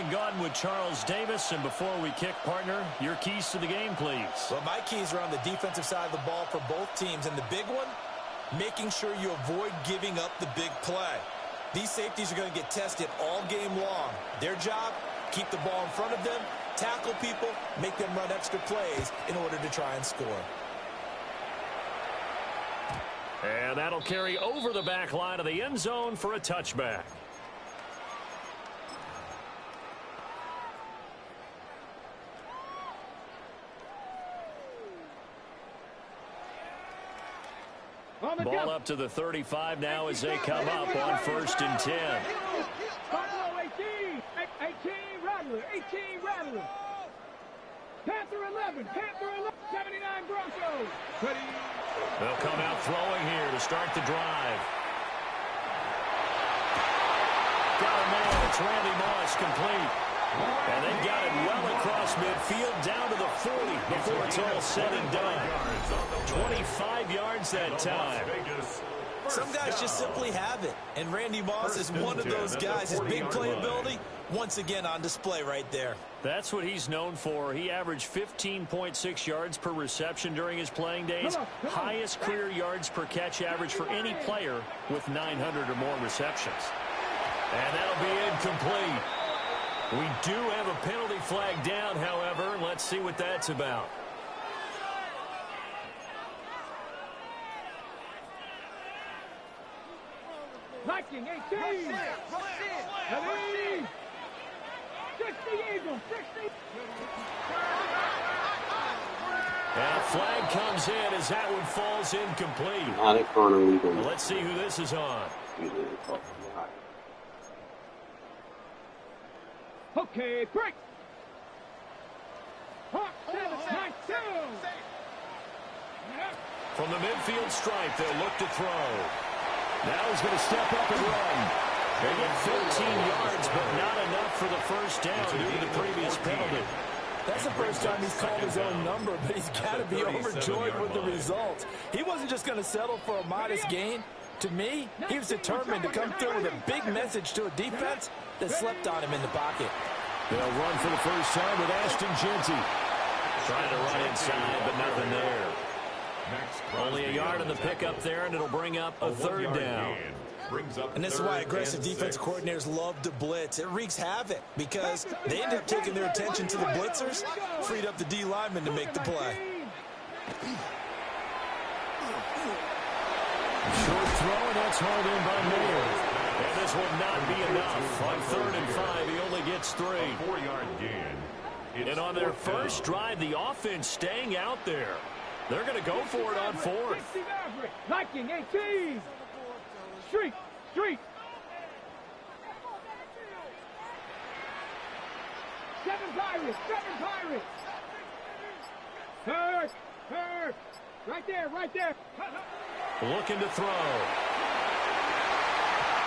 and gone with Charles Davis. And before we kick, partner, your keys to the game, please. Well, my keys are on the defensive side of the ball for both teams. And the big one, making sure you avoid giving up the big play. These safeties are going to get tested all game long. Their job, keep the ball in front of them, tackle people, make them run extra plays in order to try and score. And that'll carry over the back line of the end zone for a touchback. Ball up to the 35 now as they come up on 1st and 10. 18, Rattler, 18, Rattler. Panther 11, 79 Broncos. They'll come out throwing here to start the drive. Got a man, it's Randy Moss, complete. And they got it well across midfield, down to the 40 before it's all said and done. 25 yards that time. Some guys just simply have it, and Randy Moss is one of those guys. His big playability, once again on display right there. That's what he's known for. He averaged 15.6 yards per reception during his playing days. Highest career yards per catch average for any player with 900 or more receptions. And that'll be incomplete. We do have a penalty flag down, however. Let's see what that's about. Viking 18. 60 Eagles, 60. And a flag comes in as that one falls incomplete. Well, let's see who this is on. Okay, break. Hawk 7-9-2. From the midfield stripe, they'll look to throw. Now he's going to step up and run. They get 15 yards, but not enough for the first down due to the previous penalty. That's the first time he's called his own number, but he's got to be overjoyed with the results. He wasn't just going to settle for a modest gain. To me, he was determined to come through with a big message to a defense that slept on him in the pocket. They'll run for the first time with Ashton Jeanty. Trying to run inside, but nothing there. Only a yard in the pickup there, and it'll bring up a 3rd down. And this is why aggressive defense coordinators love to blitz. It wreaks havoc because they end up taking their attention to the blitzers, freed up the D lineman to make the play. Short throw, and that's hauled in by Mayer. And this will not be enough. On 3rd and 5, he only gets 3. A 4-yard gain. And on their first drive, the offense staying out there. They're going to go for it on 4th. Viking 18. Street. 7 Pirates. Hurt. Right there. Looking to throw.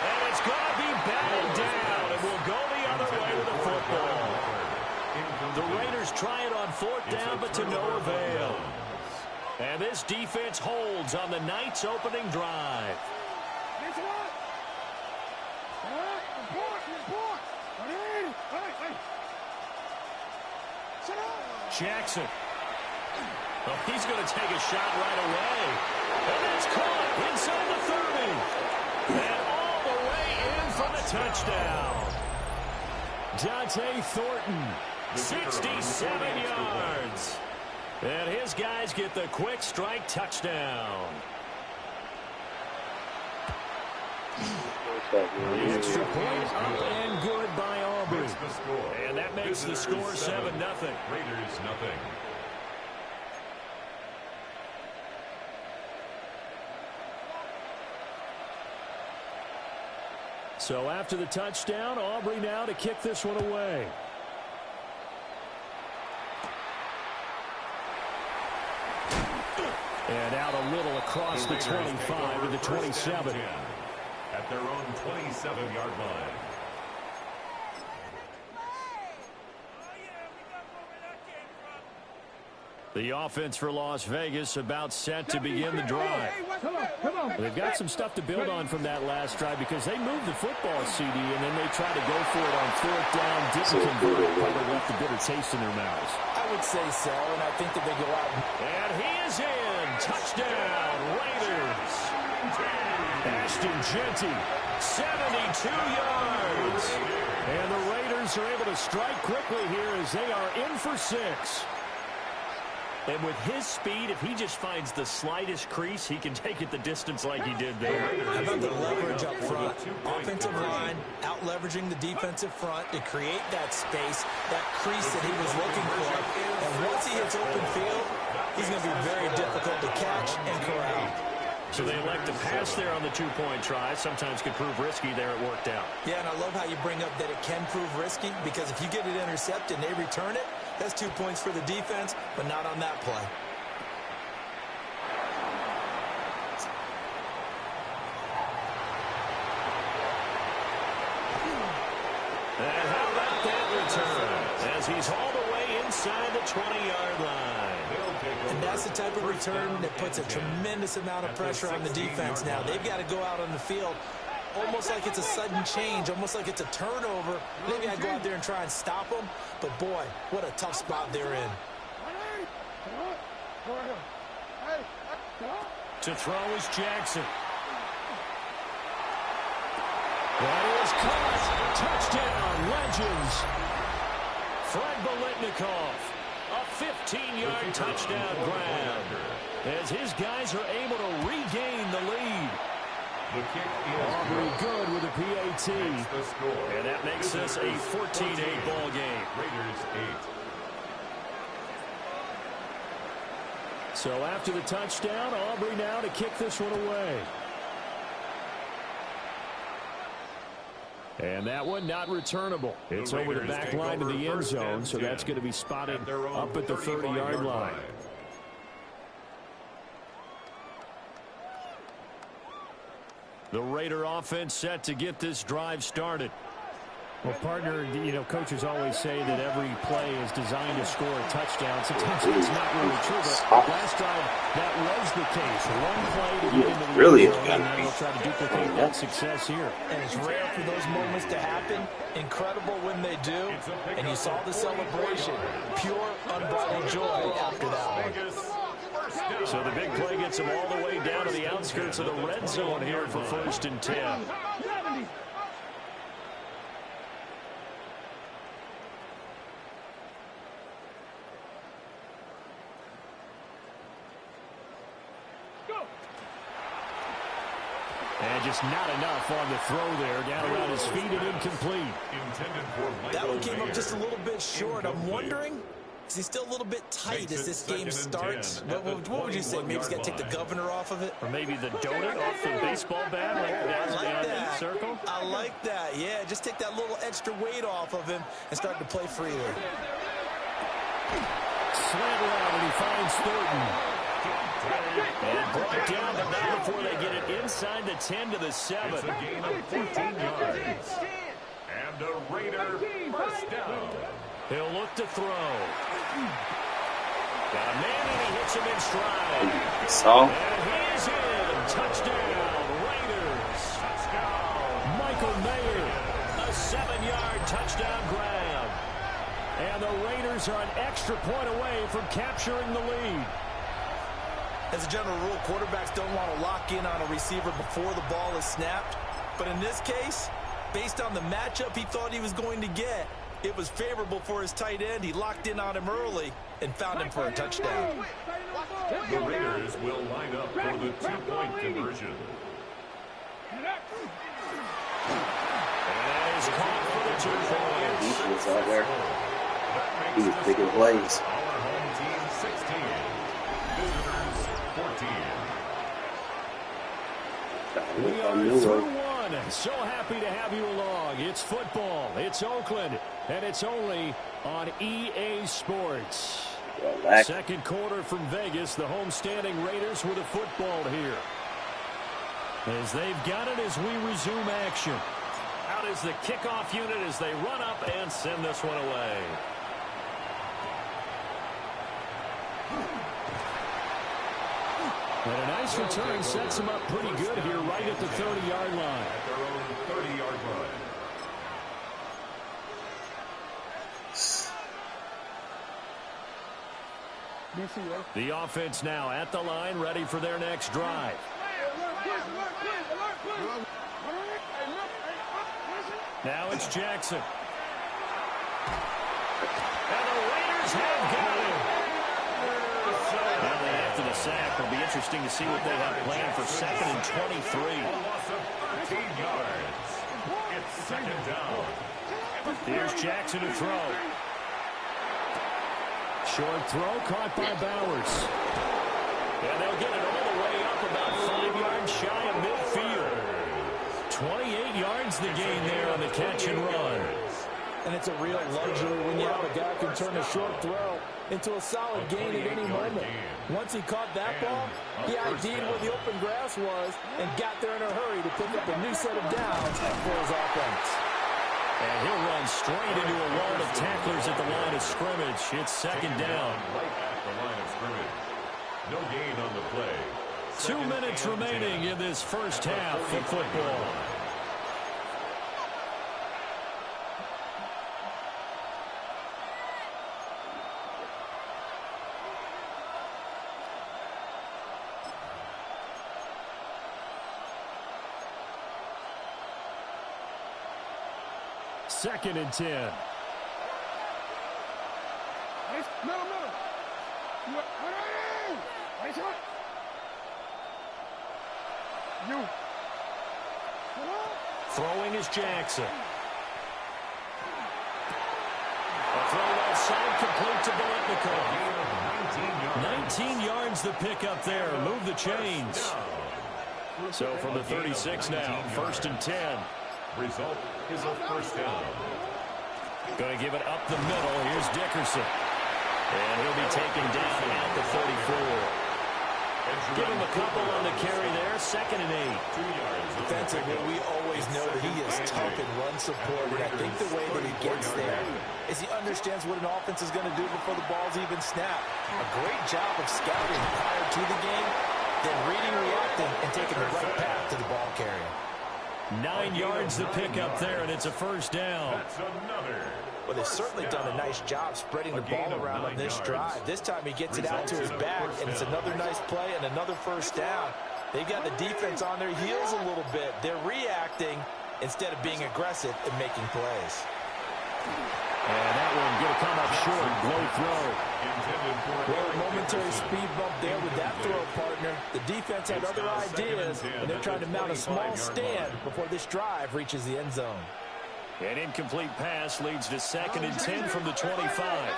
And it's going to be batted down. And will go the other way with the football. The Raiders try it on 4th down, but to no avail. And this defense holds on the night's opening drive. Jackson. Oh, he's going to take a shot right away. And that's caught inside the 30. And all the way in for the touchdown. Dante Thornton, 67 yards. And his guys get the quick strike touchdown. The extra point up and good by Aubrey. And that makes the score 7-0. Raiders nothing. So after the touchdown, Aubrey now to kick this one away. And out a little across the 25 to the 27. At their own 27-yard line. The offense for Las Vegas about set to begin the drive. Come on. They've got some stuff to build on from that last drive because they moved the football, CD, and then they tried to go for it on fourth down, didn't convert, probably left a bitter taste in their mouths. I would say so, and I think that they go out. And he is in. Touchdown, Raiders. Ashton Genty, 72 yards. And the Raiders are able to strike quickly here as they are in for 6. And with his speed, if he just finds the slightest crease, he can take it the distance like he did there. How about the leverage up front? Offensive line out-leveraging the defensive front to create that space, that crease that he was looking for. And once he hits open field, he's going to be very difficult to catch and corral. So they elect to pass there on the two-point try. Sometimes could prove risky. There it worked out. Yeah, and I love how you bring up that it can prove risky because if you get it intercepted and they return it, that's 2 points for the defense, but not on that play. And how about that return? As he's all the way inside the 20-yard line. And that's the type of return that puts a tremendous amount of pressure on the defense now. They've got to go out on the field almost like it's a sudden change, almost like it's a turnover. Maybe I go out there and try and stop them, but boy, what a tough spot they're in. To throw is Jackson. That is caught. Touchdown, Legends. Fred Biletnikoff, a 15-yard touchdown grab. As his guys are able to regain the lead. Aubrey good with a PAT. And that makes this a 14-8 ball game. Raiders 8. So after the touchdown, Aubrey now to kick this one away. And that one not returnable. It's over the back line to the end zone, so that's going to be spotted up at the 30-yard line. The Raider offense set to get this drive started. Well, partner, coaches always say that every play is designed to score a touchdown. Sometimes it's not really true, but last drive, that was the case. One play to get into the really end zone, and now they'll try to duplicate that success here. And it's rare for those moments to happen. Incredible when they do. And you saw the celebration. Pure, unbridled joy after that one. So the big play gets them all the way down to the outskirts of the red zone here for 1st and 10. And just not enough on the throw there. Down around his feet and incomplete. That one came up just a little bit short. I'm wondering, is he still a little bit tight as this game starts? What would you say? Maybe he's got to take the governor off of it? Or maybe the donut off the baseball bat, like that circle? I like that. Yeah, just take that little extra weight off of him and start to play freely. Slant around and he finds Thornton. And brought down the now before they get it inside the 10 to the 7. It's a gain of 14 yards. And a Raider first down. He'll look to throw. Got a man and he hits him in stride. So? And he's in. Touchdown, Raiders. Michael Mayer, a 7-yard touchdown grab. And the Raiders are an extra point away from capturing the lead. As a general rule, quarterbacks don't want to lock in on a receiver before the ball is snapped. But in this case, based on the matchup he thought he was going to get, it was favorable for his tight end. He locked in on him early and found him for a touchdown. The Raiders will line up for the 2-point conversion. And he's caught for the 2 points. Defense out there. He was picking plays. Our home team 16. Visitors 14. We are through one. So happy to have you along. It's football. It's Oakland. And it's only on EA Sports. Second quarter from Vegas. The homestanding Raiders with a football here. As they've got it as we resume action. Out is the kickoff unit as they run up and send this one away. And a nice return sets them up pretty good here right at the 30-yard line. At their own 30-yard line. The offense now at the line, ready for their next drive. Now it's Jackson. And the Raiders have got him. Now after the sack, it'll be interesting to see what they have planned for 2nd and 23. A loss of 13 yards. It's 2nd down. Here's Jackson to throw. Short throw caught by Bowers. And they'll get it all the way up about 5 yards shy of midfield. 28 yards the gain there on the catch and run. And it's a real luxury when you have a guy who can turn a short throw into a solid gain at any moment. Once he caught that ball, he ID'd where the open grass was and got there in a hurry to pick up a new set of downs for his offense. And he'll run straight into a wall of tacklers at the line of scrimmage. It's 2nd down. Right at the line of scrimmage. No gain on the play. 2 minutes remaining in this first half of football. Second and 10. Throwing is Jackson. A throw outside, complete to Biletnikoff. 19 yards the pick up there. Move the chains. So from the 36 now, 1st and 10. Result is a 1st down. Going to give it up the middle. Here's Dickerson. And he'll be taken down at the 34. Give him a couple on the carry there. 2nd and 8. 2 yards. Defensively, we always know that he is tough in run support, and I think the way that he gets there is he understands what an offense is going to do before the ball's even snapped. A great job of scouting prior to the game, then reading, reacting, and taking the right path to the ball carrier. 9 yards the pick up there, and it's a 1st down. That's another. Well, they've certainly done a nice job spreading the ball around on this drive. This time he gets it out to his back, and it's another nice play and another 1st down. They've got the defense on their heels a little bit. They're reacting instead of being aggressive and making plays. And that one going to come up short. Low throw. Well, a momentary speed bump there with that throw, partner. The defense had other ideas, and they're trying to mount a small stand before this drive reaches the end zone. An incomplete pass leads to 2nd and 10 from the 25.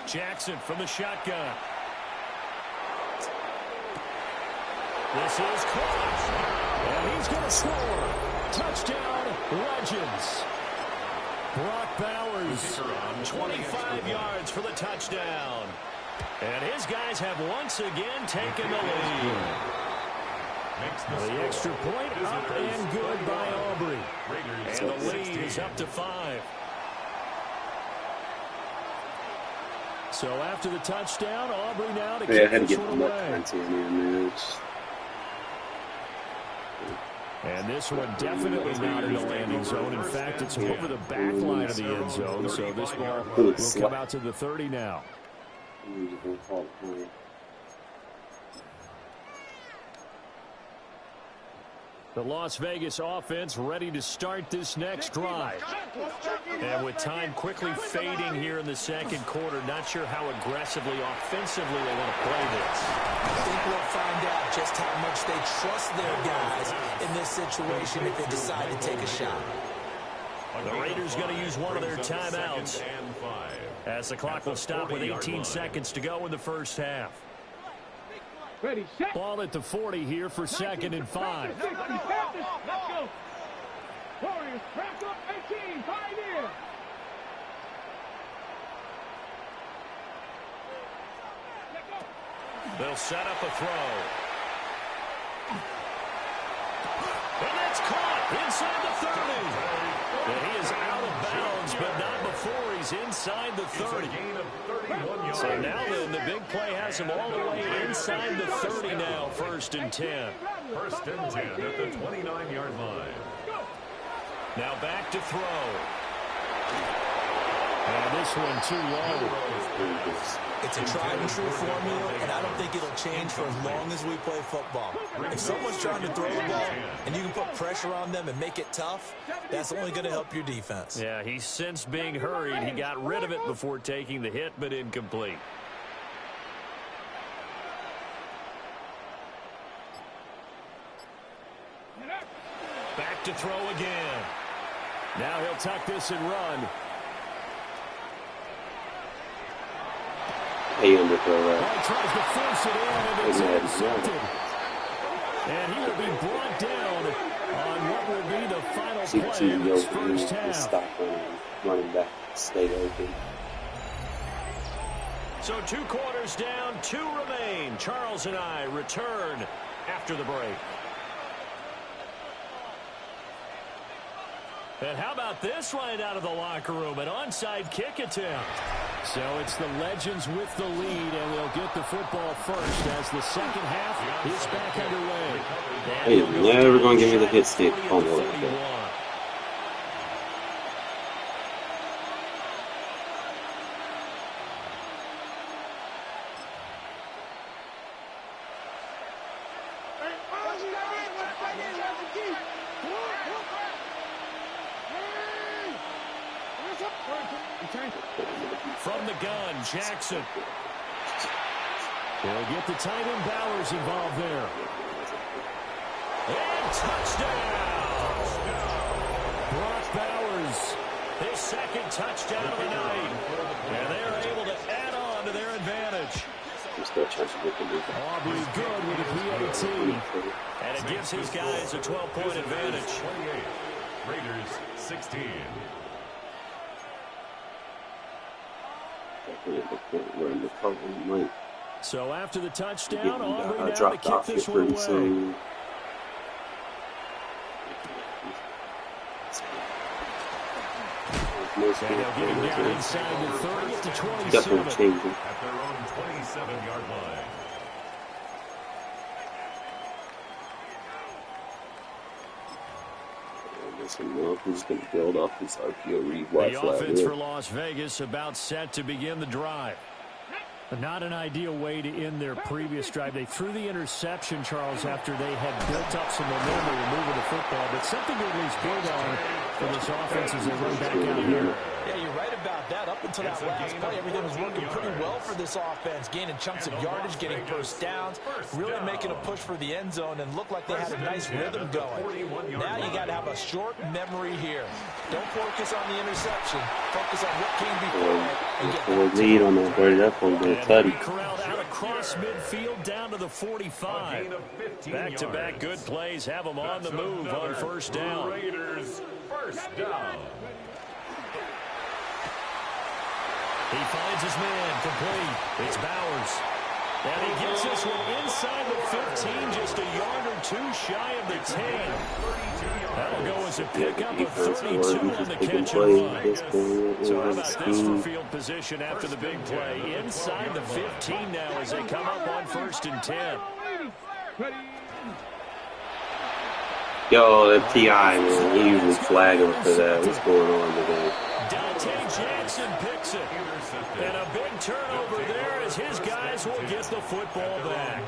Jackson from the shotgun. This is caught. And he's going to score. Touchdown, Legends. Brock Bowers, 25 yards for the touchdown. And his guys have once again taken the lead. The extra point up and good by Aubrey. And the lead is up to 5. So after the touchdown, Aubrey now to kick this one away. And this one definitely not in the landing zone. In fact, it's over the back line of the end zone. So this ball will come out to the 30 now. The Las Vegas offense ready to start this next drive. And with time quickly fading here in the 2nd quarter, not sure how aggressively, offensively they want to play this. I think we'll find out just how much they trust their guys in this situation if they decide to take a shot. The Raiders going to use one of their timeouts as the clock will stop with 18 seconds to go in the first half. Ready, set. Ball at the 40 here for 2nd and 5. Let's go. Warriors, crack up 18, 5 in. They'll set up a throw. And that's caught inside the 30. And he is out of but not before he's inside the 30. So now then, the big play has him all the way inside the 30 now, 1st and 10. 1st and 10 at the 29-yard line. Now back to throw. And this one too low. It's a tried and true formula, and I don't think it'll change for as long as we play football. If someone's trying to throw the ball and you can put pressure on them and make it tough, that's only going to help your defense. Yeah, he sensed being hurried. He got rid of it before taking the hit, but incomplete. Back to throw again. Now he'll tuck this and run. Hey, underthrow that. Well, he tries to force it in, and it's intercepted. And he will be brought down on what will be the final play of this first half. Stop running back, stay open. So 2 quarters down, 2 remain. Charles and I return after the break. And how about this right out of the locker room? An onside kick attempt. So it's the Legends with the lead, and they'll get the football first as the second half is back underway. Hey, you're never going to give me the hit stick. Oh, no. From the gun, Jackson. They'll get the tight end Bowers involved there. And touchdown! Brock Bowers, his 2nd touchdown of the night. And they're able to add on to their advantage. Aubrey good with a PAT. And it gives his guys a 12-point advantage. 28. Raiders 16. So after the touchdown, Aubrey now to kick this one away. And they'll get him down inside the 30 to 27. Definitely changing. At their own 27-yard line. Who's going to build off this RPO read? The offense for Las Vegas about set to begin the drive. But not an ideal way to end their previous drive. They threw the interception, Charles, after they had built up some momentum and moving the football. But something to at least build on for this offense as they run back out here. Yeah, you're right about that. Up until that last play, everything was working pretty well for this offense. Gaining chunks of yardage, getting first downs, really making a push for the end zone, and looked like they had a nice rhythm going. Now you got to have a short memory here. Don't focus on the interception. Focus on what came before. Full lead on that bird. That's one good tutty. Corralled out across midfield down to the 45. Back-to-back good plays have them on the move on first down. Raiders first down. He finds his man complete. It's Bowers. And he gets this one inside the 15, just a yard or 2 shy of the 10. That'll go as a pickup of 32 on the catch and run. So how about this for field position after the big play? Inside the 15 now as they come up on 1st and 10. Yo, that T.I., man, he usually flag him for that. What's going on today? Dante Jackson picks it. And a big turnover there as his guys will get the football back.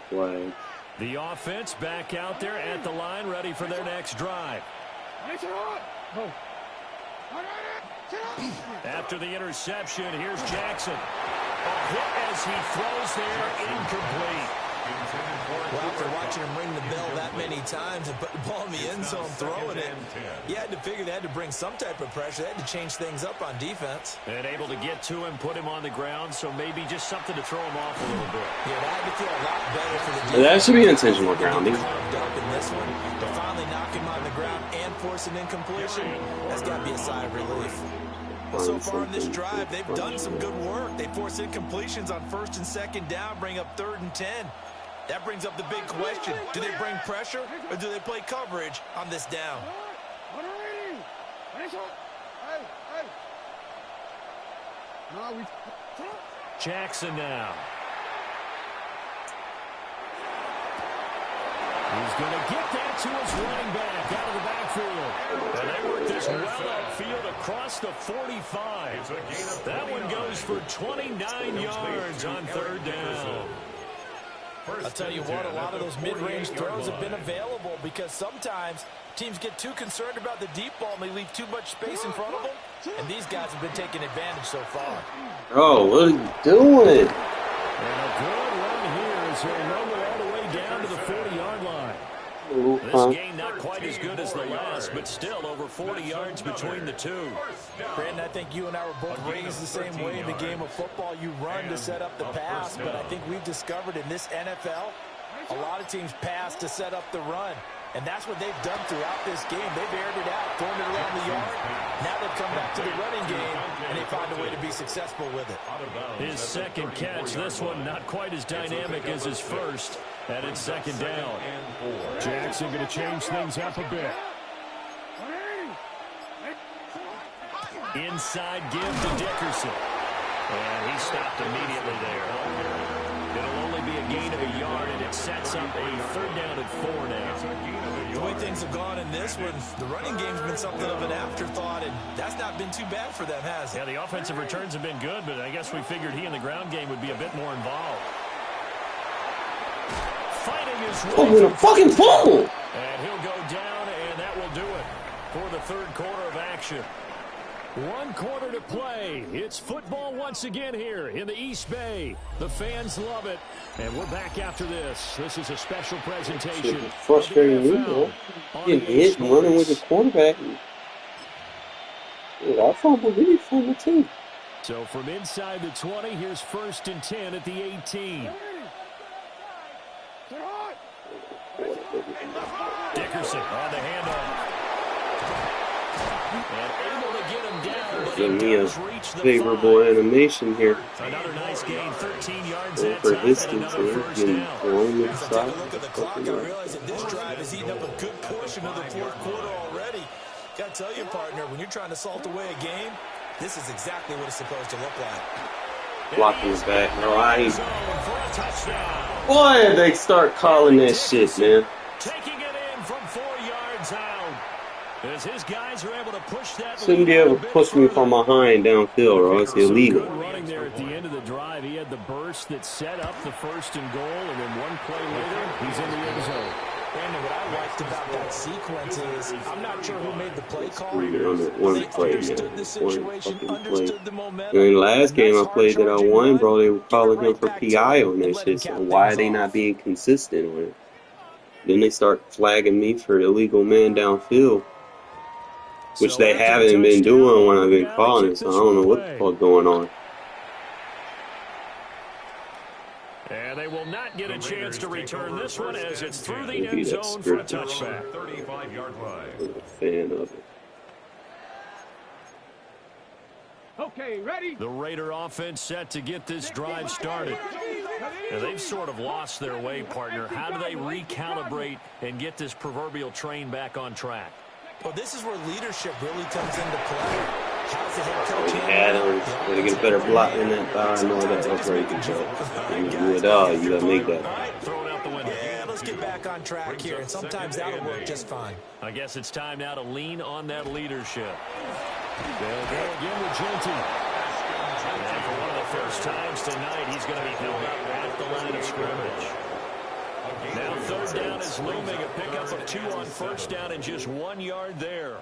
Flag. The offense back out there at the line, ready for their next drive. After the interception, here's Jackson. A hit as he throws there, incomplete. Well, after watching him ring the bell that many times and put the ball in the end zone throwing it, you had to figure they had to bring some type of pressure. They had to change things up on defense. And able to get to him, put him on the ground, so maybe just something to throw him off a little bit. Yeah, that had to feel a lot better for the defense. That should be intentional grounding. Up in this one, to finally knock him on the ground and force an incompletion, that's got to be a sigh of relief. Well, so far in this drive, they've done some good work. They force incompletions on 1st and 2nd down, bring up 3rd and 10. That brings up the big question. Do they bring pressure or do they play coverage on this down? Jackson now. He's going to get that to his running back out of the backfield. And they work this well upfield across the 45. That one goes for 29 yards on third down. I'll tell you what, a lot of those mid-range throws have been available because sometimes teams get too concerned about the deep ball and they leave too much space in front of them. And these guys have been taking advantage so far. Oh, what are you doing? And a good run here as he'll rumble all the way down to the 40-yard line. This game not quite as good as the last, but still over 40 yards between the two. Brandon, I think you and I were both raised the same way in the game of football. You run to set up the pass, but I think we've discovered in this NFL, a lot of teams pass to set up the run. And that's what they've done throughout this game. They've aired it out, thrown it around the yard. Now they've come back to the running game, and they find a way to be successful with it. His second catch, this one not quite as dynamic as his first, and it's second down. Jackson going to change things up a bit. Inside give to Dickerson. And he stopped immediately there. It'll only be a gain of a yard, and it sets up a third down and 4 now. The way things have gone in this one, the running game's been something of an afterthought, and that's not been too bad for them, has it? Yeah, the offensive returns have been good, but I guess we figured he in the ground game would be a bit more involved. Fighting his way. Oh, the fucking fool! And he'll go down, and that will do it for the third quarter of action. 1 quarter to play. It's football once again here in the East Bay. The fans love it. And we're back after this. This is a special presentation. Frustrating me, man. Getting hit and running with the quarterback. Dude, I fumbled. He fumbled too. So from inside the 20, here's 1st and 10 at the 18. Dickerson on the handoff. And able to get him down, but Give me a reach the favorable animation here. Another nice gain, 13 yards Going that for time, distance and another here. first Getting down. thrown to the Take a side. look at the clock. I realize that this drive has eaten up a good portion of the fourth quarter already. Got to tell you, partner, when you're trying to salt away a game, this is exactly what it's supposed to look like. Blocking his back. No, I ain't. Zone for a touchdown. Boy, they start calling that shit, man. Taking it in from 4 yards out. As his guys are able to push that. Shouldn't be able to push me from behind downfield, or it's illegal. Good running there at the end of the drive. He had the burst that set up the 1st and goal, and then 1 play later, he's in the end zone. Brandon, what I liked about that sequence is I'm not sure who made the play call. One play, Understood the situation, understood the momentum. In the last game I played that I won, bro, they were calling him for PI on that shit. So why are they not being consistent on it? Then they start flagging me for illegal man downfield, which they haven't been doing when I've been calling it. So I don't know what the fuck going on. And they will not get a chance to return this one as it's through the end zone for a touchback. 35-yard line. I'm a fan of it. Okay, ready? The Raider offense set to get this drive started. And they've sort of lost their way, partner. How do they recalibrate and get this proverbial train back on track? Well, this is where leadership really comes into play. How's the head coach Adams, gotta get a better block than that. I know that upgrade control. You gotta make that. Throw it out the window. Yeah, let's get back on track here, and sometimes that'll work just fine. I guess it's time now to lean on that leadership. They'll go again with Genty. And for one of the first times tonight, he's going to be held up at the line of scrimmage. Now 3rd down is looming, a pickup of 2 on 1st down and just 1 yard there.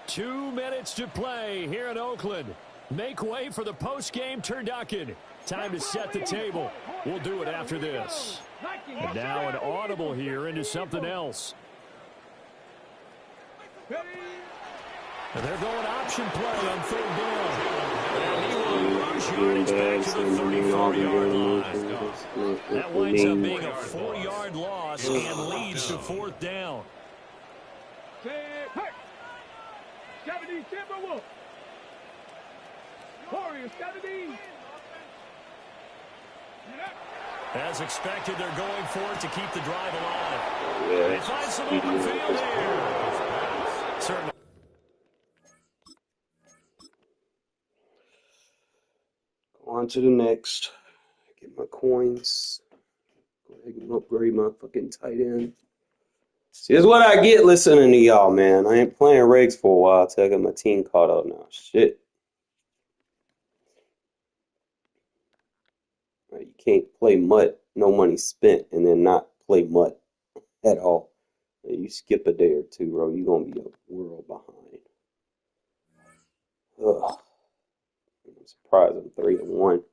2 minutes to play here in Oakland. Make way for the post-game turducken. Time to set the table. We'll do it after this. And now an audible here into something else. And they're going option play on 3rd down. And he will rush yardage back to the 34-yard line. That winds up being a 4-yard loss and leads to 4th down. 70 Timberwolves. Warriors 70. As expected, they're going for it to keep the drive alive. Yeah, They find some open field here. Certainly. On to the next. Get my coins. Go ahead and upgrade my fucking tight end. See, this is what I get listening to y'all, man. I ain't playing regs for a while till I got my team caught up now. Shit. You can't play MUT, no money spent, and then not play MUT at all. You skip a day or two, bro, you're going to be a world behind. Ugh. I'm surprised I'm 3-1.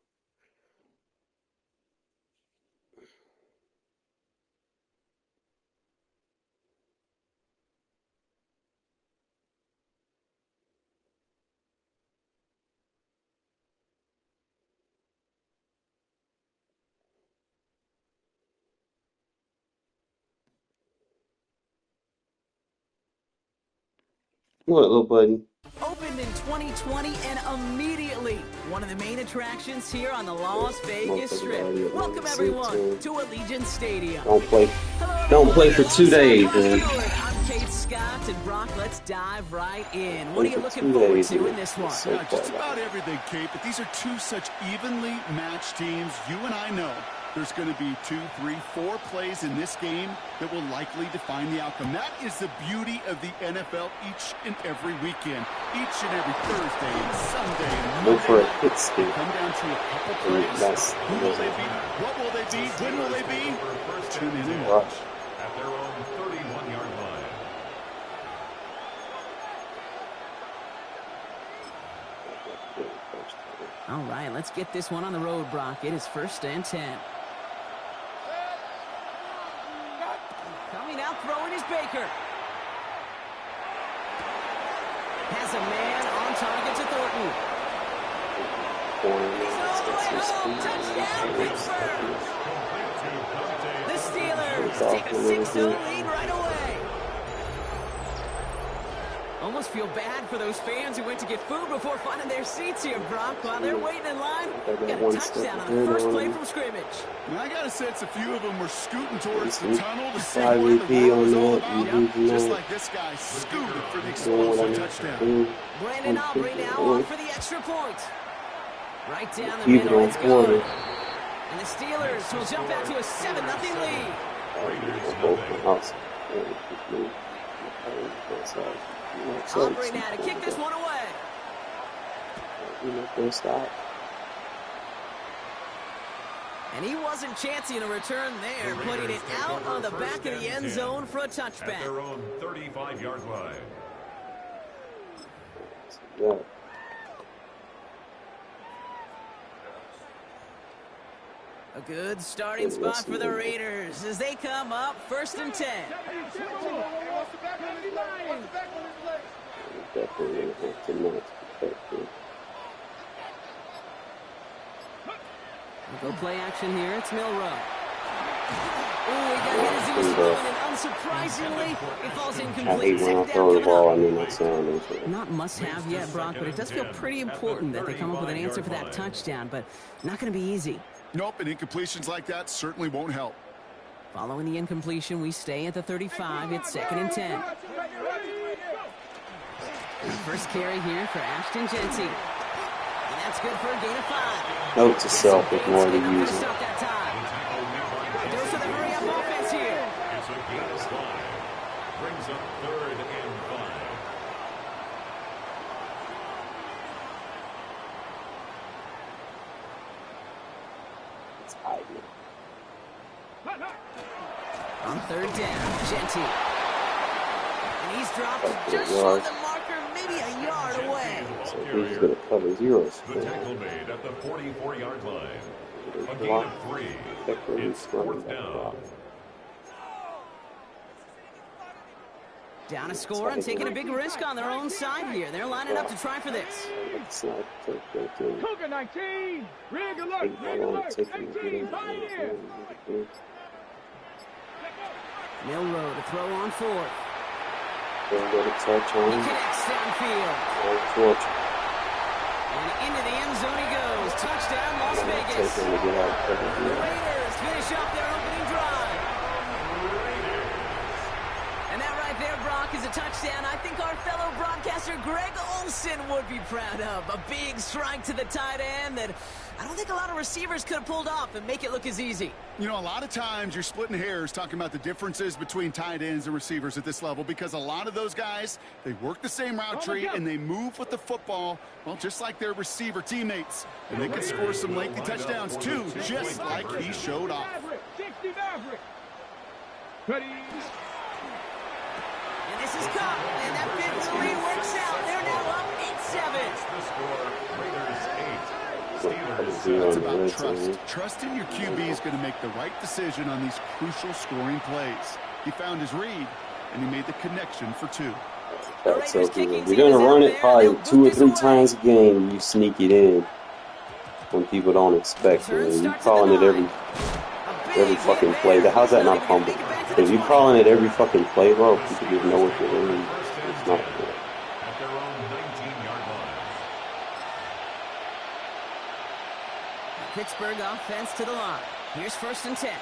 What, little buddy? Opened in 2020 and immediately one of the main attractions here on the Las Vegas Strip. Welcome everyone to Allegiant Stadium. Don't play for 2 days, man. I'm Kate Scott and Brock. Let's dive right in. What are you looking forward to in this one? Just about everything, Kate, but these are two such evenly matched teams. You and I know there's going to be 2, 3, 4 plays in this game that will likely define the outcome. That is the beauty of the NFL each and every weekend, each and every Thursday and Sunday and Go for a Monday. hit speed. Come down to a couple plays. Who will they be? What will they be? When will they be? Tune in and watch. At their own 31-yard line. All right, let's get this one on the road, Brock. It is 1st and 10. Coming out, throwing is Baker. Has a man on target to Thornton. He's all the way home. Touchdown, Pittsburgh. The Steelers take a 6-0 lead right away. Almost feel bad for those fans who went to get food before finding their seats here, Brock. While they're waiting in line, got a touchdown on the first play from scrimmage. And I got a sense a few of them were scooting towards the tunnel to see what the world was all about. Just like this guy scooted for the explosive touchdown. Brandon Aubrey now on for the extra point. Right down the middle, it's good. And the Steelers will jump out to a 7-0 lead. Aubrey now to kick this one away. You're not going to stop. And he wasn't chancing a return there, putting it out on the back of the end zone for a touchback. At their own 35-yard line. Yeah. A good starting spot for the Raiders as they come up 1st and 10. Definitely going to have to not protect him. We'll go play action here. It's Milrow. Oh, he got hit as he was throwing, and unsurprisingly, it falls incomplete. I hate when I throw the ball, I mean that sound. Not must-have yet, Brock, but it does feel pretty important that they come up with an answer for that touchdown, but not going to be easy. Nope, and incompletions like that certainly won't help. Following the incompletion, we stay at the 35. It's 2nd and 10. First carry here for Ashton Jency. And that's good for a gain of 5. Note to self with more to use it. Goes for the hurry-up offense here. It's a gain of 5. Brings up 3rd and 5. It's hiding. On 3rd down, Genty. And he's dropped just short of the marker, maybe a yard away. So he's going to cover zeros. The tackle made at the 44-yard line. A gain of 3. It's 4th down. Down a score and taking a big risk on their own side here. They're lining up to try for this. Cougar 19. Rig alert. Rig alert. 18. Pioneer. Milrow to throw on 4th. Don't get a touch on. He connects downfield. And into the end zone he goes. Touchdown, Las Vegas. The Raiders finish off their opening drive. And that right there, Brock, Brock, is a touchdown I think our fellow broadcaster Greg Olson would be proud of. A big strike to the tight end that I don't think a lot of receivers could have pulled off and make it look as easy. You know, a lot of times you're splitting hairs talking about the differences between tight ends and receivers at this level because a lot of those guys, they work the same route tree and they move with the football, well, just like their receiver teammates. And they can score some lengthy touchdowns too, just like he showed off. 60 Maverick. Ready. And this is Cup, and that 5th lead works out. They're now up 8-7. It's about trust. Trust in your QB is going to make the right decision on these crucial scoring plays. He found his read, and he made the connection for 2. That's so good. You're gonna run it probably 2 or 3 times a game, and you sneak it in when people don't expect it. You calling it every fucking play. How's that not fumble? If you calling it every fucking play, bro, people just know what you're doing. It's not good. Pittsburgh offense to the line. Here's 1st and 10.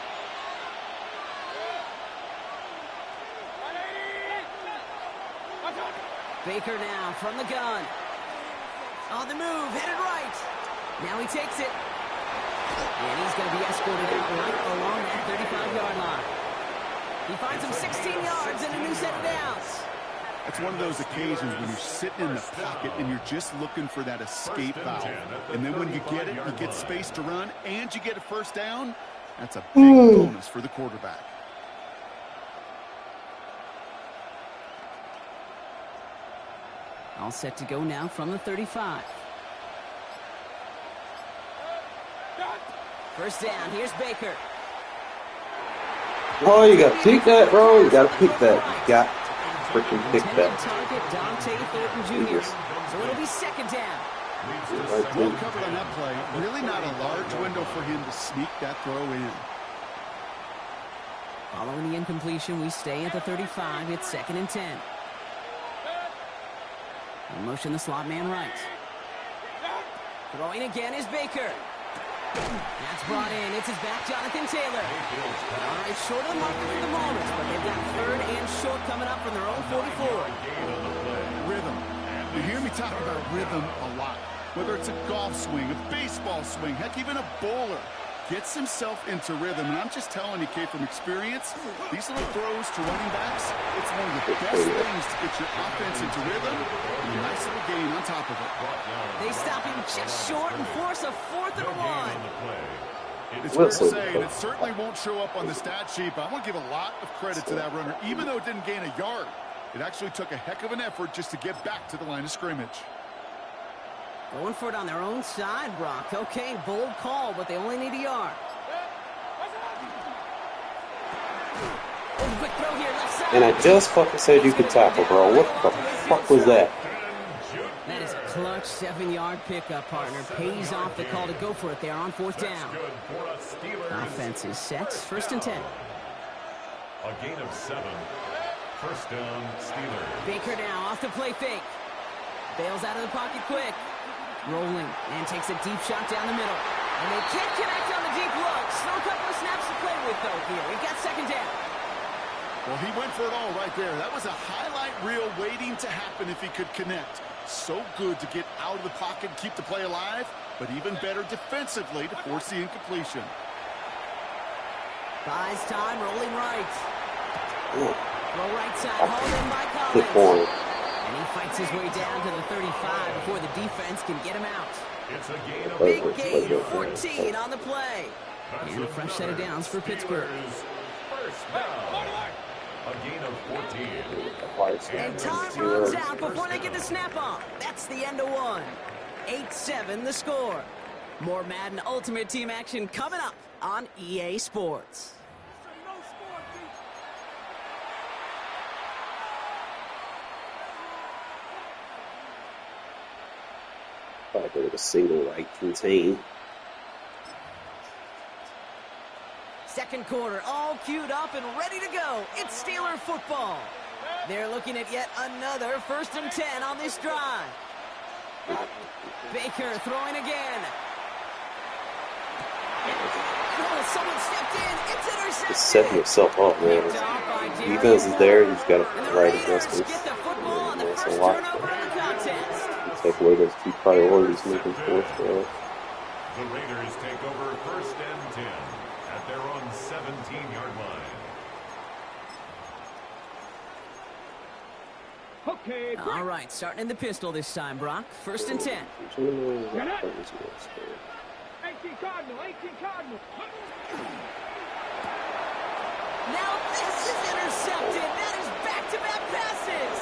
Baker now from the gun. On the move, headed right. Now he takes it. And he's going to be escorted out right along that 35-yard line. He finds him 16 yards and a new set of downs. That's one of those occasions when you're sitting in the pocket and you're just looking for that escape valve. And then when you get it, you get space to run, and you get a 1st down. That's a big bonus for the quarterback. All set to go now from the 35. 1st down. Here's Baker. Oh, you gotta pick that, bro. You gotta pick that. You got to freaking pick that. Target Dante Thornton Jr. So it'll be 2nd down. Well covered on that play. Really not a large window for him to sneak that throw in. Following the incompletion, we stay at the 35. It's 2nd and 10. In motion, the slot man right. Throwing again is Baker. That's brought in. It's his back, Jonathan Taylor. All right, short of the marker for the moment, but they've got 3rd and short coming up from their own 44. Rhythm. You hear me talk about rhythm a lot. Whether it's a golf swing, a baseball swing, heck, even a bowler. Gets himself into rhythm, and I'm just telling you, Kate, from experience, these little throws to running backs, it's one of the best things to get your offense into rhythm, and a nice little gain on top of it. They stop him just short and force a 4th and 1. It's fair to say, and it certainly won't show up on the stat sheet, but I want to give a lot of credit to that runner. Even though it didn't gain a yard, it actually took a heck of an effort just to get back to the line of scrimmage. Going for it on their own side, Brock. Okay, bold call, but they only need a yard. Quick throw here, left side. And I just fucking said you could tackle, bro. What the fuck was that? That is a clutch 7-yard pickup, partner. Pays off the call to go for it there on 4th down. Offense is set. 1st and 10. A gain of 7. 1st down, Steelers. Baker now off the play fake. Bails out of the pocket quick. Rolling and takes a deep shot down the middle. And they can't connect on the deep look. Still a couple of snaps to play with, though, here. He got 2nd down. Well, he went for it all right there. That was a highlight reel waiting to happen if he could connect. So good to get out of the pocket and keep the play alive, but even better defensively to force the incompletion. Buys time, rolling right. Roll right side, hauled in by Good Collins. point. And he fights his way down to the 35 before the defense can get him out. It's a gain of Big gain, 14 on the play. And a fresh set of downs for Pittsburgh. 1st down. A gain of 14. And time runs out before they get the snap off. That's the end of one. 8-7 the score. More Madden Ultimate Team action coming up on EA Sports. Probably with a single right contain. 2nd quarter, all queued up and ready to go. It's Steeler football. They're looking at yet another 1st and 10 on this drive. Baker throwing again. Oh, someone stepped in. It's intercepted. Just setting himself up, man. Picked off by Darian Defense is there. He's got And to the right Raiders adjustments. get the football on the And that's a first lot. turnover of the contest. Take away those two priorities, making fourth down. The Raiders take over first and 10 at their own 17-yard line. Okay, All right, starting in the pistol this time, Brock. First and 10. 18 Cardinal, 18 Cardinal. Now this is intercepted. That is back-to-back passes.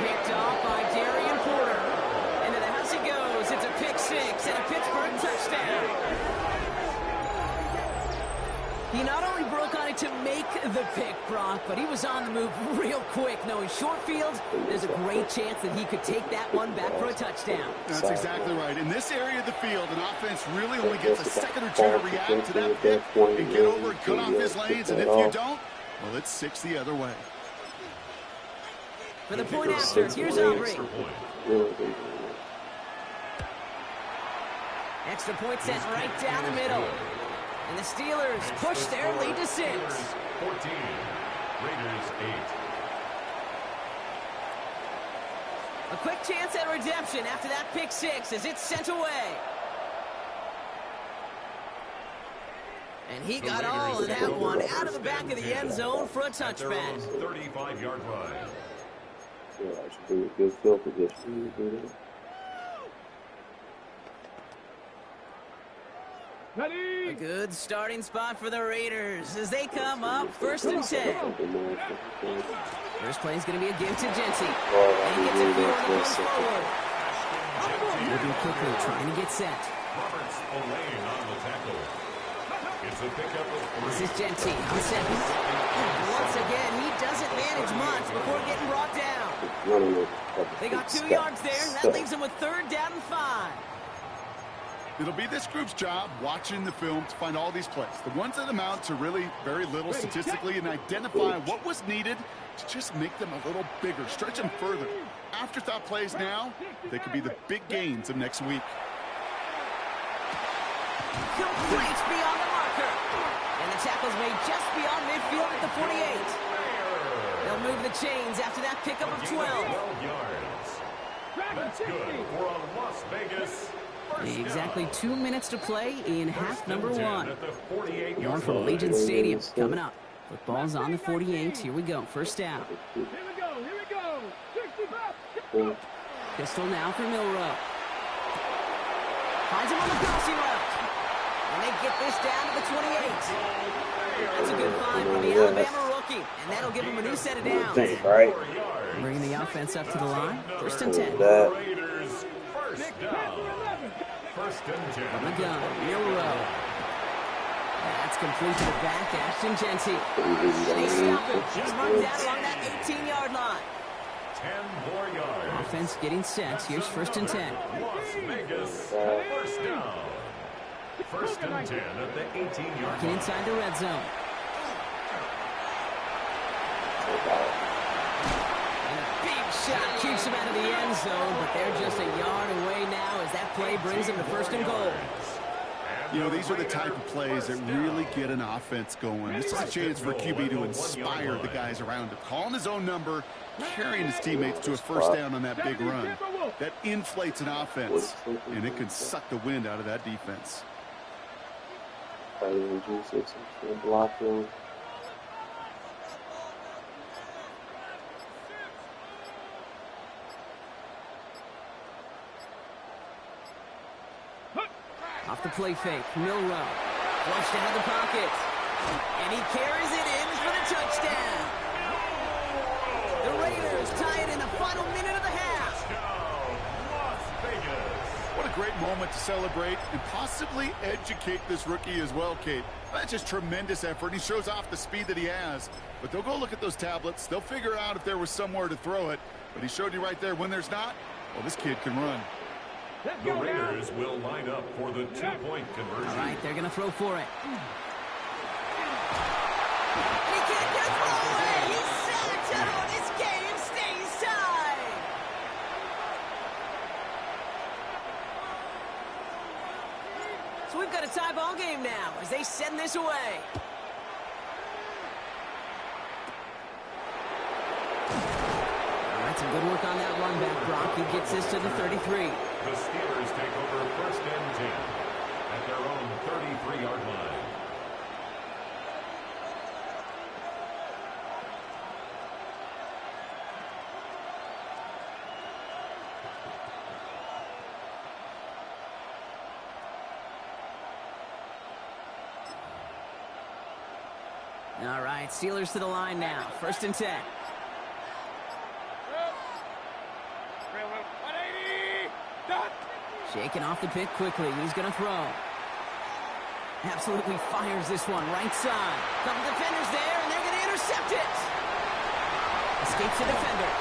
Picked off by Darian Porter. Into the house he goes. It's a pick six and a Pittsburgh touchdown. He not only broke on it to make the pick, Brock, but he was on the move real quick. Knowing short field, there's a great chance that he could take that one back for a touchdown. That's exactly right. In this area of the field, an offense really only gets a second or two to react to that pick and get over and cut off his lanes. And if you don't, well, it's 6 the other way. For the point after, here's Aubrey. Extra point sent right down the middle. And the Steelers push their lead to 6. 14, Raiders 8. A quick chance at redemption after that pick six as it's sent away. And he got all of that one out of the back of the end zone for a touchback. 35-yard line. Yeah, I should be in good field position. A good starting spot for the Raiders as they come up first and 10. First play is going to be a give to Genty. And he gets it forward. Moving quickly, trying to get set. Roberts Elaine on the tackle. It's a pickup of 3. This is Genty on second. And once again, he doesn't manage much before getting brought down. They got 2 yards there, and that leaves them with 3rd down and 5. It'll be this group's job watching the film to find all these plays. The ones that amount to really very little statistically and identify what was needed to just make them a little bigger, stretch them further. Afterthought plays now, they could be the big gains of next week. Complete beyond the marker. And the tackle's made just beyond midfield at the 48. They'll move the chains after that pickup of 12. 12 yards. That's good for a Las Vegas. Exactly 2 minutes to play in half number 1. At the 48-yard One from line. Allegiant Stadium coming up. Football's on the 48. Here we go. First down. Here we go. 65. Pistol now for Milrow. Finds him on the crossing route. And they get this down to the 28. That's a good find for the Alabama rookie. And that'll give him a new set of downs. Right? Bringing the offense up to the line. First and 10. Raiders first down. First and 10. From the gun, Milrow. That's complete to the back, Ashton Genty. And they stop him. He's run down along that 18-yard line. 10 more yards. Offense getting set. Here's first and 10. Las Vegas first down. First and 10 at the 18-yard Working line. inside the red zone. And a big shot keeps him out of the end zone, but they're just a yard away now as that play brings them to first and goal. You know, these are the type of plays that really get an offense going. This is a chance for QB to inspire the guys around him. Calling his own number, carrying his teammates to a first down on that big run. That inflates an offense, and it can suck the wind out of that defense. Block one. Off the play fake, Milrow. Flushed out of the pocket. And he carries it in for the touchdown. The Raiders tie it in the final minute of the half. Las Vegas. What a great moment to celebrate and possibly educate this rookie as well, Kate. That's just tremendous effort. He shows off the speed that he has. But they'll go look at those tablets. They'll figure out if there was somewhere to throw it. But he showed you right there when there's not, well, this kid can run. The Raiders will line up for the two-point conversion. All right, they're going to throw for it. He can't get it away. He's sacked out. This game stays tied. So we've got a tie ball game now. as they send this away. All right, some good work on that run back, Brock. He gets this to the 33. The Steelers take over first and 10 at their own 33-yard line. All right, Steelers to the line now. First and 10. Shaking off the pick quickly. He's going to throw. Absolutely fires this one right side. Couple defenders there, and they're going to intercept it. Escapes the defender.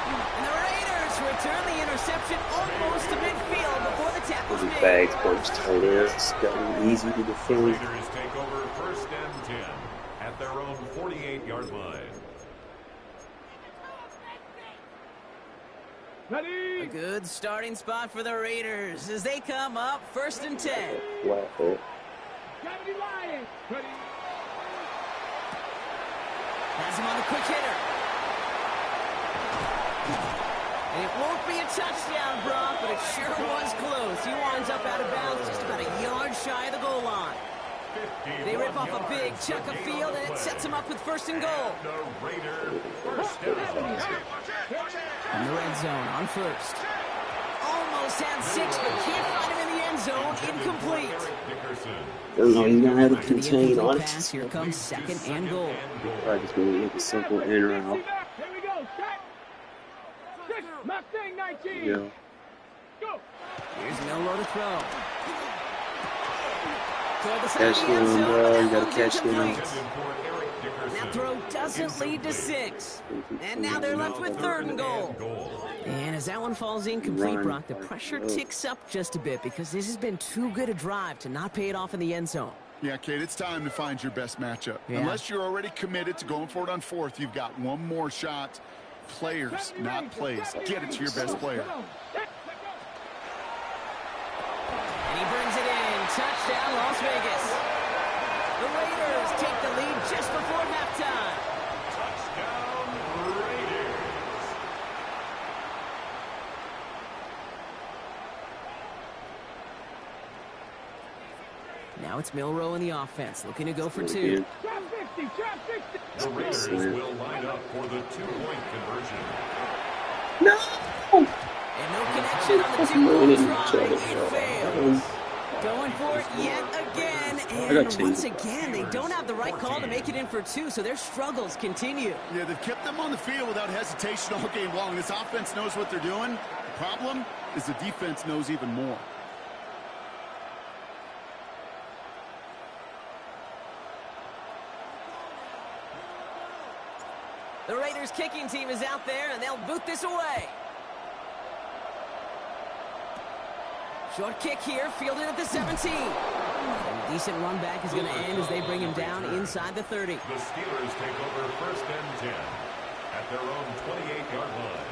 And the Raiders return the interception almost to midfield before the tackle's made. Bags bunch tight ends. Gotten easy to defend. Raiders take over first and 10 at their own 48-yard line. A good starting spot for the Raiders as they come up first and 10. Flat foot. Has him on the quick hitter. It won't be a touchdown, Brock, but it sure was close. He winds up out of bounds just about a yard shy of the goal line. They rip off a big chunk of field, and it sets him up with first and goal. The Raiders first down. In the red zone on first. Almost had 6, but can't find him in the end zone. Incomplete. I don't know, he's gonna have to To the contain incomplete on pass, it. here comes second and goal. I just want to make a simple in or out. Here we go. Set. Mustang 19. Yeah. Go. Here's Milrow to throw. Toward the side Catch of the end him, zone, bro. but You that gotta one's catch him. incomplete. That throw doesn't lead to 6. And now they're left with third and goal. And as that one falls incomplete, Brock, the pressure ticks up just a bit because this has been too good a drive to not pay it off in the end zone. Yeah, Kate, it's time to find your best matchup. Yeah. Unless you're already committed to going for it on fourth, you've got one more shot. Players, not plays. Get it to your best player. And he brings it in. Touchdown, Las Vegas. The Raiders take the lead just before halftime. Touchdown, Raiders. Now it's Milrow in the offense, looking to go for 2. Again. Trap 50. Trap 50. The Raiders will line up for the two-point conversion. No! And no connection on the two-point try. It fails. Going for it yet again. And once again, they don't have the right call to make it in for 2, so their struggles continue. Yeah, they've kept them on the field without hesitation all game long. This offense knows what they're doing. The problem is the defense knows even more. The Raiders kicking team is out there, and they'll boot this away. Short kick here, fielded at the 17. And a decent run back is going to end as they bring him down inside the 30. The Steelers take over first and 10 at their own 28-yard line.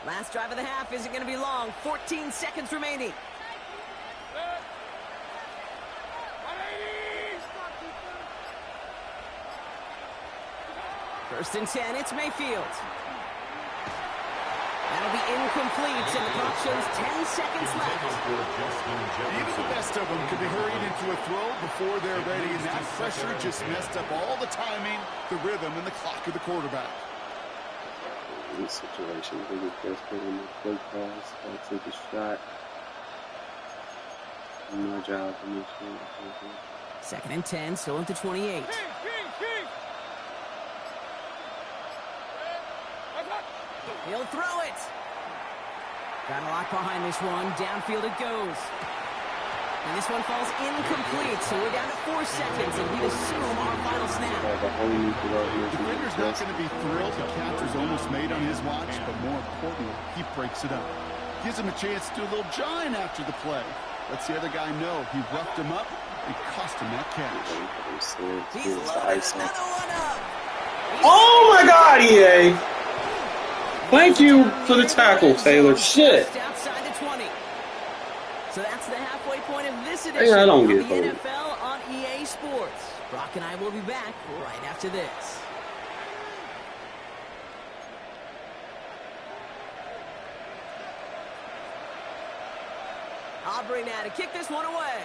Last drive of the half isn't going to be long. 14 seconds remaining. First and 10, it's Mayfield. That'll be incomplete, and the clock shows 10 seconds left. Even the best of them could be hurried into a throw before they're ready, and that pressure just messed up all the timing, the rhythm, and the clock of the quarterback. In this situation, they get desperate in the play pass. I'll take a shot. My job to make sure. Second and 10, still at the 28. He'll throw it. Got a lot behind this one. Downfield it goes. And this one falls incomplete, so we're down to 4 seconds, and we assume our final snap. Defender's not going to be thrilled the catch was almost made on his watch, but more importantly, he breaks it up. Gives him a chance to do a little jawing after the play. Lets the other guy know he roughed him up and cost him that catch. He's loaded another one up. Oh my God, EA! Thank you for the tackle, Taylor. Shit. Outside the 20. So that's the halfway point of this edition I don't of get the it. NFL on EA Sports. Brock and I will be back right after this. Aubrey now to kick this one away.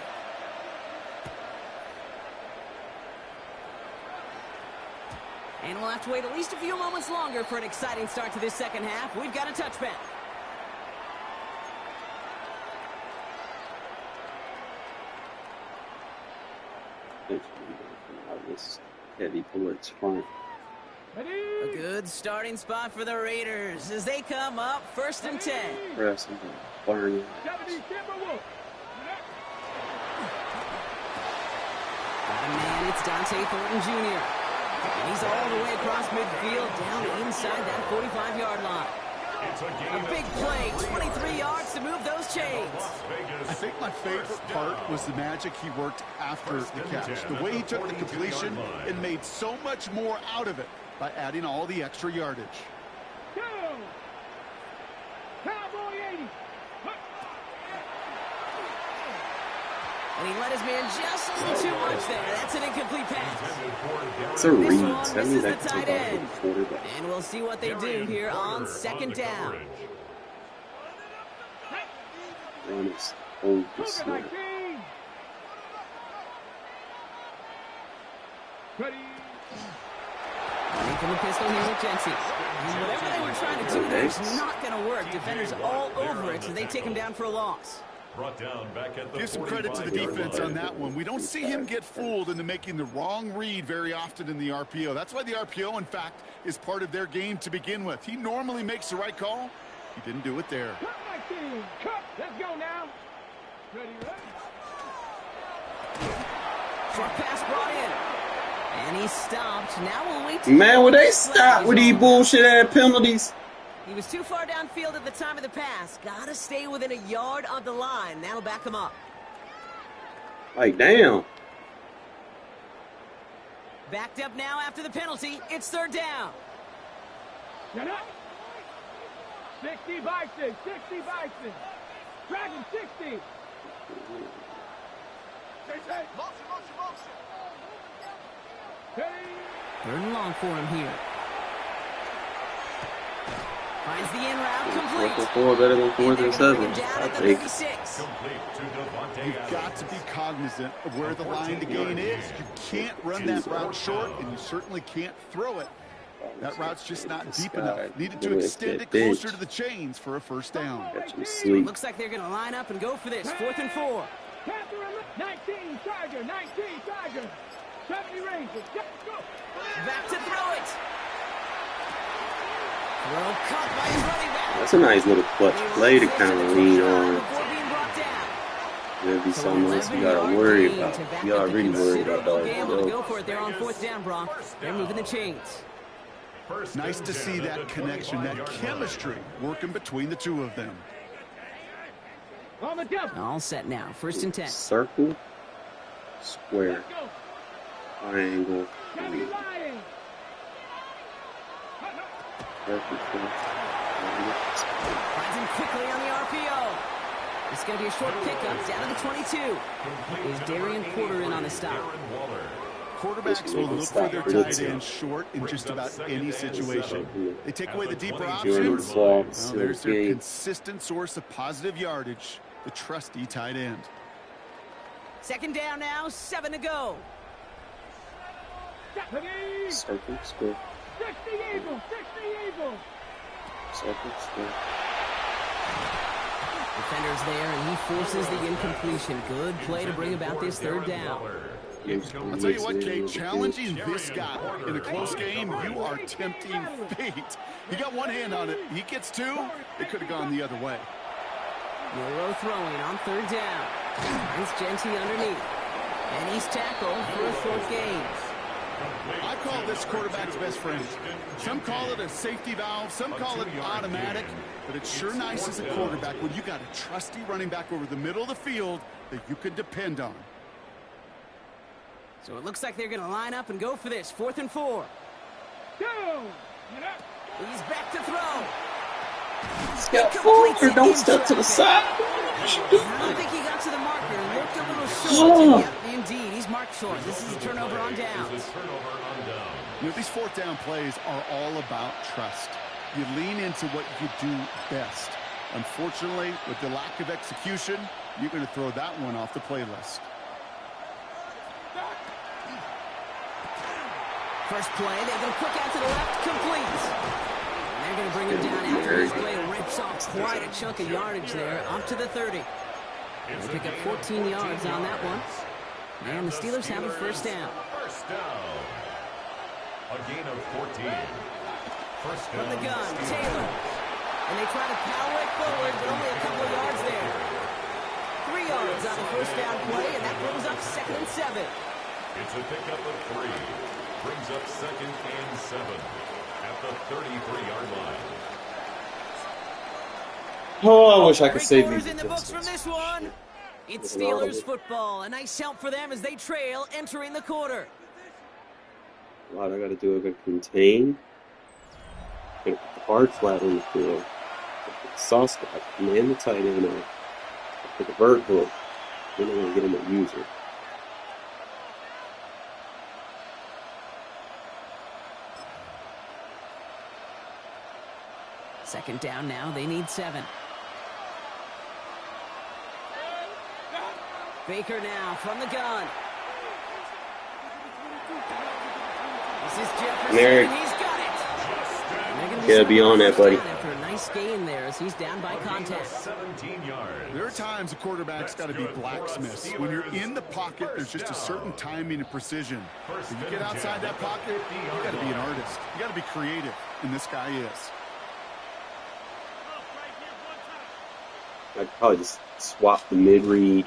And we'll have to wait at least a few moments longer for an exciting start to this second half. We've got a touchback. This heavy bullets front. A good starting spot for the Raiders as they come up 1st and 10. Press and burn. Got a man, it's Dante Thornton Jr. And he's all the way across midfield down inside that 45-yard line. A big play, 23 yards to move those chains. I think my favorite part was the magic he worked after the catch. The way he took the completion and made so much more out of it by adding all the extra yardage. Cowboy 80. And he let his man just a little too much there. That's an incomplete pass. It's a read. This one Tell me misses that the tight end. quarterback. And we'll see what they do here on 2nd down. Honest, old snap. 19. Ready. Running from the pistol here with Jency. And whatever they were trying to do there is not going to work. Defenders all over it, so they take him down for a loss. Brought down back at the Give some credit to the defense on that one. We don't see him get fooled into making the wrong read very often in the RPO. That's why the RPO, in fact, is part of their game to begin with. He normally makes the right call. He didn't do it there. Cut 19. Cut. Let's go now. Ready, ready. Short pass brought in. And he stopped. Now we'll wait. Man, will they stop with these bullshit ass penalties? He was too far downfield at the time of the pass. Gotta stay within a yard of the line. That'll back him up. Like, damn. Backed up now after the penalty. It's 3rd down. Get up. 60 Bison. 60 Bison. Dragon 60. Ready. 3rd and long for him here. Finds the in route complete. 4th and 4 better than 4th and 7. I think. 36. You've got to be cognizant of where the line to gain is. You can't run that route short, and you certainly can't throw it. That route's just not deep enough. Needed to extend it closer to the chains for a 1st down. Got you sleep. Looks like they're going to line up and go for this. 4th and 4. 19 Tiger. 19 Tiger. 70 Rangers. Go. Back to throw it. Throw cut by his running back. That's a nice little clutch play to kind of lean on. Before being brought down. There'll be something else you gotta worry about. You gotta really worry about that. Able to go for it there on 4th down, Brock. They're moving the chains. Nice to see that connection, that chemistry working between the two of them. On the jump. All set now. 1st and 10. Circle, square, triangle, Gotta be lying. perfect. Finds him quickly on the RPO. It's going to be a short pickup down to the 22. Is Darian Porter in on the stop? Quarterbacks will look for their tight end short in just about any situation. They take away the deeper options. Well, there's their consistent source of positive yardage, the trusty tight end. 2nd down now, 7 to go. Circle, square, 60 Eagles. 60 Eagles. circle, square. Defender's there, and he forces the incompletion. Good play to bring about this 3rd down. I'll tell you what, Kate, challenging this guy in a close game, you are tempting fate. He got one hand on it. He gets 2. It could have gone the other way. Euro throwing on 3rd down. It's Genty underneath. And he's tackled for a short gain. I call this quarterback's best friend. Some call it a safety valve, some call it automatic, but it's sure nice as a quarterback when you got a trusty running back over the middle of the field that you can depend on. So it looks like they're going to line up and go for this. 4th and 4. He's back to throw. He's got 4. Don't step to the side. I don't think he got to the marker. Looked a little short. Yep, indeed, he's marked short. This is a turnover on downs. You know, these 4th down plays are all about trust. You lean into what you do best. Unfortunately, with the lack of execution, you're going to throw that one off the playlist. First play, they go quick out to the left, complete. And they're going to bring him down after his play. Rips off quite a chunk of yardage there, up to the 30. They pick up 14 yards on that one. And the Steelers have a first down. First down. A gain of 14. First down. From the gun, Taylor. And they try to power it forward, but only a couple of yards there. 3 yards on the first down play, and that brings up 2nd and 7. It's a pickup of 3. Brings up 2nd and 7 at the 33-yard line. Oh, I wish I could save these. In the books from this one. It's Steelers football. A nice help for them as they trail entering the quarter. A lot I got to do. I got to contain. I got to put the hard flat on the field. Put the sauce back. Man the tight end up. Put the vert hook. Then I'm going to get him a user. Second down now. They need 7. Baker now from the gun. This is Jefferson, and he's got it. Gotta be on that, buddy. After a nice gain there as he's down by contact. 17 yards. There are times a quarterback's got to be blacksmiths. When you're in the pocket, there's just a certain timing and precision. When you get outside that pocket, you got to be an artist. You got to be creative, and this guy is. I'd probably just swap the mid-read.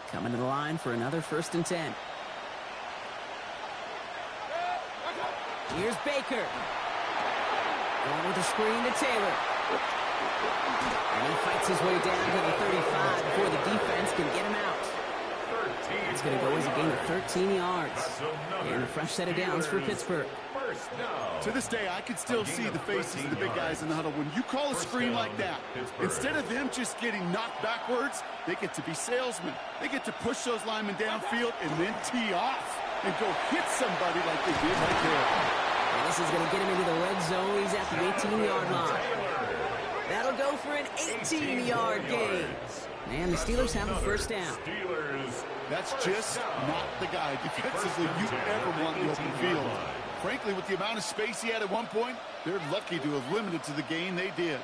Coming to the line for another 1st and 10. Here's Baker. Going with a screen to Taylor. And he fights his way down to the 35 before the defense can get him out. It's going to go as a gain of 13 yards. And a fresh set of downs for Pittsburgh. To this day, I can still see the faces of the big guys in the huddle. When you call a screen like that, instead of them just getting knocked backwards, they get to be salesmen. They get to push those linemen downfield and then tee off and go hit somebody like they did right there. And this is going to get him into the red zone. He's at the 18-yard line. That'll go for an 18-yard gain. And the Steelers have a first down. That's just not the guy defensively you ever want in the open field. Frankly, with the amount of space he had at one point, they're lucky to have limited to the gain they did.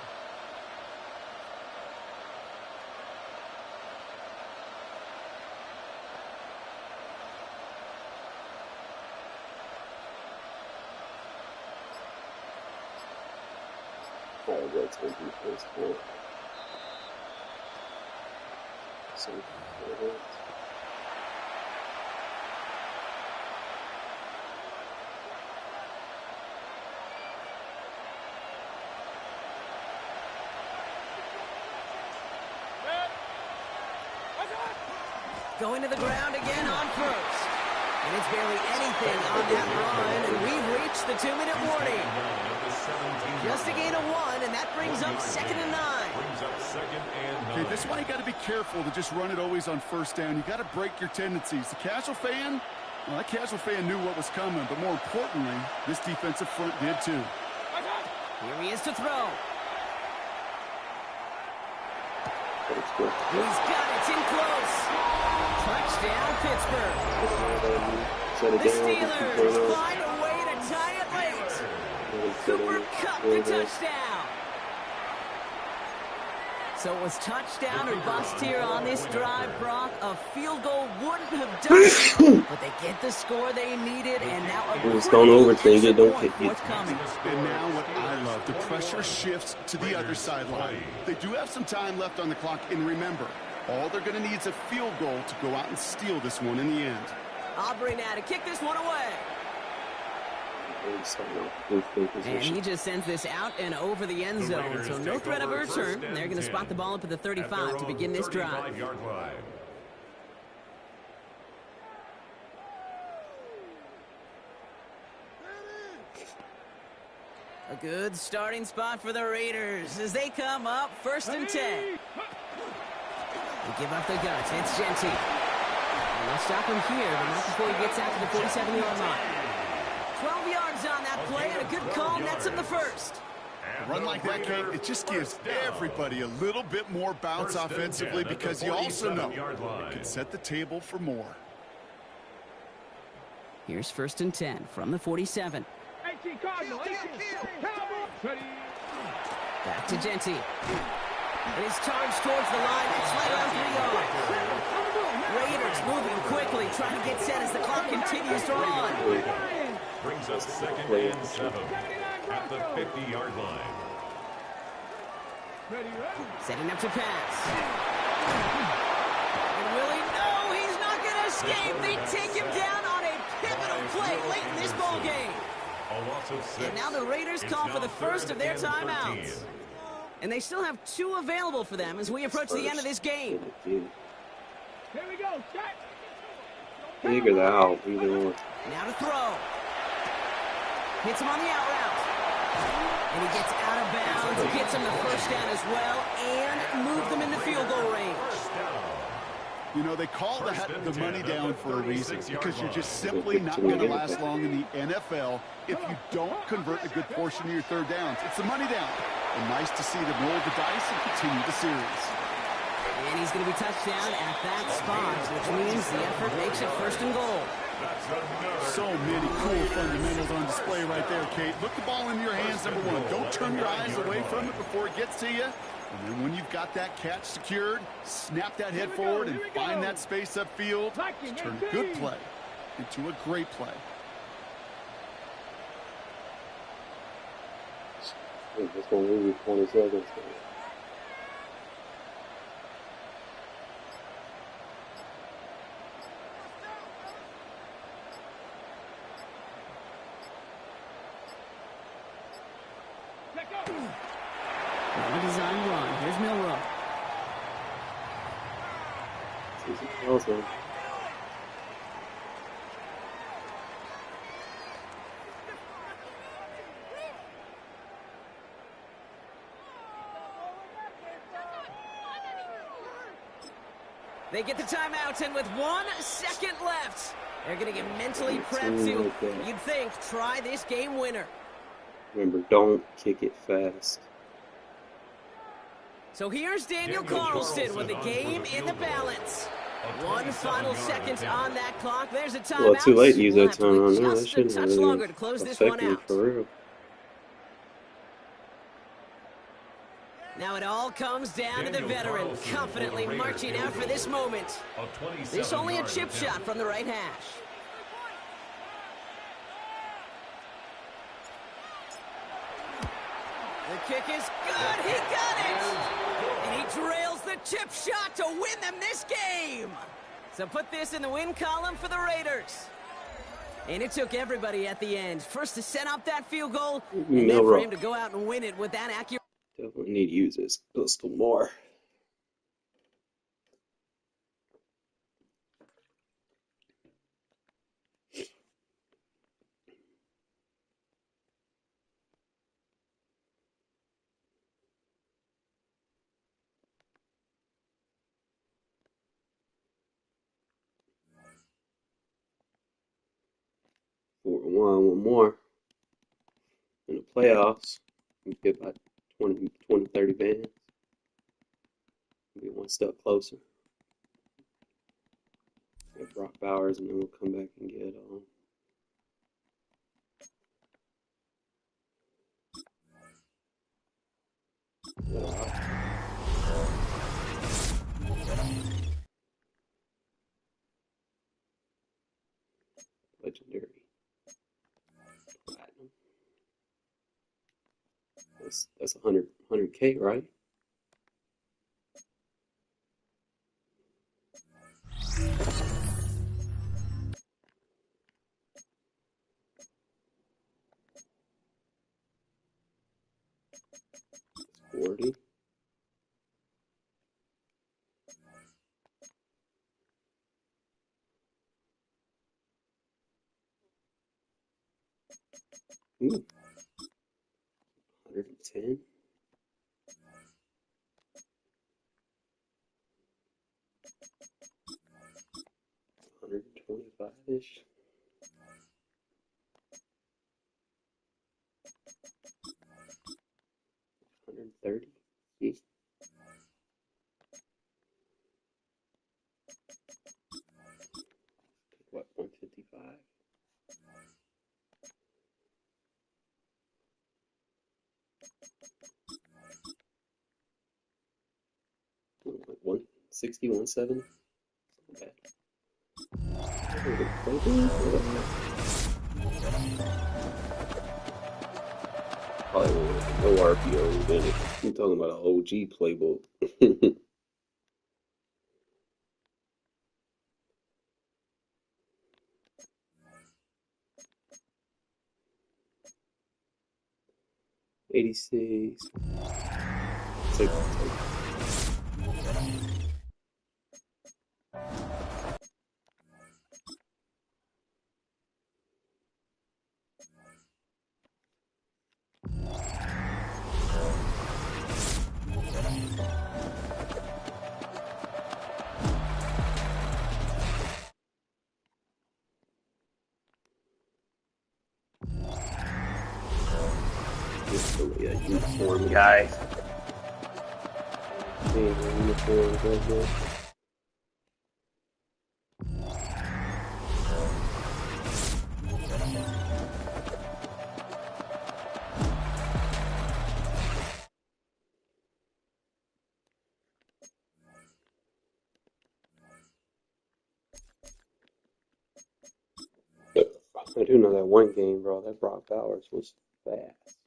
Oh, that's going to be first down. So, going to the ground again on first. And it's barely anything on that run, and we've reached the 2-minute warning. Just a gain of 1, and that brings up 2nd and 9. Okay, this one you got to be careful to just run it always on first down. You got to break your tendencies. The casual fan, well, that casual fan knew what was coming, but more importantly, this defensive front did too. Here he is to throw. He's got it. It's in close. Touchdown, Pittsburgh. The Steelers find a way to tie it late. Cooper Kupp the touchdown. So it was touchdown or bust here on this drive, Brock. A field goal wouldn't have done it, but they get the score they needed, and now a Just don't overthink it. Don't kick it. forthcoming. And now what I love, the pressure shifts to the other sideline. They do have some time left on the clock, and remember, all they're going to need is a field goal to go out and steal this one in the end. Aubrey now to kick this one away. And he just sends this out and over the end zone, so no threat of a return. They're going to spot the ball up at the 35 to begin this drive. A good starting spot for the Raiders as they come up 1st and 10. They give up the guts. It's Genty. And they'll stop him here, but not before he gets out to the 47-yard line. 12 yards on that play, and a good call nets him the first. A run like that, Kate, it just gives everybody a little bit more bounce offensively because you also know it can set the table for more. Here's 1st and 10 from the 47. Back to Genty. It is charged towards the line. It's right around 3 yards. Raiders moving quickly, trying to get set as the clock continues to run. Brings us 2nd and 7 at the 50-yard line. Setting up to pass. And will he? No, he's not going to escape. They take him down on a pivotal play late in this ball game. And now the Raiders call for the first of their timeouts. And they still have 2 available for them as we approach the end of this game. Here we go, set. Figure that out. Either one. Now to throw. Hits him on the out route. And he gets out of bounds, gets him the first down as well, and moved them into field goal range. You know, they call that the money down for a reason because you're just simply not going to last long in the NFL if you don't convert a good portion of your 3rd downs. It's the money down. And nice to see them roll the dice and continue the series. And he's going to be touched down at that spot, which means the effort makes it 1st and goal. So many cool fundamentals on display right there, Kate. Look the ball into your hands, number 1. Don't turn your eyes away from it before it gets to you. And then when you've got that catch secured, snap that head forward and find that space upfield to turn a good play into a great play. It's going to lose 20 seconds. Well-designed run. Here's Milrow. Awesome. They get the timeout, and with 1 second left, they're going to get mentally prepped to, you'd think, try this game winner. Remember, don't kick it fast. So here's Daniel Carlson with the game in the balance. 1 final second on that clock. There's a timeout. Well, too late to use that time on now. that. That shouldn't touch have longer to close this one out. For real. Now it all comes down to the veteran, confidently marching out for this moment. This only a chip shot from the right hash. The kick is good. He got it. And he drills the chip shot to win them this game. So put this in the win column for the Raiders. And it took everybody at the end. First to set up that field goal, and then for him to go out and win it with that accurate. Definitely need to use this pistol more. One more in the playoffs. We get about 20, 30 bands. Be one step closer. Get Brock Bowers, and then we'll come back and get Legendary. Platinum. That's 100K, right? That's 40. Ooh, 110. 125-ish. 130. What, 155? Like 160, 170? Not bad. Probably no RPO in it. I'm talking about an OG playbook. 86. Take. Yeah, uniform guy. Uniforms right there. I do know that one game, bro. That Brock Bowers was fast.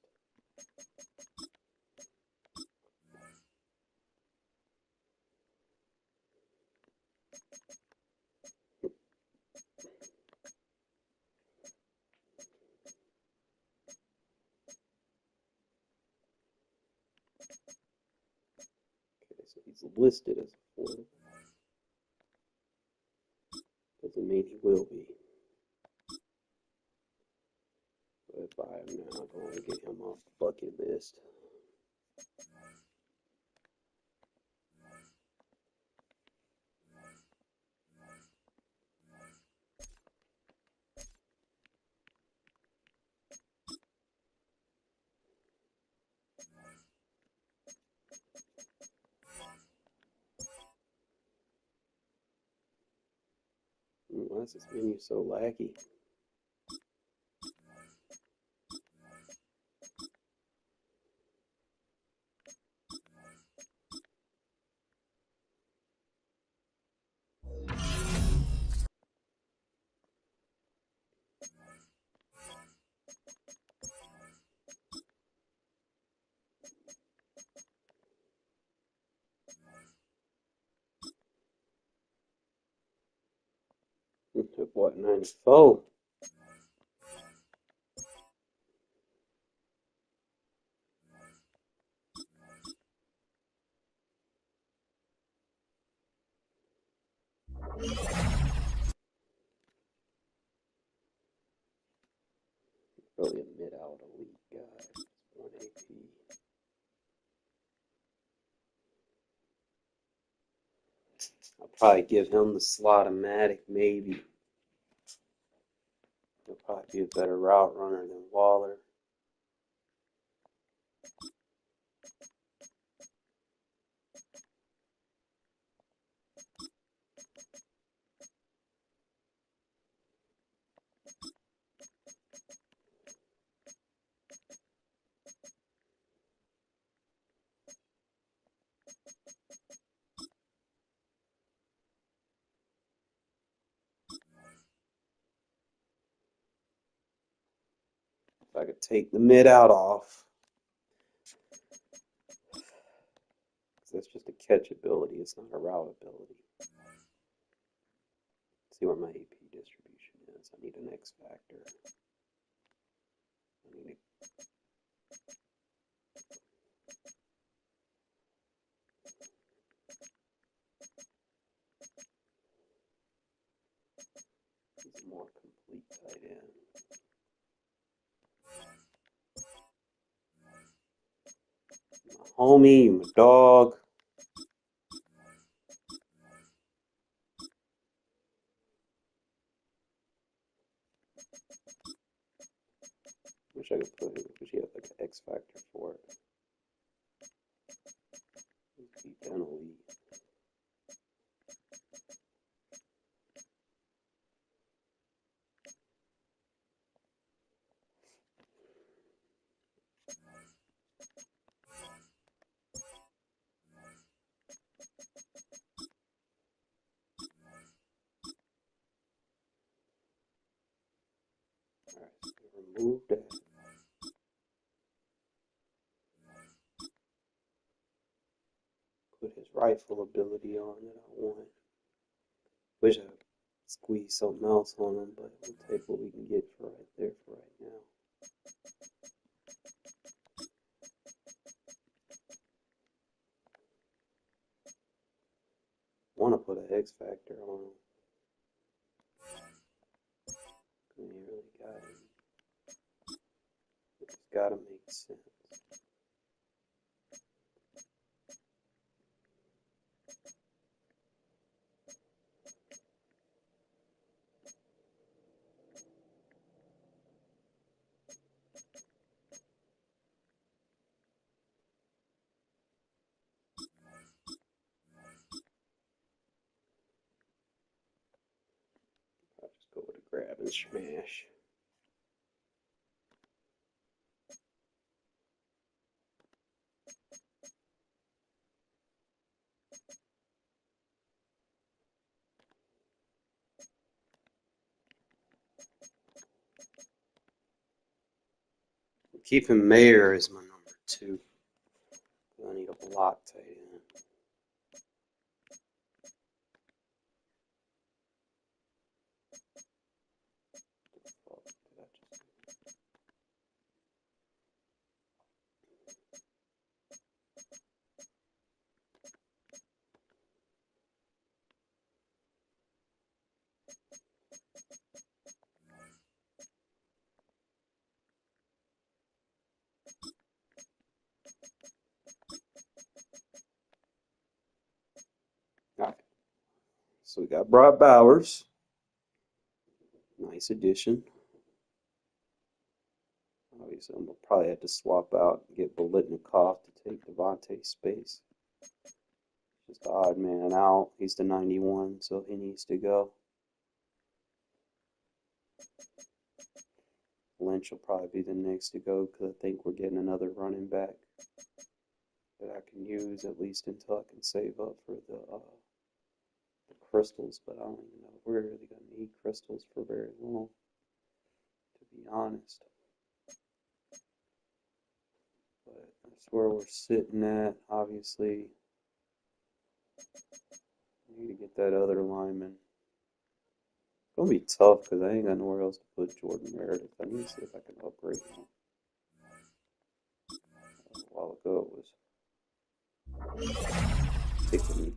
Okay, so he's listed as a 40. Doesn't mean he will be. But buy him now. I don't want to get him off the bucket list. Why is this menu so laggy? What, 94? Really a mid-out elite guy. 1 AP. I'll probably give him the slot-o-matic, maybe. He'll probably be a better route runner than Waller. I could take the mid out off. That's just a catch ability. It's not a route ability. Let's see what my AP distribution is. I need an X factor. I need a more complete tight end. My homie, my dog. Wish I could put it, wish he had like an X factor for it. Beat down elite. Alright, so remove that. Put his rifle ability on that I want. Wish I could squeeze something else on him, but we'll take what we can get for right there for right now. Want to put an X factor on him. He really got it. It's got to make sense. I'll just go with a grab and smash. Keeping Mayer as my number 2. I need a block tight end. Alright, so we got Brock Bowers. Nice addition. Obviously, I'm going to probably have to swap out and get Bolitnikov to take Devontae's space. Just the odd man out. He's the 91, so he needs to go. Lynch will probably be the next to go because I think we're getting another running back that I can use at least until I can save up for the crystals. But I don't even know if we're really going to need crystals for very long, to be honest. But that's where we're sitting at. Obviously, I need to get that other lineman. It's going to be tough because I ain't got nowhere else to put Jordan Meredith. I need to see if I can upgrade him. A while ago it was kicking me.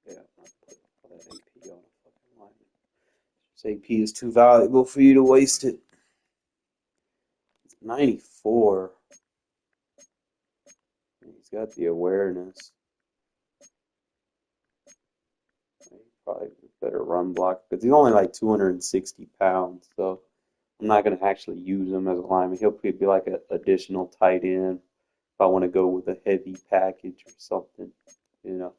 Yeah, I'm put all that AP on a fucking lineman. This AP is too valuable for you to waste it. 94. He's got the awareness. He probably better run block because he's only like 260 pounds, so I'm not going to actually use him as a lineman. He'll be like an additional tight end if I want to go with a heavy package or something. You know,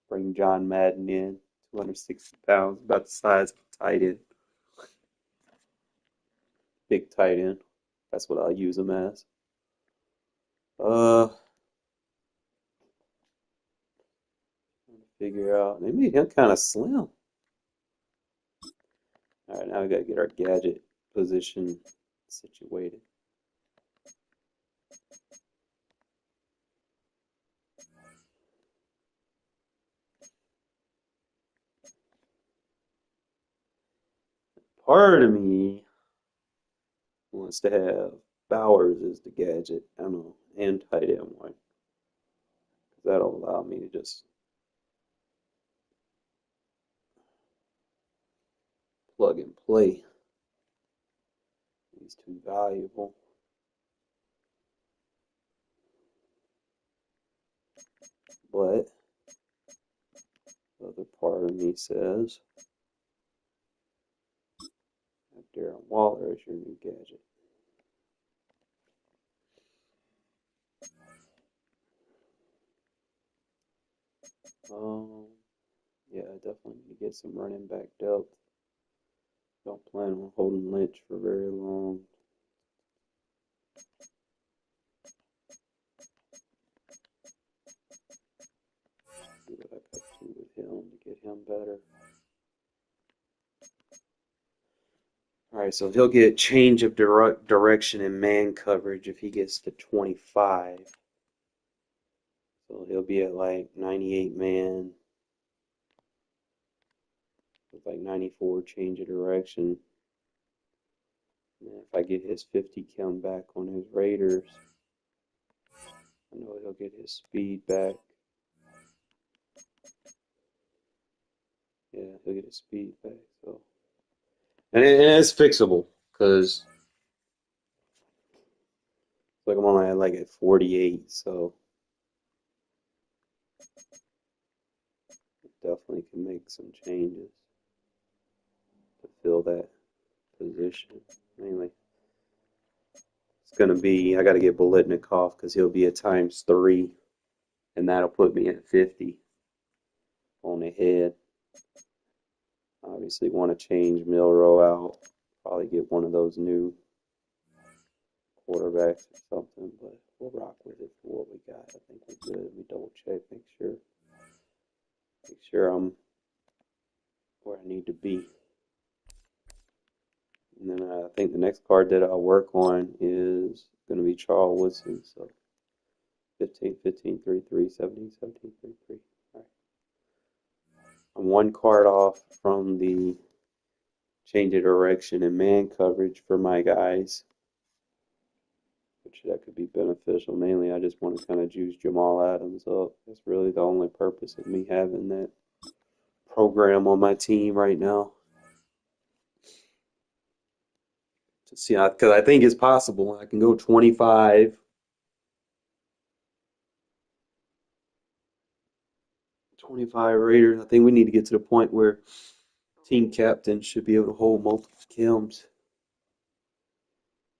bring John Madden in, 260 pounds, about the size of a tight end. Big tight end. That's what I'll use them as. Figure out. They made him kind of slim. All right, now we got to get our gadget position situated. Part of me wants to have Bowers as the gadget, I don't know, and tight end one. That'll allow me to just plug and play. He's too valuable. But the other part of me says Darren Waller is your new gadget. Yeah, I definitely need to get some running back depth. Don't plan on holding Lynch for very long. See what I could do with him to get him better. All right, so he'll get change of direction in man coverage if he gets to 25. So he'll be at like 98 man with like 94 change of direction. And if I get his 50 count back on his Raiders, I know he'll get his speed back. Yeah, he'll get his speed back. So, and it's fixable because like I'm only like at 48, so definitely can make some changes to fill that position. Mainly, it's gonna be I got to get Bolitnikov because he'll be at ×3, and that'll put me at 50 on the head. Obviously, want to change Milrow out. Probably get one of those new quarterbacks or something, but we'll rock with it for what we got. I think we're good. We double check, make sure I'm where I need to be. And then I think the next card that I'll work on is going to be Charles Woodson. So 15, 15, 3, 3, 17, 17, 3, 3. All right. I'm one card off from the change of direction and man coverage for my guys, which that could be beneficial. Mainly, I just want to kind of juice Jamal Adams up. That's really the only purpose of me having that program on my team right now. To see, because I think it's possible. I can go 25. 25 Raiders. I think we need to get to the point where team captain should be able to hold multiple Kims.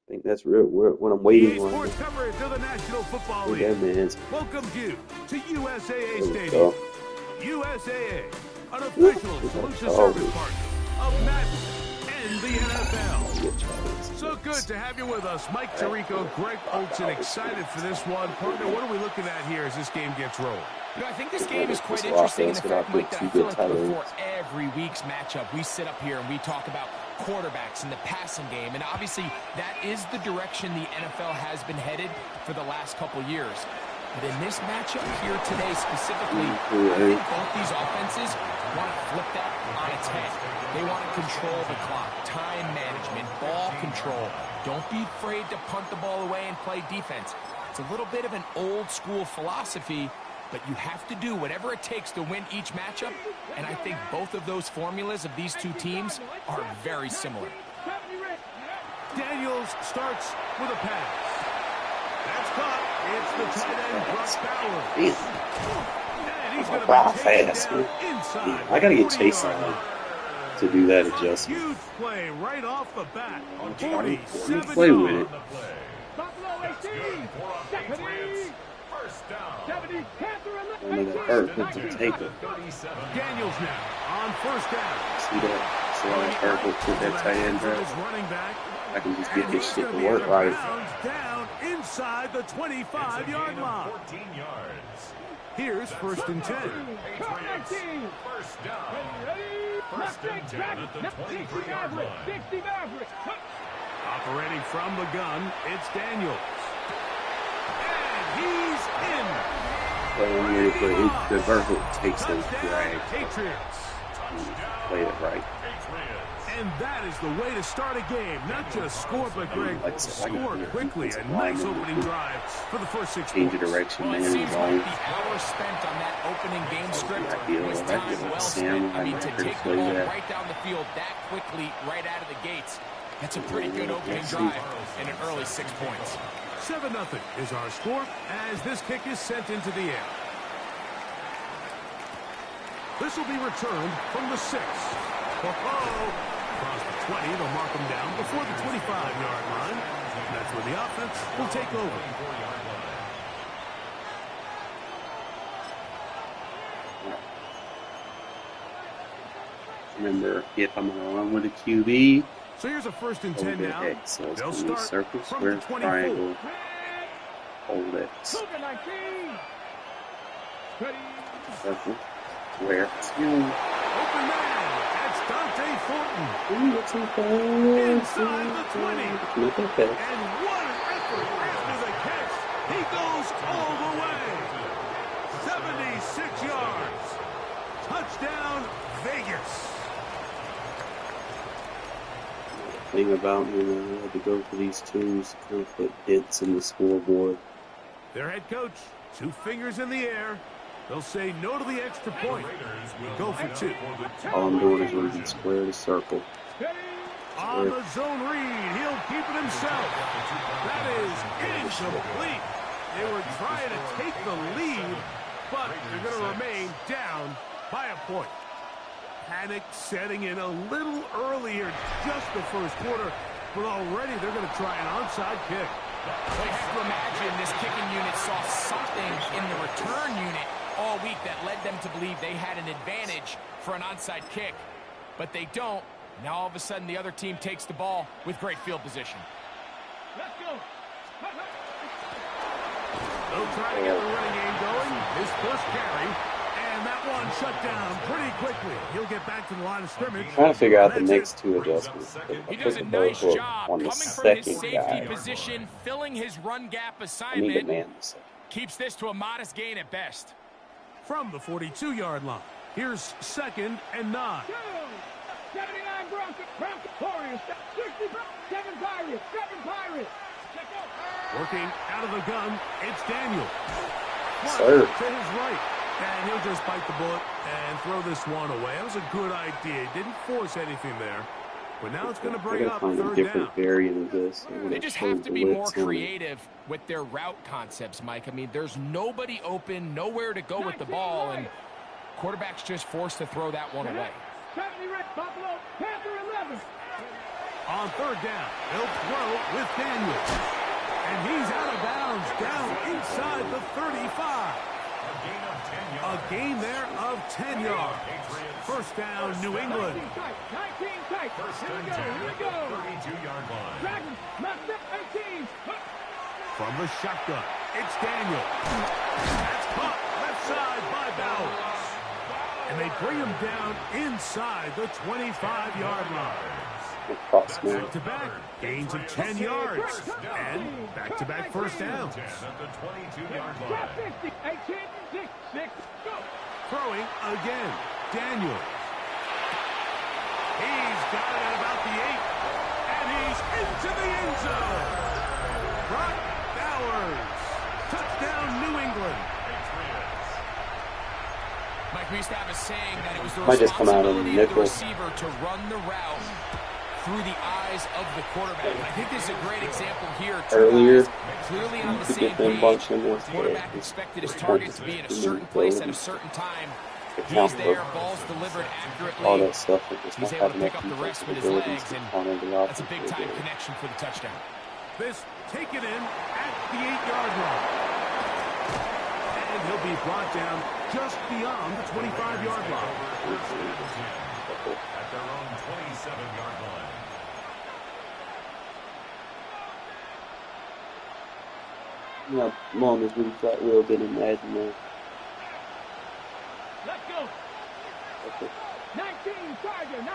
I think that's real what I'm waiting on. Sports coverage of the National Football League. That man's Welcome you to USAA Stadium. USAA, an official solution service partner of Madden and the NFL. So good to have you with us. Mike Tirico, Greg Olsen, excited for this one. Partner, what are we looking at here as this game gets rolling? You know, I think this game is quite interesting in the fact, Mike, that I feel like before every week's matchup, we sit up here and we talk about quarterbacks in the passing game. And obviously, that is the direction the NFL has been headed for the last couple years. But in this matchup here today specifically, I think both these offenses want to flip that on its head. They want to control the clock, time management, ball control. Don't be afraid to punt the ball away and play defense. It's a little bit of an old school philosophy, but you have to do whatever it takes to win each matchup, and I think both of those formulas of these two teams are very similar. Daniels starts with a pass. That's caught. It's the tight end, Brock Bowers. And he's going to be taken down inside. I got to get Chase on to do that adjustment. Huge play right off the bat on 47 play with it. Buffalo 18. Deputy. First down. Deputy Panther in the Only the hurt to take it. Daniels now on first down. See that? See how that hurt to that tight end, right? Running back. I can just get this shit to work right. Down inside the 25-yard line. 14 yards. Here's 1st and 10. Patriots, first down. First and 10 at the 23-yard line. Operating from the gun, it's Daniels. And he's in. The vertical takes those drags. Patriots. Play it right. And that is the way to start a game. Not just score, but Greg, score quickly. A nice opening drive for the first 6 Change points. of direction, Well, it man. seems like the hour spent on that opening game script was time well spent. I mean, to take the ball right down the field that quickly, right out of the gates, that's a pretty good opening drive and an early 6 points. 7-0 is our score as this kick is sent into the air. This will be returned from the 6. Across the 20, they'll mark them down before the 25-yard line. That's where the offense will take over. Remember, if I'm going to run with a QB, So here's a 1st and 10 now. X. So it's They'll going to be start circle, from square, the 24. triangle, hold X. Circle, square, Open man. That's Dante Thornton. Ooh, that's not bad. Inside the 20. Not that bad. And what an effort after the catch. He goes all the way. 76 yards. Touchdown, Vegas. The thing about me, I had to go for these twos to kind of put hits in the scoreboard. Their head coach, 2 fingers in the air. They'll say no to the extra point. Go for 2. All I'm doing is running square to circle. On the zone read, he'll keep it himself. That is incomplete. They were trying to take the lead, but they're going to remain down by a point. Panic setting in a little earlier, just the first quarter, but already they're going to try an onside kick. Well, you have to imagine this kicking unit saw something in the return unit all week that led them to believe they had an advantage for an onside kick, but they don't. Now all of a sudden the other team takes the ball with great field position. Let's go. They'll try to get the running game going. His first carry, and that one shut down pretty quickly. He'll get back to the line of scrimmage. Trying to figure out the next 2 adjustments. He I does put a the nice both job on the coming from his second safety guy. position, filling his run gap I need to assignment. man the second. Keeps this to a modest gain at best. From the 42-yard line, here's 2nd and 9. 79 Broncos, Warriors, 60, 7 Pirates, 7 Pirates. Working out of the gun, it's Daniel. Sir. To his right, and he'll just bite the bullet and throw this one away. That was a good idea. Didn't force anything there, but now it's going to bring up Find a 3rd different down. variant of this. They just have to be more creative with their route concepts, Mike. I mean, there's nobody open, nowhere to go with the ball, and quarterback's just forced to throw that one away. 70 Red Buffalo, Panther 11. On 3rd down, he'll throw with Daniel. And he's out of bounds, down inside the 35. A gain there of 10 yards. 1st down, New England. 19 tight. First Here and we 10 go, here we at go. the 32-yard line. Dragons, knocked up 18. From the shotgun, it's Daniel. That's caught left side by Bowers. And they bring him down inside the 25-yard line. Back-to-back, gains of 10 yards. And back-to-back first downs. At the 22-yard line. 50, 18, 6, 6, go. Throwing again, Daniel. He's got it at about the 8. And he's into the end zone. Brock Bowers. Touchdown, New England. Mike, we used to have a saying that it was the Might just come out of responsibility of the nickel. receiver to run the route through the eyes of the quarterback. And I think this is a great example here. Earlier, Clearly on the to same get them page. bunch in there. Quarterback expected his target to be in a certain place at a certain time. He's there, ball's delivered accurately. All that stuff. He's able to pick up the rest with his legs, and that's a big-time connection for the touchdown. This taken in at the 8-yard line. And he'll be brought down just beyond the 25-yard line. At their own 27-yard line. Yeah, mom is really flat wheeled in Madden now. Let's go. Okay. 19, Tiger, 19.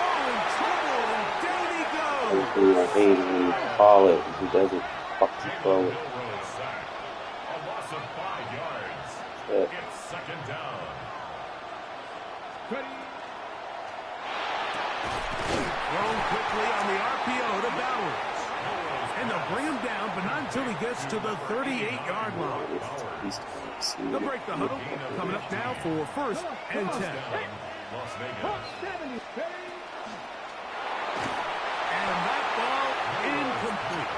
Oh, in trouble, and down he goes. Everything I hate is when you call it and he doesn't fucking throw it. A loss of 5 yards. Yeah. It's second down. Ready. Thrown quickly on the RPO to Bowers. And they'll bring him down, but not until he gets to the 38-yard line. They'll break the huddle. Coming up now for first and 10. Las Vegas. 70. And that ball incomplete.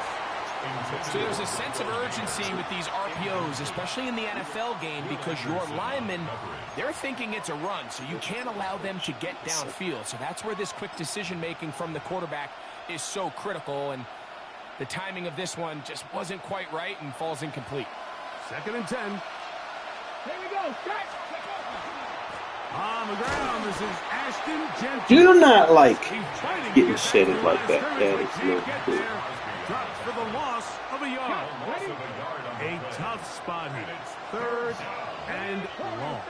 So there's a sense of urgency with these RPOs, especially in the NFL game, because your linemen, they're thinking it's a run, so you can't allow them to get downfield. So that's where this quick decision-making from the quarterback is so critical, and the timing of this one just wasn't quite right and falls incomplete. Second and 10. Here we go. Start. On the ground, this is Ashton Jenkins. Do not like He's trying to getting get shedded that like that. scrimmage, That but is can't not get good. there. Drops for the loss of a yard. A tough spot here. Third and long.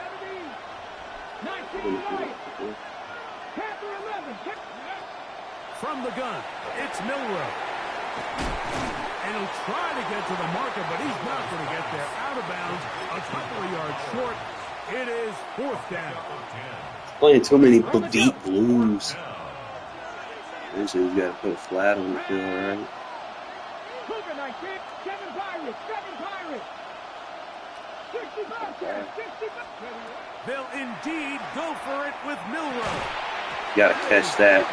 19 right. Panther 11. From the gun, it's Milrow. And he'll try to get to the marker, but he's not going to get there. Out of bounds, a couple of yards short. It is fourth down. Playing too many deep blues. Eventually, you gotta put a flat on the field, right? Cougar 19. 7 Pirates. 7 Pirates. 65. 65. They'll indeed go for it with Milrow. You gotta catch that.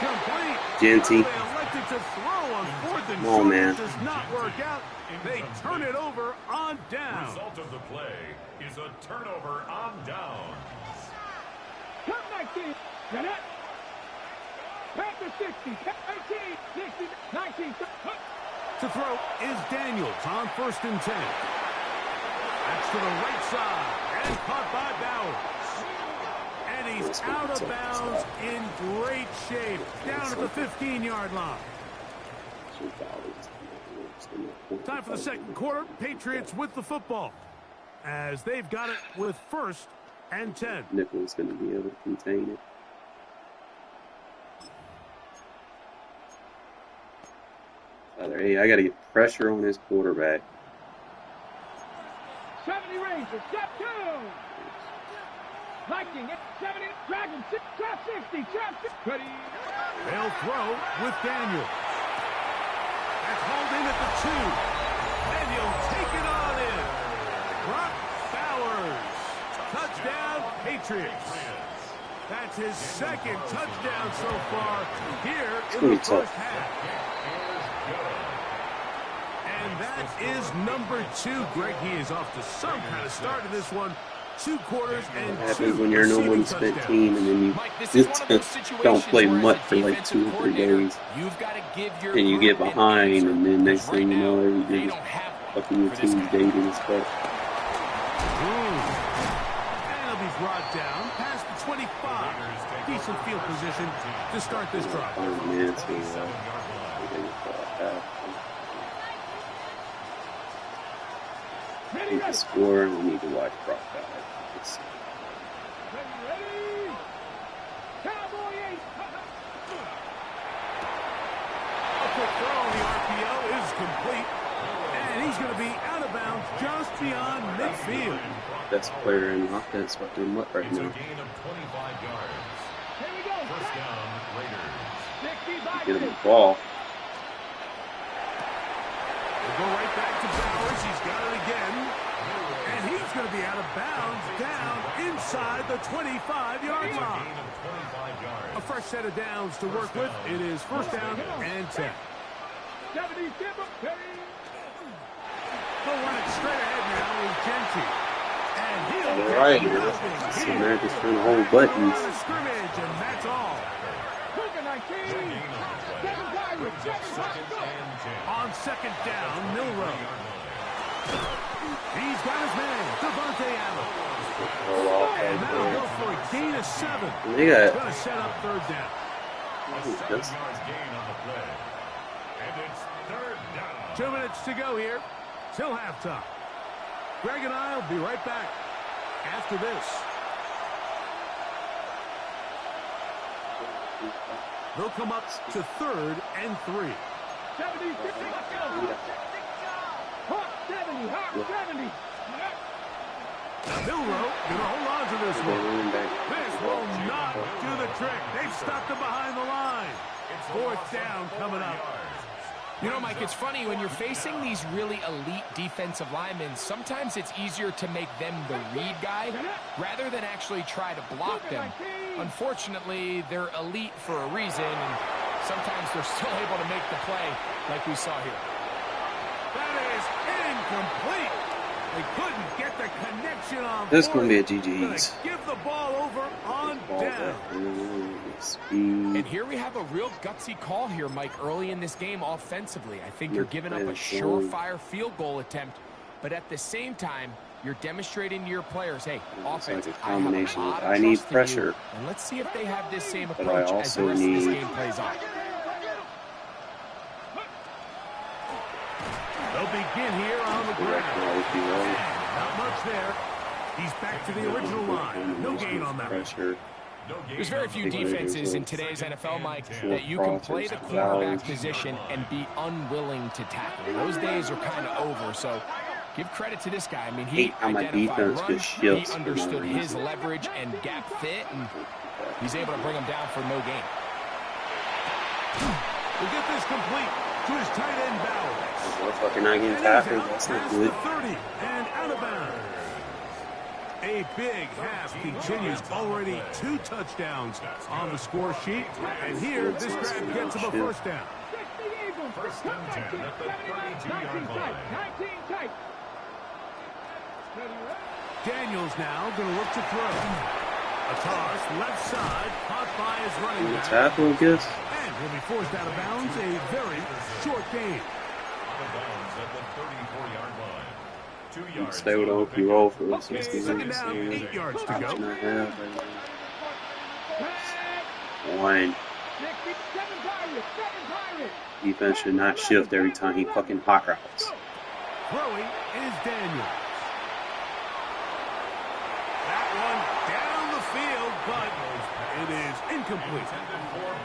Genty. They elected to throw on fourth and Come on, man. does not work out. They turn it over on down. Result of the play is a turnover on downs. Come 19. Jeanette. Panther 60. 18. 60. 19. To throw is Daniels on first and 10. That's to the right side and caught by Bowers. And he's out of bounds in great shape down at the 15-yard line. Time for the second quarter. Patriots with the football as they've got it with first and 10. Nickel's going to be able to contain it. Hey, I got to get pressure on his quarterback. 70 Rangers. Step 2. Viking. 70. Dragon. Trap 60. Trap 60. Ready. They'll throw with Daniel. That's hauled in at the 2. And he'll take it on in. Brock Bowers. Touchdown, Patriots. That's his second touchdown so far here in the first half. And that is number 2. Greg, he is off to some kind of start in this one. 2 quarters and What 2 happens when you're no one spent team and then you just don't play much for like 2 or 3 days. And you get behind and then next thing you know, every day fucking your team's dating and stuff. And he'll be brought down past the 25. Decent field position to start this drive. Oh man, so we need to score and we need to watch Brock Bowers. Ready. Cowboy 8. A quick throw on the RPO is complete. And he's going to be out of bounds just beyond midfield. Best player in offense fucking what right It's a now? gain of 25 yards. Here we go. First down, Raiders. 65. Get him the ball. We'll go right back to Bowers. He's got it again. And he's going to be out of bounds down inside the 25-yard line. Gain of 25 yards. A fresh set of downs to work with. It is first down and 10. 70. They'll run it straight ahead now with Genty. And he'll All right, get nothing so here. they're just trying to hold buttons. Line of scrimmage, and that's all. Cougar 19. 7 Pirates. 7 On second down, Milrow. He's got his man, Devontae Adams. And that'll go for a gain of 7. They got Going to set up third down. A 7 yards gain on the play. And it's third 2 minutes to go here. Till halftime. Greg and I will be right back after this. They'll come up to 3rd and 3. 70, 50, let's go. Hawk 70, Hawk 70. Now Milrow gonna hold on to this one. This will not do the trick. They've stopped him behind the line. 4th down coming up. You know, Mike, it's funny, when you're facing these really elite defensive linemen, sometimes it's easier to make them the read guy rather than actually try to block them. Unfortunately, they're elite for a reason, and sometimes they're still able to make the play like we saw here. That is incomplete. They couldn't get the connection on. That's going to be a GG's. Give the ball over on down. And here we have a real gutsy call here, Mike, early in this game offensively. I think you're giving up a surefire field goal attempt, but at the same time, you're demonstrating to your players, hey, offense, I need pressure. And let's see if they have this same approach as the rest of this game plays on. They'll begin here on the ground. Not much there. He's back to the original line. No gain on that. Pressure. There's very few defenses in today's NFL, Mike, that you can play the cornerback position and be unwilling to tackle. Those days are kind of over, so give credit to this guy. I mean, he identified run, he understood his leverage and gap fit, and he's able to bring him down for no gain. We'll get this complete to his tight end Bowers. Motherfucker not getting tackled. That's not good. 30 and out of bounds. A big half continues. Already 2 touchdowns on the score sheet. And here, this grab gets him a first down. First and 10 at the 32-yard line. 19 tight. Daniels now going to look to throw. A toss left side, caught by his running back. Tackle, I guess. And he'll be forced out of bounds. A very short gain. Out of bounds at the 34-yard line. 2 yards. Stay with OP roll for us. Second down, 8 yards to go. 1. Defense should not shift every time he fucking hot routes. Throwing is Daniels. That one down the field, but it is incomplete.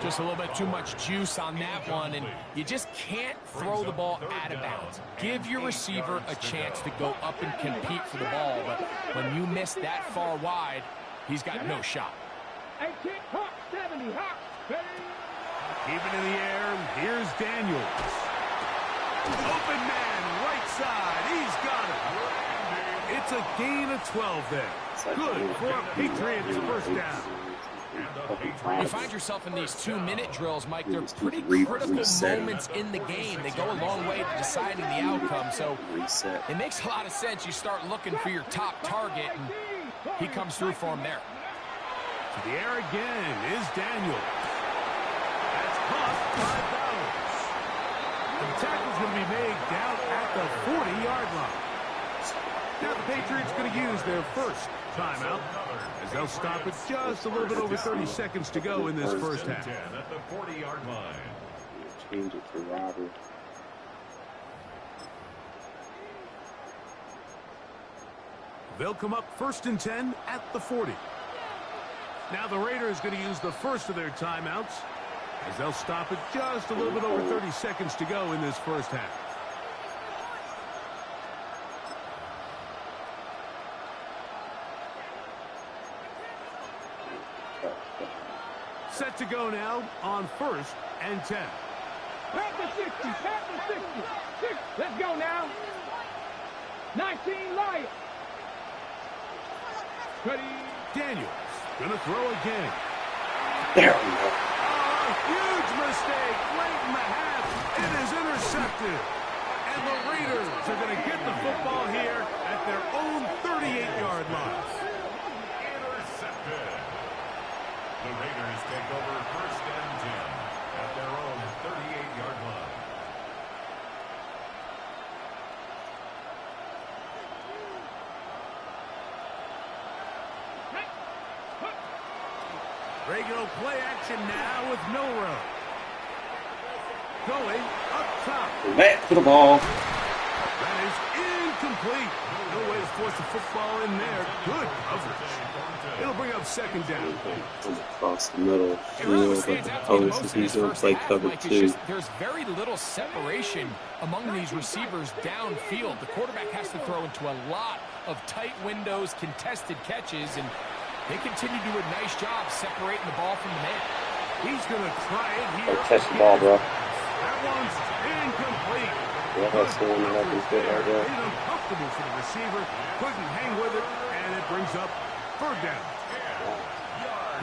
Just a little bit too much juice on that one, and you just can't throw the ball out of bounds. Give your receiver a chance to go up and compete for the ball, but when you miss that far wide, he's got no shot. Keep it in the air. Here's Daniels. Open man, right side. He's got it. It's a gain of 12 there. Good for a Patriots first down. You find yourself in these 2-minute drills, Mike. They're pretty critical moments in the game. They go a long way to deciding the outcome. So it makes a lot of sense. You start looking for your top target, and he comes through for him there. To the air again is Daniels. That's caught by Bowers. The tackle's going to be made down at the 40-yard line. Now the Patriots going to use their first timeout as they'll stop it just a little bit over 30 seconds to go in this first half. At the 40-yard line. Change it to Robert. They'll come up 1st and 10 at the 40. Now the Raiders going to use the first of their timeouts as they'll stop it just a little bit over 30 seconds to go in this first half. Set to go now on 1st and 10. Pat the 60, pat the 60. Let's go now. 19 Lions. Ready. Daniels gonna throw again. There we go. Oh, huge mistake late in the half. It is intercepted. And the Raiders are gonna get the football here at their own 38-yard line. Intercepted. The Raiders take over 1st and 10 at their own 38-yard line. Regular play action now with Milrow. Going up top. Back to the ball. That is incomplete. No way to force the football in there. Good coverage. It'll bring up second down. Across the middle. He's going to play cover two. There's very little separation among these receivers downfield. The quarterback has to throw into a lot of tight windows, contested catches, and they continue to do a nice job separating the ball from the man. He's going to try it here. Catch the ball, bro. That one's incomplete. Yeah, that's the one that I can fit right there. It's uncomfortable for the receiver. Couldn't hang with it, and it brings up third down.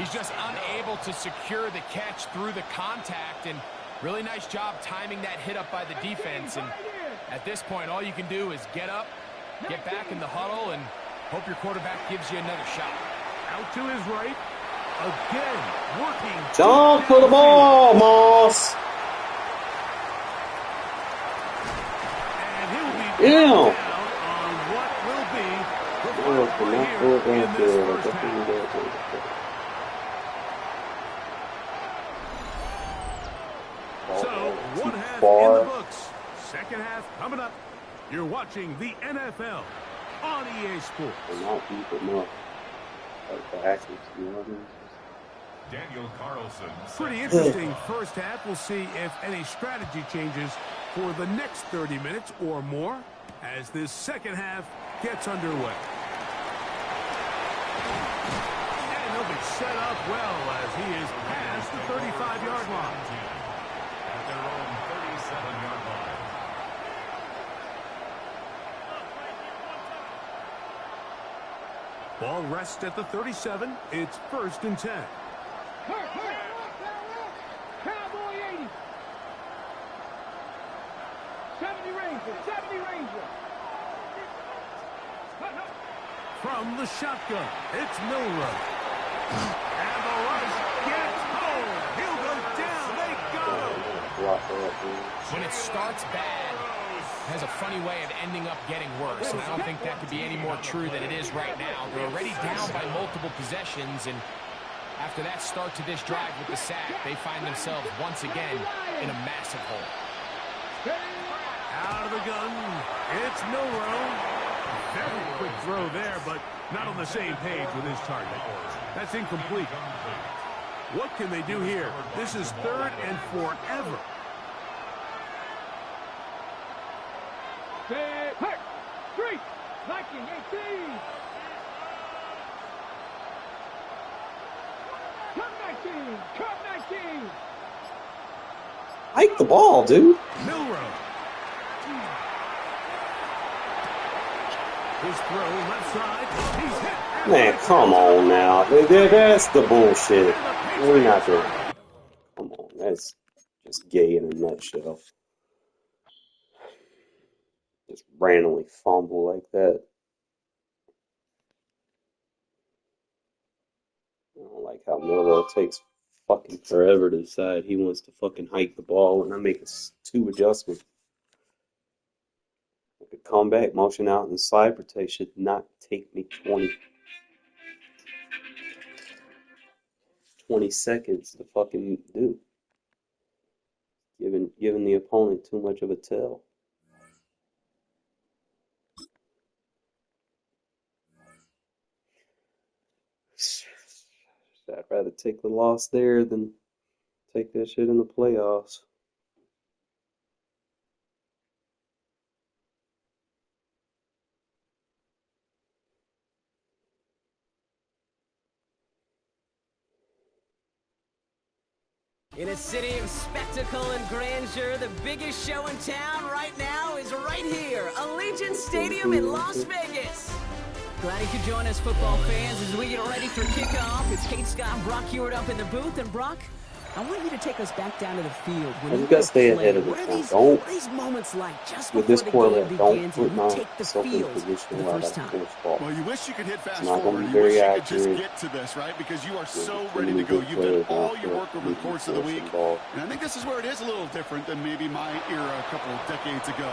He's just unable to secure the catch through the contact, and really nice job timing that hit up by the defense. And at this point, all you can do is get up, get back in the huddle, and hope your quarterback gives you another shot. Out to his right. Again, working. Jump for the ball, Moss. And he'll be Yeah. down on what will be the final play here in this first half. So, one half in the books. Second half coming up. You're watching the NFL on EA Sports. Daniel Carlson. Pretty interesting first half. We'll see if any strategy changes for the next 30 minutes or more as this second half gets underway. And he'll be set up well as he is past the 35-yard line. At their own 37-yard line. Ball rests at the 37. It's 1st and 10. Cowboy 80. 70 Ranger. 70 Ranger. From the shotgun, it's Milrow. And the rush gets home. He'll go down. They got him. When it starts bad, it has a funny way of ending up getting worse, and I don't think that could be any more true than it is right now. They're already down by multiple possessions, and after that start to this drive with the sack, they find themselves once again in a massive hole. Out of the gun, it's Milrow. Very quick throw there, but not on the same page with his target. That's incomplete. What can they do here? This is 3rd and forever. Hey, 3, 1918. Come 19. Come 19. Hike the ball, dude. Milrow. His throw left side. He's hit. Man, come on now. That's the bullshit. We're not doing it. Come on. That's just gay in a nutshell. Just randomly fumble like that. I don't like how Miller takes fucking forever to decide he wants to fucking hike the ball and I make 2 adjustments. Like a comeback, motion out, and slide rotate should not take me 20 seconds to fucking do. Giving the opponent too much of a tell. I'd rather take the loss there than take that shit in the playoffs. In a city of spectacle and grandeur, the biggest show in town right now is right here, Allegiant Stadium in Las Vegas. Glad you could join us, football fans, as we get ready for kickoff. It's Kate Scott and Brock Hewitt up in the booth. And Brock, I want you to take us back down to the field. When you gotta stay ahead of the what don't. are these moments like just With before this the game quarterback, begins don't and put you take the myself in field position for the where I first have time? to ball. Well, you wish you could hit fast not forward. gonna be You wish very you could just accurate. get to this, right? Because you are There's so too ready many to go. good You've done players all out your there work over the who course of the force week. ball. And I think this is where it is a little different than maybe my era a couple of decades ago.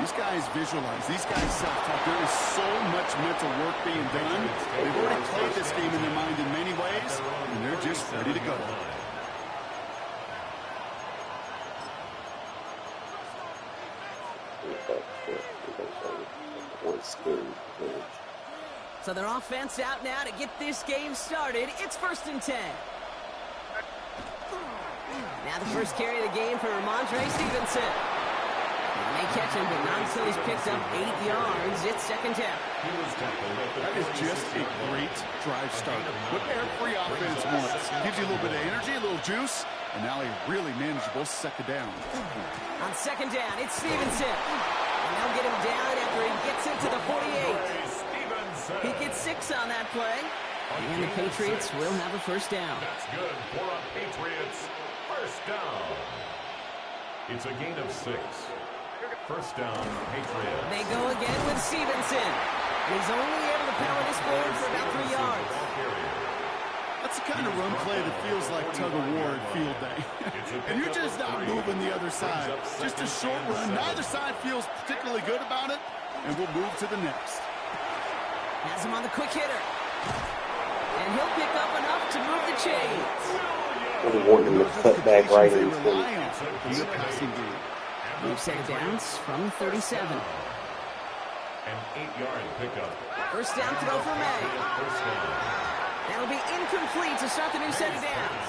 These guys visualize. These guys self-talk. There is so much mental work being done. They've already played this game in their mind in many ways, and they're just ready to go. So their offense out now to get this game started. It's 1st and 10. Now the first carry of the game for Ramondre Stevenson. They may catch him, but not until he's picked up 8 yards. It's 2nd down. That is just a great drive starter. What every offense wants. Gives you a little bit of energy, a little juice, and now a really manageable 2nd down. On 2nd down, it's Stevenson. And they'll get him down after he gets into the 48. He gets 6 on that play. And the Patriots will have a 1st down. That's good for a Patriots 1st down. It's a gain of 6. 1st down, Patriots. They go again with Stevenson. He's only able to power this forward for about 3 yards. That's the kind of run play that feels like tug-of-war at field day. And you're just not moving the other side. Just a short run. Neither side feels particularly good about it. And we'll move to the next. Has him on the quick hitter. And he'll pick up enough to move the chains. I'm wanting him to cut back right into the passing game. Move set of downs from 37. An 8-yard pickup. 1st down throw for May. 1st down. That'll be incomplete to start the new set of downs.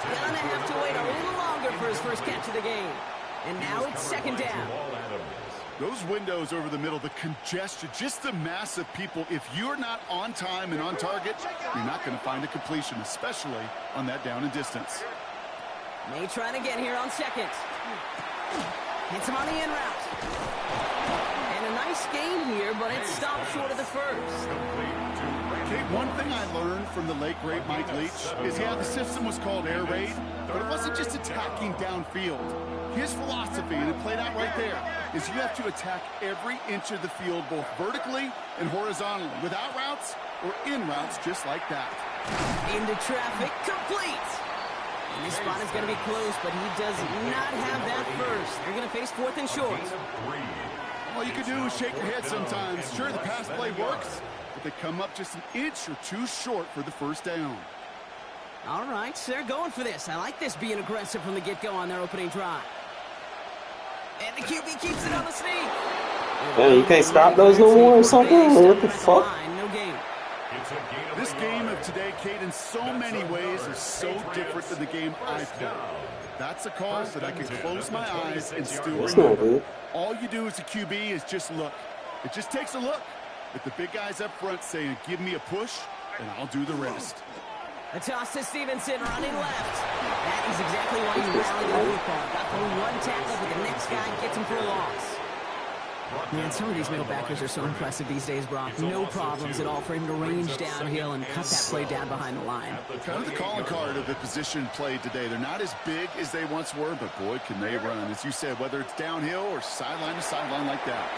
Gonna have to wait a little longer for his first catch of the game. And now it's 2nd down. Those windows over the middle, the congestion, just the mass of people. If you're not on time and on target, you're not going to find a completion, especially on that down and distance. May trying again here on 2nd. Hits him on the in route. And a nice gain here, but it stopped short of the 1st. Okay, one thing I learned from the late, great Mike Leach is, yeah, the system was called air raid, but it wasn't just attacking downfield. His philosophy, and it played out right there, is you have to attack every inch of the field, both vertically and horizontally, without routes or in routes, just like that. Into traffic, complete. And this spot is going to be close, but he does not have that first. They're going to face 4th and short. All you can do is shake your head sometimes. Sure, the pass play works, but they come up just an inch or 2 short for the 1st down. All right, so they're going for this. I like this being aggressive from the get-go on their opening drive. And the QB keeps it on the sneak. Man, you can't stop those no more or something? What the fuck? No gain. This game of today, Kate, in so many ways is so different than the game I played. That's a call that I can close my eyes and still remember. All you do as a QB is just look. It just takes a look at the big guys up front saying, give me a push, and I'll do the rest. A toss to Stevenson, running left. That is exactly why you rally the football. Got through one tackle, but the next guy gets him for a loss. Man, some of these middle backers are so impressive these days, Brock. No problems at all for him to range downhill and cut that play down behind the line. Kind of the calling card of the position played today. They're not as big as they once were, but boy, can they run. As you said, whether it's downhill or sideline to sideline like that.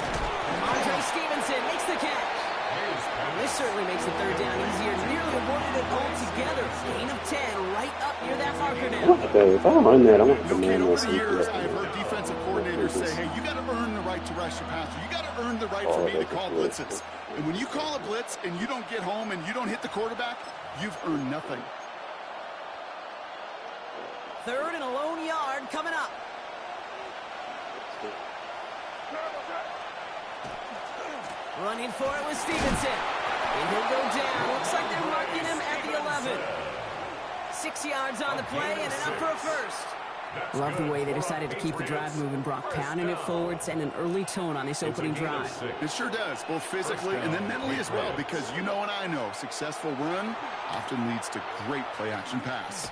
Andre Stevenson makes the catch. And this certainly makes the 3rd down easier. Nearly avoided it altogether. Gain of 10 right up near that marker now. If I run that, I want to man over the years, I've heard defensive coordinators say, hey, you got to earn the right to rush your passer. You got to earn the right for me to call blitzes. And when you call a blitz and you don't get home and you don't hit the quarterback, you've earned nothing. 3rd and a lone yard coming up. Running for it with Stevenson. And he'll go down. Looks like they're marking him at the 11. 6 yards on the play and enough for a 1st. Love the way they decided to keep the drive moving, Brock. Pounding it forward, setting an early tone on this opening drive. It sure does, both physically and then mentally as well, because you know and I know, successful run often leads to great play-action pass.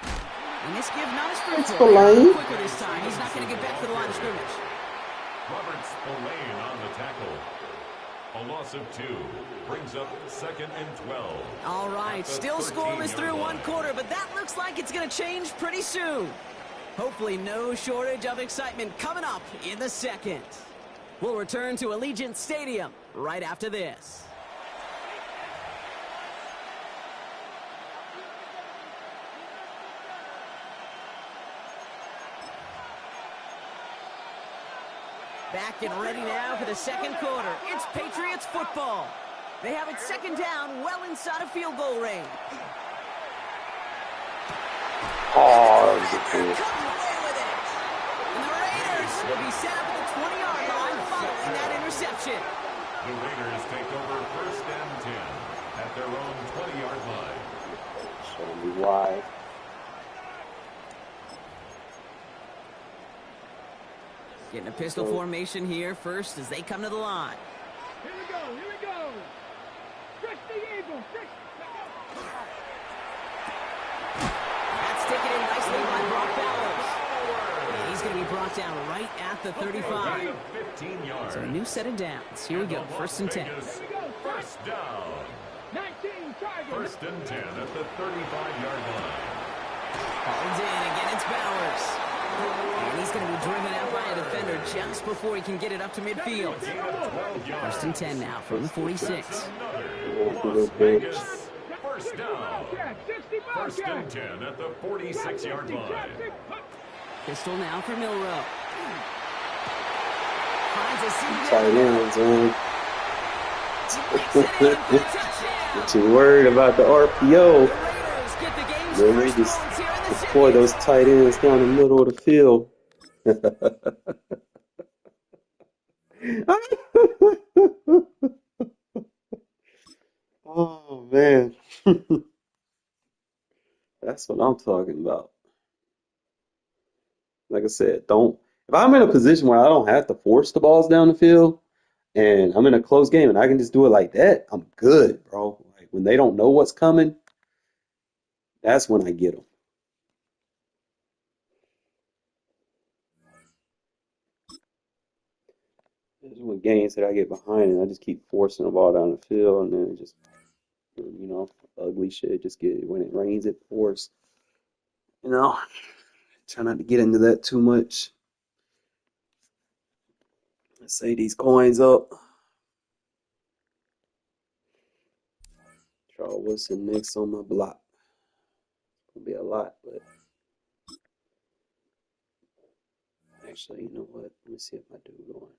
And this give not as fruitful. Quicker this time. He's not going to get back to the line of scrimmage. Robert Spillane on the tackle. A loss of 2 brings up 2nd and 12. All right, still scoreless through 1 quarter, but that looks like it's going to change pretty soon. Hopefully no shortage of excitement coming up in the 2nd. We'll return to Allegiant Stadium right after this. Back and ready now for the 2nd quarter. It's Patriots football. They have it 2nd down, well inside of field goal range. And the Raiders will be set up at the 20-yard line following that interception. The Raiders take over 1st and 10 at their own 20-yard line. Show me why. Getting a pistol formation here first as they come to the line. Here we go, here we go. Stretch the eagle, stretch. That's taken in nicely by Brock Bowers. And he's going to be brought down right at the 35. 15 yards. So a new set of downs. Here we go, 1st and 10. First down. 19 targets. 1st and 10 at the 35-yard line. Called in. Again, it's Bowers. And he's going to be driven out by a defender just before he can get it up to midfield. 1st and 10 now from the 46. First down. 1st and 10 at the 46-yard line. Pistol now for Milrow. Finds a seam. Tight ends, man. Not too worried about the RPO. Then they just deploy those tight ends down the middle of the field. Oh man. That's what I'm talking about. Like I said, if I'm in a position where I don't have to force the balls down the field and I'm in a close game and I can just do it like that, I'm good, bro. Like when they don't know what's coming, that's when I get them. There's when games that I get behind and I just keep forcing the ball down the field and then it just, ugly shit. Just when it rains, it pours. Try not to get into that too much. Let's say these coins up. Draw what's the next on my block. It's gonna be a lot, but actually, you know what? Let me see if my dude going.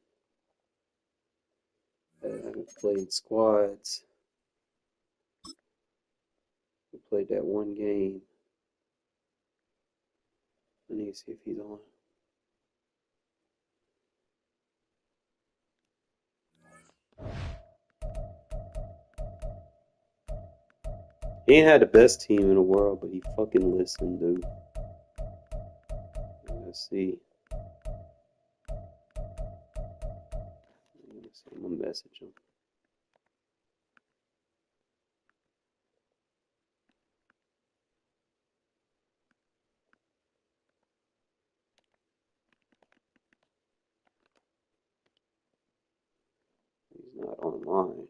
I haven't played squads. We played that one game. I need to see if he's on. He ain't had the best team in the world, but he fucking listened, dude. Let's see. I'm gonna message him. He's not online.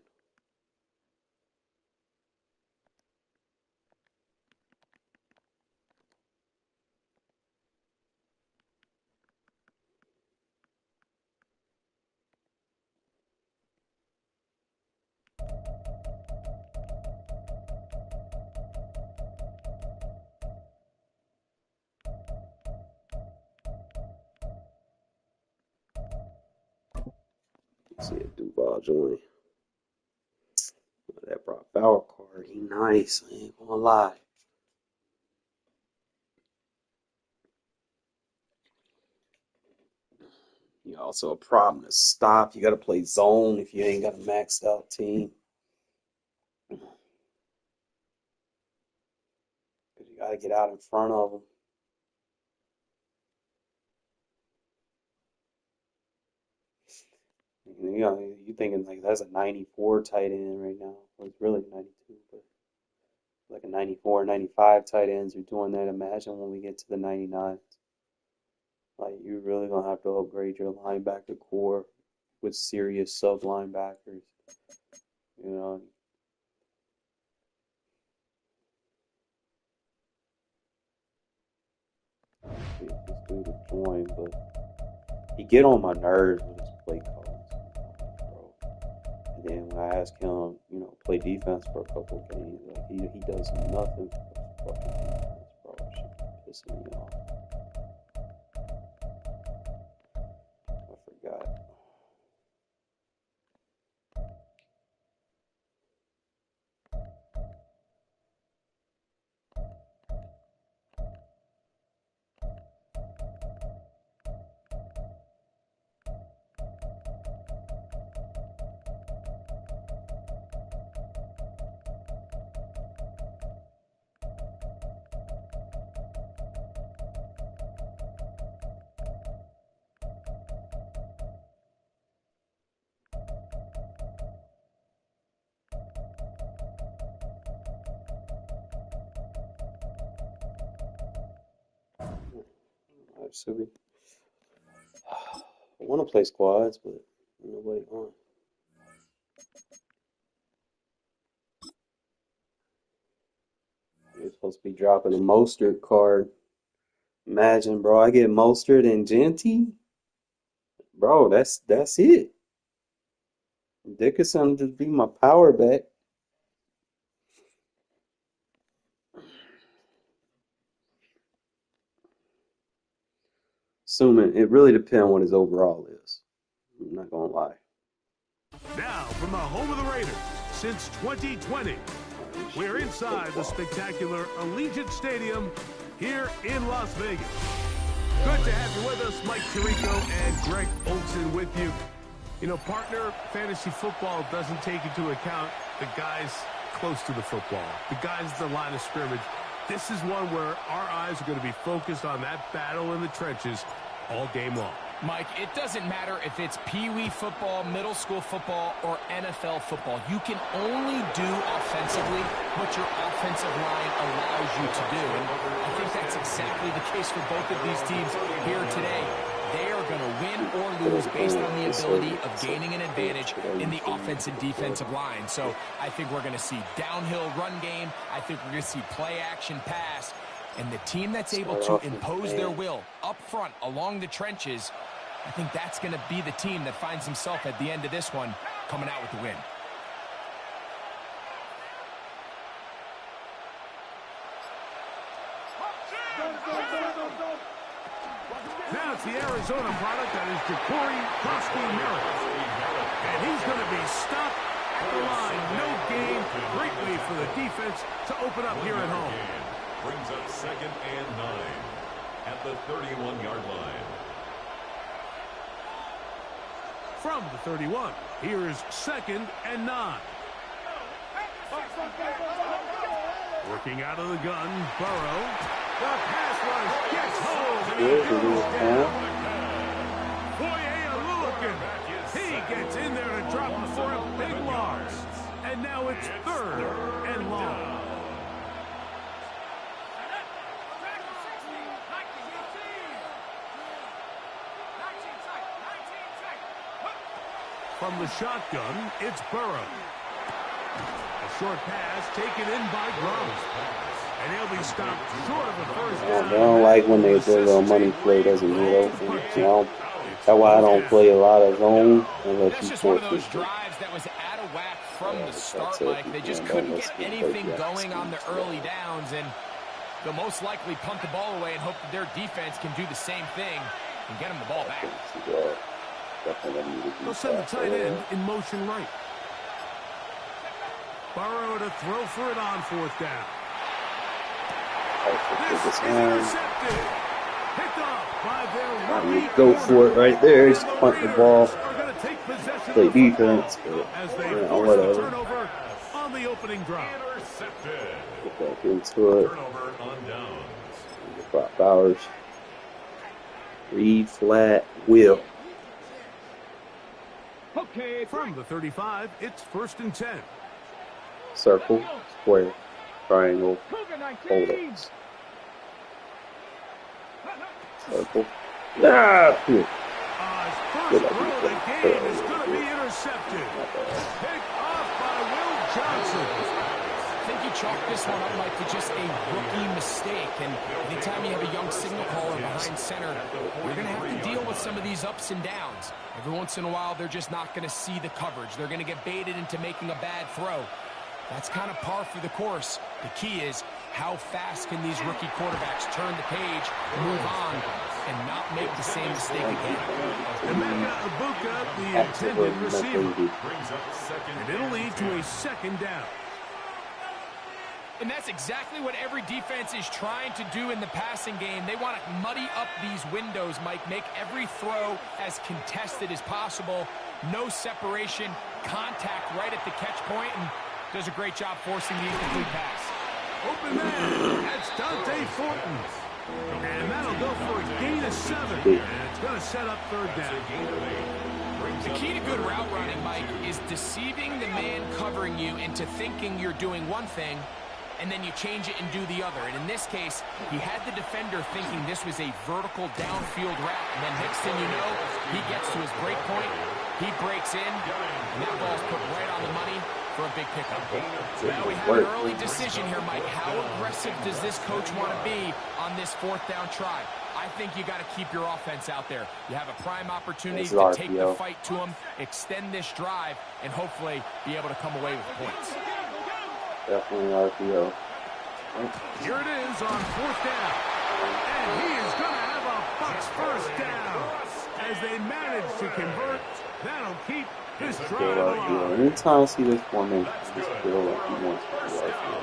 Let's see if Duval join. That Brock Bauer card, he nice. I ain't gonna lie. You also a problem to stop. You got to play zone if you ain't got a maxed out team. Because you got to get out in front of them. You thinking like that's a 94 tight end right now. Well, it's really 92, but like a 94, 95 tight ends are doing that. Imagine when we get to the 99s. Like, you're really going to have to upgrade your linebacker core with serious sub linebackers. See if this dude will join, but he get on my nerves with his play calls, bro. And then when I ask him, play defense for a couple of games, like he does nothing for fucking defense, bro. That shit pissing me off. I forgot. silly. I want to play squads, but nobody on. You're supposed to be dropping a Mostert card. Imagine, bro, I get Mostert and Genty. Bro, that's it. Dickerson just be my power back. Assuming it really depends on what his overall is. I'm not gonna lie. Now, from the home of the Raiders, since 2020, we're inside the spectacular Allegiant Stadium here in Las Vegas. Good to have you with us, Mike Tirico and Greg Olson with you. You know, partner, fantasy football doesn't take into account the guys close to the football, the guys at the line of scrimmage. This is one where our eyes are going to be focused on that battle in the trenches all game long. Mike, it doesn't matter if it's Pee-wee football, middle school football, or NFL football. You can only do offensively what your offensive line allows you to do. And I think that's exactly the case for both of these teams here today. They are going to win or lose based on the ability of gaining an advantage in the offense and defensive line. So I think we're going to see downhill run game. I think we're going to see play action pass. And the team that's able to impose their will up front along the trenches, I think that's going to be the team that finds himself at the end of this one coming out with the win. Now it's the Arizona product that is Ja'Cory Merritt. And he's going to be stopped at the line. No gain. Great way for the defense to open up here at home. Brings up 2nd and 9 at the 31-yard line. From the 31, here is 2nd and 9. Working out of the gun, Burrow. The pass rush gets home. And he goes down. He gets in there to drop him for a big loss. And now it's 3rd and long. From the shotgun, it's Burrow. A short pass taken in by Gronk. And he'll be stopped short of the first down. I don't like when the little money play doesn't get open. You know, that's why I don't play a lot of zone unless you force those drives that was out of whack from the start, Mike. They just couldn't get anything going on the early downs, and they'll most likely punt the ball away and hope that their defense can do the same thing and get them the ball back. They'll send the tight end in motion right. Burrow to throw for it on 4th down. This is intercepted. Picked off by their rookie. Go for it right there. Just punt the ball. Play defense. But, whatever. Turnover on the opening drive. Get back into it. Turnover on downs. 5 hours. Read, flat, wheel. Okay, from the 35, it's 1st and 10. Circle, square, triangle, hold ups. Circle. Ah! His first throw of the game is going to be intercepted. Picked off by Will Johnson. I think you chalk this one up, Mike, to just a rookie mistake. And anytime you have a young signal caller behind center, you're going to have to deal with some of these ups and downs. Every once in a while, they're just not going to see the coverage. They're going to get baited into making a bad throw. That's kind of par for the course. The key is how fast can these rookie quarterbacks turn the page, move on, and not make the same mistake again. Emeka Ibuka, the intended receiver, brings up 2nd, and it'll lead to a 2nd down. And that's exactly what every defense is trying to do in the passing game. They want to muddy up these windows, Mike, make every throw as contested as possible. No separation, contact right at the catch point, and does a great job forcing the incomplete pass. Open man, that's Dante Fortin. And that'll go for a gain of 7. And it's going to set up 3rd down. The key to good route running, Mike, is deceiving the man covering you into thinking you're doing one thing and then you change it and do the other. And in this case, he had the defender thinking this was a vertical downfield route. And then next thing you know, he gets to his break point, he breaks in, and that ball's put right on the money for a big pickup. Now we have an early decision here, Mike. How aggressive does this coach want to be on this 4th down try? I think you got to keep your offense out there. You have a prime opportunity to take the fight to him, extend this drive, and hopefully be able to come away with points. Definitely RPO. Here it is on 4th down. And he is going to have a Bucs 1st down. As they manage to convert, that'll keep this drive alive. Anytime I see this formation, I just feel like he wants to do RPO.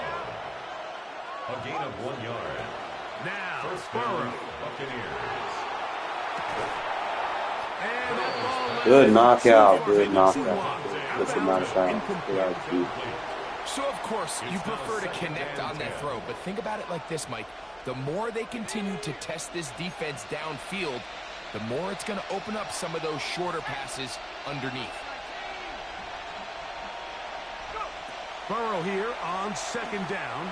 A gain of 1 yard. Now, First Burrow. down, Buccaneers. And that ball Good knockout. Good knockout. That's a matter of fact. So, of course, you prefer to connect on that throw, but think about it like this, Mike. The more they continue to test this defense downfield, the more it's going to open up some of those shorter passes underneath. Burrow here on 2nd down.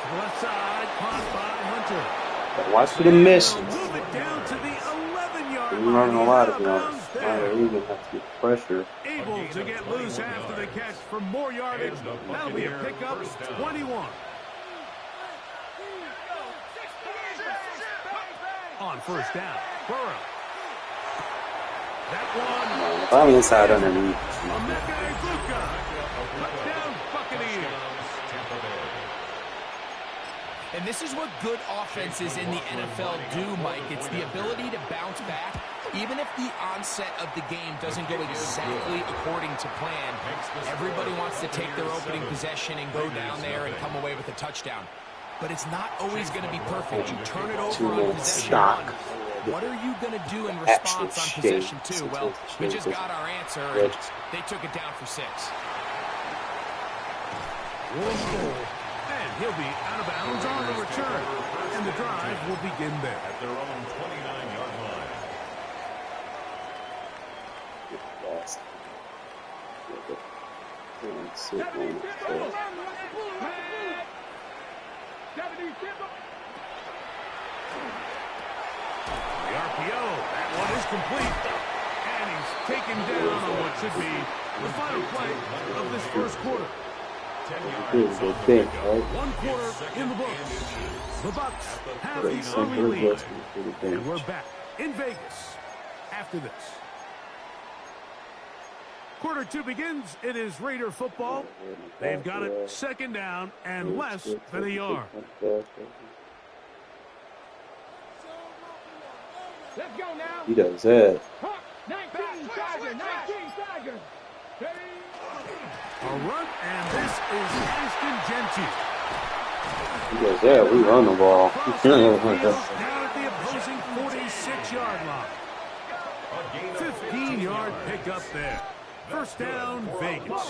To the left side, caught by Hunter. Watch for the miss. Move it down to the 11-yard line. We're running a lot of yards. I even have to get pressure. Able to get loose after the catch for more yardage. That'll be a pickup, 21. On 1st down, Burrow. That one. I'm inside underneath. Touchdown, Buccaneers. And this is what good offenses in the NFL do, Mike. It's the ability to bounce back, even if the onset of the game doesn't go exactly according to plan. Everybody wants to take their opening possession and go down there and come away with a touchdown. But it's not always going to be perfect. You turn it over on possession 1. What are you going to do in response on possession 2? Well, we just got our answer, and they took it down for 6. And he'll be out of bounds on the return. And the drive will begin there. At their own 29-yard line. The RPO, that one is complete. And he's taken down on what should be the final play of this 1st quarter. 10 yards. 1 quarter in the books. The Bucs have the early lead. And we're back in Vegas after this. Quarter 2 begins. It is Raider football. They've got it 2nd down and less than a yard. Let's go now. He does that. 19 Tiger, 19 Tiger. A run, and this is Ashton Genty. He does that. We run the ball. Down at the opposing 46-yard line. 15-yard pickup there. 1st down, Vegas.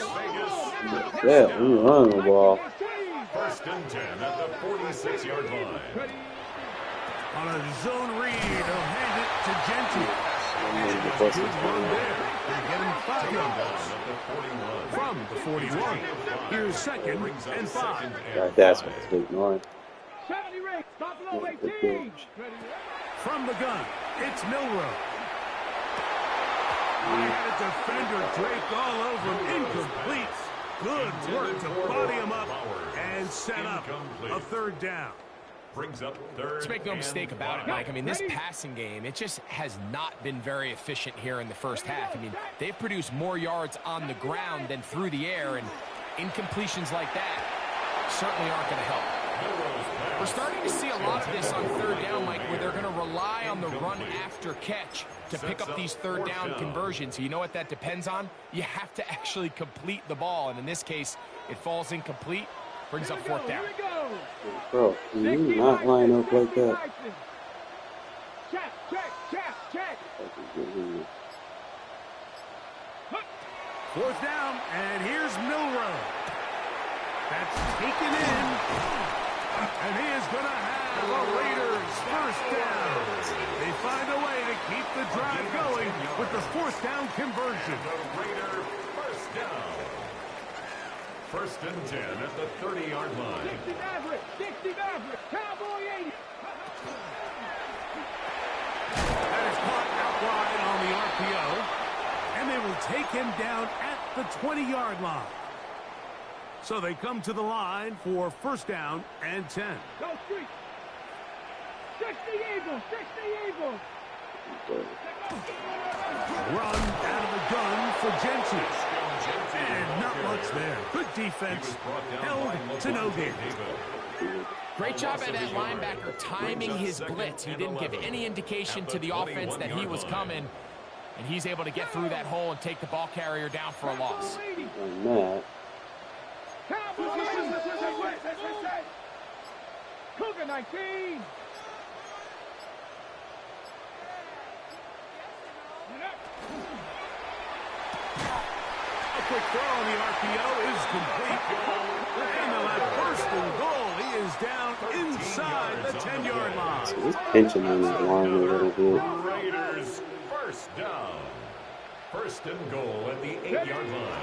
Yeah, we run the ball. 1st and 10 at the 46-yard line. On a zone read, he'll hand it to Genty. Good run there. They get him 5 yards. From the 41. Here's 2nd and 5. That's what's going on. 70 rings, Buffalo 18. From the gun, it's Milrow. He had a defender draped all over him. Incomplete. Good work to body him up and set up a 3rd down. Brings up 3rd. Let's make no mistake about it, Mike. I mean, this passing game, it just has not been very efficient here in the 1st half. I mean, they've produced more yards on the ground than through the air, and incompletions like that certainly aren't going to help. We're starting to see a lot of this on 3rd down, Mike, where they're going to rely on the run after catch to pick up these 3rd down conversions. You know what that depends on? You have to actually complete the ball, and in this case, it falls incomplete, brings up 4th down. Bro, can you not line up like that? Check. 4th down, and here's Milrow. That's taken in. And he is going to have a Raiders 1st down. They find a way to keep the drive going with the 4th down conversion. The Raider 1st down. First and 10 at the 30-yard line. 60 Maverick, Cowboy 80. That is caught out wide on the RPO. And they will take him down at the 20-yard line. So they come to the line for first down and 10. Go street. 60 Eagles, 60 Eagles. Run out of the gun for Jensen. And not much there. Good defense. Held to no gain. Great job by that linebacker timing his blitz. He didn't give any indication to the offense that he was coming. And he's able to get through that hole and take the ball carrier down for a loss. Cougar 19. A quick throw on the RPO is complete. And they'll have first and goal. He is down inside the 10-yard line. So he's pinching on that line a little bit. Raiders first down. First and goal at the 8-yard line.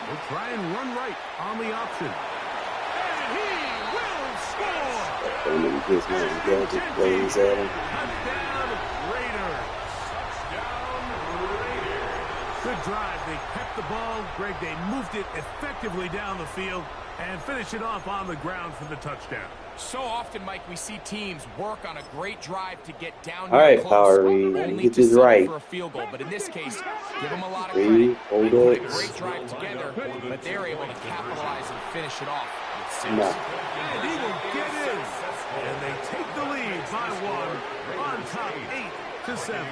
We'll try and run right on the option. And he will score. And then he gets my gadget plays at him. Touchdown, Raiders. Good drive. They kept the ball. Greg, they moved it effectively down the field and finish it off on the ground for the touchdown. So often, Mike, we see teams work on a great drive to get down. All right, close, Power Reed, only get to this settle right. for a field goal. But in this case, give them a lot of Reed, credit. hold They put a up. great drive together, but they're able to capitalize and finish it off with 6. No. And he will get in. And they take the lead by 1 on top 8-7.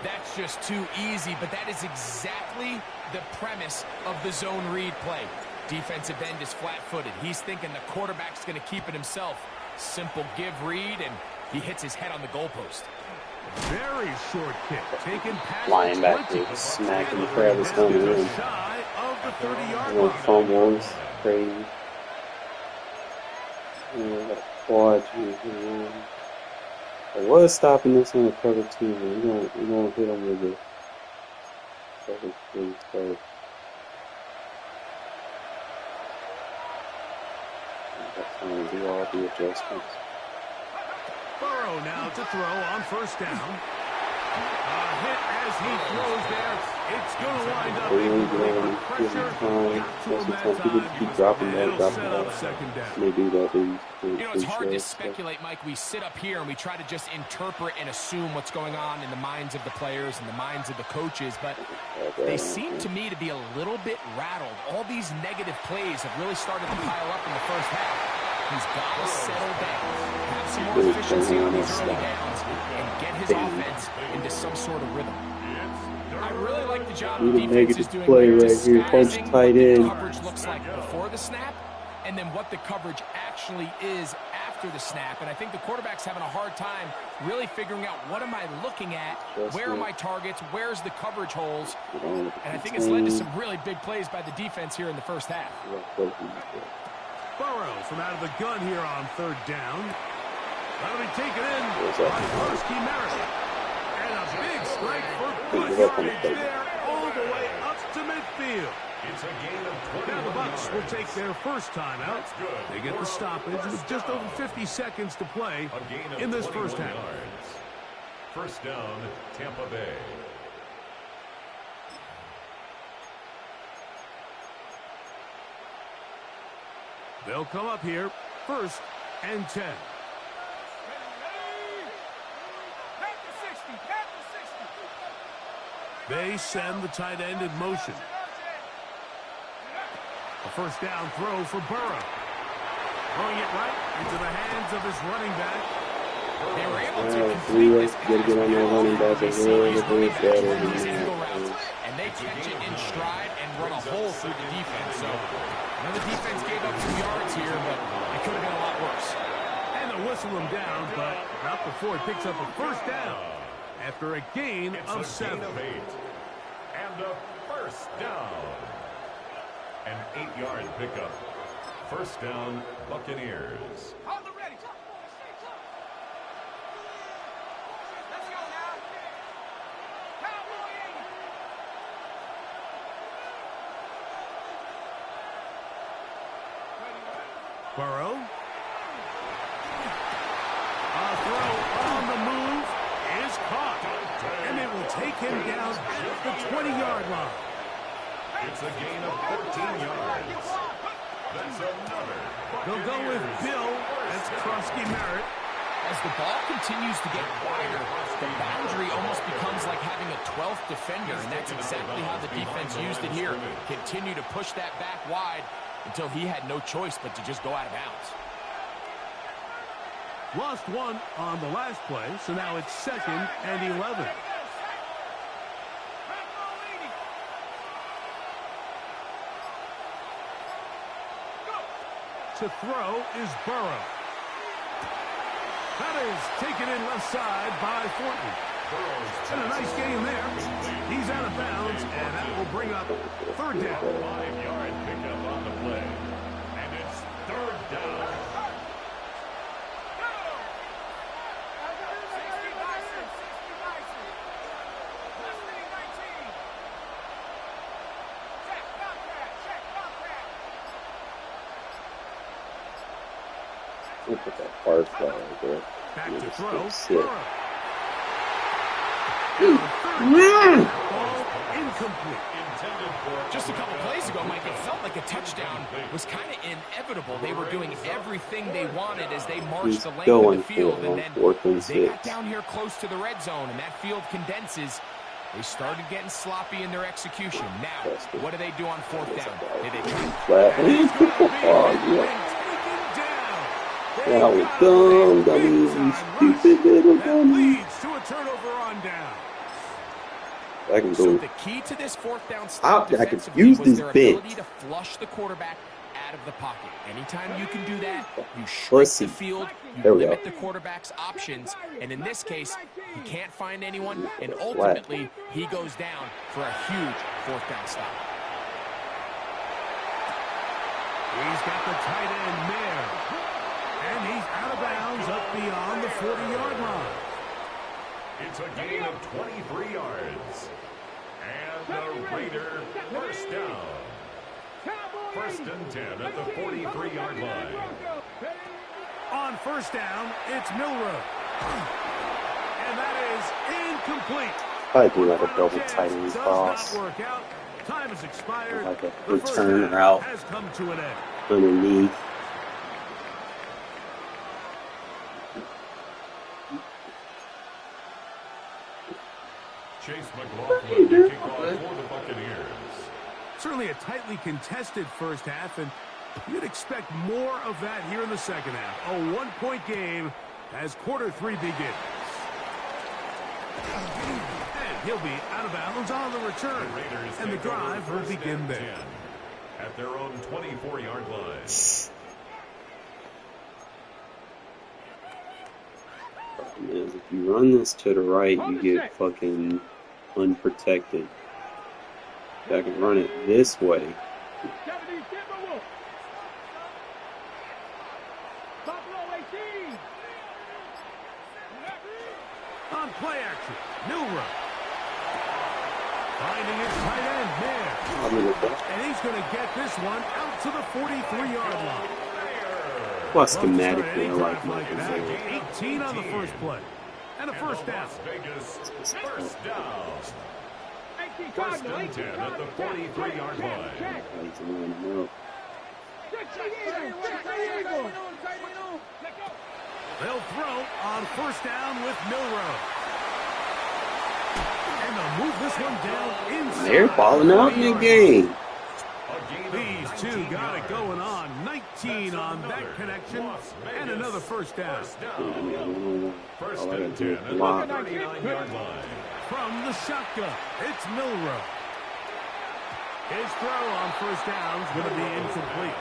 That's just too easy, but that is exactly the premise of the zone read play. Defensive end is flat-footed. He's thinking the quarterback's going to keep it himself. Simple give read, and he hits his head on the goalpost. Very short kick. Taken past Linebacker smacking the crowd that's coming in. Shy of the 30-yard No line. fumbles, crazy. Yeah, got a quad here. I was stopping this on the cover 2, but we're gonna hit him with the cover 3 start. Got time to do all the adjustments. Burrow now to throw on first down. A hit as he throws there. It's going to wind up able to make the pressure. Got to him that time. Keep dropping It'll that, set up second down. They do that. It's hard to speculate, Mike. We sit up here and we try to just interpret and assume what's going on in the minds of the players and the minds of the coaches, but they seem to me to be a little bit rattled. All these negative plays have really started to pile up in the first half. He's got to settle down, have some more efficiency on these early downs, and get his offense into some sort of rhythm. I really like the job the defense is doing play here, right here. Punch disguising tight what the end. coverage looks like before the snap, and then what the coverage actually is after the snap. And I think the quarterback's having a hard time really figuring out, what am I looking at? Where are my targets? Where's the coverage holes? And I think it's led to some really big plays by the defense here in the first half. Burrow from out of the gun here on third down. That'll be taken in by Forsky Merritt. And a big strike for good yardage there all the way up to midfield. It's a gain of 20. Now the Bucs will take their first time out. They get the stoppage with just over 50 seconds to play in this first half. First down, Tampa Bay. They'll come up here, first and 10. They send the tight end in motion. A first down throw for Burrow. Throwing it right into the hands of his running back. They were able to complete this pass. Get on their running back as well. And they catch it in stride and run a hole through the defense. So, the defense gave up some yards here, but it could have been a lot worse. And they'll whistle him down, but not before he picks up a first down after a gain of 7. Gain of 8. And a first down. An 8-yard pickup. First down, Buccaneers. On the ready. Let's go now. Cowboy 80. Burrow. A throw on the move is caught. And it will take him down at the 20-yard line. It's a gain of 14 yards. That's another. They'll go with Bill. That's Krusky Merritt. As the ball continues to get wider, the boundary almost becomes like having a 12th defender, and that's exactly how the defense used it here. Continue to push that back wide until he had no choice but to just go out of bounds. Lost one on the last play, so now it's 2nd and 11. To throw is Burrow. That is taken in left side by Fortney. And a nice game there. He's out of bounds, and that will bring up 3rd down. 5-yard pickup on the play. And it's 3rd down. Look at that hard fly right there. Back to throw. Ball incomplete. Just a couple plays ago, Mike, it felt like a touchdown was kind of inevitable. They were doing everything they wanted as they marched the length of the field, and then they got down here close to the red zone, and that field condenses. They started getting sloppy in their execution. Now, what do they do on 4th down? Did they Oh, yeah, dumb, dummies, you stupid little dummies. Leads to a turnover on down. I can So go. the key to this 4th down stop I could defensively use was this their bench. ability to flush the quarterback out of the pocket. Anytime you can do that, you shrink Pussy. the field, There you we limit go. the quarterback's options, and in this case, he can't find anyone, and ultimately, he goes down for a huge 4th down stop. He's got the tight end there. And he's out of bounds up beyond the 40-yard line. It's a gain of 23 yards. And the Raider 1st down. 1st and 10 at the 43-yard line. On 1st down, it's Milroe. And that is incomplete. I do like a double tight end Does cross. not work out. Time has expired. Like a The first return half route has come to an end. underneath. Chase McLaughlin to kick off for the Buccaneers. Certainly a tightly contested first half, and you'd expect more of that here in the second half. A one-point game as quarter 3 begins. And he'll be out of bounds on the return. And the drive will begin there. At their own 24-yard line. Is if you run this to the right, you get fucking unprotected. If I can run it this way. On play action, Milroe. Finding his tight end there. And he's going to get this one out to the 43-yard line. Plus, schematically, I like my 18 on the first play. And a first down. Vegas 1st down. 1st and 10 at the 43-yard line. They'll throw on 1st down with Milroe. And they'll move this one down inside. They're balling out in the game. These two got it going on. 19 on that connection. And another first down. 1st and 10 at the 39-yard line. From the shotgun, it's Milroe. His throw on 1st down is going to be incomplete.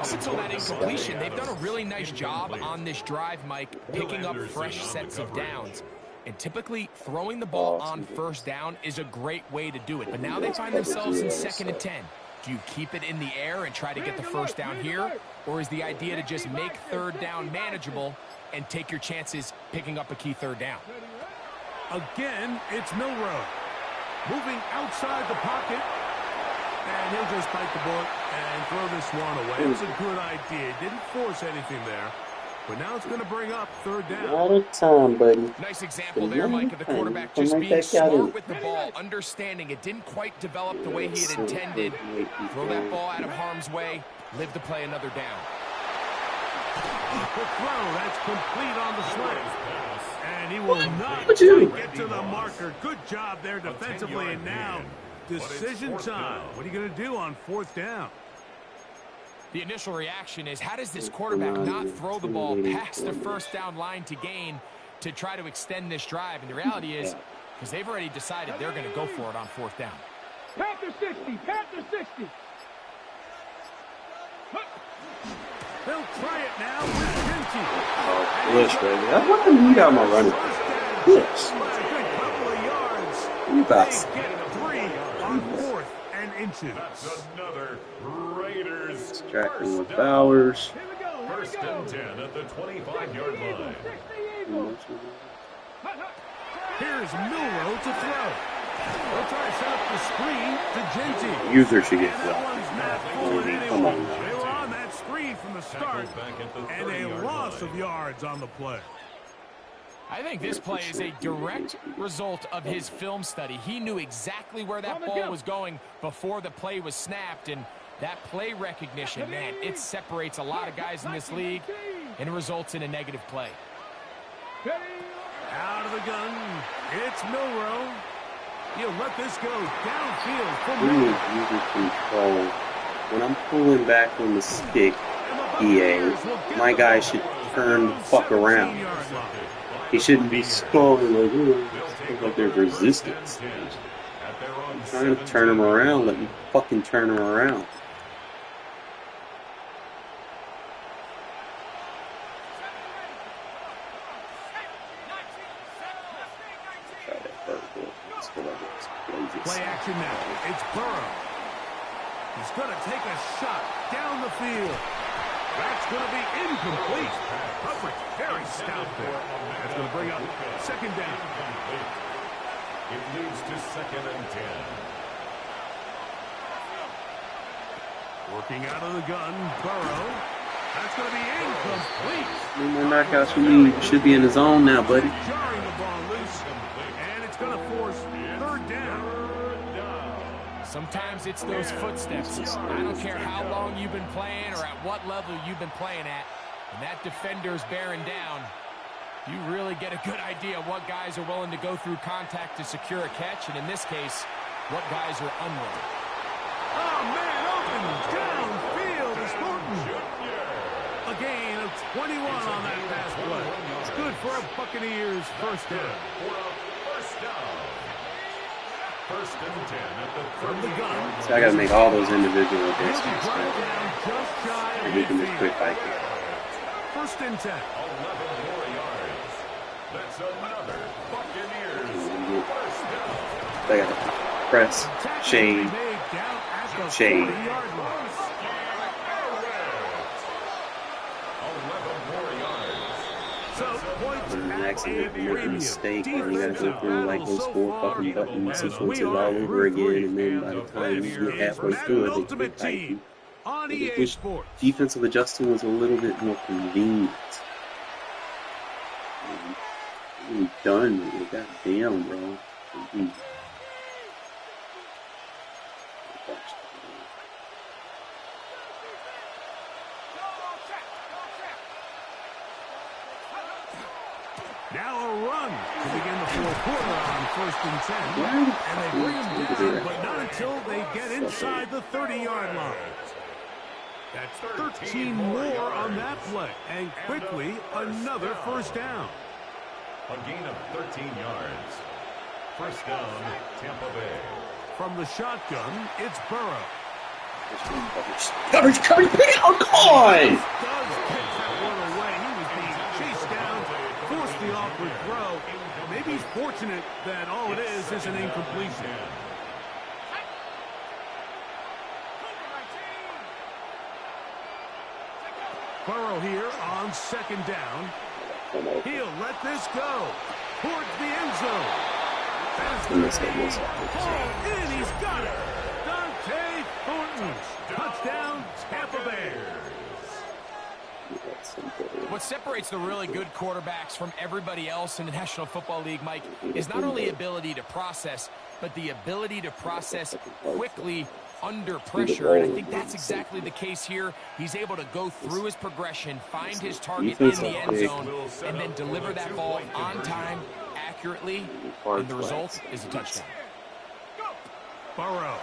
Up until that incompletion, they've done a really nice job on this drive, Mike, picking up fresh sets of downs. And typically, throwing the ball on 1st down is a great way to do it. But now they find themselves in 2nd and 10. Do you keep it in the air and try to get the 1st down here? Or is the idea to just make 3rd down manageable and take your chances picking up a key 3rd down? Again, it's Milroe. Moving outside the pocket. And he'll just bite the bullet and throw this one away. It was a good idea. Didn't force anything there. But now it's going to bring up third down. Out of time, buddy. Nice example there, Mike, of the quarterback just being smart with the ball, understanding it didn't quite develop the way he had intended. Throw that ball out of harm's way, live to play another down. Quick throw, that's complete on the slant. And he will not get to the marker. Good job there defensively, and now decision time. What are you going to do on fourth down? The initial reaction is, how does this quarterback not throw the ball past the first down line to gain to try to extend this drive? And the reality is, because they've already decided they're going to go for it on fourth down. Panther 60, Panther 60. They'll try it now with Genty. Glitch, baby. I want to lead out my running. Glitch. You got Get 3 on fourth and inches. That's another Raiders. distracting with Bowers. First and 10 at the 25-yard line. Here's Milrow to throw. They'll try to set up the screen to Genty. User should get That one's not falling Come anyway. on. They were on that screen from the start, and a loss of yards on the play. I think this play is a direct result of his film study. He knew exactly where that ball was going before the play was snapped, and that play recognition, man, it separates a lot of guys in this league and results in a negative play. Out of the gun, it's Milrow. He'll let this go downfield for User Milrow. control. When I'm pulling back on the stick, EA, my guy should turn the fuck around. He shouldn't be stalling like there's resistance. I'm trying to turn him around. Let me fucking turn him around. Play action now. It's Burrow. He's going to take a shot down the field. That's going to be incomplete. Coverage very stout there. That's going to bring up second down. It leads to second and 10. Working out of the gun, Burrow. That's going to be incomplete. No more knockouts for me. Should be in the zone now, buddy. Jarring the ball loose. And it's going to force third down. Sometimes it's those footsteps. I don't care how long you've been playing or at what level you've been playing at. When that defender's bearing down, you really get a good idea of what guys are willing to go through contact to secure a catch, and in this case, what guys are unwilling. Oh, man, open downfield is Thornton. A gain of 21 on that pass play. It's good for a Buccaneers first down. First and 10 at the From the gun. So I gotta make all those individual adjustments. Brought down just shy And of he can just midfield. quit biking. First and 10. 11 more yards. That's another Buccaneers first down. I gotta press, shade, Made down at the shade. 40-yard line. 11 more yards. So points An at accident, a make a premium. mistake, and you gotta go Defensive through like battle those so 4 far, fucking Eagle. buttons As sequences we all are over through again, and then And by the the time you get halfway Madden through it, they Ultimate quit biking. Team on I EA wish Sports. defensive adjusting was a little bit more convenient. Really done with it. Goddamn, bro. Mhm. Now a run to begin the fourth quarter on first and 10. Why And they bring him the down, fuck but not until they get inside the 30-yard line. That's 13 more on that play. And quickly, another first down. A gain of 13 yards. First down, Tampa Bay. From the shotgun, it's Burrow. Coverage, pick it out, come on! Does catch that one away. He was being chased down, forced the awkward throw. Maybe he's fortunate that all it is an incompletion. Burrow here on second down. He'll let this go towards the end zone. Fast Miss it. ball in, he's got it. Dante What separates the really good quarterbacks from everybody else in the National Football League, Mike, is not only ability to process, but the ability to process quickly under pressure. And I think that's exactly the case here. He's able to go through his progression, find his target in the end zone, and then deliver that ball on time, accurately, and the result is a touchdown. Burrow.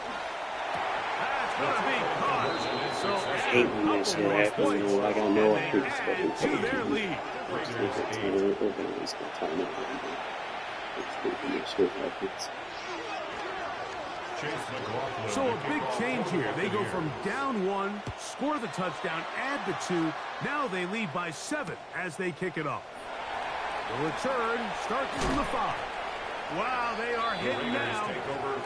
That's going to be caught. So I hate when that shit happens. Like I know I could expect to their lead. So a big change here. They go from down 1, score the touchdown, add the 2. Now they lead by 7 as they kick it off. The return starts from the 5. Wow, they are hitting now.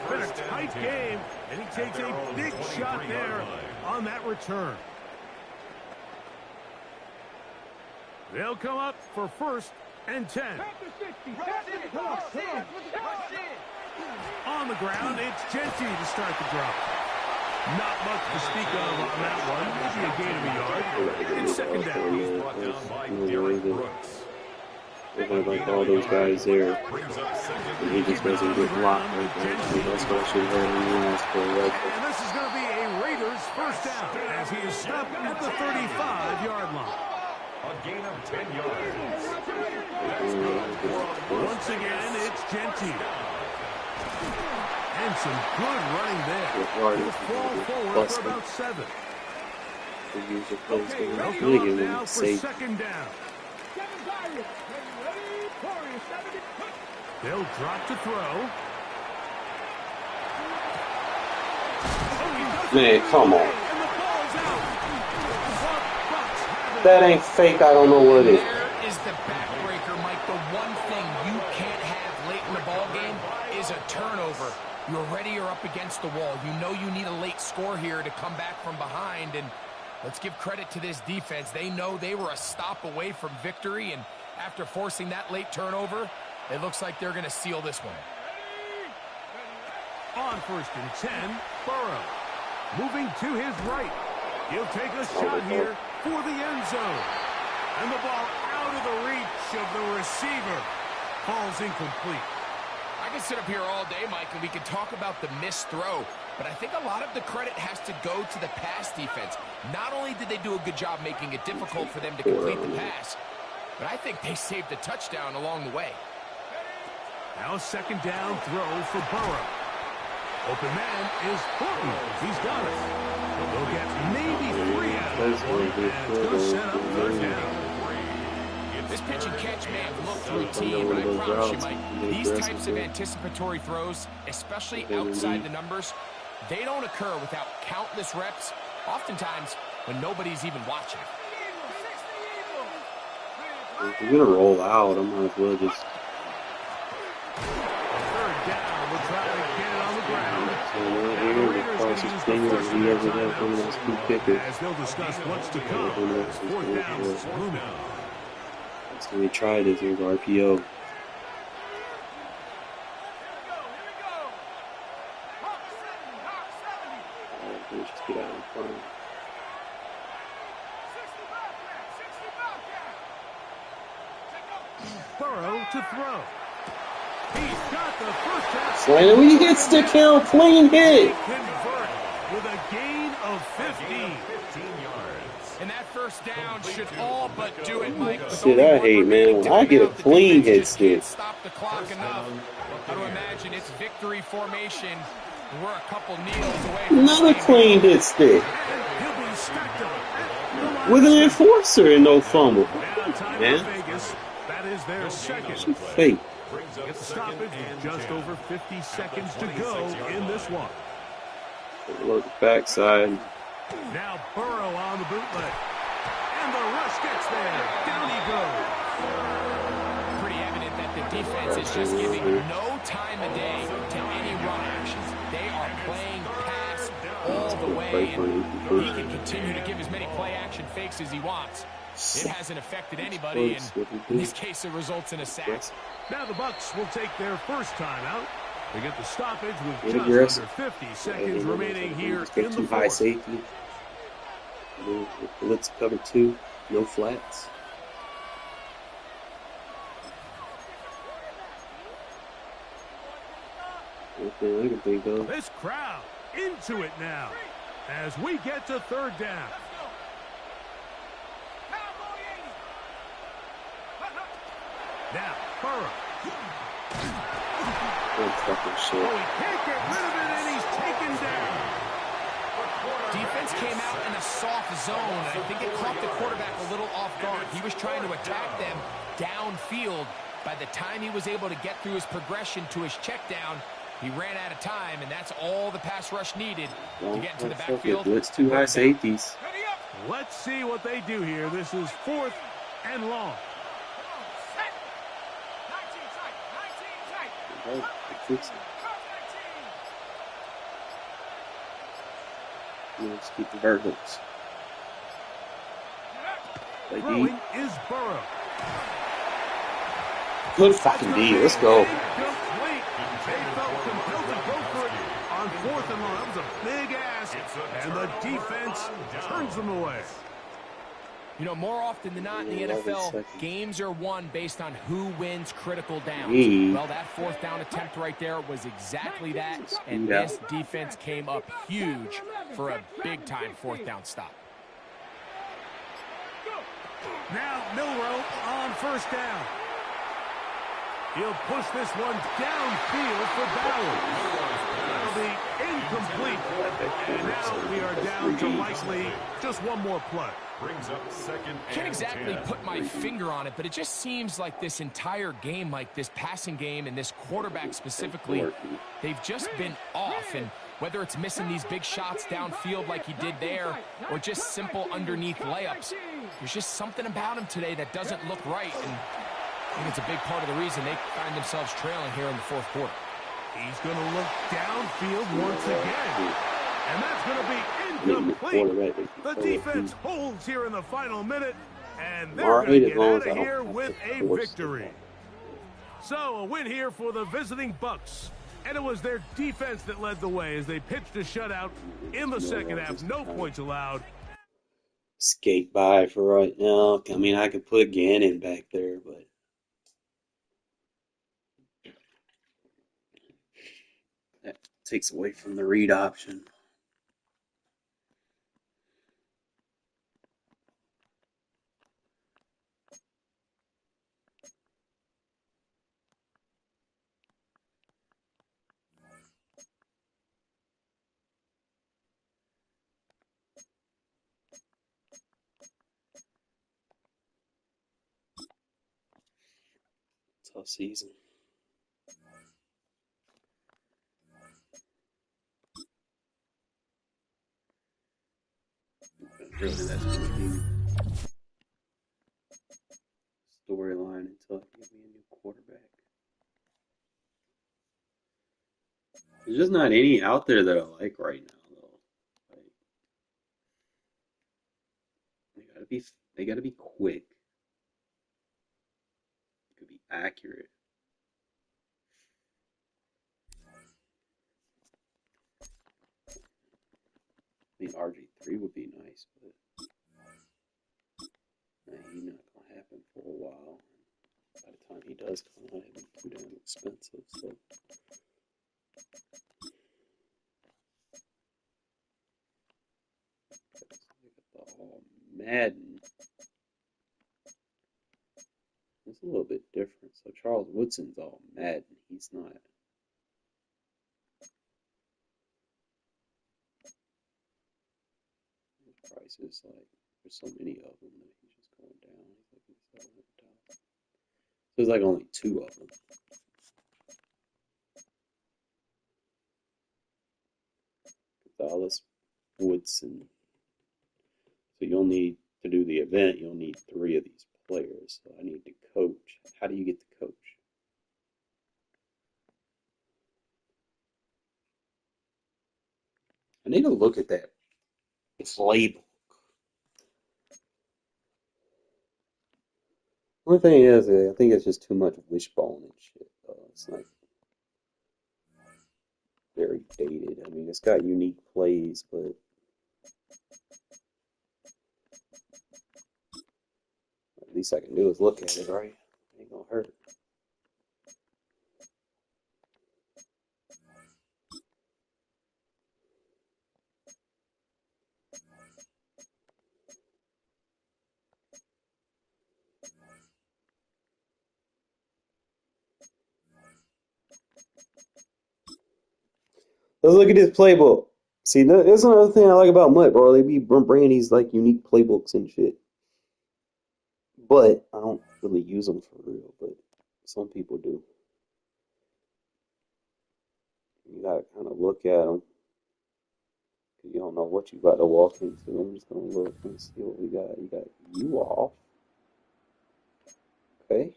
Been a tight game, and he takes a big shot there on that return. They'll come up for 1st and 10. On the ground, it's Genty to start the drop. Not much to speak of on that one. Maybe a gain of a yard. It's 2nd down. He's brought down by Derek Brooks. Like all those guys there, and he just doesn't get blocked like that. That's what I should have heard in the last play. And this is going to be a Raiders 1st down as he is stopped at the 35-yard line. A gain of 10 yards. Once again, it's Genty. And some good running there. He'll fall forward for about 7. They'll go up now for 2nd down. They'll drop to throw. Man, come on. That ain't fake. I don't know what it is. There is the backbreaker, Mike. The one thing you can't have late in the ball game is a turnover. You're ready or up against the wall. You know you need a late score here to come back from behind. And let's give credit to this defense. They know they were a stop away from victory. And after forcing that late turnover, it looks like they're going to seal this one. On 1st and 10, Burrow. Moving to his right. He'll take a shot here for the end zone. And the ball out of the reach of the receiver. Falls incomplete. I can sit up here all day, Mike, and we can talk about the missed throw. But I think a lot of the credit has to go to the pass defense. Not only did they do a good job making it difficult for them to complete the pass, but I think they saved the touchdown along the way. Now a 2nd down throw for Burrow. Open man is Horton. He's got it. They'll get maybe 3 out of this one. And it's going to set up 3rd down. This pitch and catch may have looked routine, but I promise you, Mike, these types of anticipatory throws, especially outside the numbers, they don't occur without countless reps, oftentimes when nobody's even watching. If you're going to roll out, I might as well just... 3rd down. We'll try to get it on the ground. As they'll discuss what's to come. 4th down is looming. So we tried it with RPO. Let's just get out in front. Burrow to throw. He's got the 1st half. Slant, when you get stick count, clean hit. Convert with a gain of 15. And that 1st down should all but do it, Mike. Shit, I hate, man, when I get a clean hit stick. Stop the clock enough. How to imagine it's victory formation. We're a couple kneels away from another clean hit stick. With an enforcer and no fumble. Man. That is their 2nd. She fake. Get the stoppage with just over 50 seconds to go in this one. Look, backside. Now Burrow on the bootleg. And the rush gets there. Down he goes. Pretty evident that the defense is just giving no time of day to any run actions. They are playing pass all the way, and he can continue to give as many play-action fakes as he wants. It hasn't affected anybody, and in this case, it results in a sack. Now the Bucs will take their 1st timeout. They get the stoppage with just under 50 seconds remaining here in the 4th. High safety. Blitz cover 2. No flats. Nothing I can think of. This crowd into it now as we get to third down. Now, Burrow. Fucking shit. Oh, he can't get rid of it, and he's taken down. Defense came out in a soft zone, and I think it caught the quarterback a little off guard. He was trying to attack them downfield. By the time he was able to get through his progression to his check down, he ran out of time, and that's all the pass rush needed to get into the backfield. It's two high safeties. Let's see what they do here. This is 4th and long. Let's keep the bird hooks. Throwing is Burrow. Good fucking D. Let's go. They felt compelled to go for it on 4th and long. That was a big ask, and the defense turns them away. You know, more often than not in the NFL, games are won based on who wins critical downs. Well, that 4th down attempt right there was exactly that, and this defense came up huge for a big-time 4th down stop. Now Milroe on 1st down. He'll push this one downfield for Ballard. That'll be incomplete. And now we are down to likely just one more play. Brings up 2nd and Can't exactly 10. put my finger on it, but it just seems like this entire game, like this passing game and this quarterback specifically, they've just been off. And whether it's missing these big shots downfield like he did there or just simple underneath layups, there's just something about him today that doesn't look right. And I think it's a big part of the reason they find themselves trailing here in the 4th quarter. He's going to look downfield once again. And that's going to be incomplete. The defense holds here in the final minute, and they're going to get out of here with a victory. So a win here for the visiting Bucks. And it was their defense that led the way as they pitched a shutout in the second half. No points allowed. Skate by for right now. I mean, I could put a Gannon back there, but that takes away from the read option. Tough season. Really, that's going to be storyline until I get me a new quarterback. There's just not any out there that I like right now, though. Like, they gotta be quick. Could be accurate. I mean, RG3 would be nice, but he's not gonna happen for a while. By the time he does come out, it'll be too damn expensive. So. Oh, Madden. It's a little bit different. So Charles Woodson's all Madden. He's not. The price is like, there's so many of them that he's just going down. He's like $700. So there's like only 2 of them. Gonzalez, Woodson. So you'll need to do the event, you'll need 3 of these players. So I need to coach. How do you get the coach? I need to look at that playbook. One thing is, I think it's just too much wishbone and shit. It's like very dated. I mean, it's got unique plays, but least I can do is look at it, right? Ain't gonna hurt. Let's look at this playbook. See, that's another thing I like about Mutt, bro. They be bringing these like unique playbooks and shit. But I don't really use them for real, but some people do. You gotta kind of look at them. Cause you don't know what you got to walk into. I'm just gonna look and see what we got. You got you off. Okay.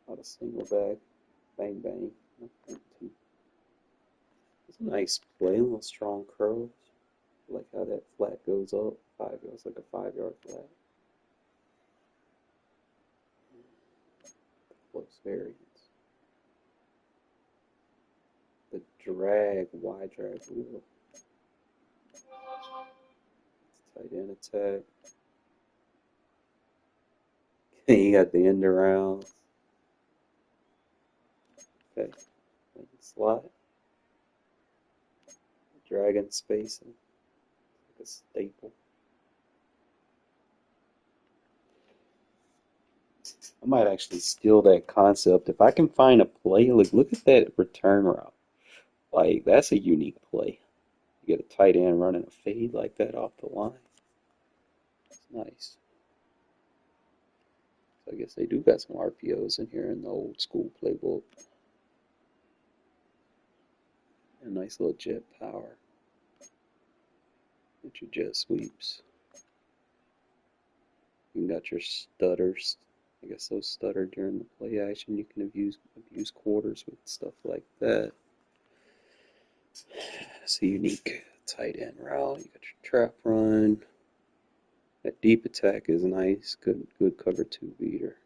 Not a single bag. Bang, bang. It's a nice play, a little strong curls. I like how that flat goes up. It's like a 5-yard flat. Close variance. The drag, wide drag wheel. Tight end attack. You got the end around. Okay. Slot. Dragon spacing. Like a staple. I might actually steal that concept. If I can find a play, look at that return route. Like, that's a unique play. You get a tight end running a fade like that off the line. It's nice. So I guess they do got some RPOs in here in the old school playbook. A nice little jet power. Get your jet sweeps. You got your stutters. I guess those stutter during the play action. You can abuse quarters with stuff like that. It's a unique tight end route. You got your trap run. That deep attack is nice. Good cover 2 beater.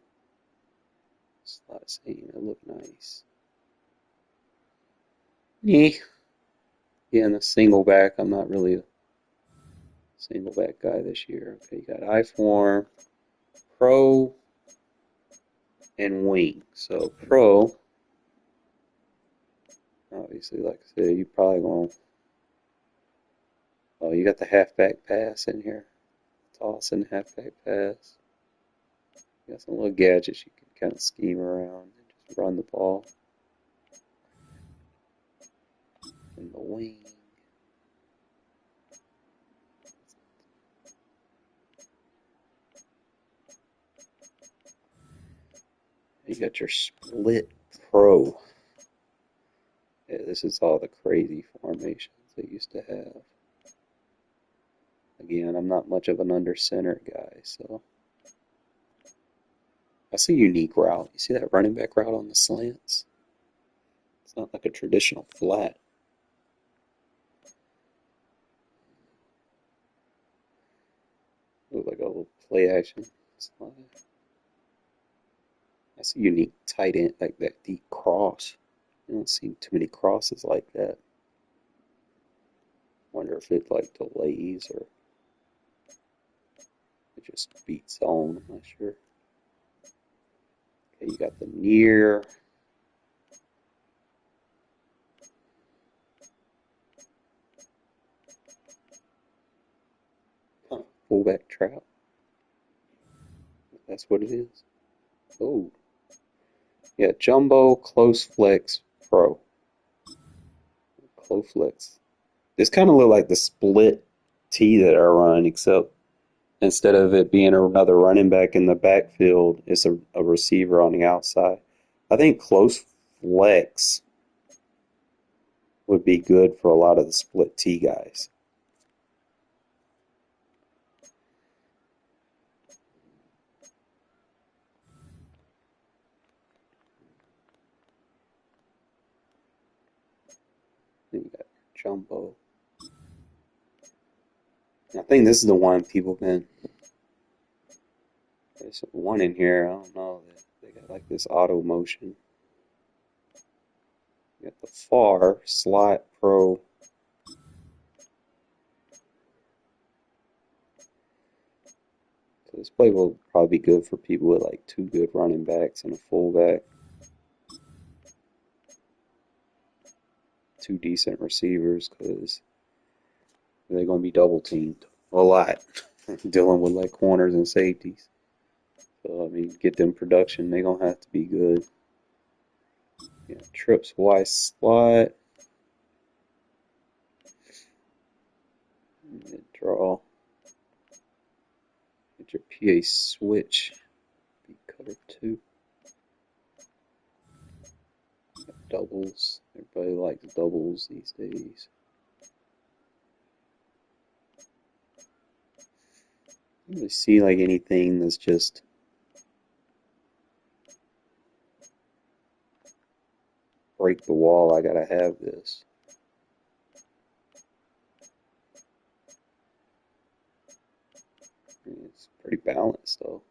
Slot seam. That look nice. Yeah. Yeah, and the single back. I'm not really a single back guy this year. Okay, you got I-form, pro, and wing. So pro, obviously, like I said, you probably won't. Oh, you got the halfback pass in here. Toss and halfback pass. You got some little gadgets you can kind of scheme around and just run the ball. In the wing. You got your split pro. Yeah, this is all the crazy formations they used to have. Again, I'm not much of an under center guy, so that's a unique route. You see that running back route on the slants? It's not like a traditional flat. Look like a little play action slide. That's a unique tight end, like that deep cross. You don't see too many crosses like that. Wonder if it like delays or it just beats zone. I'm not sure. Okay, you got the near. Huh, fullback trap. That's what it is. Oh. Yeah, Jumbo Close Flex Pro. Close Flex. This kind of look like the split T that I run, except instead of it being another running back in the backfield, it's a receiver on the outside. I think Close Flex would be good for a lot of the split T guys. Then you got Jumbo. I think this is the one people been. There's one in here. I don't know. They got like this auto motion. You got the far slot pro. This play will probably be good for people with like 2 good running backs and a fullback. 2 decent receivers because they're going to be double teamed a lot, dealing with like corners and safeties. So, I mean, get them production, they're going to have to be good. Yeah, trips Y slot. Mid draw. Get your PA switch. Be cover 2. Doubles. Everybody likes doubles these days. I don't really see like anything that's just break the wall. I gotta have this. It's pretty balanced though.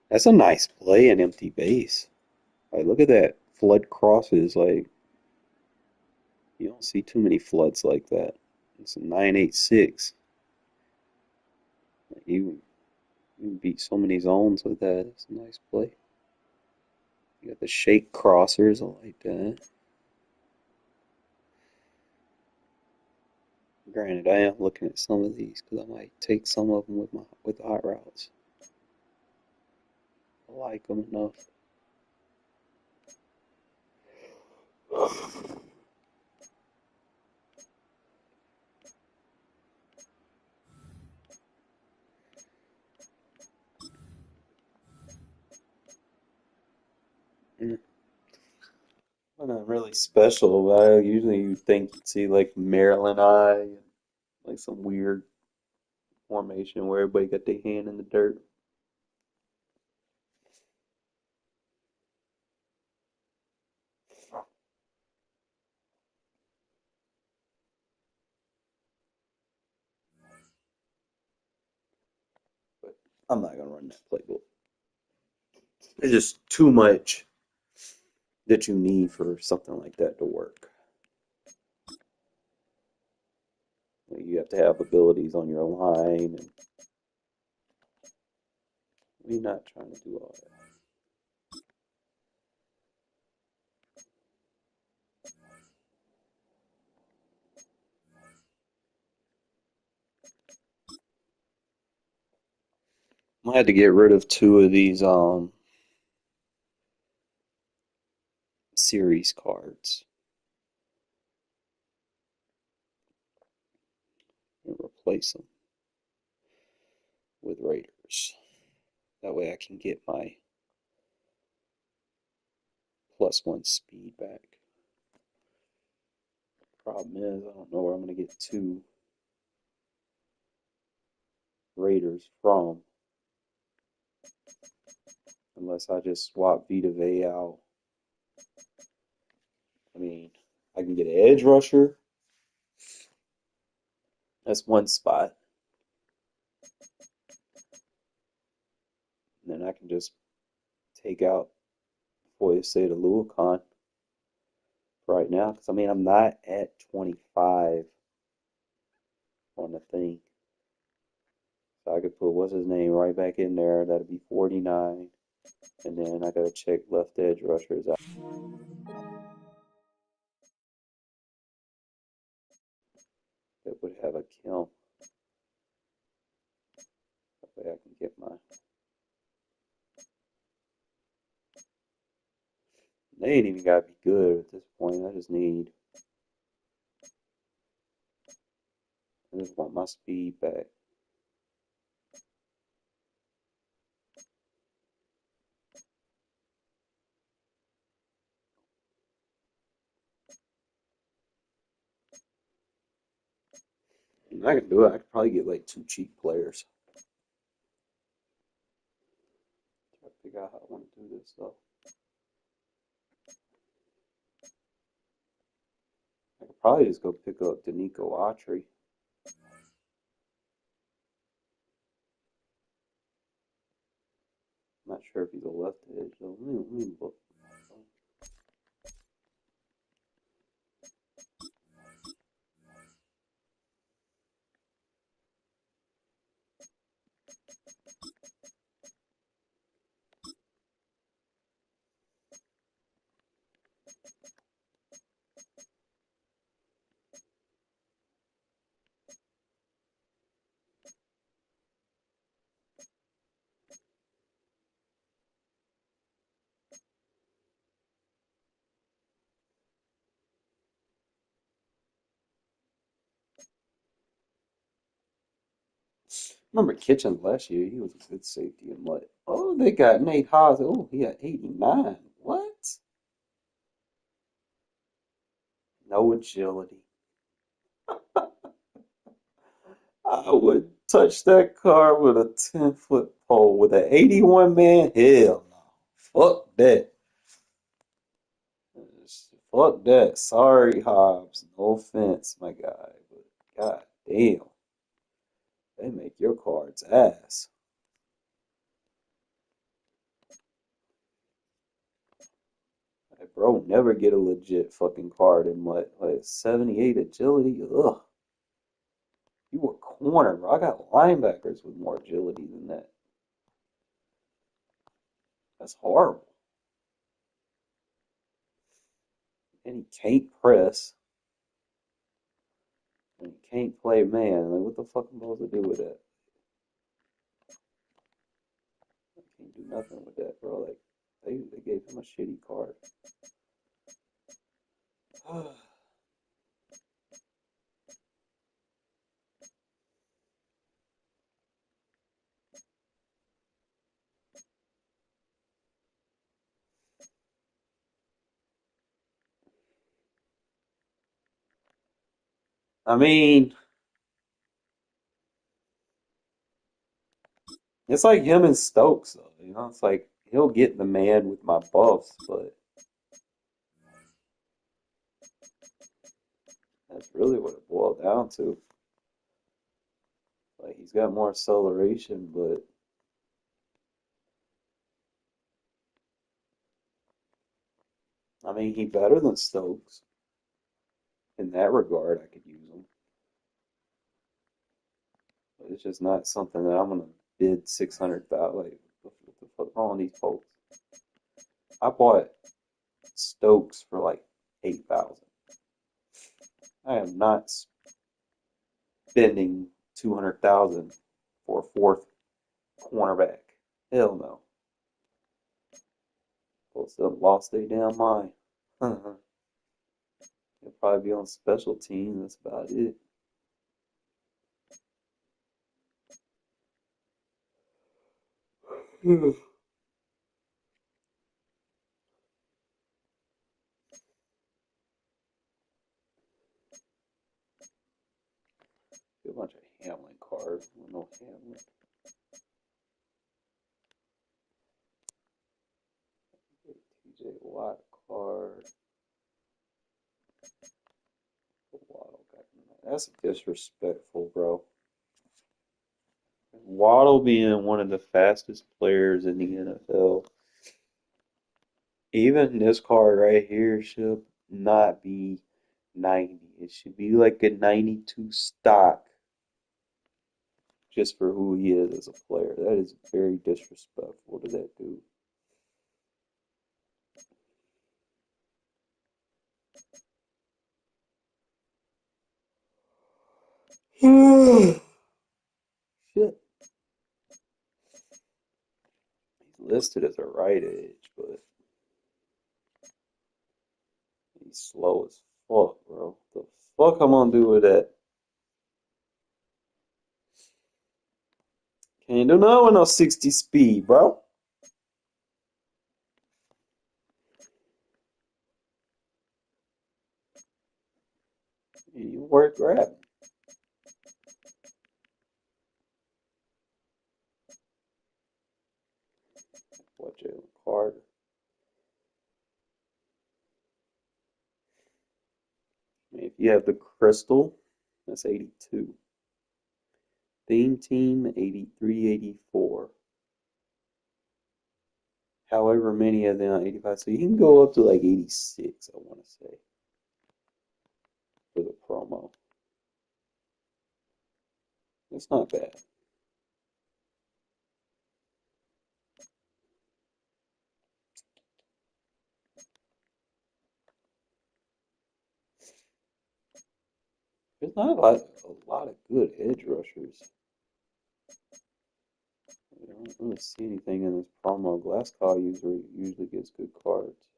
That's a nice play, an empty base. Like, look at that. Flood crosses. Like, you don't see too many floods like that. It's a 986. Like, you can beat so many zones with that. It's a nice play. You got the shake crossers. I like that. Granted, I am looking at some of these because I might take some of them with the hot routes. I like them enough. Not really special, but usually you think you'd see like Maryland Eye, like some weird formation where everybody got their hand in the dirt. But I'm not gonna run that playbook. There's just too much that you need for something like that to work. Like, you have to have abilities on your line, and we're not trying to do all that. I had to get rid of 2 of these series cards and replace them with Raiders. That way I can get my +1 speed back. Problem is, I don't know where I'm going to get 2 Raiders from unless I just swap Vita Vea out. I mean, I can get an edge rusher. That's one spot. And then I can just take out Foyesade to Luakon right now. Because, I mean, I'm not at 25 on the thing. So I could put, what's his name, right back in there. That'd be 49. And then I got to check left edge rushers out. That would have a kill. That way I can get my... They ain't even got to be good at this point. I just want my speed back. And I can do it. I could probably get like 2 cheap players. Try to figure out how I want to do this though. I could probably just go pick up Danico Autry. I'm not sure if he's a left edge though. Let me look. Remember Kitchens last year? He was a good safety. I'm like, oh, they got Nate Haas. Oh, he got 89. What? No agility. I would touch that car with a 10-foot pole with an 81 man. Hell no. Fuck that. Fuck that. Sorry, Hobbs. No offense, my guy. But god damn. They make your cards ass. Like, bro, never get a legit fucking card in like 78 agility. Ugh. You a corner, bro. I got linebackers with more agility than that. That's horrible. And he can't press. And he can't play man. Like, what the fuck am I supposed to do with that? I can't do nothing with that, bro. Like, they gave him a shitty card. I mean, it's like him and Stokes, though. You know, it's like he'll get the man with my buffs, but that's really what it boiled down to. Like, he's got more acceleration, but I mean, he better than Stokes. In that regard, I could use him. But it's just not something that I'm gonna bid 600,000. Like, what the fuck on these folks? I bought Stokes for like 8,000. I am not spending 200,000 for a fourth cornerback. Hell no. Folks done lost their damn mind. He'll probably be on special teams. That's about it. Feel a bunch of Hamlin cards. No Hamlin. TJ Watt card. Waddle got That's disrespectful, bro. Waddle being one of the fastest players in the NFL. Even this card right here should not be 90. It should be like a 92 stock just for who he is as a player. That is very disrespectful to that dude. Shit. He's listed as a right edge, but he's slow as fuck, bro. The fuck I'm gonna do with that? Can't do nothing with no 60 speed, bro. You worth grabbing. What, Jalen Carter? I mean, if you have the crystal, that's 82. Theme team, 83, 84. However many of them, 85. So you can go up to like 86, I want to say, for the promo. It's not bad. There's not a lot of good edge rushers. I don't really see anything in this promo. Glasgow usually gets good cards.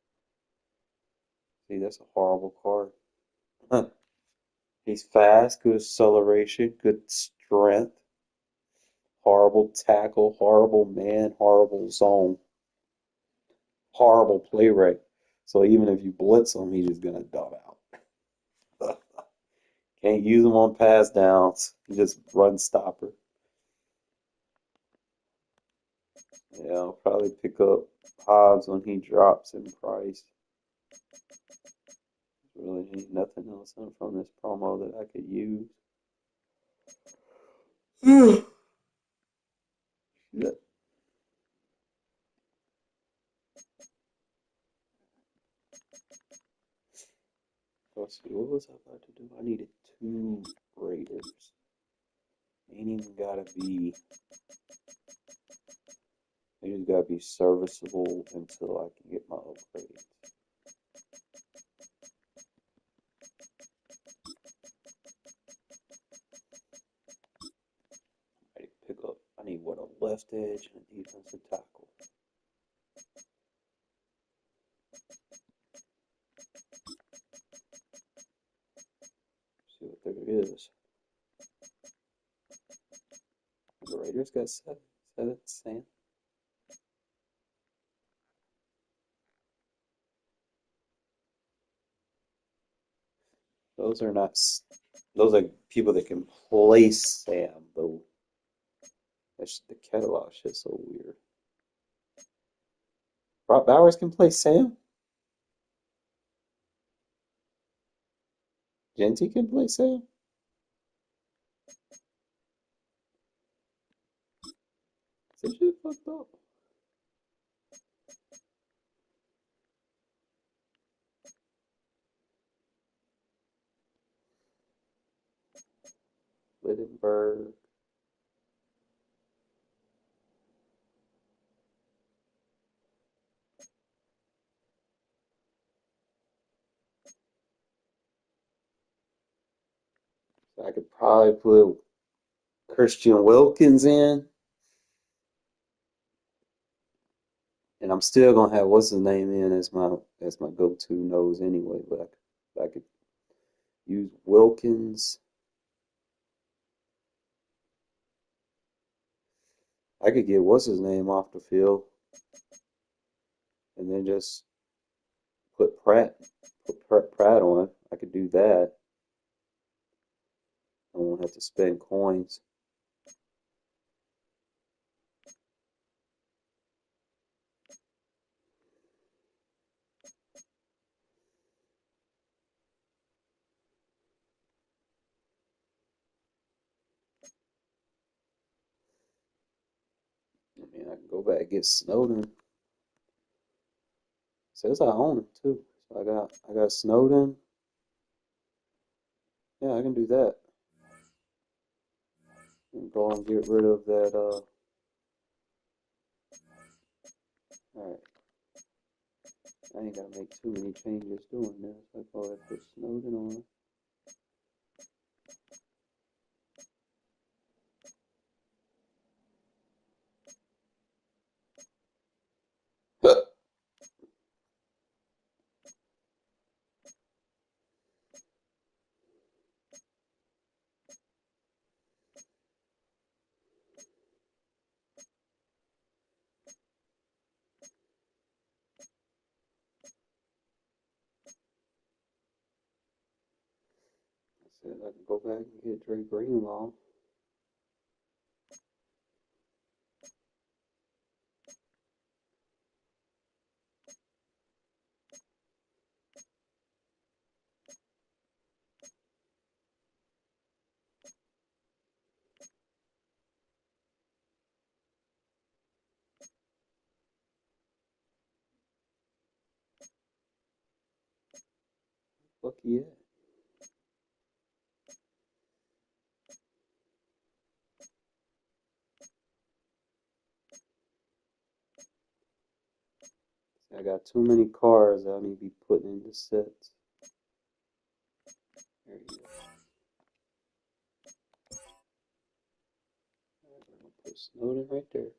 See, that's a horrible card. He's fast, good acceleration, good strength. Horrible tackle, horrible man, horrible zone, horrible play rate. So even if you blitz him, he's just gonna dub out. Can't use him on pass downs. He just run stopper. Yeah, I'll probably pick up Hobbs when he drops in price. Really ain't nothing else from this promo that I could use. Yeah. Let's see, what was I about to do? I needed 2 Raiders. Ain't even gotta be. They just gotta be serviceable until I can get my upgrades. I pick up. I need what, a left edge and a defensive tackle. See what there is. The Raiders got 7, Sam. Those are not. Those are people that can play Sam, though. The catalog shit's so weird. Brock Bowers can play Sam. Genty can play Sam. Is this shit fucked up? Littenberg. So I could probably put Christian Wilkins in, and I'm still gonna have what's his name in as my go-to nose anyway. But I could use Wilkins. I could get what's his name off the field, and then just put Pratt on. I could do that. I won't have to spend coins. I mean, I can go back and get Snowden. Says I own him too. So I got Snowden. Yeah, I can do that. And go and get rid of that. All right. I ain't gotta make too many changes doing this. I go ahead and put Snowden on. I said I can go back and get Dre Greenlaw. Fuck yeah. I got too many cars that I need to be putting into sets. There you go. Alright, we're gonna put Snowden right there.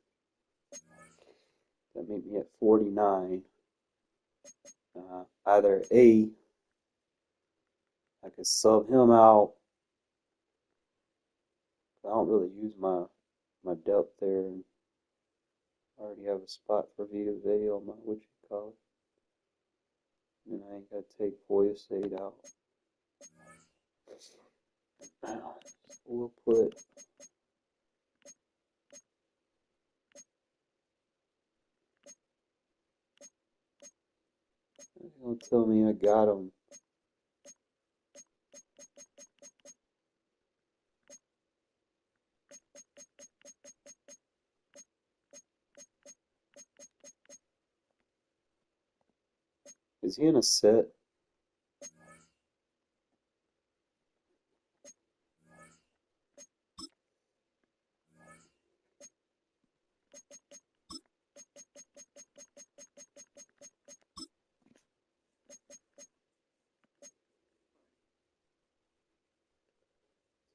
That made me at 49. Either A, I could sub him out. I don't really use my my depth there. And I already have a spot for Vita Vea on my whatchamacallit. And I ain't got to take Foyesade out. We'll put don't tell me I got him. Is he in a set?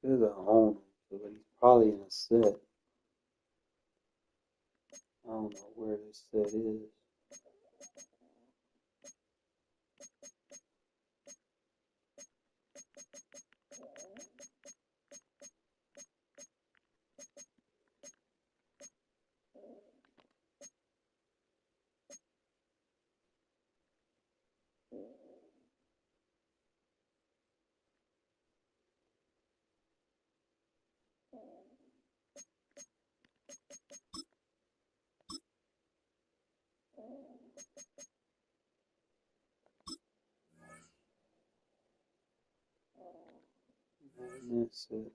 There's a home, but he's probably in a set. I don't know where this set is. That's it.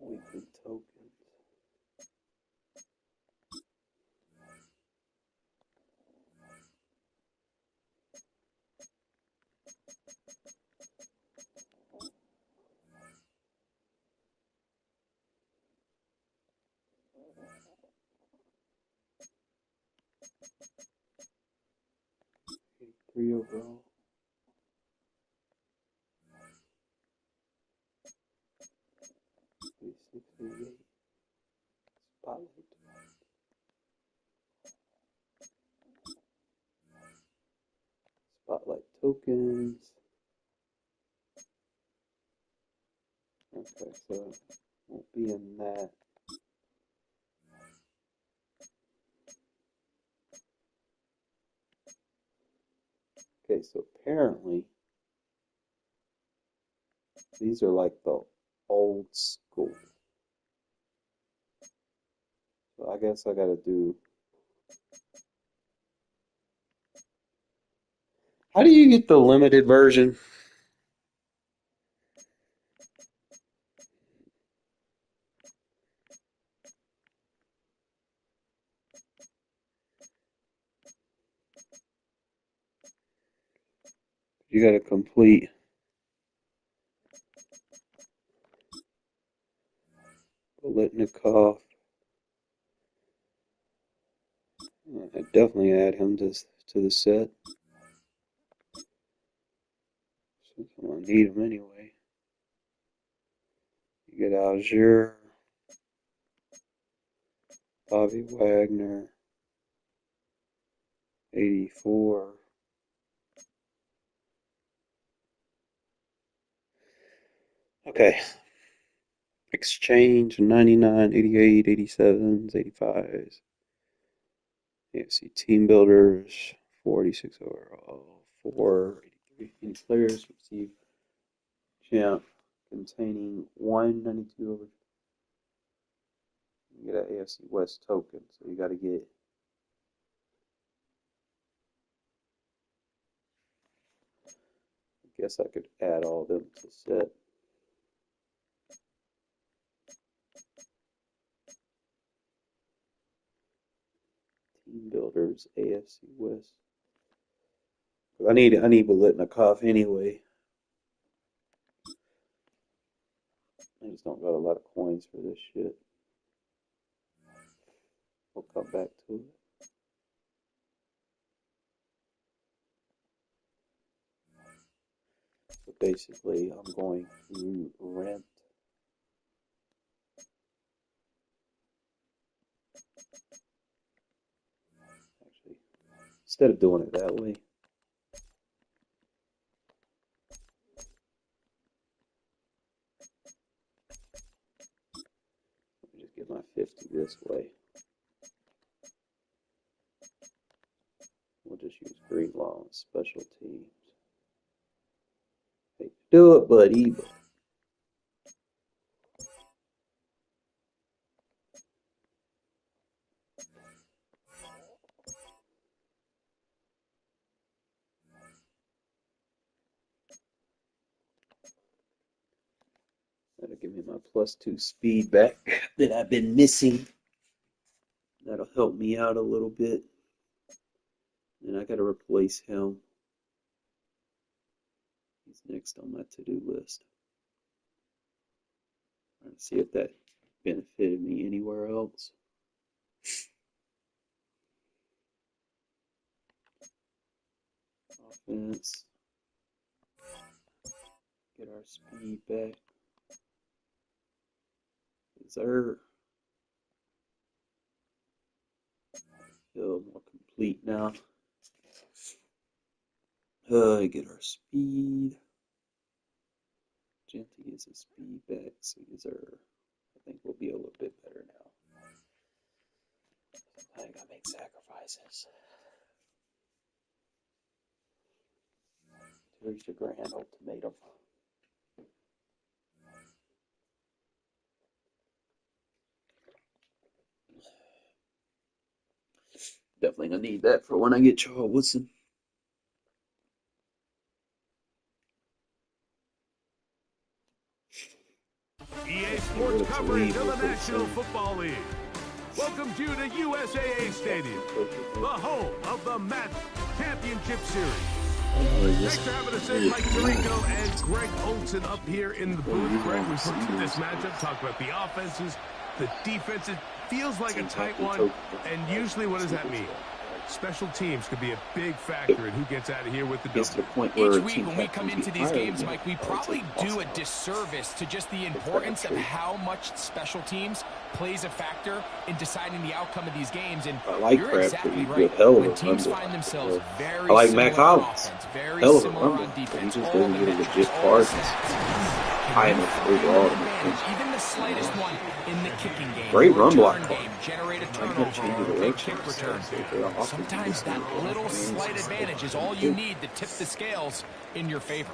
Weekly tokens. Three overall. Six, 88. Spotlight. Spotlight tokens. Okay, so won't be in that. Okay, so apparently these are like the old school. So I guess I gotta do. How do you get the limited version? You gotta complete Bolitnikov. I definitely add him to the set. Since I'm gonna need him anyway. You get Algier, Bobby Wagner, 84. Okay. Exchange 99, 88, 87s, 85s. AFC Team Builders 46 overall. 483. Any players receive champ containing 192 over. You get an AFC West token, so you got to get. I guess I could add all of them to set. Team Builders AFC West. I need Bolitnikov anyway. I just don't got a lot of coins for this shit. We'll come back to it. So basically, I'm going to rent Actually, instead of doing it that way, let me just get my 50 this way. We'll just use Greenlaw on special teams. Hey, do it, buddy. That'll give me my +2 speed back that I've been missing. That'll help me out a little bit. And I got to replace him. He's next on my to-do list. Trying to see if that benefited me anywhere else. Offense. Get our speed back. Reserve. Feel more complete now. Get our speed. Genty gets his speed back, so reserve. I think we'll be a little bit better now. I gotta make sacrifices. Here's your grand ultimatum. Definitely gonna need that for when I get Charles Woodson. EA Sports coverage of the National Football League. Welcome to the USAA Stadium, the home of the Madden Championship Series. Thanks for having us in, Mike Tirico and Greg Olson up here in the booth. Greg, we put through this matchup, talk about the offenses, the defenses. Feels like a tight one, and usually what does that mean? Special teams could be a big factor in who gets out of here with the W. Each week when we come into these games, Mike, we probably do a disservice to just the importance of how much special teams plays a factor in deciding the outcome of these games. And you're exactly right. When teams find themselves very similar on offense, very similar on defense, all the metrics, all the stats, even the slightest one in the kicking game, great run block game, generate a turnover or a big kick return. Sometimes that little slight advantage is all you need to tip the scales in your favor.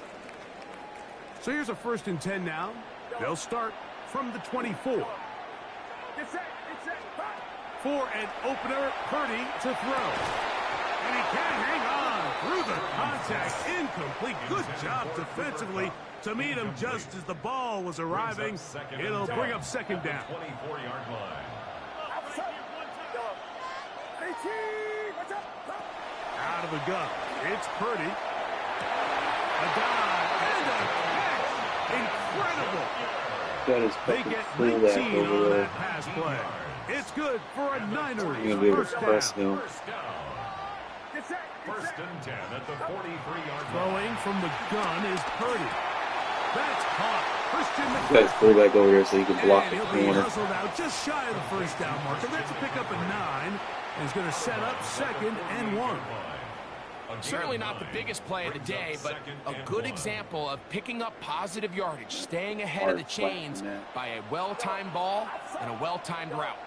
So here's a 1st and 10 now. They'll start from the 24. For an opener, Purdy to throw. And he can hang on through the contact. Incomplete. Good job defensively to meet him just as the ball was arriving. It'll bring up 2nd down. 24-yard line. Out of the gun, it's Purdy. A dive and a catch. Incredible. They get 19 on that pass play. It's good for a Niners 1st down. 1st and 10 at the 43-yard line. Throwing from the gun is Purdy. That's caught. You guys pull back over there so you can block the corner. He'll be hustled out just shy of the 1st down marker. That's a pickup of 9. And he's going to set up 2nd and 1. Certainly not the biggest play of the day, but a good example of picking up positive yardage, staying ahead of the chains by a well-timed ball and a well-timed route.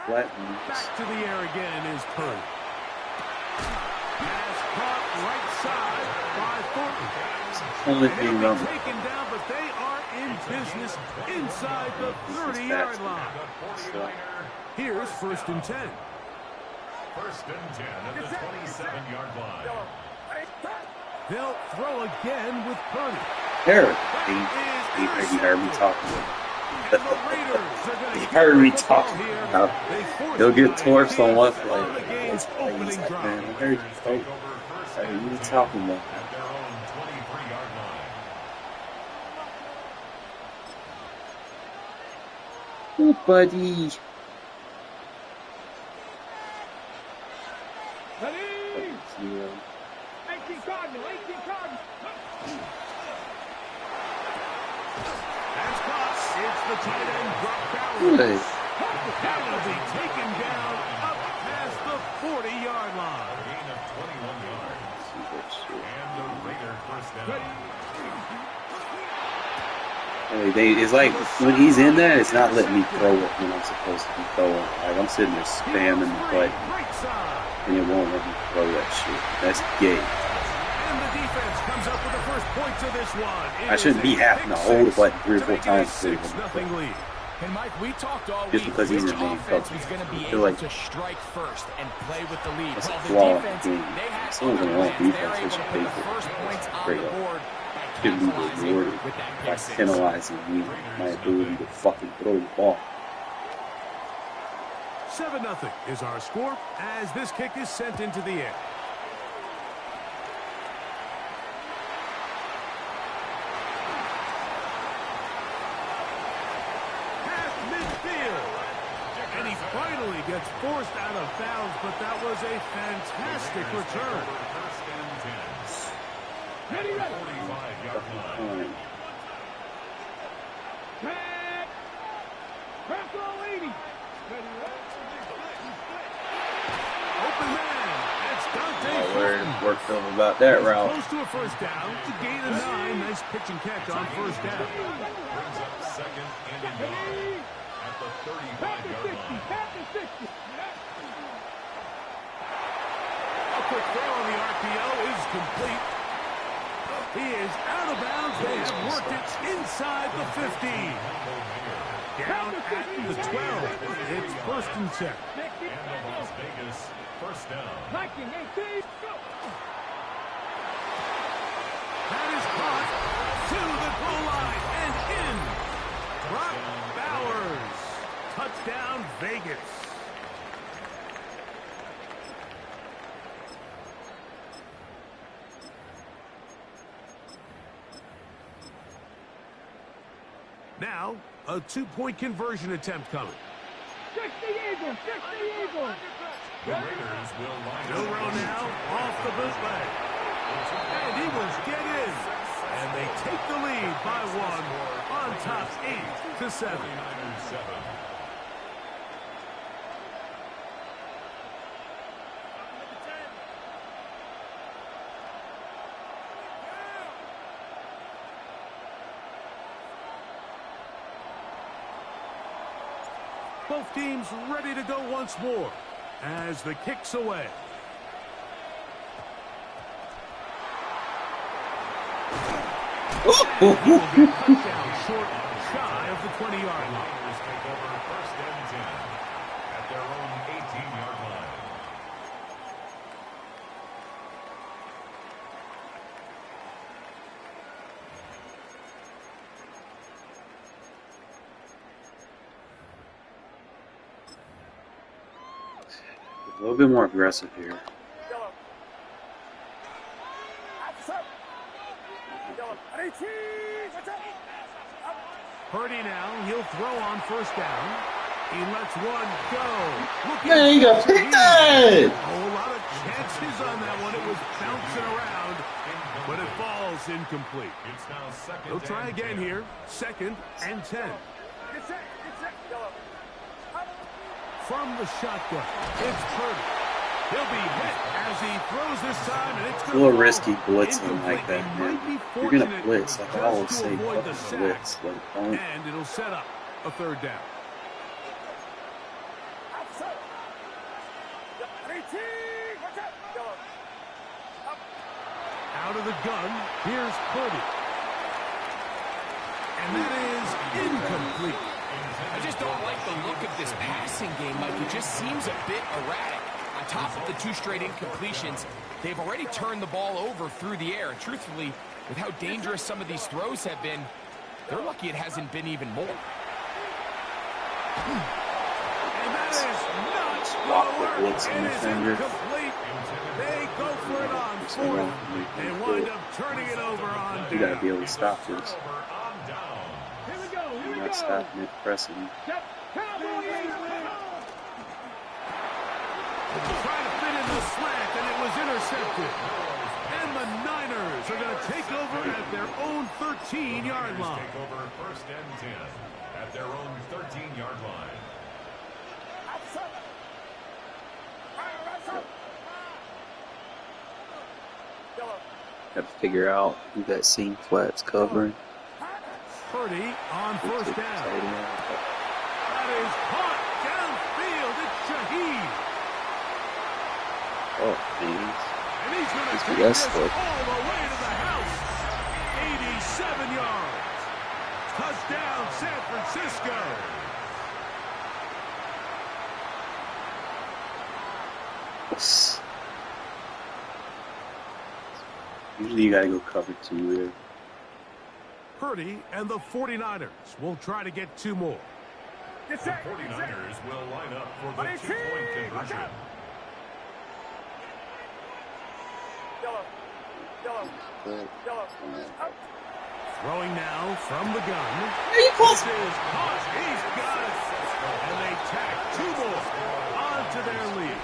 Back to the air again is Purdy. Pass caught right side by Thornton. They've been taken down, but they are in business inside the 30-yard line. Here's 1st and 10. 1st and 10 at the 27-yard line. They'll throw again with Purdy. There. He heard me talking. He heard me talking about he'll get torched on one play. He's like, man, I heard you talking about. Oh, buddy. It's the tight end, Brock Bowers. Good. That will be taken down up past the 40-yard line. Gain of 21 yards. And the Raider first down. It's like when he's in there, it's not letting me throw it when I'm supposed to be throwing. Like I'm sitting there spamming the button, and it won't let me throw that shit. That's gay. And the defense comes up with the first points of this one. I shouldn't be having to hold the button 3 or 4 times to nothing lead. And Mike, we talked all just week because he's which the main offense coach. was going to be I able feel like to strike first and play with the lead. that's a Well, flaw the in defense, the game. they had Someone's other gonna want plans. They were defense able that to should put pay the for first points on straight the up. board by Shouldn't be capitalizing rewarded with that by pick six. penalizing me my ability to fucking throw the ball. 7-0 is our score as this kick is sent into the air. Past midfield. And he finally gets forced out of bounds, but that was a fantastic return. First and 10. Ready, ready. 45-yard line. Tag. Press all 80. Ready, ready. Open man. It's Dante Fulton. Worked over about that He's route. close to a first down to gain a 9. Nice pitch and catch on first down. Brings up second and a yard at the 35-yard line. Tap to 60. A quick throw on the RPO is complete. He is out of bounds. They have worked it inside the 15. Down at the 12. It's first and 10. And the Las Vegas first down. Liking 18. Go. That is caught to the goal line and in. Brock Bowers. Touchdown, Vegas. Now, a 2-point conversion attempt coming. 60 Eagles. 60 Eagles. The Raiders will line No row now, off the bootleg. And Eagles get in. And they take the lead by 1 on top 8-7. 49ers 7. Both teams ready to go once more as the kick's away. Touchdown short, shy of the 20-yard line. Raiders take over first and 10 at their own 18-yard line. A little bit more aggressive here. Purdy now, he'll throw on first down. He lets one go. Man, you gotta pick that! A whole lot of chances on that one. It was bouncing around, but it falls incomplete. It's now second. They'll try and again 10. here. Second and 10. From the shotgun, it's Purdy. He'll be hit as he throws this time, and it's A little risky blitzing like that, man. You're gonna blitz, like I always say, fucking blitz, but don't. And it'll set up a third down. Out of the gun, here's Purdy. And that is incomplete. I just don't like the look of this passing game, Mike. It just seems a bit erratic. On top of the 2 straight incompletions, they've already turned the ball over through the air. And truthfully, with how dangerous some of these throws have been, they're lucky it hasn't been even more. And that is not Block going the to blitz work. on It the is defender. incomplete. They go for it on 4th. They wind up turning it over on You gotta be down. able to stop this. Over on down. Here we go. Here You're we not go. stopping it, pressing. Cowboy Eagles. Trying to fit in the slant, and it was intercepted. And the Niners are going to take over at their own 13-yard line. Take over first and 10 at Got to figure out who that seam flat's covering. Purdy on first down. That is caught downfield. It's Shaheed. Oh, man. And he's going to take this all the way to the house. 87 yards. Touchdown, San Francisco. Usually you gotta go cover 2 there. Purdy and the 49ers will try to get 2 more. The 49ers will line up for the 2-point conversion. Throwing now from the gun. Are you close? This is caught. He's got it. And they tack 2 more onto their lead.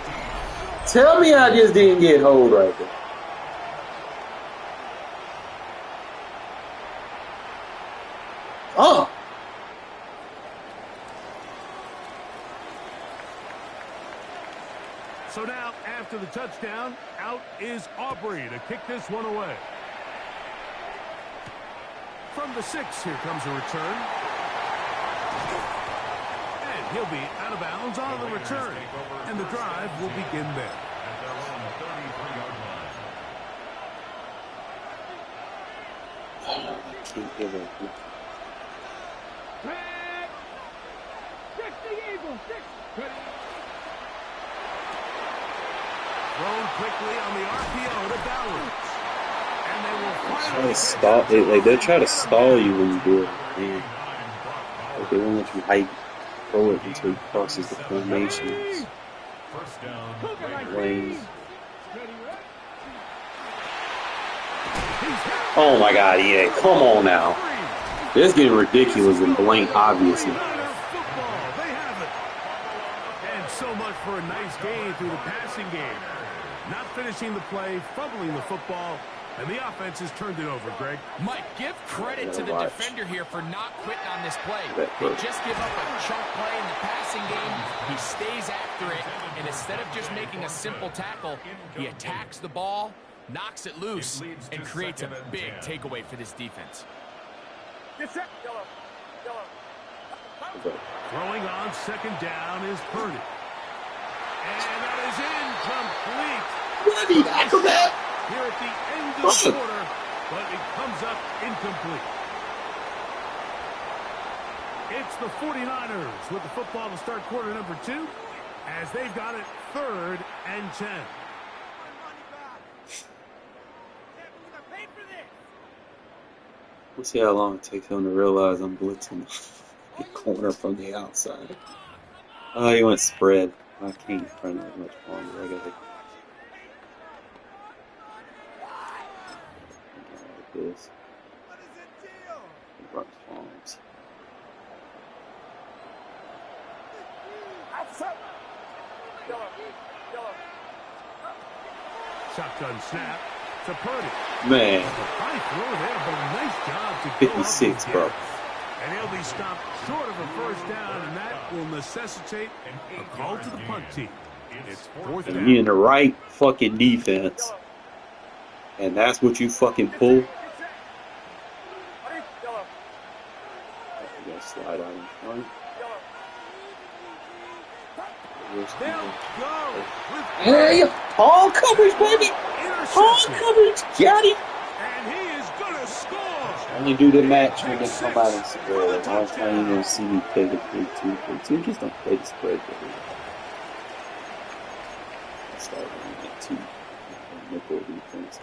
Tell me I just didn't get hold right there. Oh! So now, after the touchdown, out is Aubrey to kick this one away. From the 6, here comes a return. And he'll be out of bounds on the return. And the drive will begin there. At their own 33-yard line. Can't give it. Thrown quickly on the RPO to Bowers. And they will Try to stall. They'll try to stall you when you do it. Man. Like they won't let you hike, throw it until he crosses the formations. First down. Lanes. Oh my God, EA! Come on now. This is getting ridiculous and blank, obviously. They have it. And so much for a nice game through the passing game. Not finishing the play, fumbling the football, and the offense has turned it over, Greg. Mike, give credit to the defender here for not quitting on this play. They just give up a chunk play in the passing game. He stays after it, and instead of just making a simple tackle, he attacks the ball, knocks it loose, and creates a big takeaway for this defense. Throwing on second down is Purdy. And that is incomplete. Bloody acrobat! Here at the end of the quarter, but it comes up incomplete. It's the 49ers with the football to start quarter number 2, as they've got it 3rd and 10. We'll see how long it takes him to realize I'm blitzing the corner from the outside. Oh, he went spread. I can't run that much longer. I gotta like this. Run farms. Shotgun snap to Purdy. Man. High throw there, but a nice job to 56, bro. And he'll be stopped short of a first down, and that will necessitate a call to the punt team. It's 4th down. And you're in the right fucking defense. And that's what you fucking pull. You gotta slide out in front. They'll go with Hey, all coverage, baby! All coverage! Got him! and he is gonna score. Only do the match when they come out and spread. Last time you gonna see me play the 3-2. Just don't play the spread, baby. I start running at 2. Nickel defense.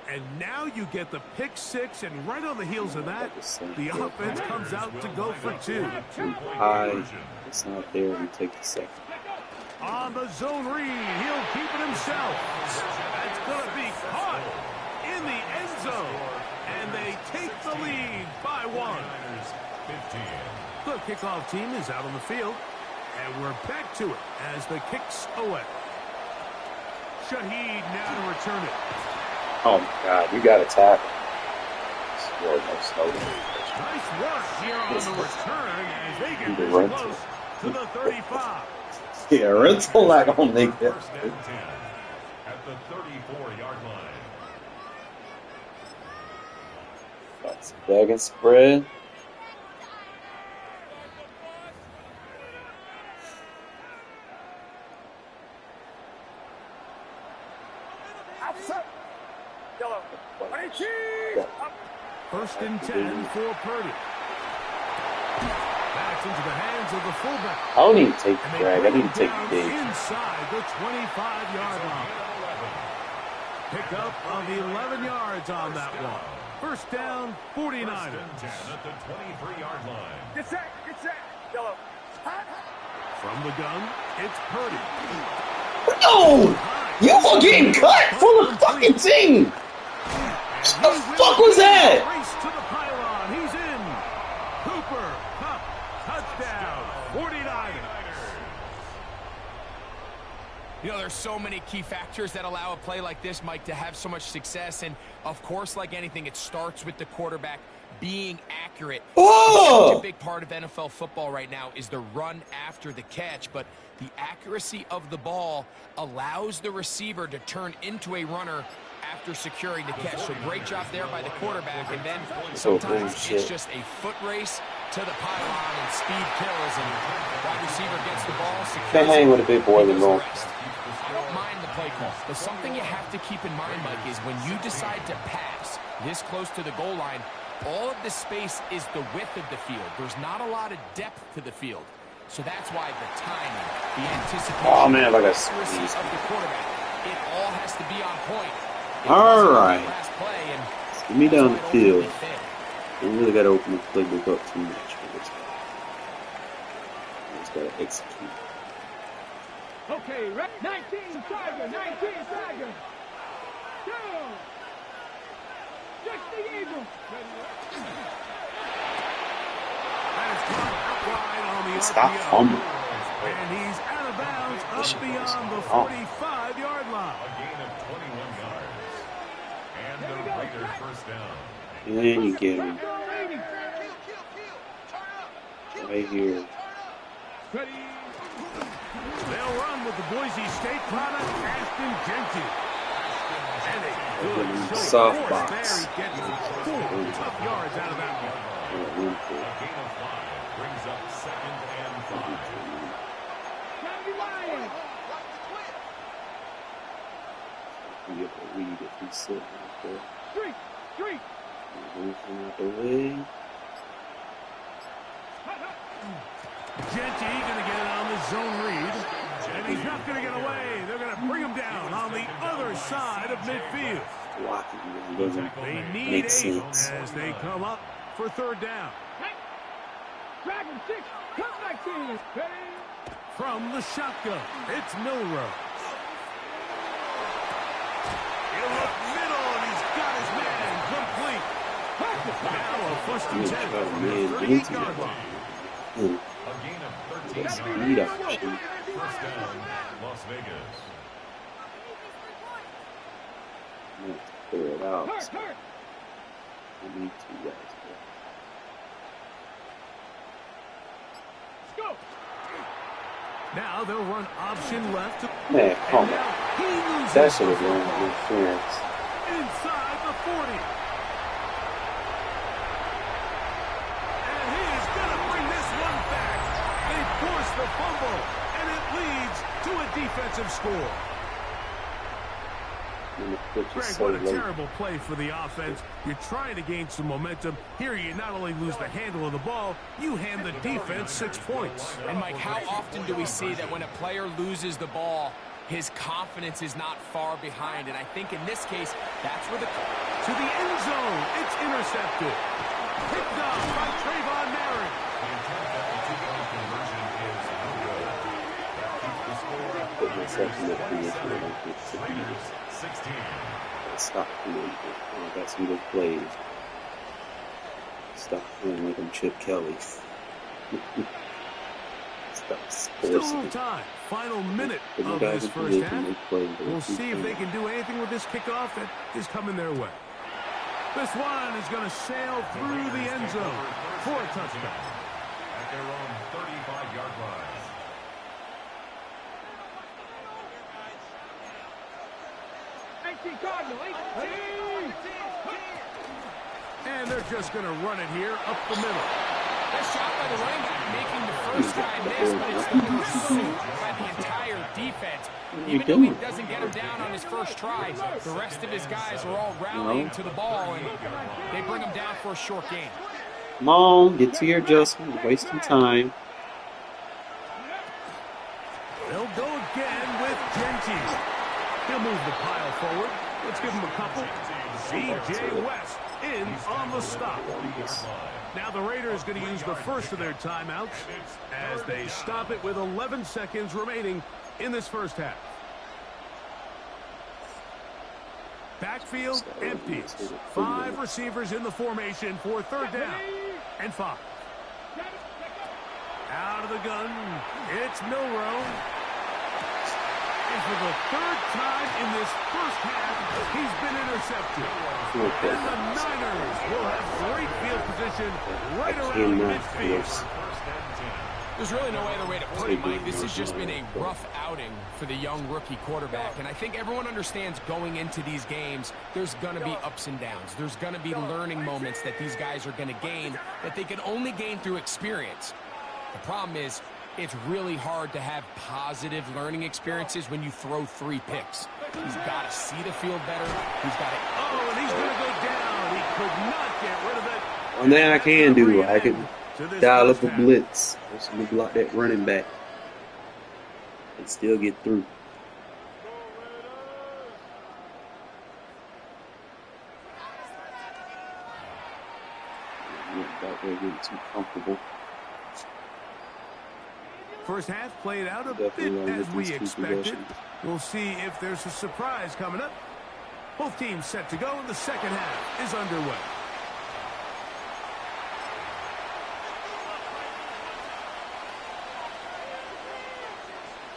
And now you get the pick 6, and right on the heels of that, the offense comes out to go for 2. High. It's not there. We take the second. On the zone read, he'll keep it himself. That's going to be caught in the end zone. And they take the lead by 1. The kickoff team is out on the field. And we're back to it as the kick's away. Shaheed now to return it. Oh my God, you got to tackle. Nice work here on the return as they get this close to the 35. Yeah, rental like on make that. at the 34-yard line. That's bag and spread. First and 10 for Purdy. That's into the hands of the fullback. I don't need to take the drag. I need to take the big. Inside the 25-yard line. Pick up of 11 yards on that one. First down, 49ers. First and 10 at the 23-yard line. Get set. Yellow. From the gun, it's Purdy. No! You are getting cut for the fucking team! What the fuck was that? Race to the pylon. He's in. Cooper, Cup, touchdown, 49ers. You know, there's so many key factors that allow a play like this, Mike, to have so much success. And, of course, like anything, it starts with the quarterback being accurate. Oh! Such a big part of NFL football right now is the run after the catch. But the accuracy of the ball allows the receiver to turn into a runner after securing the catch. So great job there by the quarterback. And then sometimes it's just a foot race to the pylon and speed kills. And that receiver gets the ball. Can't hang with a big boy anymore. I don't mind the play call, but something you have to keep in mind, Mike, is when you decide to pass this close to the goal line, all of the space is the width of the field. There's not a lot of depth to the field. So that's why the timing, the anticipation, man, like the accuracy of the quarterback, it all has to be on point. All right. Get me down the field. We really got to open the playbook up too much for this guy. Just got to execute. Okay, right. 19 Tiger. Go. Just the Eagle. Stop fumbling. And he's out of bounds up beyond the 45-yard line. A gain of 21 yards. And the Raiders first down. And you get him. Right here. They'll run with the Boise State product, Ashton Jeanty. And a good soft box. There he gets 4 tough yards out of that one. A gain of 5 brings up 2nd and 5. You get the lead if he's sitting right there. Street. Moving out the way. Jeanty going to get it on the zone read. And he's not going to get away. They're going to bring him down on the other side of midfield. Blocking doesn't They need make 8 sense. as they come up for 3rd down. Dragon 6. Come back to you. From the shotgun, it's Milrow. He'll look middle, and he's got his man complete. Now a first and 10 from the 38-yard line. A gain of 13 yards. First down, Las Vegas. Clear it out. Hurt. I need 2 guys. Go. Now they'll run option left. Man, come on. He loses That should have been interference. inside the 40. And he's going to bring this one back. They force the fumble, and it leads to a defensive score. Greg, what a terrible play for the offense. You're trying to gain some momentum. Here you not only lose the handle of the ball, you hand the defense 6 points. And, Mike, how often do we see that when a player loses the ball, his confidence is not far behind? And I think in this case, that's where to the end zone, it's intercepted. Picked up by Trayvon Merritt. The attempt at the 2-point conversion is no good. That keeps the score at 37-7. Raiders 16. Stop doing it. Oh, got some good plays. Stop playing like I'm Chip Kelly. Stop Still forcing. time. Final minute But you of guys this can first make half. them play. We'll see if they can do anything with this kickoff that is coming their way. This one is going to sail through the end zone for a touchdown. At their own 35-yard line. And they're just going to run it here up the middle. That shot by the running back making the first guy miss, but it's been pursued by the entire defense. Even though he doesn't get him down on his first try, the rest of his guys are all rallying to the ball, and they bring him down for a short gain. Come on, get to your adjustment. You're wasting time. They'll go again with Genty. He'll move the pile forward. Let's give him a couple. C.J. West in on the stop. Now the Raiders going to use the first of their timeouts as they stop it with 11 seconds remaining in this first half. Backfield empty. 5 receivers in the formation for third down and 5. Out of the gun, it's Milroe. And for the third time in this first half, he's been intercepted. And the Niners will have great field position right around midfield. There's really no other way to put it, Mike. This has just been a rough outing for the young rookie quarterback. And I think everyone understands going into these games, there's going to be ups and downs. There's going to be learning moments that these guys are going to gain that they can only gain through experience. The problem is, it's really hard to have positive learning experiences when you throw 3 picks. He's got to see the field better. He's got to... Oh, and he's going to go down. He could not get rid of it. One thing I can do, I can dial up a blitz. Possibly block that running back. And still get through. Back there getting too comfortable. First half played out a bit as we expected. We'll see if there's a surprise coming up. Both teams set to go, and the second half is underway.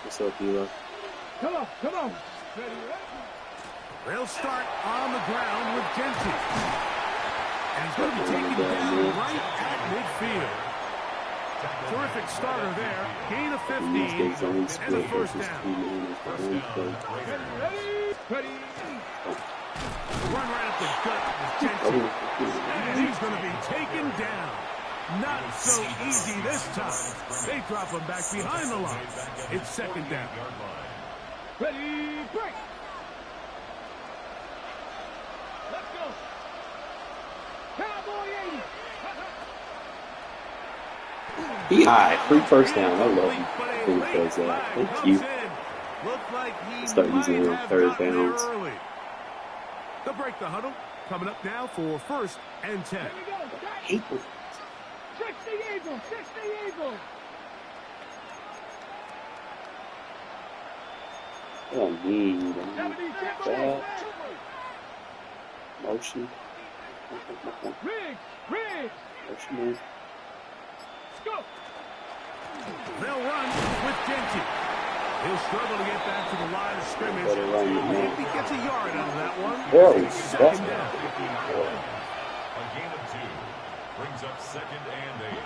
What's up, Eli? Come on, come on. They'll start on the ground with Genty. And he's going to be taken down right at midfield. Terrific starter there. Gain of 15 and a first down. Run right at the gut with Genty. And he's going to be taken down. Not so easy this time. They drop him back behind the line. It's second down. Ready, break. Let's go. Cowboy 80. B.I. free first down. I love him when he does that. Thank you. Start using it on third downs. They'll break the huddle. Coming up now for first and 10. I hate it. 60 Eagles, 60 Eagles. Oh, mean. Bad. Motion. Riggs. Motion is. Go. They'll run with Genty. He'll struggle to get back to the line of scrimmage. Better run with me. He gets a yard out of that one. Whoa, Second down. A gain of 2 brings up second and 8.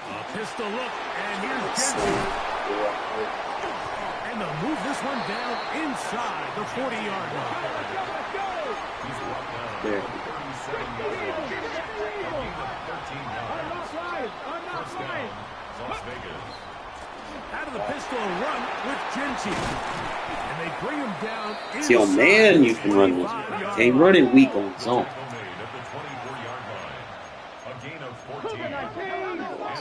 A pistol look, and here's Genty. And they'll move this one down inside the 40-yard line. He's brought down There. 37 yards. First down, Las Vegas. Out of the pistol run with Genty. And they bring him down inside. See, on man, you can run this. Can't run it weak on zone. Made at the 24-yard line. A gain of 14.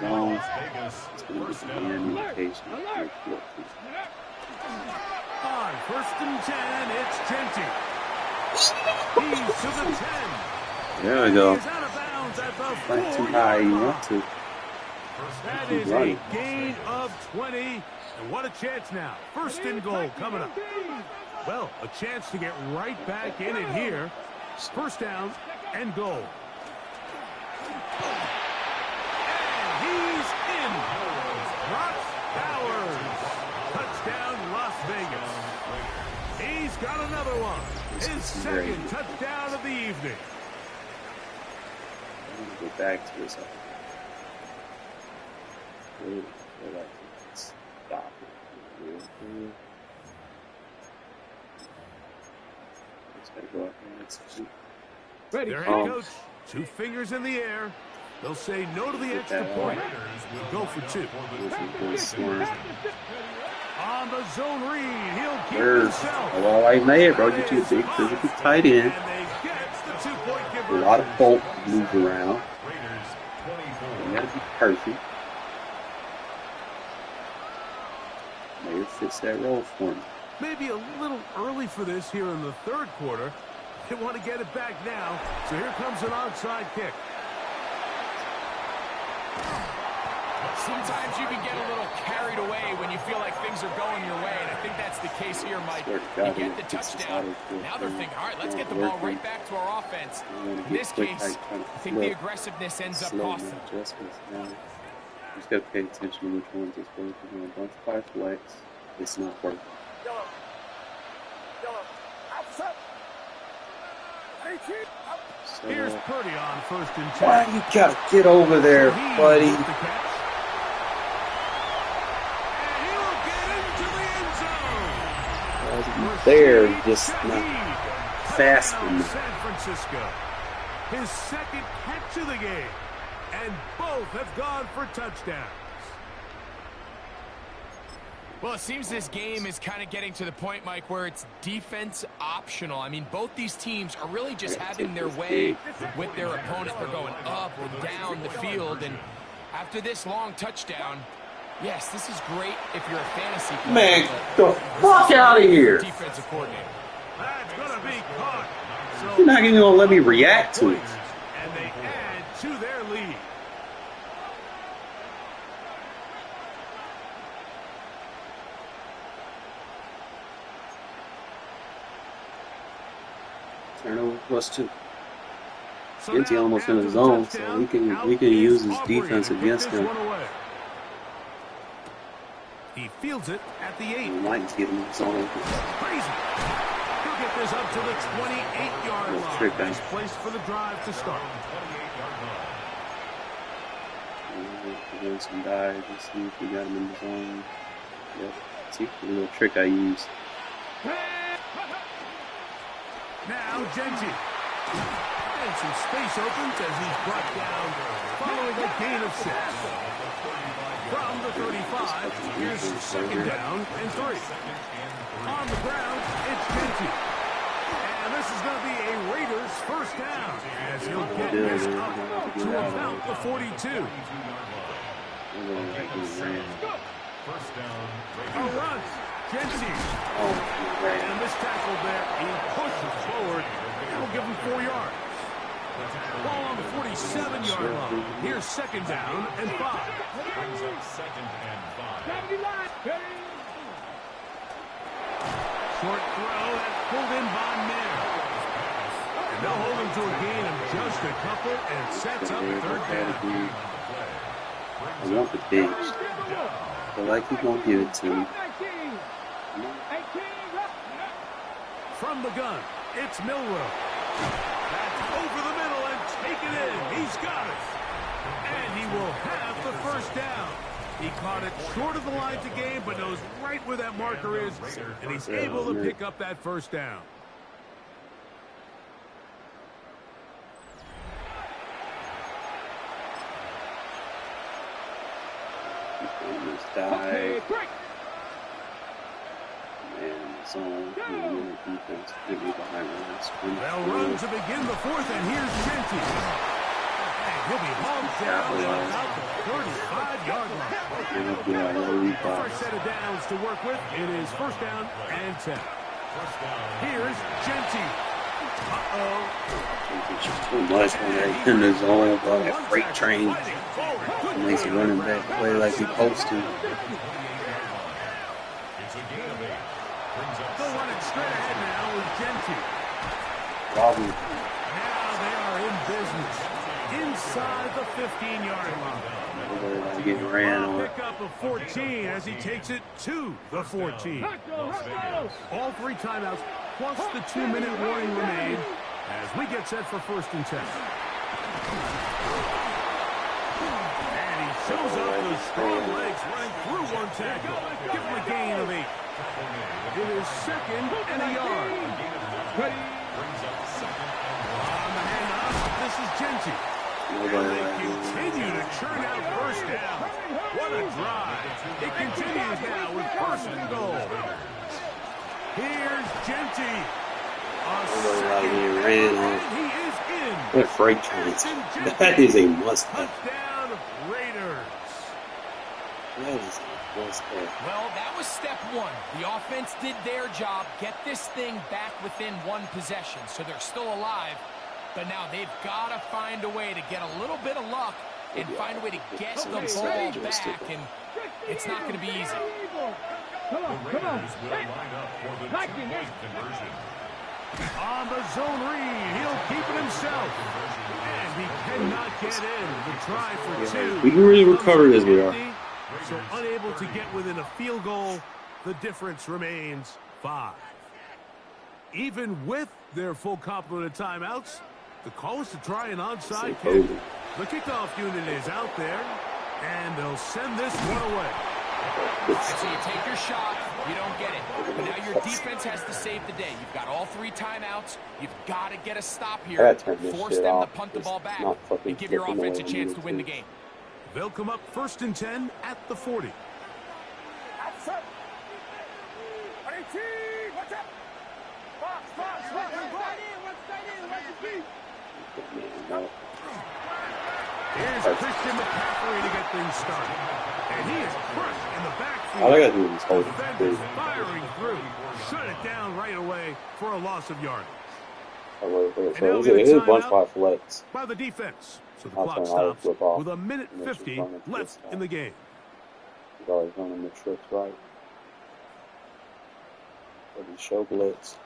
Zone. Las Vegas, It's going to first be down. an indication. On first and 10, it's Genty. He's to the 10. There we go. He's out of bounds at the Right too 4-yard high, you line. want to. That Keep is running. a gain of 20. And what a chance now. First and goal coming up. Well, a chance to get right back in it here. First down and goal. And he's in. Ross Bowers. Touchdown, Las Vegas. He's got another one. His second touchdown of the evening. Get back to this. Stop it. Their head coach, 2 fingers in the air. They'll say no to the extra point. We'll go for 2. On the zone read, he'll keep himself. Well, I made it, bro. Get you a big physical tight end. A lot of bulk move around. You gotta be perfect. Mayer fits that role for me. Maybe a little early for this here in the 3rd quarter. They want to get it back now. So here comes an onside kick. Sometimes you can get a little carried away when you feel like things are going your way, and I think that's the case here, Mike. You get the touchdown. Now they're thinking, all right, let's get the ball right back to our offense. In this case, I think the aggressiveness ends up costing them. Just got to pay attention to which ones is working. Don't try flex. It's not working. So, here's Purdy on 1st and 10. Why you gotta get over there, buddy? There, just not fast enough. San Francisco. His 2nd catch of the game, and both have gone for touchdowns. Well, it seems this game is kind of getting to the point, Mike, where it's defense optional. I mean, both these teams are really just having their way with their opponent. They're going up and down the field, and after this long touchdown, yes, this is great if you're a fantasy player. Man, get the fuck out of here! Defensive coordinator. That's gonna be caught. So you're not even gonna let me react to it. And they add to their lead. Turnover +2. Genty almost in the zone, so we can use his defense against him. He fields it at the 8. We might get him in the zone. Crazy. He'll get this up to the 28-yard line. Nice place for the drive to start. We're doing some dives and see if we got him in the zone. Yep. See the little trick I use. Now Genty. And some space opens as he's brought down following a gain of 6. From the 35, here's 2nd down and 3. On the ground, it's Genty. And this is going to be a Raiders 1st down as he'll get this up to about the 42. A run. Genty. And this tackle there, he pushes forward. It'll give him 4 yards. Ball on the 47-yard line. Here's 2nd down and 5. Brings up 2nd and 5. Short throw that's pulled in by Mayer. And they'll hold him to a gain of just a couple and sets up 3rd down. I want the bigs. I like he's gonna give it to me. From the gun, it's Milrow. That's over the middle and taken in. He's got it. And he will have the 1st down. He caught it short of the line to gain, but knows right where that marker is, and he's able to pick up that 1st down. Dive. And zone. Defense. Get me behind one. They'll run to begin the 4th, and here's Genty. And he'll be hauled down at about the 35-yard line. First set of downs to work with. It is 1st down and 10. Here's Genty. Too much when they're in the zone, bro. That freight train makes a running back play like he's supposed to. They'll run it straight ahead now with Genty. Probably. Now they are in business. Inside the 15-yard line. Getting ran on. Pick up of 14 as he takes it to the 14. All 3 timeouts plus the 2-minute warning remain as we get set for 1st and 10. And he shows off those strong legs running through one tackle. Give him a gain of 8. It is 2nd and a yard. Ready. On the handoff, this is Genty. And they continue to churn out first down. What a drive. It continues now with 1st and goal. Here's Genty. He ran off. What a freight train. That is a must-have. Touchdown, Raiders. That is a must-have. Well, that was step 1. The offense did their job, get this thing back within 1 possession, so they're still alive. But now they've got to find a way to get a little bit of luck and find a way to get the ball back, and it's not going to be easy. Come on. On the zone read, he'll keep it himself. And he cannot get in. The try for 2. We can really recover this, we are. So unable to get within a field goal, the difference remains 5. Even with their full complement of timeouts, the call is to try an onside kick. The kickoff unit is out there, and they'll send this one away. So you take your shot, you don't get it. But now your defense has to save the day. You've got all 3 timeouts. You've got to get a stop here, force them to punt the ball back, and give your offense a chance to win the game. They'll come up 1st and 10 at the 40. Here's Christian McCaffrey to get things started. And he is crushed in the backfield. All I got to do is hold Defenders firing through. Shut it down right away for a loss of yardage. It is a bunch of athletics. By the defense. So the clock stops with 1:50 left in the game. He's always running the tricks right. Let me show blitz.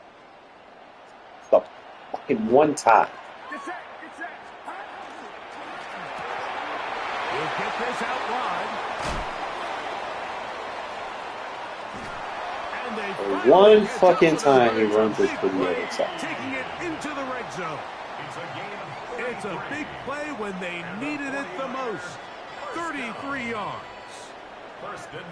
Stop fucking one time. We'll get this out wide. And one fucking time he runs it to the other side. Taking it into the red zone. It's a big play when they needed it the most. 33 yards.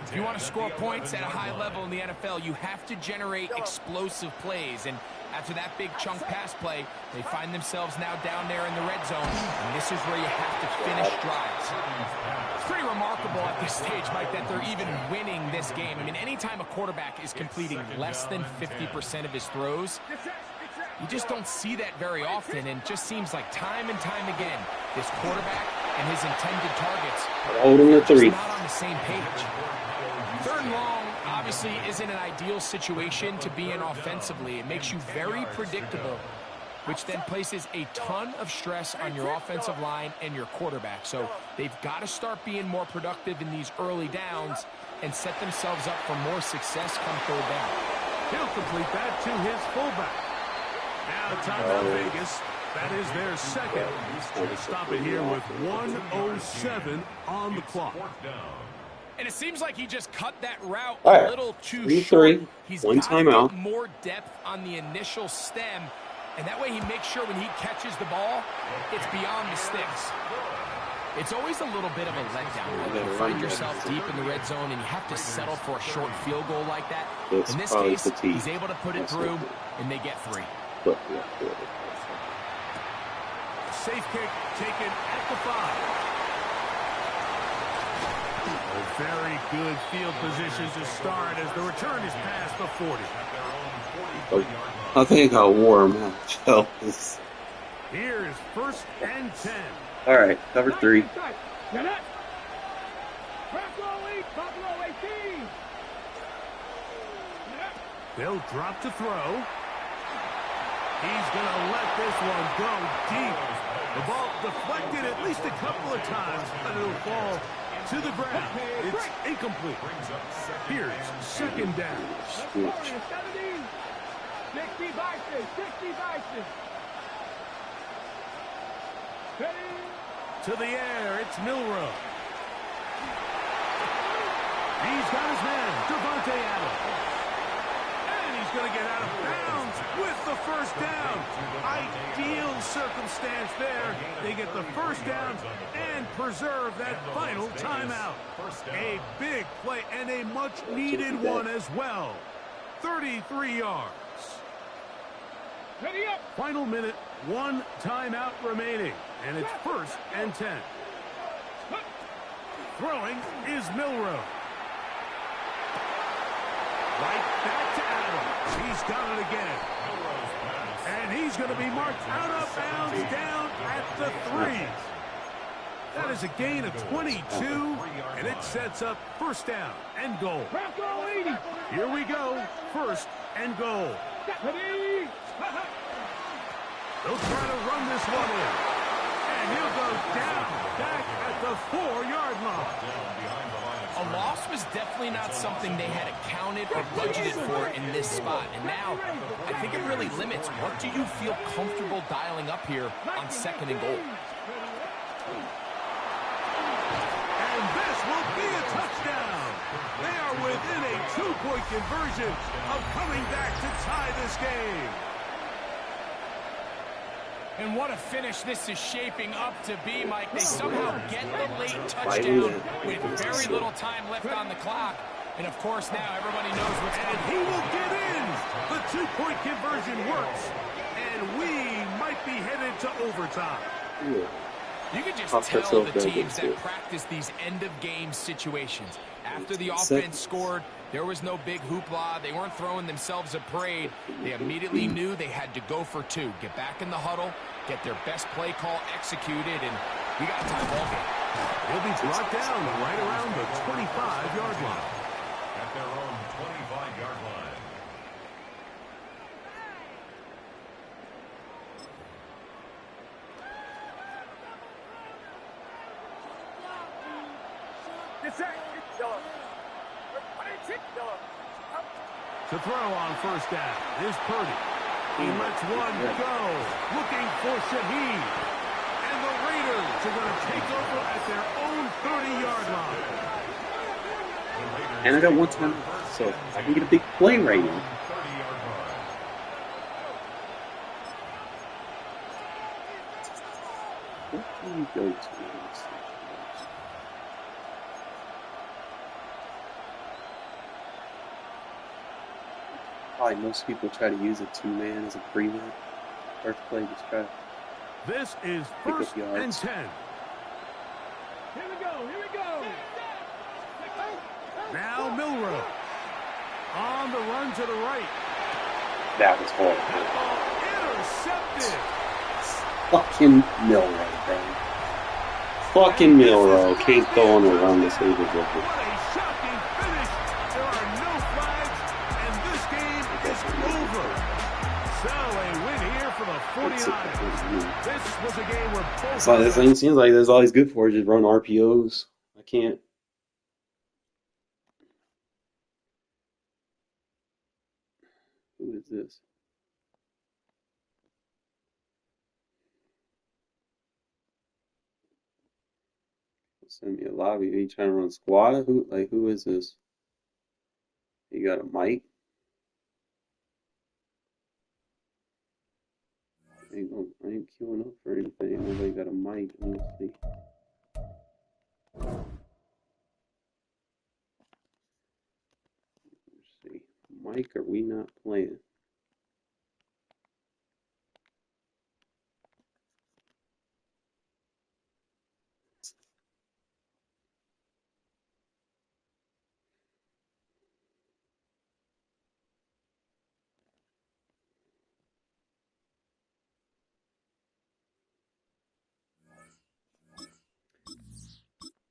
If you want to score points at a high level in the NFL, you have to generate explosive plays. And after that big chunk pass play, they find themselves now down there in the red zone. And this is where you have to finish drives. It's pretty remarkable at this stage, Mike, that they're even winning this game. I mean, anytime a quarterback is completing less than 50% of his throws, you just don't see that very often. And it just seems like time and time again, this quarterback and his intended targets are just not on the same page. 3rd and long obviously isn't an ideal situation to be in offensively. It makes you very predictable, which then places a ton of stress on your offensive line and your quarterback. So they've got to start being more productive in these early downs and set themselves up for more success come 3rd down. He'll complete that to his fullback. Now timeout Vegas. That is their 2nd. To stop it here with 1:07 on the clock. And it seems like he just cut that route a little too short. He's got to timeout. get more depth on the initial stem, and that way he makes sure when he catches the ball, it's beyond the sticks. It's always a little bit of a letdown. Like you find yourself deep in the red zone, and you have to settle for a short field goal like that. In this case, he's able to put it through, and they get 3. Safe kick taken at the 5. A very good field position to start as the return is past the 40. I think I wore him out. Here's 1st and 10. All right, cover 3. They'll drop to throw. He's going to let this one go deep. The ball deflected at least a couple of times, but it'll fall to the ground. It's incomplete. Here's 2nd down. 60 Bison. To the air, it's Milrow. He's got his man, Devontae Adams. And he's going to get out of bounds with the 1st down. Ideal circumstance there. They get the first down and preserve that final timeout. A big play and a much-needed one as well. 33 yards. Ready up. Final minute, 1 timeout remaining, and it's 1st and 10. Throwing is Milroe. Right back to Adams. He's got it again. And he's going to be marked out of bounds down at the 3. That is a gain of 22, and it sets up first down and goal. Here we go, 1st and goal. They'll try to run this one in. And he'll go down back at the 4-yard line. A loss was definitely not something they had accounted or budgeted for in this spot. And now, I think it really limits. What do you feel comfortable dialing up here on 2nd and goal? And this will be a touchdown. They are within a 2-point conversion of coming back to tie this game. And what a finish this is shaping up to be, Mike. They somehow get the late touchdown with very little time left on the clock. And, of course, now everybody knows what's coming. And he will get in. The 2-point conversion works. And we might be headed to overtime. You can just tell the teams that practice these end-of-game situations. After the offense scored, there was no big hoopla. They weren't throwing themselves a parade. They immediately knew they had to go for 2. Get back in the huddle, get their best play call executed, and we got a tie ball game. He'll be brought down right around the 25-yard line. At their own 25-yard line. To throw on first down is Purdy. He lets one go, looking for Shaheed. And the Raiders are going to take over at their own 30-yard line. And I got 1 time, so I can get a big play right now. What can you go to? Probably most people try to use a 2-man as a pre-man. First play, just try to This is 1st and 10. Here we go. Now Milroe. On the run to the right. That was horrible. That ball intercepted. Fucking Milroe, bro. Fucking Milroe can't go on a run to save his record. What a shocking finish. There are no flags, and this game is over. So a win here for the 49ers. This was a game where both It's like, this thing seems like that's all he's good for, is just run RPOs. I can't. Who is this? Send me a lobby. Are you trying to run squad? Who is this? You got a mic? I ain't queuing up for anything. Nobody got a mic. Let's see. Mike, are we not playing?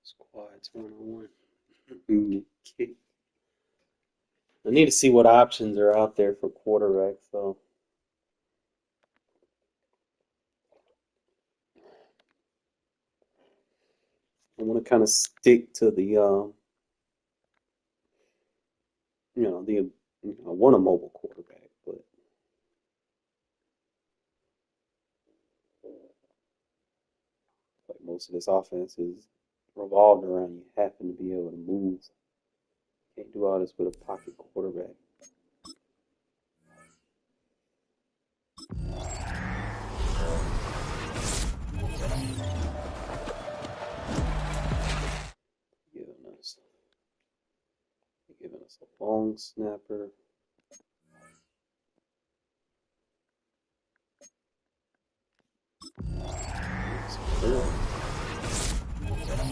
Squads 101. Okay. I need to see what options are out there for quarterback, though. I want to kind of stick to the, I want a mobile quarterback, but like most of this offense is revolved around you happen to be able to move. Can't do all this with a pocket quarterback. Long snapper.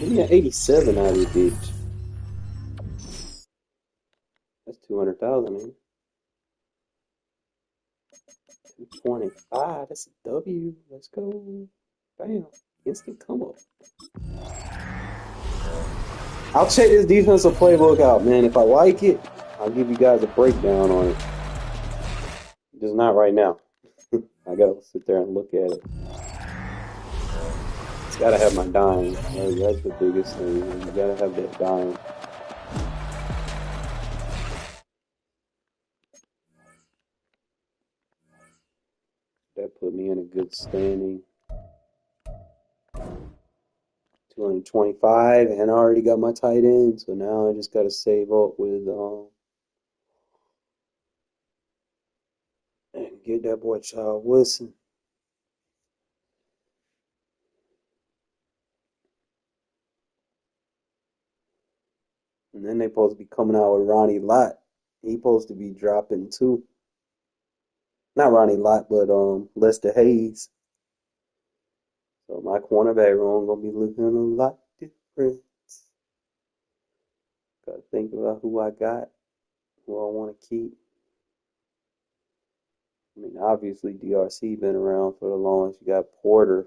Give me an 87 out of it, bitch. That's 200,000, man. 225. That's a W. Let's go. Bam. Instant come up. I'll check this defensive playbook out, man. If I like it, I'll give you guys a breakdown on it. Just not right now. I gotta sit there and look at it. It's gotta have my dime. That's the biggest thing. You gotta have that dime. That put me in a good standing. 225, and I already got my tight end, so now I just gotta save up with and get that boy Charles Wilson. And then they supposed to be coming out with Ronnie Lott. He supposed to be dropping too. Not Ronnie Lott, but Lester Hayes. So my cornerback room gonna be looking a lot different. Gotta think about who I got, who I want to keep. I mean, obviously DRC been around for the longest. You got Porter.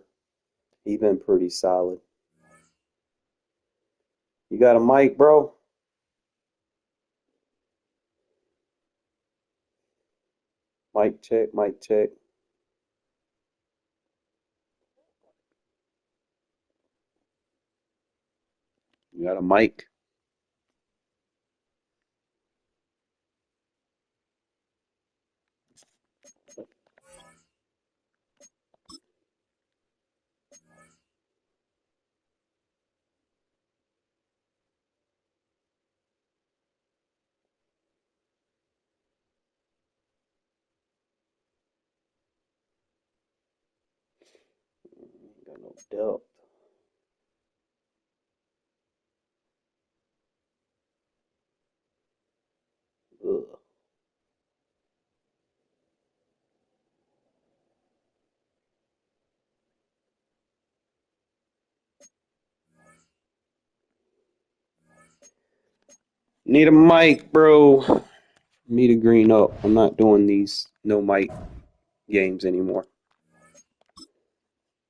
He been pretty solid. You got a mic, bro? Mic check, mic check. You got a mic? Ain't got no depth. Ugh. Need a mic, bro. Need to green up. I'm not doing these no mic games anymore.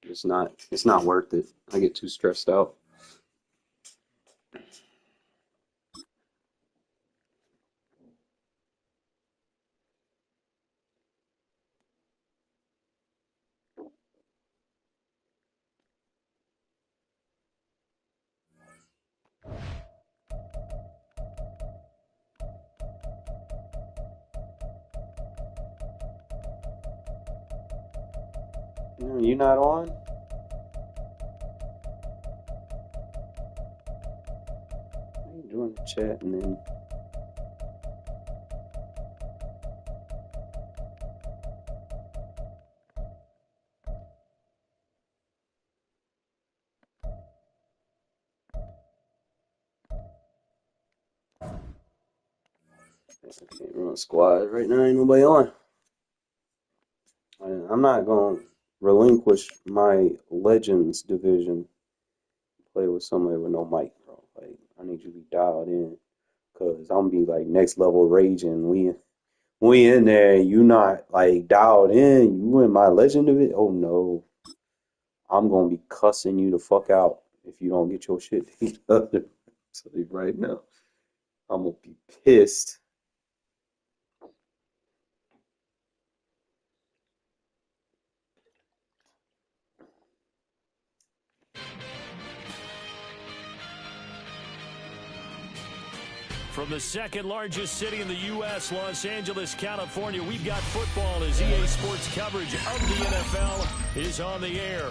It's not worth it. I get too stressed out. You not on? I ain't doing the chat and then I can't run squad right now. Ain't nobody on. I'm not gonna relinquish my Legends division. Play with somebody with no mic, bro. Like I need you to be dialed in, cause I'm gonna be like next level raging. We in there, and you not like dialed in. You in my Legend division? Oh no, I'm gonna be cussing you the fuck out if you don't get your shit together. So right now, I'm gonna be pissed. From the second largest city in the U.S., Los Angeles, California, we've got football as EA Sports coverage of the NFL is on the air.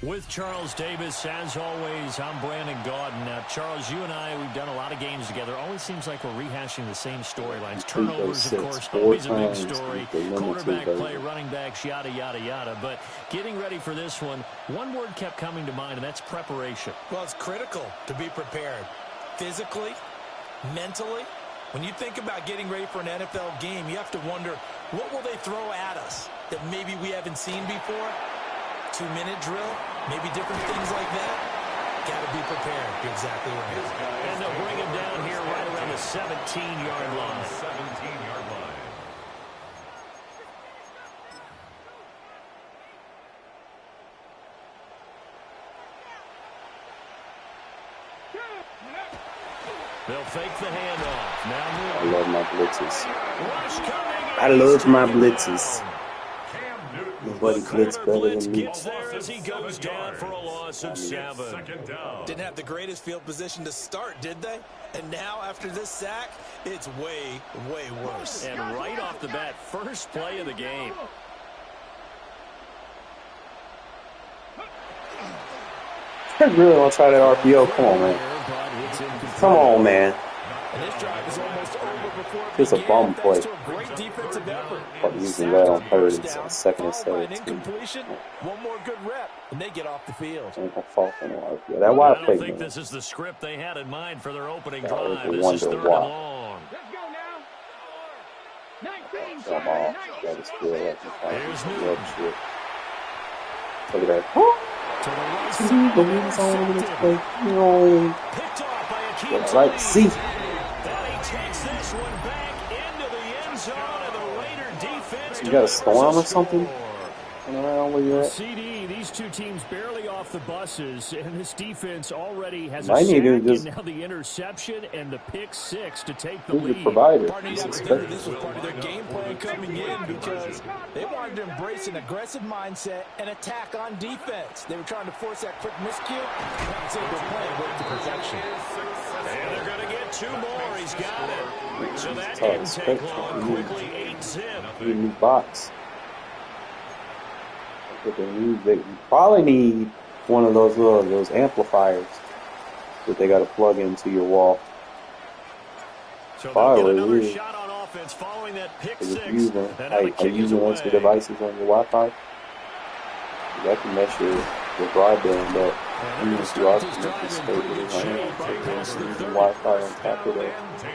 With Charles Davis, as always, I'm Brandon Gaudin. Now, Charles, you and I, we've done a lot of games together. Always seems like we're rehashing the same storylines. Turnovers, of course, always a big story. Quarterback play, running backs, yada, yada, yada. But getting ready for this one word kept coming to mind, and that's preparation. Well, it's critical to be prepared physically, mentally, When you think about getting ready for an NFL game, you have to wonder, what will they throw at us that maybe we haven't seen before? 2-minute drill, maybe different things like that. Got to be prepared. You're exactly right. And they'll bring him down here right around the 17-yard line. 17-yard line. They'll fake the handoff. Now I love my blitzes. Rush coming. I love my blitzes. Cam Newton. Nobody blitz better than me. Gets there as he goes down for a loss of 7. Second down. Didn't have the greatest field position to start, did they? And now, after this sack, it's way, way worse. And right off the bat, first play of the game. I really want to try that RPO. Come on, man. Come on, man. And this drive is almost over before it It's a began, bum thanks play. to a great defensive effort. Probably using that on third and second and Followed by an 17. incompletion, one more good rep, and they get off the field. Ain't gonna fall from the RPO. That I wide don't play, think man. this is the script they had in mind for their opening I drive. really This is wonder 3rd and why. long. Let's go now. 19, Come on. That is good. Here's Shit. Newton. Look at that. To the right See, side. the lead's on in this play. No. Picked off by Akeem What I like to see. And he takes this one back into the end zone, and the Raider defense You got a storm or delivers a something? score. Turn around where you at. CD, these two teams barely off the buses, and this defense already has a Might sack need to and just- now the interception and the pick six to take the Who's the lead. provider? Partner, you He's have to think that expected. this was part of their game plan coming in because they wanted to embrace an aggressive mindset and attack on defense. They were trying to force that quick miscue. And so they're playing with the perfection. And they're going to get 2 more. He's got it. So that It's hard didn't to take expect. long. Quickly 8-zip. Need a new box. What they need, they probably need one of those amplifiers that they got to plug into your wall. So they'll Fire get another really. shot on offense following that pick If 6. you're using, And now the are kick you is using away. extra devices on your Wi-Fi? That can mess your broadband up. And Even they're if going you are to start connected this drive straight in to good the shape internet, right past the using 30. Wi-Fi on top of that. And 10.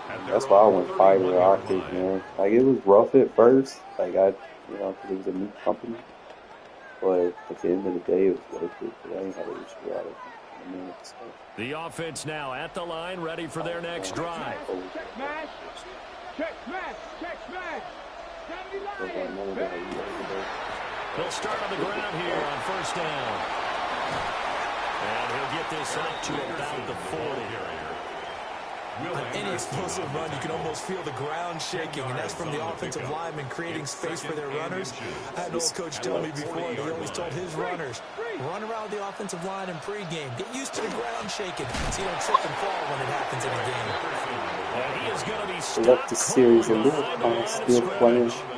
At their That's why I own went fiber 31-yard optic, line. man. Like, it was rough at first, like because it was a new company. But at the end of the day, it was worth it. I ain't had an issue out of it. So, The offense now at the line, ready for their next drive. Check smash. Check smash. Check smash. 70 Lions. They'll start on the ground here on first down. And he'll get this out to about the 40. On any explosive run, you can almost feel the ground shaking, and that's from the offensive linemen creating space for their runners. I had an old coach tell me before, he always told his runners, run around the offensive line in pregame. Get used to the ground shaking so you don't trip and fall when it happens in a game. And he is going to be left the series a cold little behind the line of still playing. scrimmage.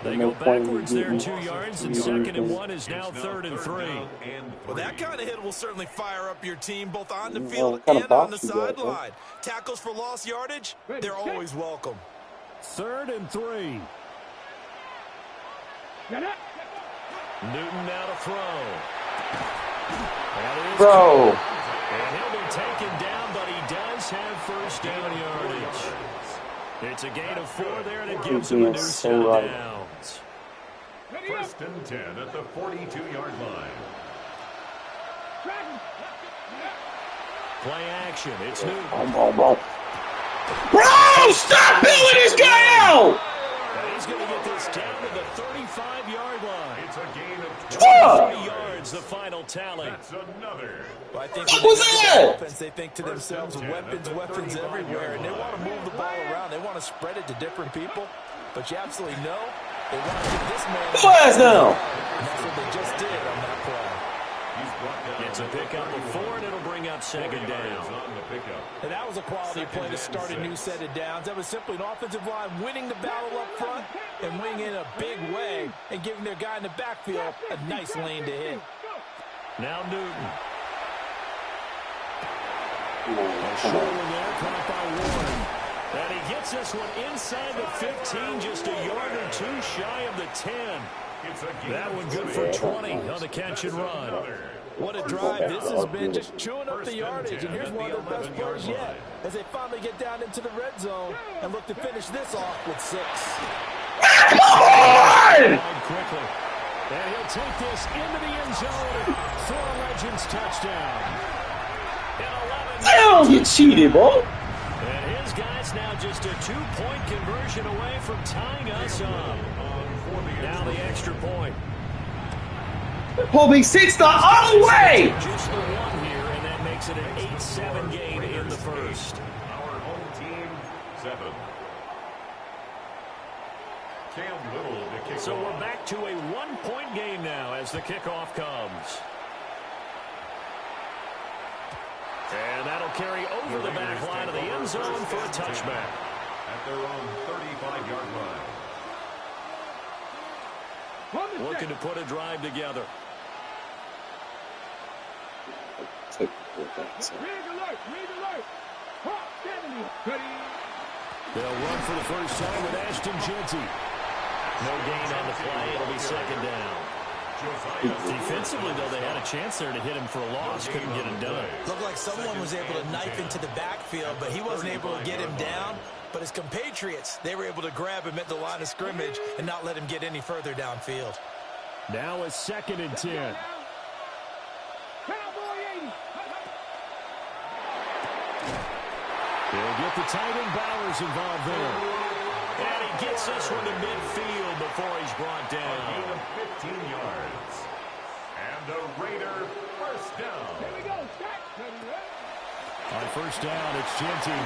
They No go point in backwards there getting 2 yards, and anything. 2nd and 1 is now 3rd and 3. Well, that kind of hit will certainly fire up your team both on the Well, field what kind of and on the box you got, huh? sideline. Tackles for lost yardage, they're always welcome. 3rd and 3. Get up. Newton now to throw. That is Bro, And he'll be taken down, but he does have first down yardage. It's a gain of 4 there, and it gives him a new being set so of right. downs. First and 10 at the 42-yard line. Play action. It's Newton. Bro, stop billing this guy out! And he's going to get this down to the 35-yard line. It's a gain of 23 yards, the final tally. That's another. Well, I think What when was they look that? at the offense, they think to themselves, weapons everywhere, and they want to move the ball around. They want to spread it to different people, but you absolutely know they want to get this man. Go ass down! And that's what they just did on that play. It's a pickup of 4, and it'll bring up 2nd down. On the pickup. And that was a quality play to start a new set of downs. That was simply an offensive line winning the battle up front and winning in a big way and giving their guy in the backfield a nice lane to hit. Now Newton. Come on, Short come on. one there, caught by Warren. And he gets this one inside the 15, just a yard or 2 shy of the 10. It's a gain That of one good 20. for 20 on the catch and run. What a drive this has been, just chewing up the yardage. And here's one of their best plays yet as they finally get down into the red zone and look to finish this off with 6. Come on! Quickly. And he'll take this into the end zone for a Legends touchdown. Damn, you cheated, bro. And his guys now just a 2-point conversion away from tying us up. Now the extra point. Holding 6 the other way. Just the one here, and that makes it an 8-7 game in the first. Our home team, 7. Cam Little to kick So off. we're back to a 1-point game now as the kickoff comes. And that'll carry over the back line of the end zone for a touchback. At their own 35-yard line. Looking to put a drive together. Rig alert! Rig alert! Hawk 70. Ready? They'll run for the first time with Ashton Jeanty. No gain on the play. It'll be second down. Defensively, though, they had a chance there to hit him for a loss. Couldn't get it done. Looked like someone was able to knife into the backfield, but he wasn't able to get him down. But his compatriots, they were able to grab him at the line of scrimmage and not let him get any further downfield. Now a 2nd and 10. Cowboy 80. They'll get the tight end Bowers involved there. And he gets this one to midfield before he's brought A gain down. of 15 yards. And a Raider first down. Here we go. Start. Ready, ready. On first down, it's Jeanty.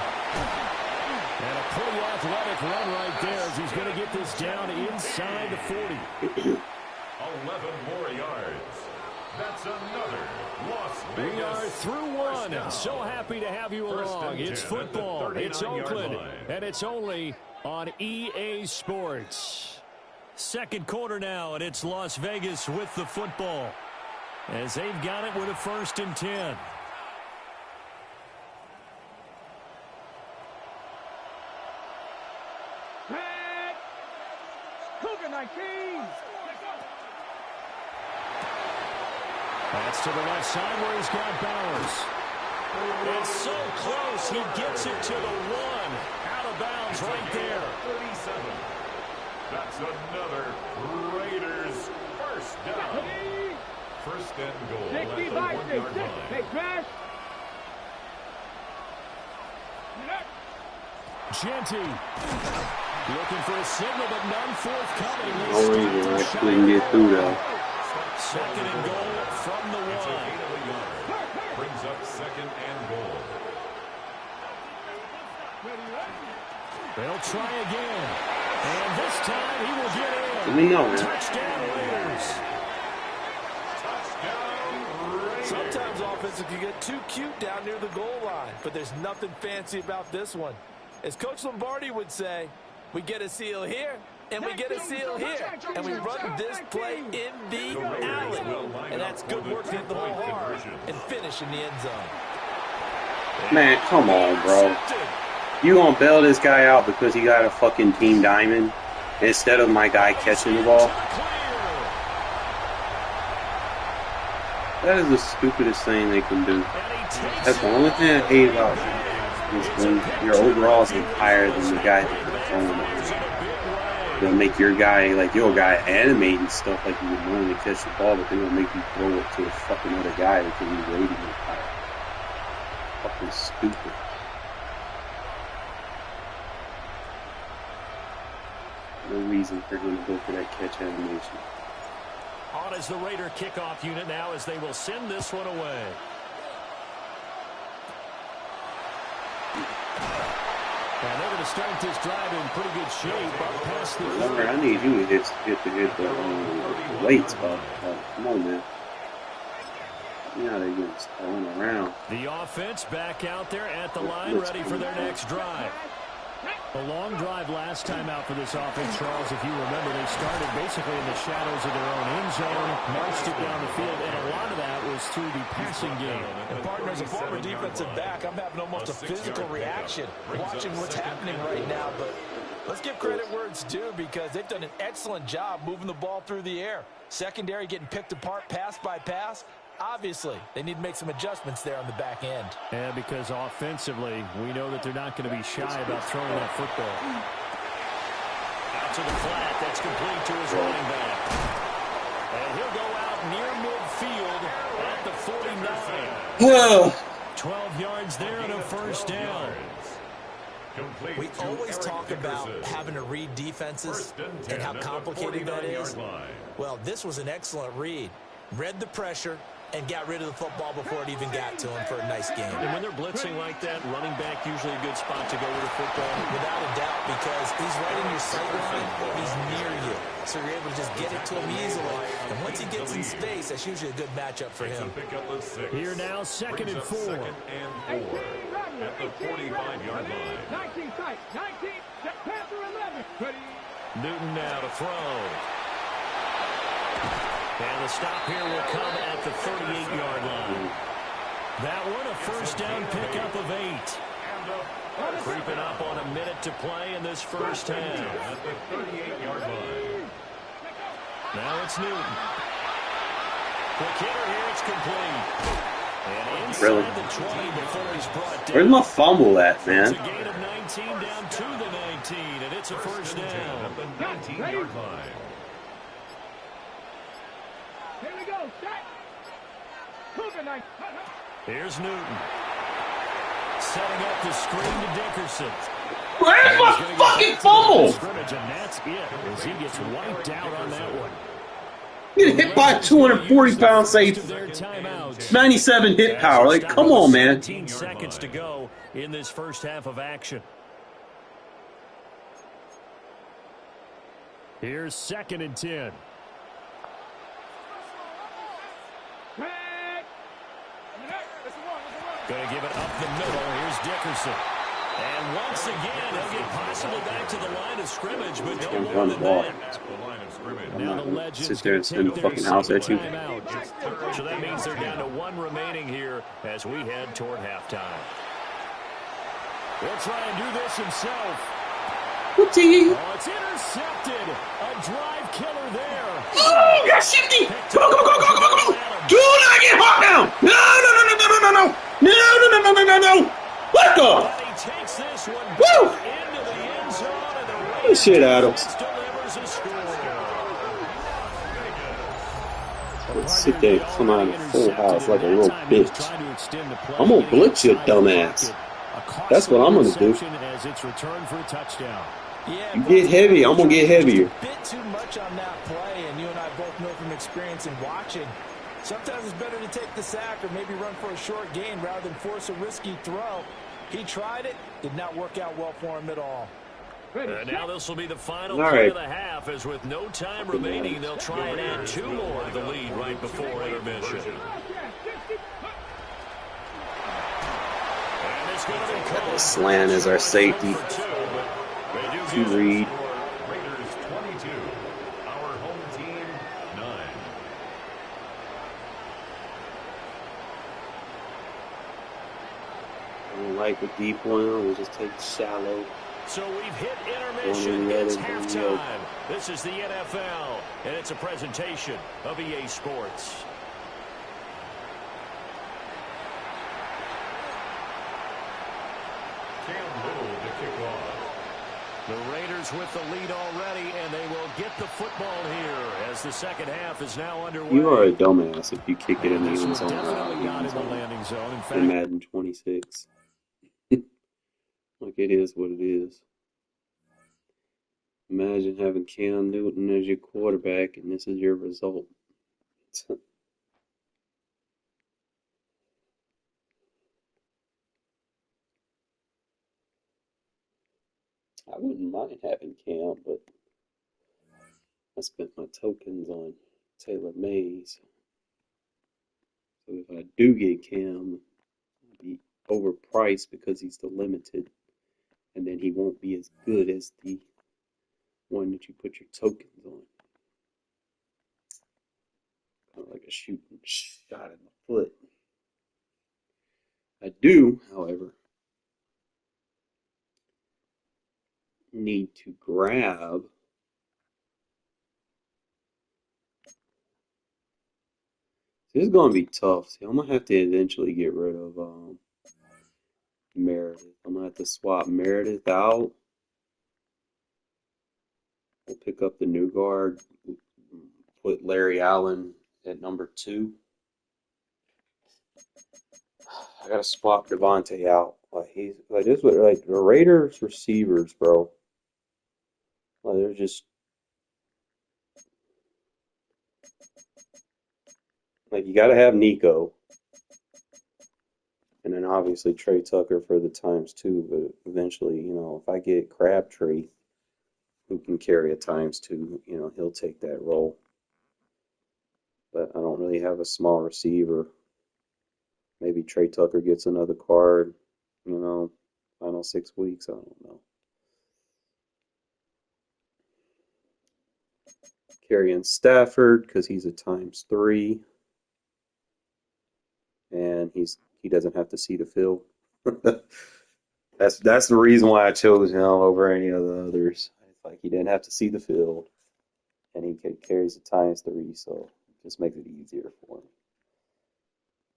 And a pretty athletic run right there as he's going to get this down inside the 40. 11 more yards. That's another Las Vegas. We are through one. So happy to have you along. It's football, it's Oakland, and it's only on EA Sports. Second quarter now, and it's Las Vegas with the football as they've got it with a 1st and 10. Back. Cougar 19. That's to the left side where he's got Bowers. It's so close, he gets it to the 1. Out of bounds right there. 37. That's another Raiders first down. First and goal at the 65, 1-yard line. Hey, crash. Jeanty looking for a signal, but none forthcoming. No reason I couldn't get through though. Second and goal from the It's a 1. gain of a yard. Brings up second and goal. They'll try again. And this time he will get in. Let me know, man. Touchdown Raiders. Touchdown Raiders. Sometimes offenses can get too cute down near the goal line, but there's nothing fancy about this one. As Coach Lombardi would say, we get a seal here, and we get a seal here, and we run this play in the alley. And that's good work to hit the ball hard and finish in the end zone. Man, come on, bro. You gonna bail this guy out because he got a fucking team diamond instead of my guy catching the ball? That is the stupidest thing they can do. That's the only thing I hate about it. Is when your overalls is higher than the guy that you're throwing it. They'll make your guy, like your guy, animating stuff like you would normally catch the ball, but they're gonna make you throw it to a fucking other guy because he's rating it higher. Fucking stupid. No reason for him to go for that catch animation. On is the Raider kickoff unit now as they will send this one away. And they're going to start this drive in pretty good shape up past the... Remember, I need you to hit the weights, bud. Come on, man. You know they're getting thrown around. The offense back out there at the line, ready for their next drive. A long drive last time out for this offense, Charles. If you remember, they started basically in the shadows of their own end zone, marched it down the field, and a lot of that was through the passing game. And partner, as a former defensive back, I'm having almost a physical reaction watching what's happening right now. But let's give credit where it's due because they've done an excellent job moving the ball through the air. Secondary getting picked apart pass by pass. Obviously, they need to make some adjustments there on the back end. Yeah, because offensively, we know that they're not going to be shy about throwing that football. Out to the flat. That's complete to his running back. And he'll go out near midfield at the 49. 12 yards there and a first down. We always talk about having to read defenses and how complicated that is. Well, this was an excellent read. Read the pressure and got rid of the football before it even got to him for a nice game. And when they're blitzing like that, running back usually a good spot to go with the football. Without a doubt, because he's right in your sight line, he's near you. So you're able to just get it to him easily. And once he gets in space, that's usually a good matchup for him. Here now, 2nd and 4. At the 45-yard line. 19 sight, 19, Panther 11. Newton now to throw. And the stop here will come at the 38-yard line. That one, a first down pickup of 8. Creeping up on a minute to play in this first half. At the 38-yard line. Now it's Newton. Quick hitter here, it's complete. And inside Really? the 20 before he's brought down. Where's my fumble at, man? It's a gain of 19 down to the 19, and it's a first down. At the 19-yard line. Here we go, set. Cougar knife. Here's Newton. Setting up the screen to Dickerson. Where's my fucking fumble? Scrimmage, and that's it, as he gets wiped out on that one. Getting hit by a 240-pound safety. 97 hit power. Like, come on, man. 17 seconds to go in this first half of action. Here's 2nd and 10. Going to give it up the middle. Here's Dickerson. And once again, he'll get possibly back to the line of scrimmage, but no more than that. I'm not going to sit there and send the fucking house at you. So that means they're down to 1 remaining here as we head toward halftime. He'll try and do this himself. Whoopsie. Oh, it's intercepted. A drive killer there. Oh, got shifty. Come on, come on, come on, come on, come on. Do not get hot now. No, no, no, no, no, no, no. No, no, no, no, no, no, no. Let go. And he takes this one Woo. into the end zone, and the Good shit, Adams. delivers a score. Let's sit there and come out of the full house like a little bitch. I'm going to blitz your dumb ass. That's what I'm going to do. As it's returned for a touchdown. Yeah, You get heavy, I'm going to get heavier. A bit too much on that play, and you and I both know from experience in watching. Sometimes it's better to take the sack or maybe run for a short gain rather than force a risky throw. He tried it, did not work out well for him at all. And now this will be the final All play right. of the half, as with no time remaining, they'll try and add 2 more to the lead right before intermission. And it's going to be called. Slant is our safety. To read. Raiders 22. Our home team 9. I don't like the deep one. We'll just take the shallow. So we've hit intermission. One or the It's other, one or the halftime. This is the NFL, and it's a presentation of EA Sports. Cam Little to kick off. The Raiders with the lead already, and they will get the football here as the second half is now underway. You are a dumbass if you kick it in the This end was zone. definitely not in the landing zone. In In fact, Madden 26. Like, it is what it is. Imagine having Cam Newton as your quarterback, and this is your result. I wouldn't mind having Cam, but I spent my tokens on Taylor Mays. So if I do get Cam, it'll be overpriced because he's the limited, and then he won't be as good as the one that you put your tokens on. Kind of like a shooting shot in the foot. I do, however, need to grab This is going to be tough. See, I'm going to have to eventually get rid of Meredith. I'm going to have to swap Meredith out. We'll pick up the new guard. Put Larry Allen at number 2. I got to swap Devontae out. He's like this. Like the Raiders receivers, bro. Like they're just like you got to have Nico. And then obviously Trey Tucker for the times 2, but eventually, if I get Crabtree, who can carry a times 2, he'll take that role. But I don't really have a small receiver. Maybe Trey Tucker gets another card, final 6 weeks, I don't know. Carrying Stafford because he's a times 3. And he doesn't have to see the field. That's the reason why I chose him over any of the others. It's like he didn't have to see the field, and he carries the times 3, so it just makes it easier for him.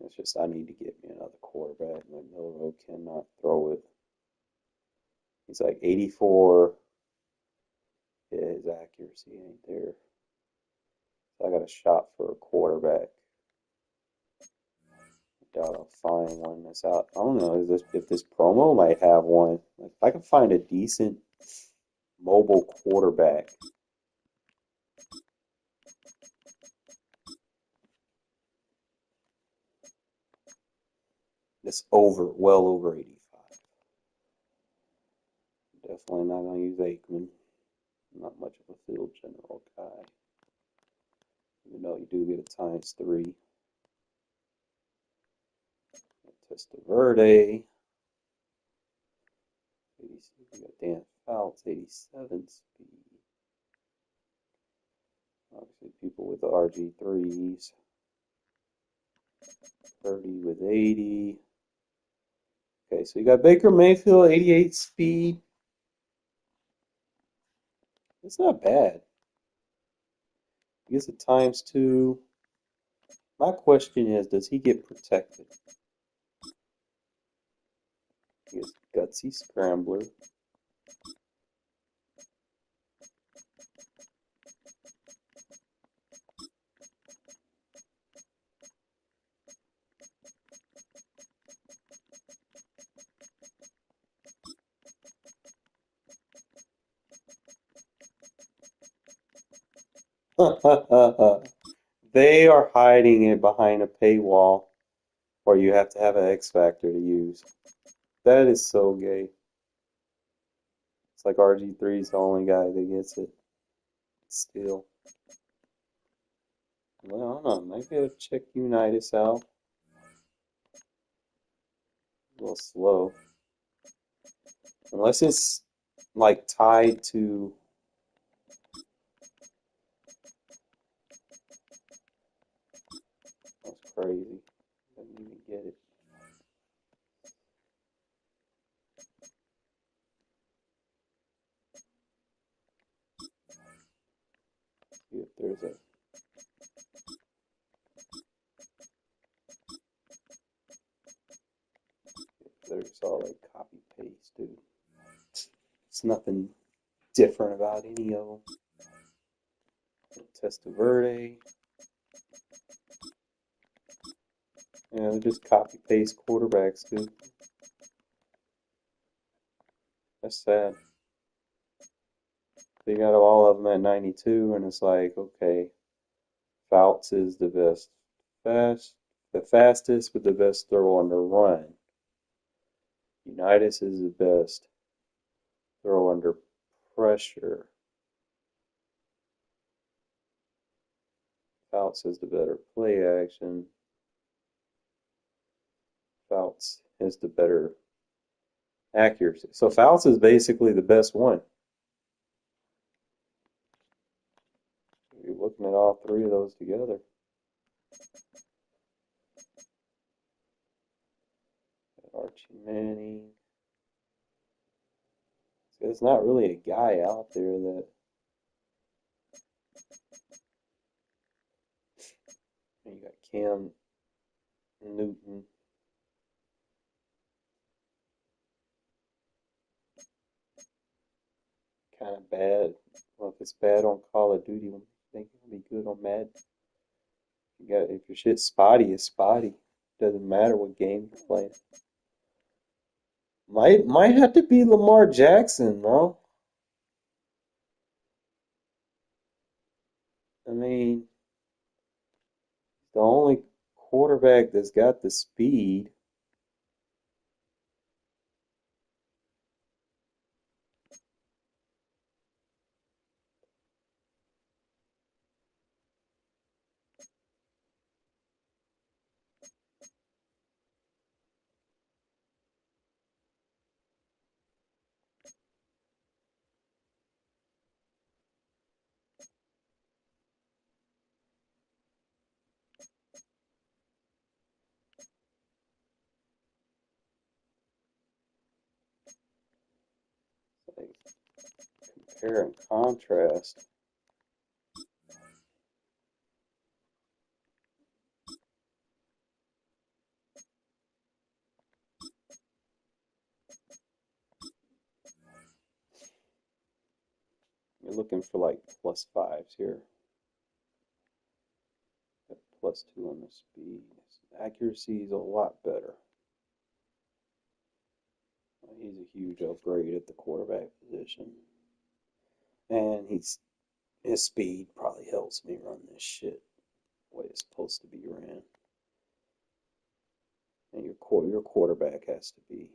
It's just I need to get me another quarterback. My Milrow cannot throw it. He's like 84. Yeah, his accuracy ain't there. So I got a shot for a quarterback. Doubt I'll find one that's out. I don't know if this promo might have one. If I can find a decent mobile quarterback. That's well over 85. Definitely not gonna use Aikman. Not much of a field general guy. Even though you do get a times 3. Testaverde. You got Dan Fouts, 87 speed. Obviously, people with the RG3s. 30 with 80. Okay, so you got Baker Mayfield, 88 speed. It's not bad. He gets a times 2. My question is, does he get protected? He gets Gutsy Scrambler. They are hiding it behind a paywall, or you have to have an X Factor to use. That is so gay. It's like RG3 is the only guy that gets it. Still. Well, I don't know. Maybe I'll check Unitas out. A little slow. Unless it's like tied to. That's crazy. I didn't even get it. See if there's all like copy paste, dude. It's nothing different about any of them. Testaverde. Yeah, they're just copy paste quarterbacks, dude. That's sad. They got all of them at 92, and it's like, okay, Fouts is the fastest with the best throw on the run. Unitas is the best throw under pressure. Fouts is the better play action. Fouts is the better accuracy. So Fouts is basically the best one. You're looking at all 3 of those together. Archie Manning. There's not really a guy out there that And you got Cam Newton. Kind of bad. Well, if it's bad on Call of Duty, I think it'll be good on Madden. If your shit's spotty, it's spotty. Doesn't matter what game you're playing. Might have to be Lamar Jackson, no? I mean, the only quarterback that's got the speed. Like, compare and contrast. You're looking for like +5s here. Got +2 on the speed. Accuracy is a lot better. He's a huge upgrade at the quarterback position. And his speed probably helps me run this shit the way it's supposed to be ran. And your quarterback has to be.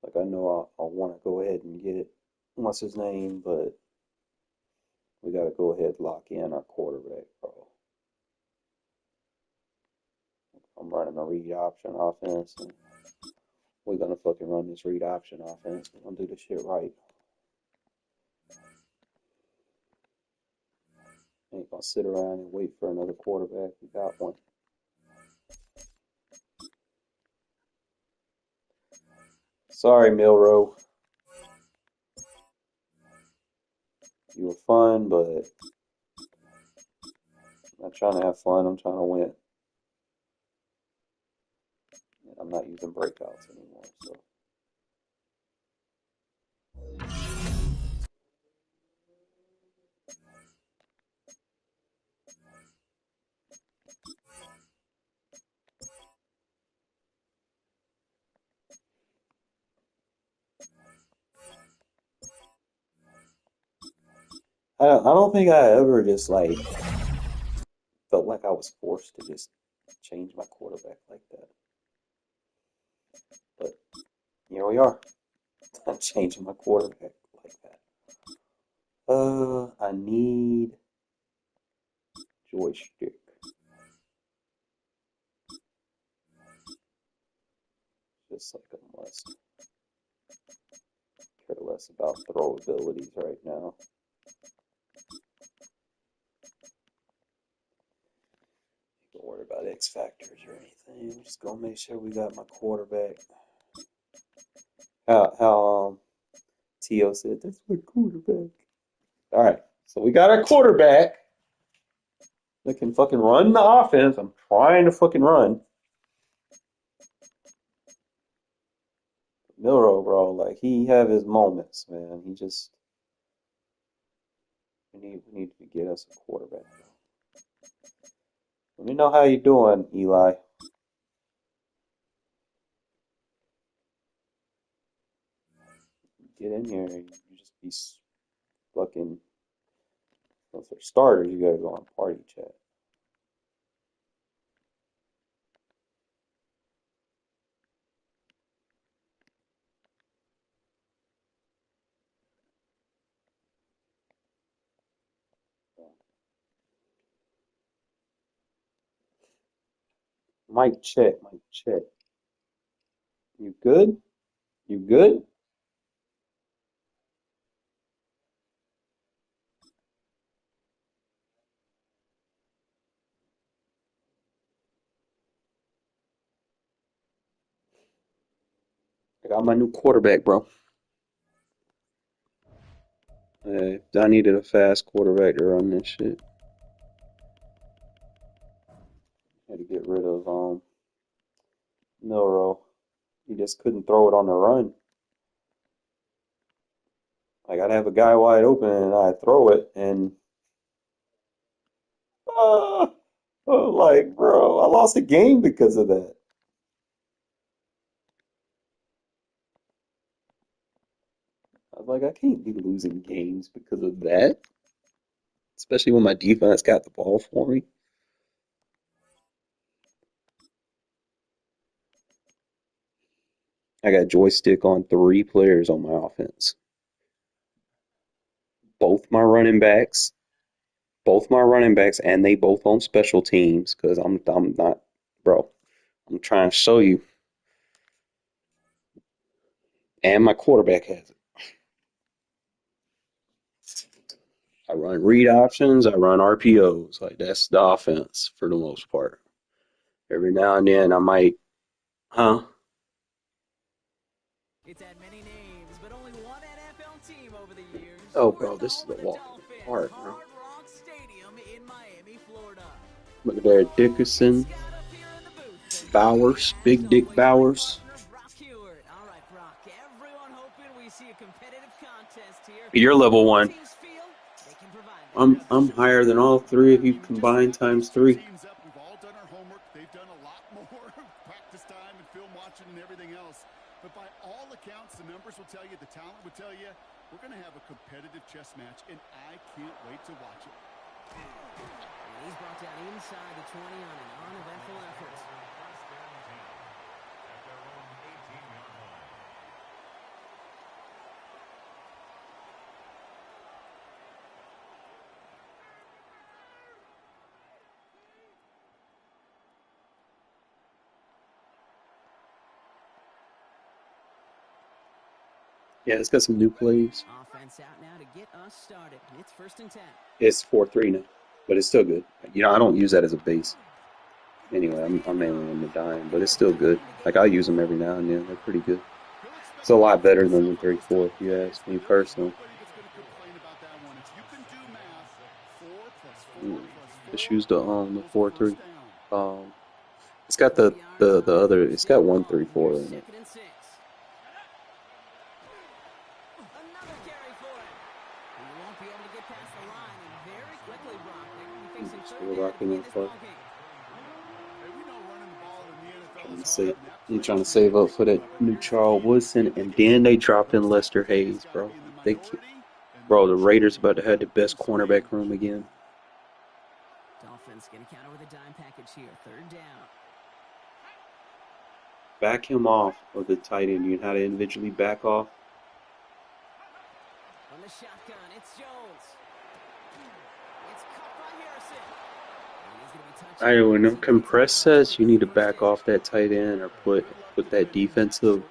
Like, I know I want to go ahead and get it. What's his name? But we got to go ahead and lock in our quarterback, bro. I'm running a read option offense, and we're going to fucking run this read option offense. We're going to do this shit right. Ain't going to sit around and wait for another quarterback. We got one. Sorry, Milrow. You were fun, but I'm not trying to have fun. I'm trying to win. I'm not using breakouts anymore, so. I don't think I ever just like felt like I was forced to just change my quarterback like that. But here we are. I'm changing my quarterback like that. I need joystick. Just like a must. Care less about throw abilities right now. Don't worry about X factors or anything. We're just gonna make sure we got my quarterback. How T.O. said, that's my quarterback. Alright, so we got our quarterback that can fucking run the offense. I'm trying to fucking run. Milrow, bro, like he have his moments, man. He just we need to get us a quarterback. Let me know how you doing, Eli. Get in here and you just be fucking. Well, for starters, you gotta go on party chat. Mic check, mic check. You good? You good? I got my new quarterback, bro. I needed a fast quarterback to run this shit. get rid of Milrow. He just couldn't throw it on the run. Like, I'd have a guy wide open and I'd throw it and like, bro, I lost a game because of that. I was like, I can't be losing games because of that. Especially when my defense got the ball for me. I got joystick on 3 players on my offense. Both my running backs, and they both on special teams because I'm not, bro. I'm trying to show you. And my quarterback has it. I run read options, I run RPOs. Like, that's the offense for the most part. Every now and then I might, It's had many names, but only one NFL team over the years. Oh, bro, this is a walk in the park, bro. Hard Rock Stadium in Miami, Florida. Look at there, Dickerson, Bowers, Big Dick Bowers. All right, Brock. Everyone hoping we see a competitive contest here. You're level 1. I'm higher than all 3 of you combined times 3. We've all done our homework. They've done a lot more practice time and film watching and everything else. But by all accounts, the numbers will tell you, the talent will tell you, we're going to have a competitive chess match, and I can't wait to watch it. And he's brought down inside the 20 on an uneventful effort. Yeah, it's got some new plays. Offense out now to get us started. It's 1st and 10. It's 4-3 now, but it's still good. You know, I don't use that as a base. Anyway, I'm mainly in the dime, but it's still good. Like, I use them every now and then. They're pretty good. It's a lot better than the 3-4, if you ask me personally. Just use the 4-3. It's got the other. It's got 1-3-4 in it. Still rocking that play. They're trying to save up for that new Charles Woodson, and then they dropped in Lester Hayes, bro. Bro, the Raiders about to have the best cornerback room again. Dolphins going to counter with a dime package here. 3rd down. Back him off of the tight end. You know how to individually back off? On the shotgun, it's Jones. It's cut by Harrison. And he's going to be touched. When them compress sets, you need to back off that tight end or put that defensive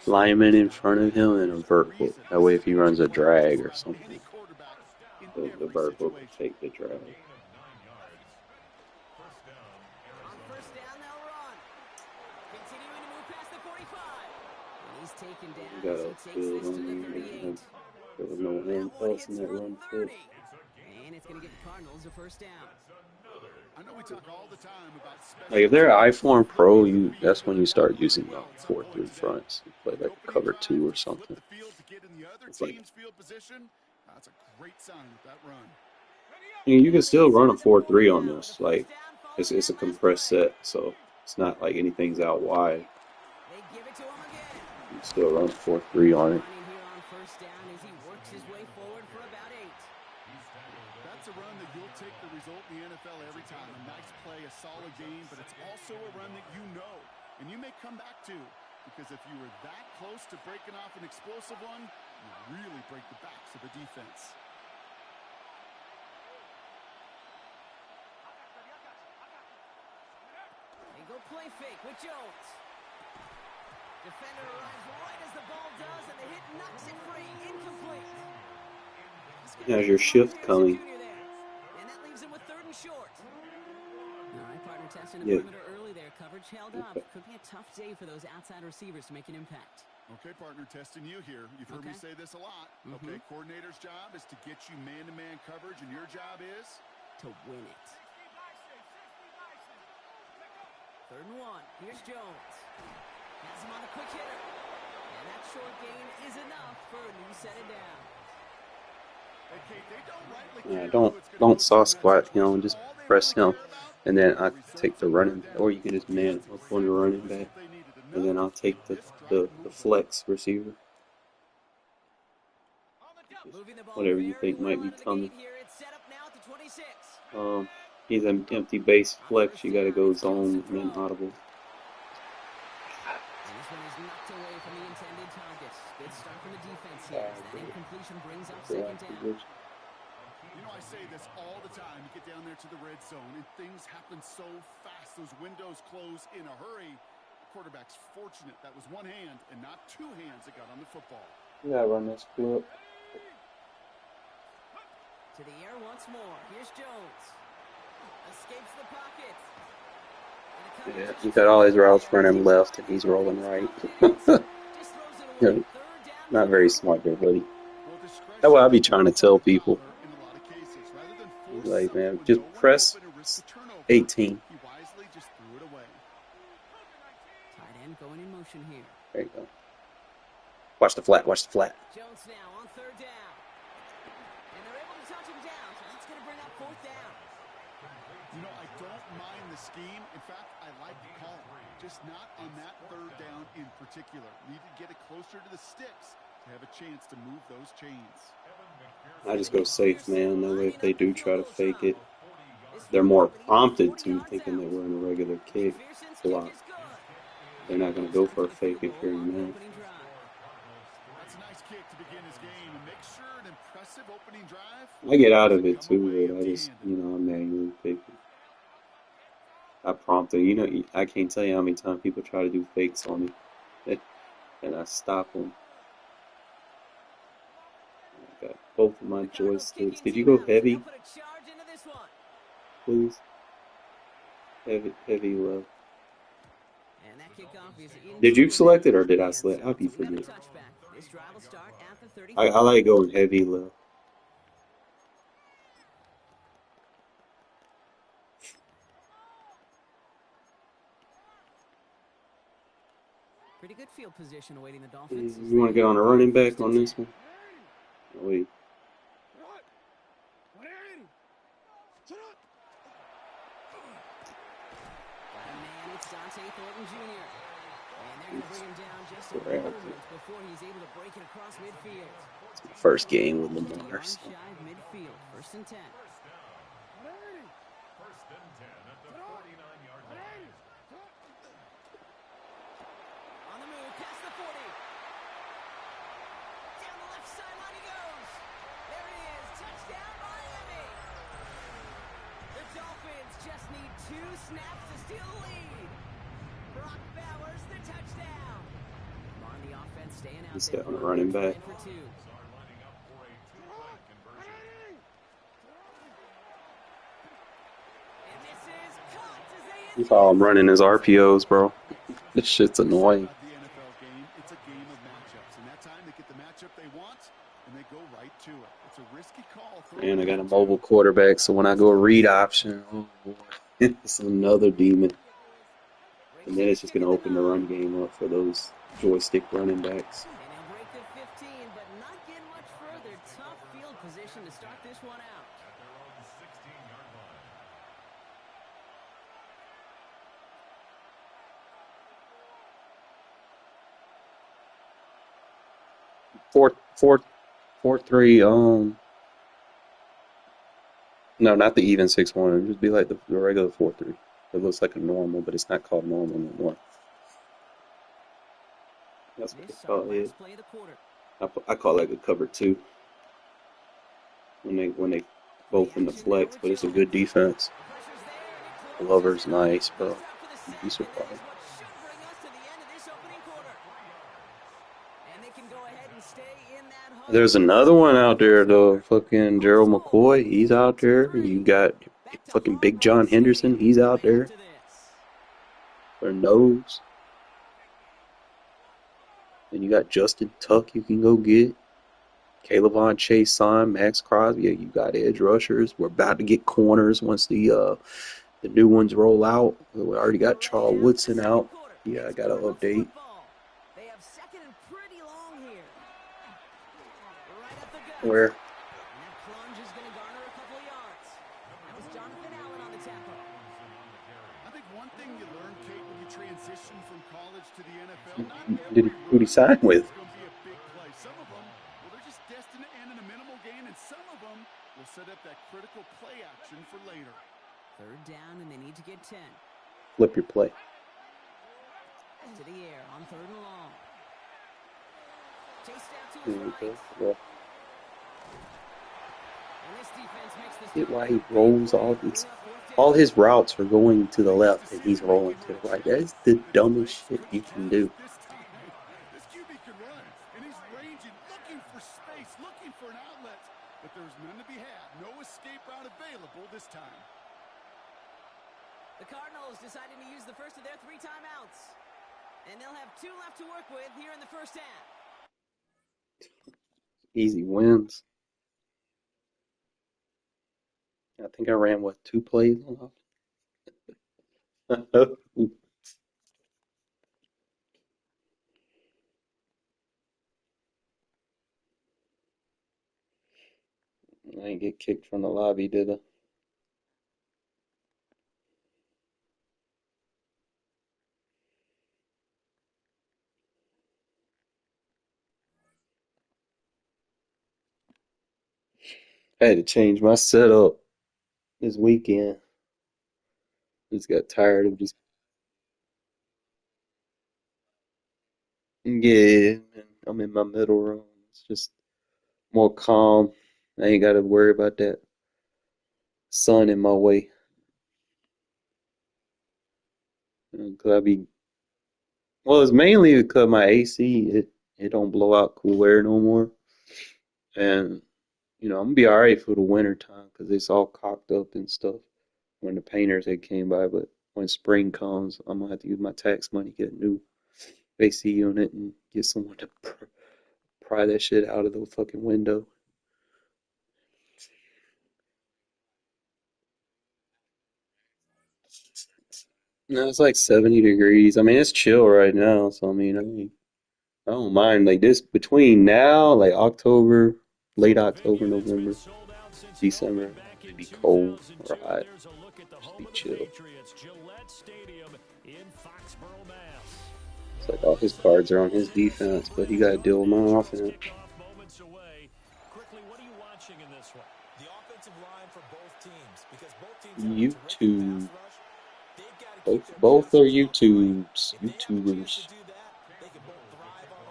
lineman in front of him in a vert hook. That way, if he runs a drag or something, the vert hook will take the drag. Got upfield on there. There was no handcuffs in that run fit. And it's going to get the Cardinals a 1st down. I know we talk all the time about Like, if they're iPhone Pro, that's when you start using the 4-3 fronts. You play like a cover 2 or something. It's like, that's a great sign with that run. I mean, you can still run a 4-3 on this. Like, it's a compressed set, so it's not like anything's out wide. You can still run a 4-3 on it. That's a run that you'll take the result in the NFL every time. A nice play, a solid game, but it's also a run that you know, and you may come back to, because if you were that close to breaking off an explosive one, you really break the backs of the defense. They go play fake with Jones. Defender arrives right as the ball does, and the hit knocks it free. Incomplete. How's your shift coming? And that leaves him with 3rd and short. All right, partner testing the perimeter early there. Coverage held up. Could be a tough day for those outside receivers to make an impact. Okay, partner, testing you here. You've heard me say this a lot. Okay, coordinator's job is to get you man-to-man coverage, and your job is? To win it. 3rd and 1. Here's Jones. Has him on the quick hitter. And that short gain is enough for a new set of downs. Don't soft squat him, just press him, and then I take the running, or you can just man up on the running back, and then I'll take the flex receiver. Whatever you think might be coming. He's an empty base flex. You gotta go zone and then audible. And this one is knocked away from the intended target. Good start from the defense here. That incompletion brings up 2nd down. You know, I say this all the time. You get down there to the red zone, and things happen so fast. Those windows close in a hurry. The quarterback's fortunate that was one hand and not two hands that got on the football. Yeah, run this clip. To the air once more. Here's Jones. Escapes the pocket. Yeah, he got all his routes running left, and he's rolling right. Yeah, not very smart there, buddy. That's what I be trying to tell people. Like, man, just press 18. Tight end going in motion here. There you go. Watch the flat. Watch the flat. Jones now on 3rd down. And they're able to touch him down. So that's going to bring up 4th down. You know, I don't mind the scheme. In fact, I like the call. Just not on that 3rd down in particular. Need to get it closer to the sticks to have a chance to move those chains. I just go safe, man. That way, if they do try to fake it, they're more prompted to, thinking that we're in a regular kick block. They're not going to go for a fake if you're in man. That's a nice kick to begin his game, and make sure an impressive opening drive. I get out of it too, but I just, I manually pick it. I prompt it. I can't tell you how many times people try to do fakes on me, and I stop them. I got both of my joysticks. Did you go heavy? Please. Heavy left. Did you select it or did I select? I'll be forgetting. I like going heavy left. Pretty good field position awaiting the Dolphins. You want to get on a running back on this one? Oh, wait. It's my first game with Lamar. So. Midfield, 1st and 10. First and 10 at the 49-yard line. On the move, past the 40. Down the left sideline he goes. There he is. Touchdown, Miami. The Dolphins just need 2 snaps to steal the lead. Brock Bowers, the touchdown. On the offense, staying out He's there. got a running back. You follow him running his RPOs, bro. This shit's annoying. The NFL game, it's a game of matchups, and that time they get the matchup they want, and they go right to it. It's a risky call. And I got a mobile quarterback, so when I go read option, oh boy, it's another demon. And then it's just going to open the run game up for those joystick running backs. And he'll break the 15, but not get much further. Tough field position to start this one out. At their own 16-yard line. Four, three. No, not the even 6-1. It'd just be like the regular 4-3. It looks like a normal, but it's not called normal anymore. That's what they call it. I call it like a cover 2. When they both in the flex, but it's a good defense. Glover's nice, bro. You'd be surprised. There's another one out there though. Fucking Gerald McCoy, he's out there. You got fucking Big John Henderson, he's out there. For nose. Then you got Justin Tuck you can go get. Caleb Chase, Son, Max Crosby. You got edge rushers. We're about to get corners once the the new ones roll out. We already got Charles Woodson out. Yeah, I got to update. They have second and pretty long here. Right at the gut. Where? And that plunge is going to garner a couple of yards. That was Jonathan Allen on the tempo. I think one thing you learn, Kate, when you transition from college to the NFL, not Who'd he sign with? is going to be a big play. Some of them, well, they're just destined to end in a minimal gain, and some of them will set up that critical play action for later. Third down, and they need to get 10. Flip your play. To the air on third and long. Chased out to There his you right. go. Yeah. And this defense makes this Get why he rolls all his routes are going to the left and he's rolling to the right. That is the dumbest shit you can do. This QB can run, and he's ranging, looking for space, looking for an outlet. But there's none to be had. No escape route available this time. The Cardinals deciding to use the first of their 3 timeouts. And they'll have 2 left to work with here in the first half. Easy wins. I think I ran, 2 plays on offense? I didn't get kicked from the lobby, did I? I had to change my setup this weekend. Just got tired of just man, I'm in my middle room. It's just more calm. I ain't got to worry about that sun in my way. 'Cause well, it's mainly because my AC it don't blow out cool air no more, and I'm gonna be all right for the winter time because it's all cocked up and stuff when the painters they came by. But when spring comes, I'm gonna have to use my tax money get a new AC unit and get someone to pry that shit out of the fucking window. No, it's like 70 degrees. I mean, it's chill right now, so I don't mind. Like this between now, like October, late October, November, December, it'd be cold or hot. Just be chill. It's like all his cards are on his defense, but he got to deal with my offense. The offensive line for both teams, because both teams YouTube. Both are YouTubers.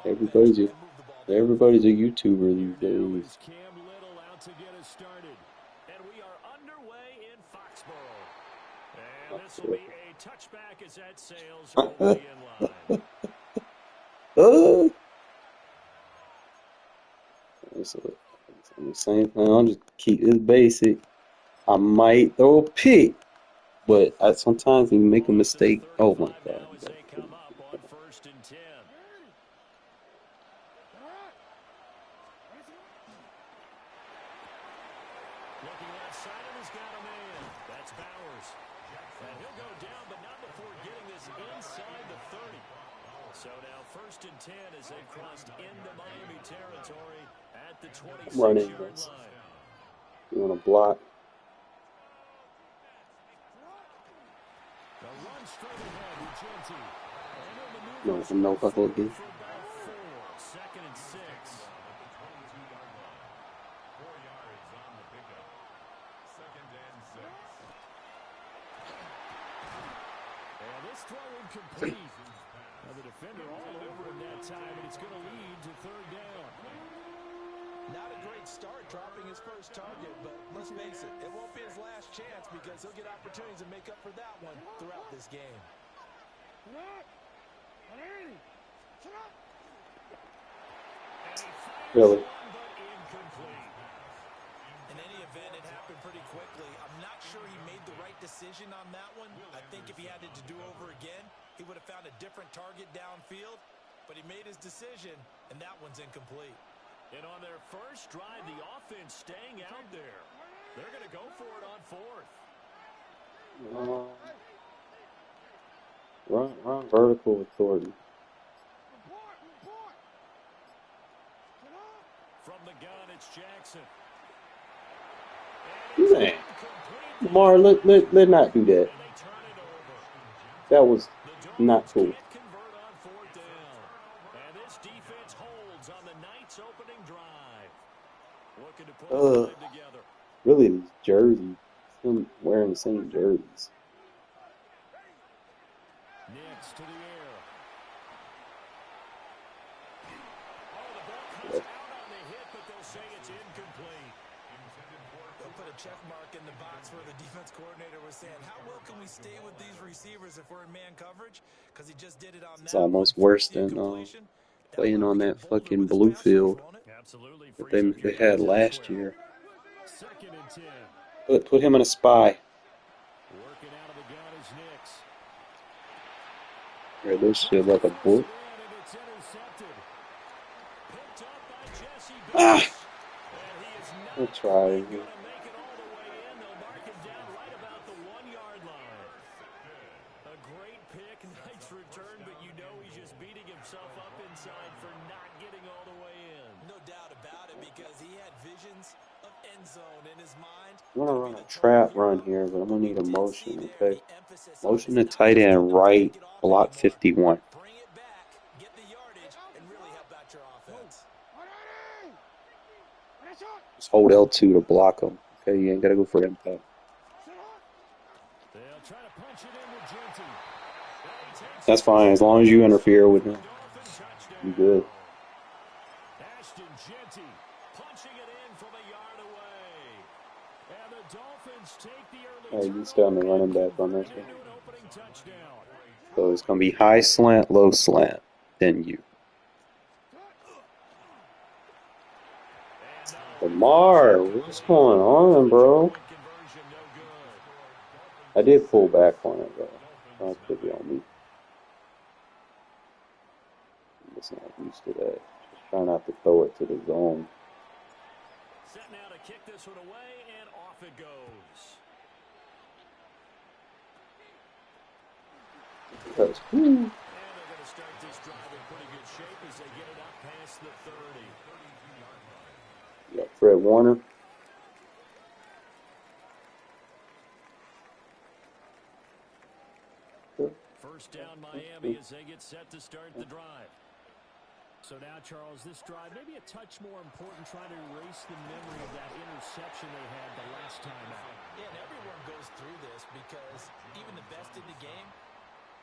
Everybody's a YouTuber these days. And we are underway in Foxborough. And this will be a touchback as that sails over the end line. So the same thing. I'll just keep this basic. I might throw a pick, but sometimes you make a mistake. Oh my God. Come up on 1st and 10. Looking left side, and he's got a man. That's Bowers. And he'll go down, but not before getting this inside the 30. So now 1st and 10 as they've crossed into Miami territory at the 26-yard line. You want to block? The run straight ahead with Genty. No buckle again. 2nd and 6. And this throw incomplete. Now the defender all over him that time, and it's going to lead to 3rd down. Not a great start dropping his first target, but let's face it, it won't be his last chance because he'll get opportunities to make up for that one throughout this game. Really? In any event, it happened pretty quickly. I'm not sure he made the right decision on that one. I think if he had it to do over again, he would have found a different target downfield, but he made his decision, and that one's incomplete. And on their first drive, the offense staying out there. They're going to go for it on 4th. Run vertical with Thornton. From the gun, it's Jackson. Man, Lamar, let not do that. That was not cool. And this defense holds on the night's opening drive. Looking to put together. Really, these jerseys. Them wearing the same jerseys. Next to the air. Oh, the ball comes out on the hit, but they'll say it's incomplete. They'll put a check mark in the box where the defense coordinator was saying, how well can we stay with these receivers if we're in man coverage? Because he just did it on It's almost worse than playing on that fucking blue field that they had last year. Put him in a spy. Working out of the gun is Nix. Yeah, this shit like a book. Ah! We'll try. Return, but you know he's just beating himself up inside for not getting all the way in. No doubt about it, because he had visions of end zone in his mind. I'm gonna run a trap run here, but I'm gonna need a motion, okay? Motion to tight end right, block 51. Bring it back, get the yardage, and really help out your offense. Just hold L2 to block him, okay? You ain't gotta go for impact. They'll try to punch it in with Genty. That's fine, as long as you interfere with him. You good. Ashton Genty punching it in from a yard away. And the Dolphins take the early You still on the running back on this one. So it's gonna be high slant, low slant, then you. Lamar, what's going on, bro? I did pull back on it, though. That could be on me. I'm just not used to that. Just try not to throw it to the zone. Set now to kick this one away, and off it goes. Because, and they're going to start this drive in pretty good shape as they get it up past the 30. Yeah, Fred Warner. First down Miami as they get set to start the drive. So now, Charles, this drive maybe a touch more important, trying to erase the memory of that interception they had the last time out. Yeah, and everyone goes through this because even the best in the game,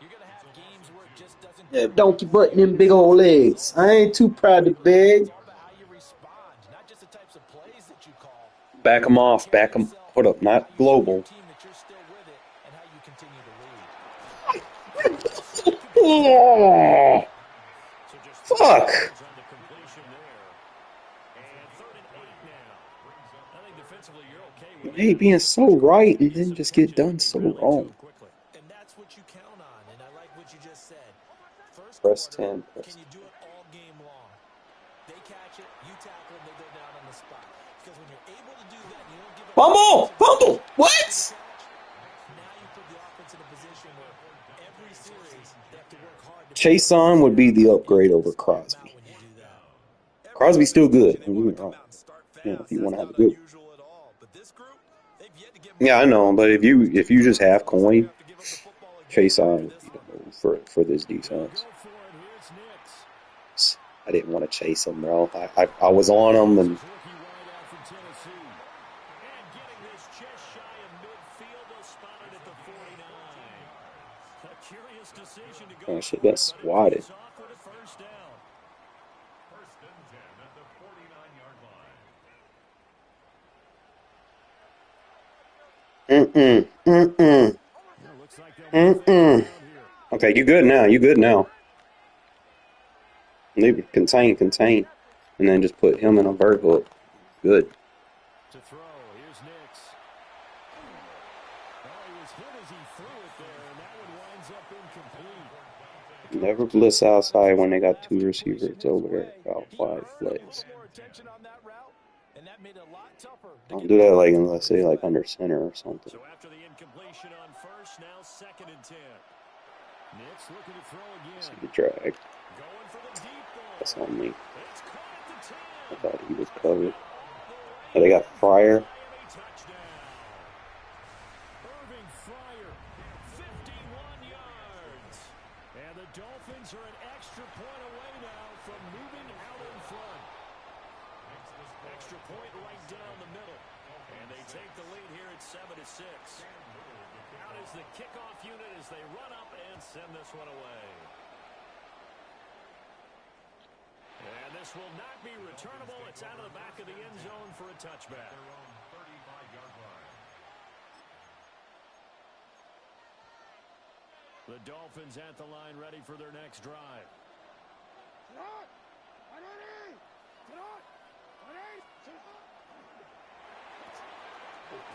you're going to have games where it just doesn't... Yeah, donkey butt and them big old legs. I ain't too proud to beg. It's all about how you respond, not just the types of plays that you call. Back them off. Back them. Hold up, not global. Oh, fuck. Hey, being so right and then just get done so wrong. And that's what you count on, and I like what you just said. First press quarter, 10. can you do it all game long? They catch it, you tackle them, they go down on the spot. Because when you're able to do that, you don't give up... Fumble! What? Now you put the offense in a position where every series they have to work hard to... Chase on would be the upgrade over Crosby. Crosby's still good. Don't get me wrong. You know, if you want to have a good... Yeah, I know, but if you just have coin, Chase on would be the move for this defense. I didn't want to chase him, bro. I was on him and... Oh shit, that's swatted. Okay, you good now. You good now. Maybe contain, and then just put him in a vert hook. Good. To throw, here's Nix. Oh, he was hit as he threw it there, and that one winds up incomplete. Never blitz outside when they got two receivers over there. About 5 plays. Don't do that like unless they like under center or something. So after the incompletion on push now, 2nd and 10. Nix looking to throw again. See the drag. Going for the deep ball. That's on me. It's caught at the 10. I thought he was covered. Oh, they got Fryer. Miami touchdown. Irving Fryer, 51 yards. And the Dolphins are an extra point away now from moving out in front. Extra point right down the middle. And they take the lead here at 7-6. Out is the kickoff unit as they run up and send this one away. And this will not be returnable. It's out of the back of the end zone for a touchback. The Dolphins at the line ready for their next drive.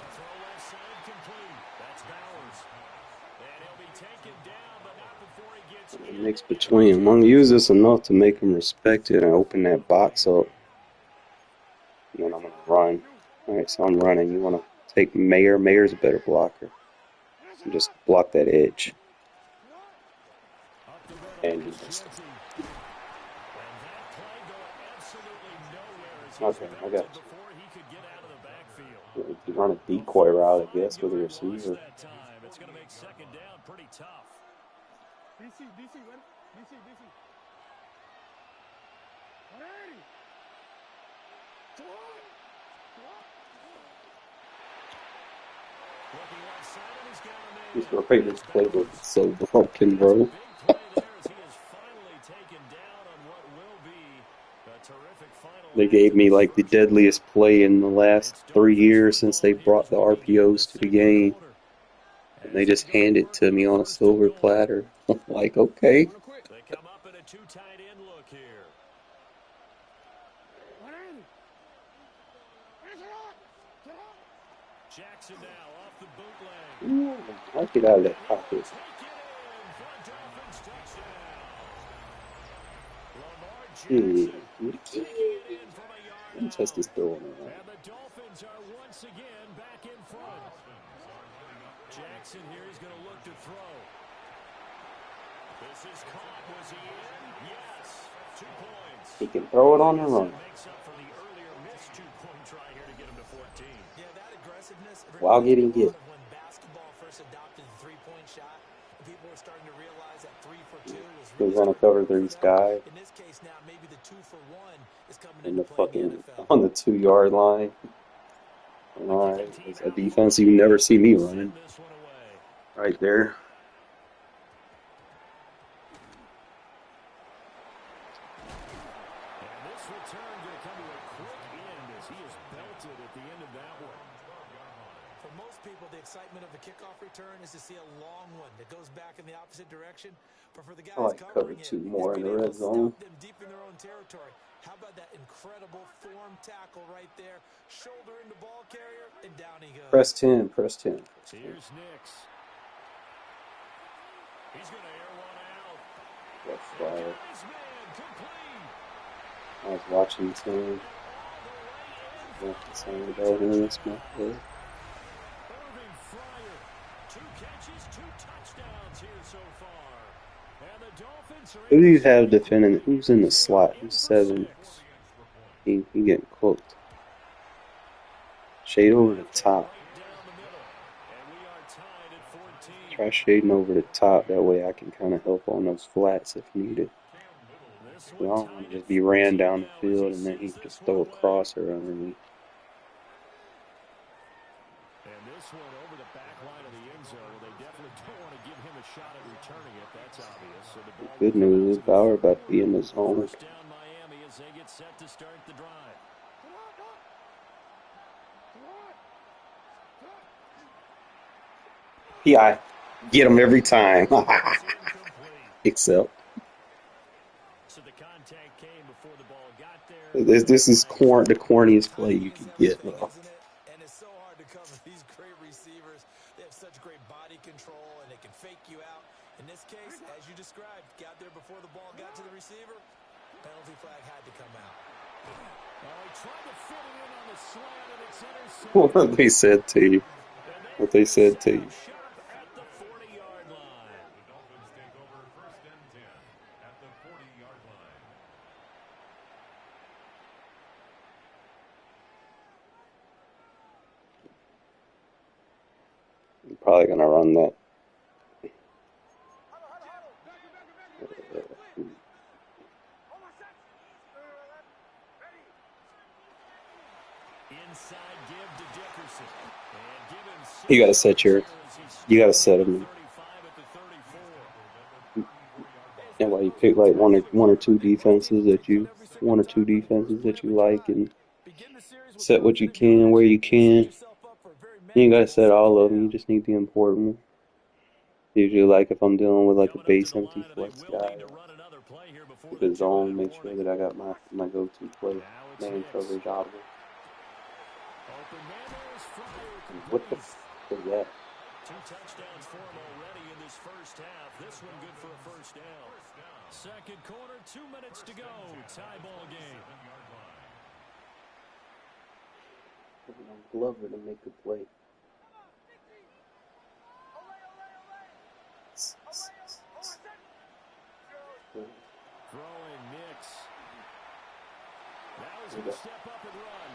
Throw left side complete. That's Bowers. And he'll be taken down, but not before he gets The mix between them. I'm going to use this enough to make him respect it and open that box up. And then I'm going to run. Alright, so I'm running. You want to take Mayer. Mayer's a better blocker. So just block that edge. And you just... Okay, I got you. You run a decoy route, I guess, with a receiver. It's going to make 2nd down pretty tough. DC, what? DC. Looking left side, and he's got a man. This Raiders playbook is so broken, bro. Big play there as he is finally taken down on what will be a terrific final. They gave me like the deadliest play in the last 3 years since they brought the RPOs to the game. And they just hand it to me on a silver platter. I'm like, okay. They come up in a 2 tight end look here. Jackson now off the bootleg. Ooh, I get out of that pocket. Let me test this throw on that. And the Dolphins are once again back in front. Jackson here is going to look to throw. This is caught. Was he in? Yes. 2 points. He can throw it on the run. Makes up for the earlier missed 2-point try here to get him to 14. Yeah, that aggressiveness. While getting hit. When basketball first adopted the 3-point shot, people were starting to realize that 3 for 2 was They're gonna cover 3 guys. In this case now, maybe the 2 for 1 is coming In the into play in fucking the NFL. on the 2-yard line. Alright, it's a defense you never see me running. Right there. And this return going to come to a quick end as he is belted at the end of that one. For most people, the excitement of a kickoff return is to see a long one that goes back in the opposite direction. But for the guys I like cover covering 2 it, more in the red zone. them deep in their own territory. How about that incredible form tackle right there? Shoulder in the ball carrier, and down he goes. Press 10, press 10. Here's Nix. He's going to air one out. That's fire. His man complete. I was watching this game. Something about him. That's my play. Irving Fryer, 2 catches, 2 touchdowns here so far. And the Dolphins are Who do you have defending? Who's in the slot? Who's 7? He getting cooked. Shade over the top. Try shading over the top. That way I can kind of help on those flats if needed. I don't want to just be ran down the field and then he can just throw a crosser underneath. And this one over the back line of the end zone. They definitely don't want to give him a shot at returning it. That's obvious. So the ball Good news is Bauer about to be in the zone. First down Miami as they get set to start the drive. PI. Get him every time. Except. So the contact came before the ball got there. This is the corniest play you can get. And it's so hard to cover these great receivers. They have such great body control, and they can fake you out. In this case, as you described, got there before the ball got to the receiver. Penalty flag had to come out. Oh, he tried to fit it in on the slant, and it's intercepted. What they said to you. What they said to you. At the 14. Probably gonna run that. You gotta set him. And why you pick like one or two defenses that you like, and set what you can where you can. You ain't gotta set all of them. You just need the important one. Usually, like if I'm dealing with like a base empty flex guy, keep it zone. Make sure that I got my go-to play, man coverage audible. What the f is that? 2 touchdowns for him already in this first half. This one good for a first down. Second quarter, 2 minutes to go. Tie ball game. Glover to make the play. Throwing Nix. Now he's going to step up and run.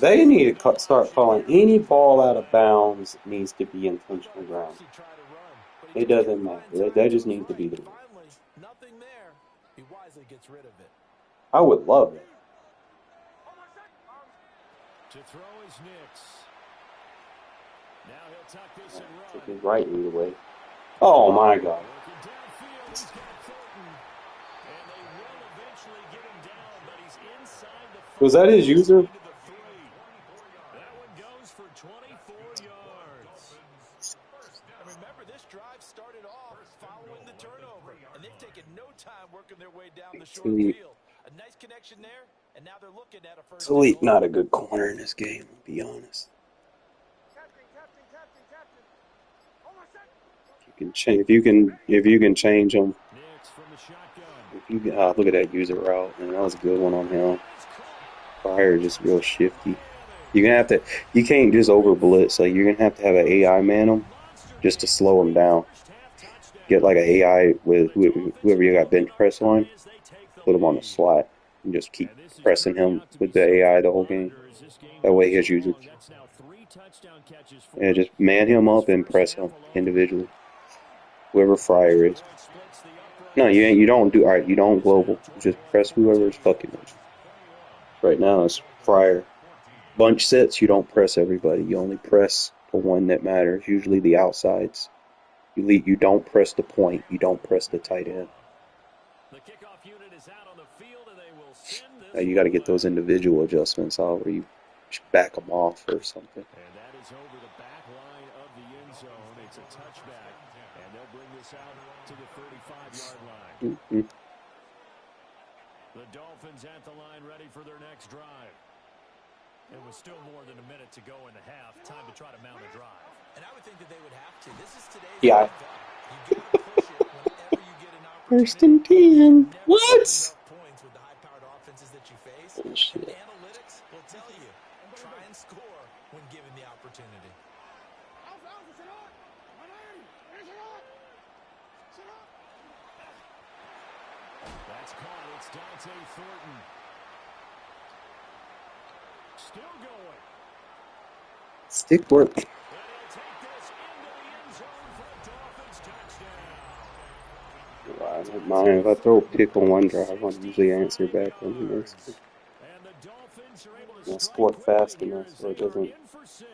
They need to start calling any ball out of bounds needs to be intentional ground. It doesn't matter. That just needs to be the rule. Nothing there. He wisely gets rid of it. I would love it. To throw is Nix. Now he'll tuck this and run. Took his right knee away. Oh my God. Was that his user? That one goes for 24 yards. And remember, this drive started off following the turnover, and they've taken no time working their way down the short field. A nice connection there, and now they're looking at a first. Talib not a good corner in this game, to be honest. If you can change him. If you can, look at that user route, and that was a good one on him. Fire just real shifty. You can't just over blitz. Like, you're gonna have to have an AI man him just to slow him down. Get like an AI with whoever you got bench press on, put him on the slot, and just keep pressing him with the AI the whole game. That way his user. Yeah, just man him up and press him individually. Whoever Fryer is. No, you don't do alright, you don't global. Just press whoever's fucking with you. Right now it's Fryer. Bunch sets, you don't press everybody. You only press the one that matters, usually the outsides. You don't press the point. You don't press the tight end. Now you got to get those individual adjustments out where you back them off or something. And that is over the back line of the end zone. It's a touchback, and they'll bring this out to the 35-yard line. Mm-hmm. The Dolphins at the line ready for their next drive. It was still more than a minute to go in the half. Time to try to mount a drive. And I would think that they would have to. This is today's Yeah. You gotta push it whenever you get an opportunity. First and 10. What? Points with the high-powered offenses that you face. Oh, shit. And analytics will tell you, try and score when given the opportunity. That's caught. It's Dante Thornton. Still going. Stick work. And he'll take this into the end zone for a Dolphins touchdown. I don't mind if I throw a pick on one drive. I usually answer back on the next one. And the Dolphins are able to I score fast enough so it doesn't. in for 6.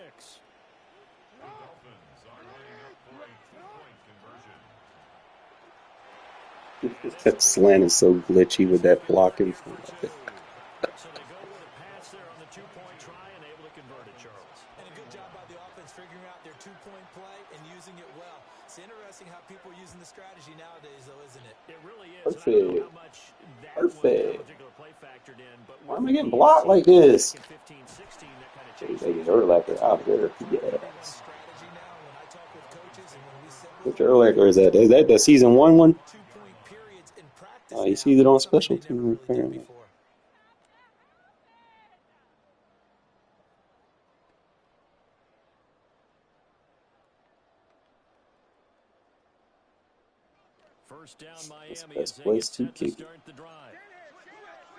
That slant is so glitchy with that block in front of it. So they go with a pass there on the 2-point try and able to convert it, Charles. And a good job by the offense figuring out their 2-point play and using it well. It's interesting how people are using the strategy nowadays, though, isn't it? It really is. Perfect. I don't know how much that particular play factored in, but why am I getting blocked like this? 15, 16, that kind of They get Urlacher out there. Yes. Which Urlacher is that? Is that the season 1 one? You see that on special team apparently. First down, Miami That's best place to kick it.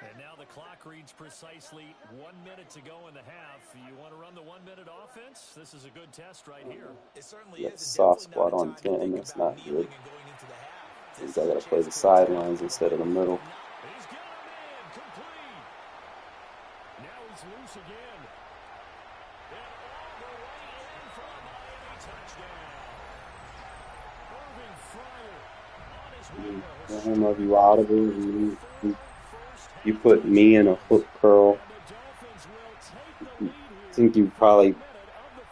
And now the clock reads precisely 1 minute to go in the half. You want to run the 1 minute offense? This is a good test right here. It certainly Got is, and soft definitely not spot a on time to 10. think That's about not good. kneeling and going into the half. Means This I is a got to play chance the to attack sidelines from instead of the above. middle. He's got him in. Complete. Now he's loose again. And all the way in for a Miami touchdown. Irving Fryer on his way to I his don't know if stride. you audible. You put me in a hook curl. I think you probably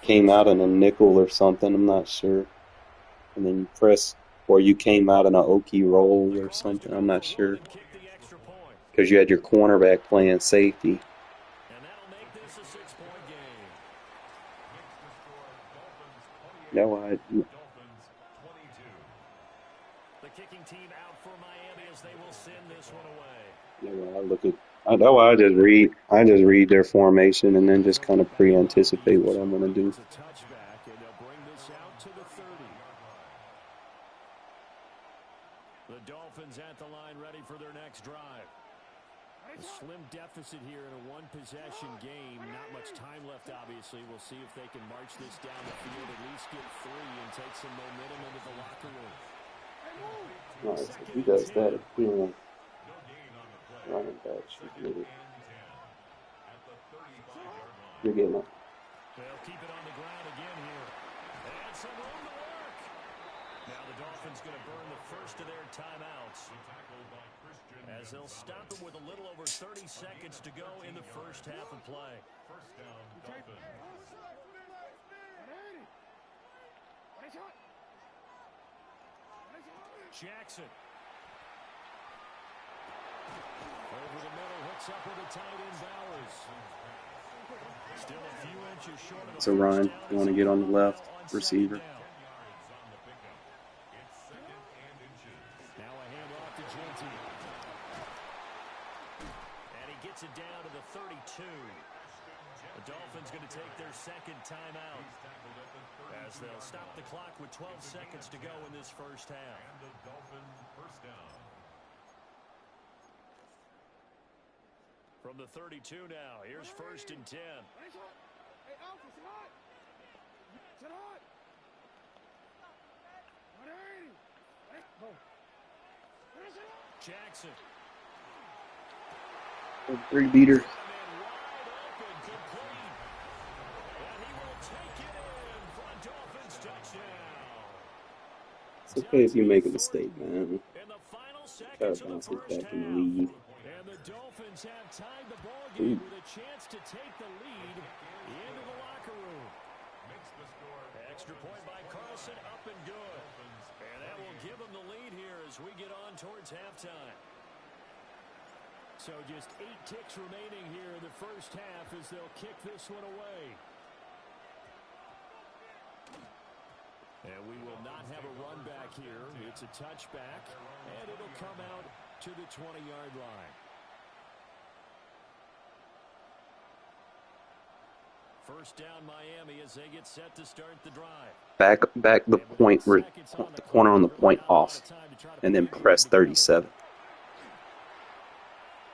came out in a nickel or something. I'm not sure. And then you press, or you came out in a Okie roll or something. I'm not sure. Because you had your cornerback playing safety. And that'll make this a 6-point game. No, The kicking team out for Miami as they will send this one away. I just read their formation and then just kind of pre-anticipate what I'm going to do. It's a touchback, and they'll bring this out to the 30. The Dolphins at the line, ready for their next drive. A slim deficit here in a one-possession game. Not much time left, obviously. We'll see if they can march this down the field, at least get 3, and take some momentum into the locker room. All right, so he does that. He don't running back should get it. You're getting it. They'll keep it on the ground again here. And some room to work. Now the Dolphins going to burn the first of their timeouts, as they'll stop it with a little over 30 seconds to go in the first half of play. First down, Dolphins. Jackson. Over the middle, hooks up with a tight end, Bowers. Still a few inches short of the It's a run. You want to get on the left receiver. Now a handoff to Genty. And he gets it down to the 32. The Dolphins going to take their second timeout, as they'll stop the clock with 12 seconds to go in this first half. And the Dolphins first down. From the 32 now, here's 1st and 10. Jackson. 3-beater. It's okay if you make a mistake, man. Gotta bounce it back in the lead. And the Dolphins have tied the ball game with a chance to take the lead into the locker room. Extra point by Carlson, up and good. And that will give them the lead here as we get on towards halftime. So just 8 ticks remaining here in the first half as they'll kick this one away. And we will not have a run back here. It's a touchback, and it'll come out to the 20-yard line. First down Miami as they get set to start the drive. Back the point, the corner on the point off, and then press 37.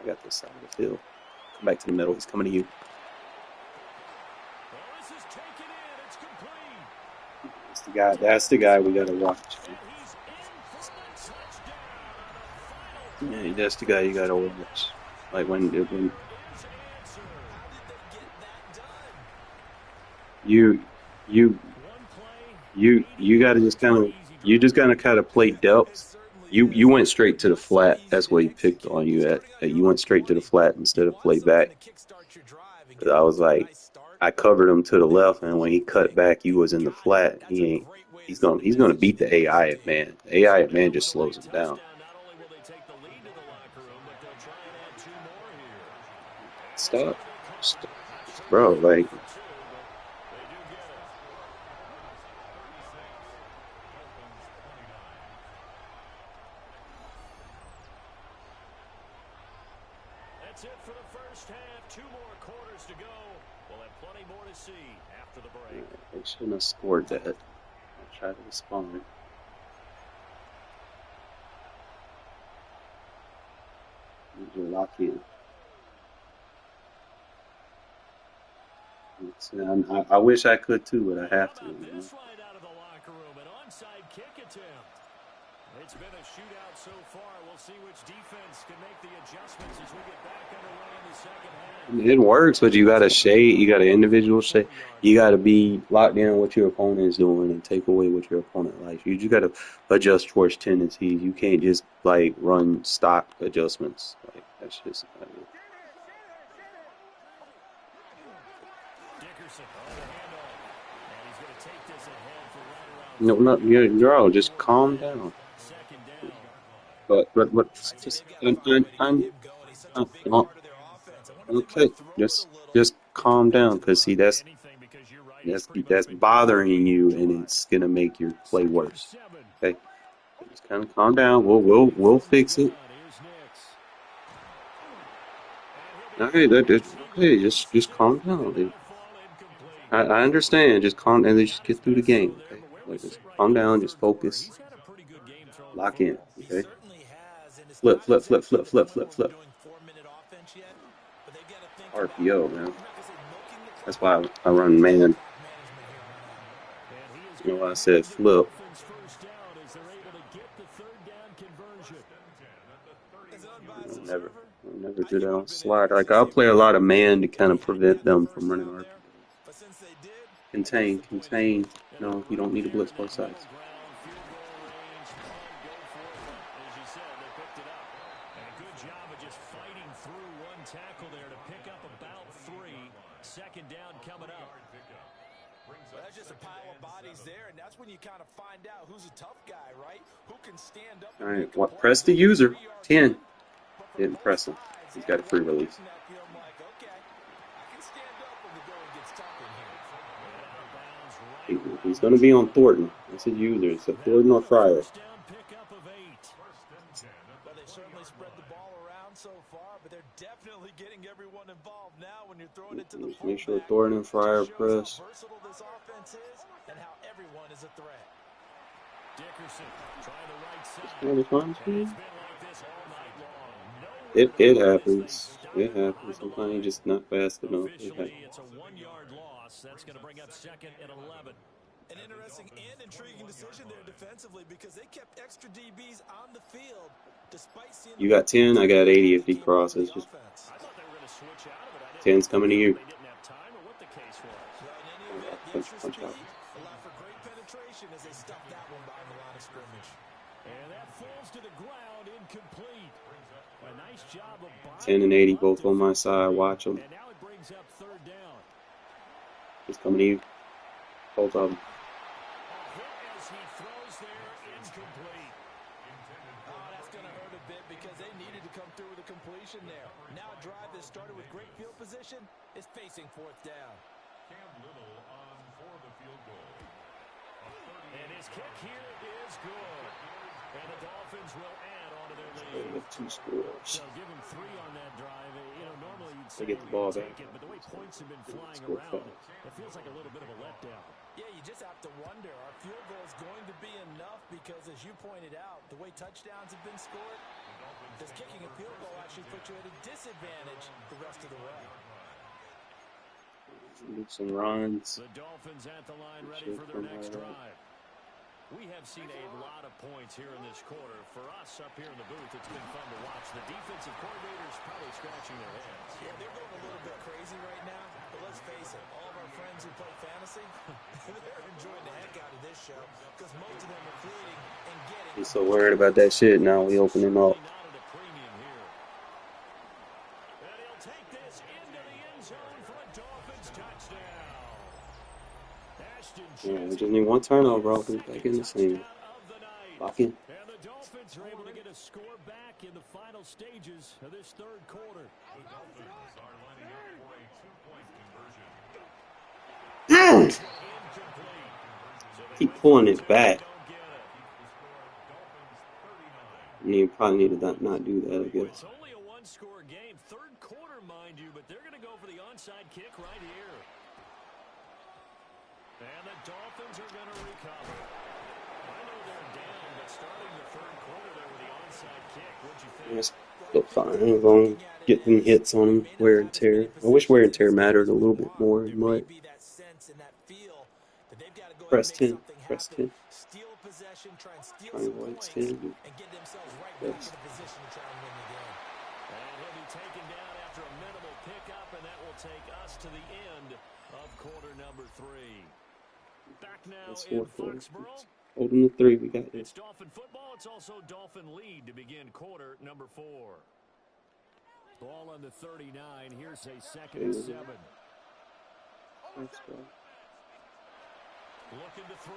I got this side of the field. Come back to the middle. He's coming to you. Well, this is taken in. It's complete. That's the guy we gotta watch. And he's in for the touchdown. Yeah, that's the guy you gotta watch. Like when you gotta just kind of play depth. You went straight to the flat. That's what he picked on you at. You went straight to the flat instead of play back. I was like, I covered him to the left, and when he cut back, you was in the flat. He's gonna beat the AI at man. AI at man just slows him down. Stop, bro. Like. That's it for the first half. 2 more quarters to go. We'll have plenty more to see after the break. They shouldn't have scored that. I'll try to respond. You're locked in. So I wish I could too, but I have to. How about this right out of the locker room? An onside kick attempt. It's been a shootout so far. We'll see which defense can make the adjustments as we get back underway in the second half. It works, but you got to shade. You got an individual shade. You got to be locked in on what your opponent is doing and take away what your opponent likes. You just got to adjust towards tendencies. You can't just like run stock adjustments. Like that's just. Dickerson on the handoff. And he's going to take this ahead for right No, around not you're all just calm down. second down. But just okay. Just calm down, cause see Anything because you're right. He's that's pretty much that's been bothering you, and it's gonna make your play second and worse. 7. Okay, just kind of calm down. We'll fix it. Here's Nix. Okay, okay. Just calm down, dude. I understand. Just calm and just get through the game. Okay, like just calm down. Just focus. He's had a pretty good game throwing the Lock in. football. Okay. Certainly has, and it's Flip, not flip, flip, exactly flip, the flip, moment flip, where we're flip. doing 4-minute offense yet, but they've got to think about RPO, man. like I said, milking the That's clock. why I run man. Clock management here on out. And he is You know going why to I said have the flip. Dolphins first down as they're able to get the third down conversion. As an I'll unbiased never, observer, I'll never I do think that it would on have been slide. interesting Like to I'll see play a what lot of they did man to kind of had they prevent got the them first from running down RPO. there. But since they did, I guess Contain, the point is contain. And No, they'll you run don't it need to here blitz in both that middle sides. ground, field goal range, and go for it. But as you said, they picked it up. And a good job of just fighting through one tackle there to pick up about 3. Second down coming up. Well, that's just a pile of bodies there, and that's when you kind of find out who's a tough guy, right? Who can stand up All and right, make a what? play. Press the It's only a user. 3-yard 10. run, but for Didn't both press him. sides, He's they got a have free one release. person that feels like, okay, I can stand up when the going gets tough in here. And out of bounds right around He's the going to be on 20. Thornton. That's his user. It's a That'll Thornton be or the Fryer. first down pickup of 8. Well, they certainly spread the ball around so far, but they're definitely getting everyone involved now when you're throwing it to the Just make sure fullback. Thornton and It Fryer just shows how press. versatile this offense is and how everyone is a threat. Dickerson trying the right side. Really fun. And it's been like this all night long. Nowhere to It run as they happens. stop It behind happens. the Sometimes you're line. just not fast enough. It Officially, happens. it's a 1-yard loss. That's going to bring up second and 11. An interesting and intriguing decision there defensively because they kept extra DBs on the field despite seeing You got 10. I got 80 if he crosses. Just I thought they were going to switch out of it. I 10's coming to you. They didn't have time or what the case was. Well, in any event, the Punch, extra punch speed out. allowed for great penetration as they stuffed that one behind the line of scrimmage. And that falls to the ground incomplete. A nice job of 10 and 80 both on my side. Watch them. And now it brings up third down. It's coming to you. Both of them. Hit as he throws there, incomplete. Oh, that's going to hurt a bit because they needed to come through with a completion there. Now a drive that started with great field position is facing fourth down. And his kick here is good. And the Dolphins will add on to their lead. With 2 scores. So give him 3 on that drive. Normally you'd say They get the ball take back. it, but the way points have been flying Score around, fast. it feels like a little bit of a letdown. Yeah, you just have to wonder, are field goals going to be enough? Because as you pointed out, the way touchdowns have been scored, does kicking a field goal actually put you at a disadvantage the rest of the way? Do some runs. The Dolphins at the line ready for their next drive. We have seen a lot of points here in this quarter. For us up here in the booth, it's been fun to watch. The defensive coordinators probably scratching their heads. Yeah, they're going a little bit crazy right now, but let's face it, all of our friends who play fantasy, they're enjoying the heck out of this show because most of them are creating and getting. He's so worried about that shit now. We open him up. Not at a premium here. And he'll take this into the end zone for a Dolphins touchdown. Yeah, we just need one turnover. I'll be back in the scene. Lock in. And the Dolphins are able to get a score back in the final stages of this third quarter. Keep pulling it back. And you probably need to not do that, I guess. It's only a one-score game. Third quarter, mind you, but they're going to go for the onside kick right here. And the Dolphins are going to recover. I know they're down, but starting the third quarter there with the onside kick, what'd you think? Yes, look fine. I'm going to get them hits on him. Wear and tear. I wish wear and tear mattered a little bit more, but and Press make 10. something Press happen. 10. Steal possession, try and steal some Triangle X points, 10. and get themselves right back Yes. in a position to try and win the game. And he'll be taken down after a minimal pickup, and that will take us to the end of quarter number 3. Back now That's in 4-4. Foxborough. Hold them to 3. We got this. It's Dolphin football. It's also Dolphin lead to begin quarter number 4. Ball on the 39. Here's a 2nd and 7. Let's go. Looking to throw.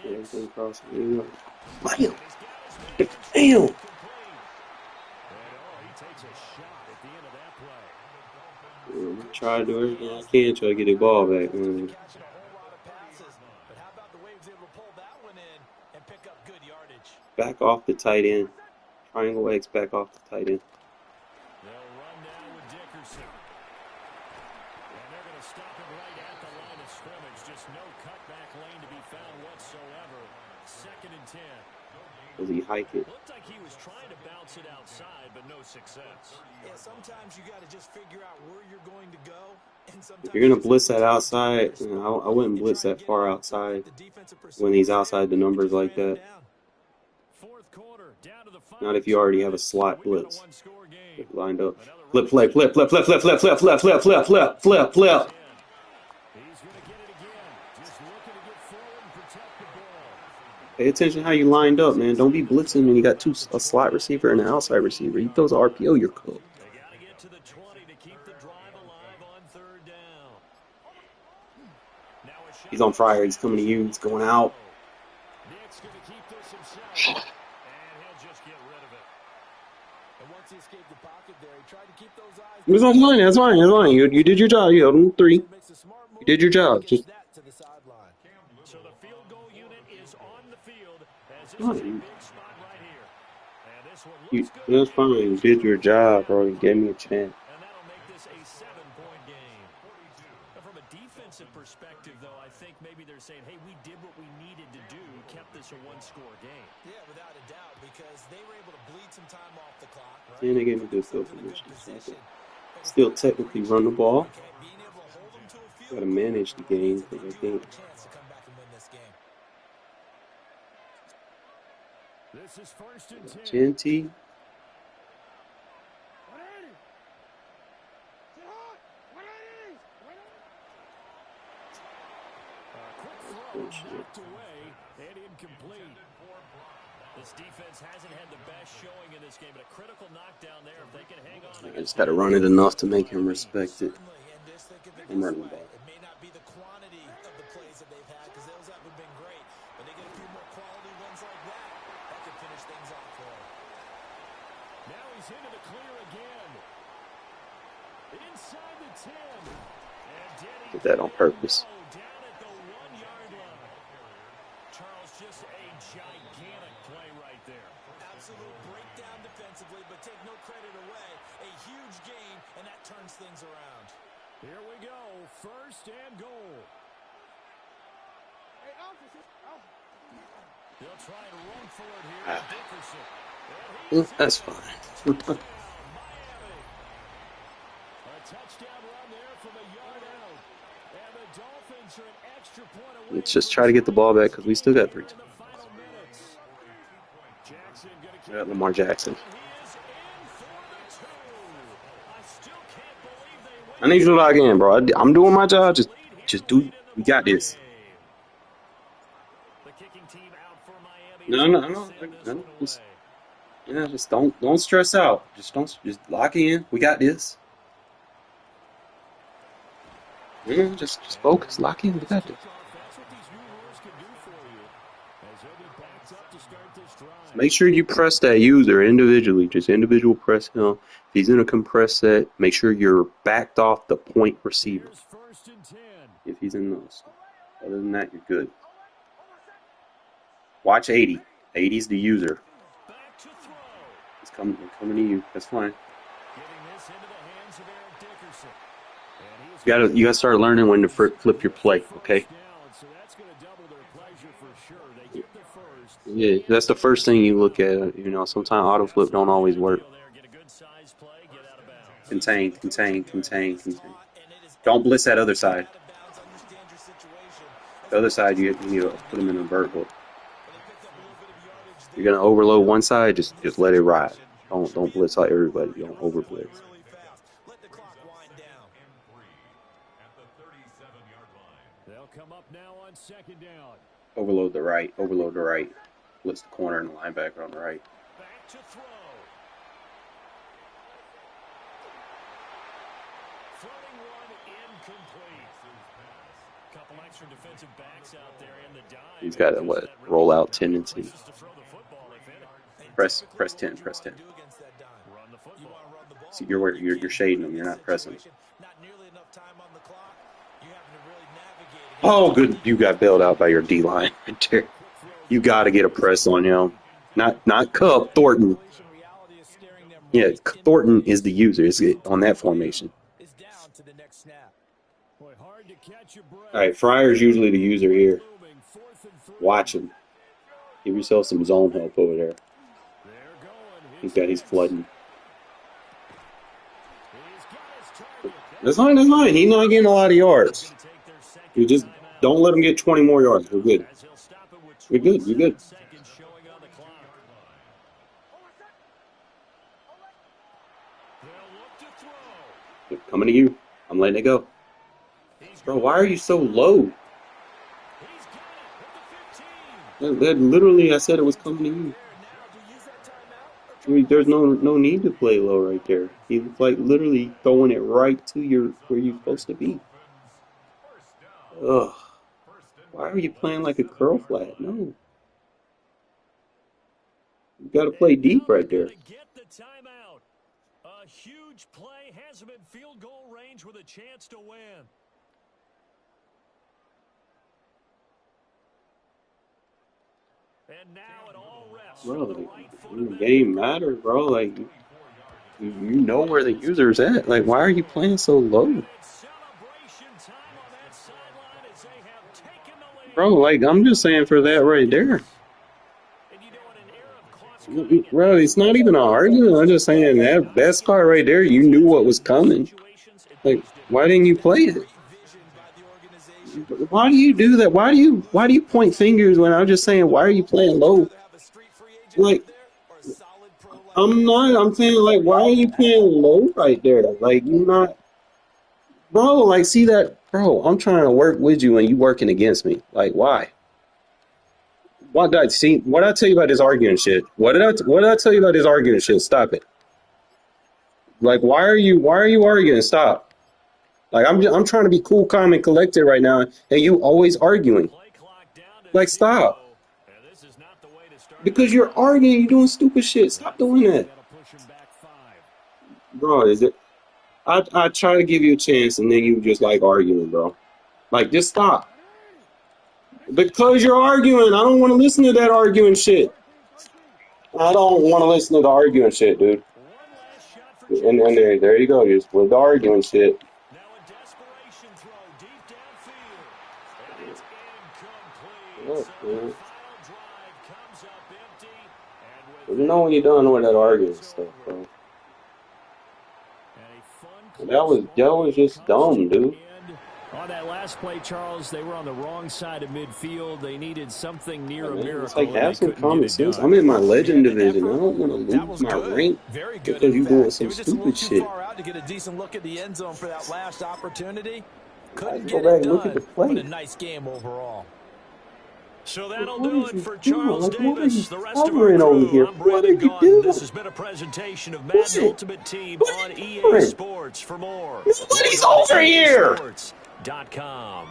Yeah, Nix. going across. Bam! And he's got his man. Damn! Complete. And he takes a shot at the end of that play. Try to do everything I can try to get the ball back, man. Catching a whole lot of passes, but how about the way he was able to pull that one in and pick up good yardage? Back off the tight end. Triangle X back off the tight end. They'll run now with Dickerson. And they're going to stop him right at the line of scrimmage. Just no cutback lane to be found whatsoever. 2nd and 10. Does he hike it? Looked like he was trying to bounce it outside, but no success. Yeah, sometimes you got to just figure out where you're going to go. And sometimes If you're gonna blitz that outside, I wouldn't blitz that far outside when he's outside the numbers like that. Not if you already have a slot blitz lined up. Flip, flip, flip, flip, flip, flip, flip, flip, flip, flip, flip, flip, flip, flip. Pay attention how you lined up, man. Don't be blitzing when you got a slot receiver and an outside receiver. He throws an RPO, you're cooked. They got to get to the 20 to keep the drive alive on 3rd down. He's on fire. He's coming to you. He's going out. Nick's going to keep this himself. And he'll just get rid of it. And once he escaped the pocket there, he tried to keep those eyes. It was on line. That's fine. That's fine. You did your job. You held him 3. You did your job. Just. So the field goal unit is on the field as this Oh, is a big spot right here. And this one looks good. That's fine. You did your job, bro. You gave me a chance. And that'll make this a 7-point game. Now, from a defensive perspective, though, I think maybe they're saying, hey, we did what we needed to do, kept this a 1-score game. Yeah, without a doubt, because they were able to bleed some time off the clock. Right? And they gave me good field position. So I could still technically run the ball. Got to manage the game because I think. This is 1st and 10. GNT. Knocked away and incomplete. This defense hasn't had the best showing in this game, but a critical knockdown there. If they can hang on. I just got to run it enough to make him respect it. I'm running the ball. It may not be the quantity of the plays that they've had because those haven't been great, but they get a few more quality ones like that. That could finish things off for them. Now he's into the clear again. Inside the 10. And Did that on purpose. Down at the 1-yard line. Charles, just a gigantic play right there. Absolute breakdown defensively, but take no credit away. A huge gain, and that turns things around. Here we go. 1st and goal. Hey, officer. They'll try and run for it here. Dickerson. That's fine. A touchdown run there from a yard out. And the Dolphins are an extra point away. Let's just try to get the ball back because we still got 3 times. We got Lamar Jackson. I need you to log in, bro. I'm doing my job. Just do. We got this. No. Just don't stress out. Just lock in. We got this. Yeah, just focus. Lock in. We got this. Make sure you press that user individually. Just individual press him. If he's in a compressed set, make sure you're backed off the point receiver. If he's in those. Other than that, you're good. Watch 80. 80's the user. It's coming to you. That's fine. You gotta start learning when to flip your play, okay? Yeah, that's the first thing you look at. You know, sometimes auto flip don't always work. Contain. Don't blitz that other side. The other side, you need to put them in a vertical. You're gonna overload one side, just let it ride. Don't blitz out everybody. You don't over blitz. They'll come up now on second down. Overload the right. Overload the right. Blitz the corner and the linebacker on the right. Back to throw. Floating one incomplete. Couple extra defensive backs out there in the dive. He's got a rollout tendency. Press 10. See, you're shading him. You're not pressing him. Oh, good. You got bailed out by your D-line right there. You got to get a press on him. Not Cup, Thornton. Yeah, Thornton is the user. It's on that formation. All right, Fryer's usually the user here. Watch him. Give yourself some zone help over there. He's flooding. That's fine. He's not getting a lot of yards. You just don't let him get 20 more yards. We're good. You're good. They're coming to you. I'm letting it go. Bro, why are you so low? That literally, I said it was coming to you. I mean, there's no need to play low right there. He was like literally throwing it right to where you're supposed to be. Ugh. Why are you playing like a curl flat? No. You got to play deep right there. A huge play has him in field goal range with a chance to win. And now it all rests. Bro, the game matters, bro. Like, you know where the user's at. Like, why are you playing so low? Bro, like, I'm just saying for that right there. Bro, it's not even an argument. I'm just saying that spot right there, you knew what was coming. Like, why didn't you play it? Why do you do that? Why do you point fingers when I'm just saying, why are you playing low? Like, I'm saying, like, why are you playing low right there? Like, you're not, bro, like, see that, bro, I'm trying to work with you and you working against me. Like, why? What did I tell you about this arguing shit? What did I tell you about this arguing shit? Stop it. Like, why are you arguing? Stop. Like, I'm trying to be cool, calm, and collected right now, and you always arguing. Like, stop. Because you're arguing, you're doing stupid shit. Stop doing that. Bro, I try to give you a chance, and then you just like arguing, bro. Like, just stop. Because you're arguing. I don't want to listen to that arguing shit. I don't want to listen to the arguing shit, dude. And there you go, just with the arguing shit. Look, man. You know when you're done with that arguing stuff, bro. That was just dumb, dude. On that last play, Charles, they were on the wrong side of midfield. They needed something near a miracle. It's like, have some common sense. I'm in my legend division. I don't want to lose my rank because you're doing some stupid shit. To get a decent look at the end zone for that last opportunity. Couldn't Go get back it and look done, at the play. but a nice game overall. So that'll do it for Charles Like, Davis. The rest of our over crew, here? I'm What are Brandon you Gaudin. doing? This has been a presentation of Madden Ultimate Team on EA Sports. For more, nobody's over here. Sports.com.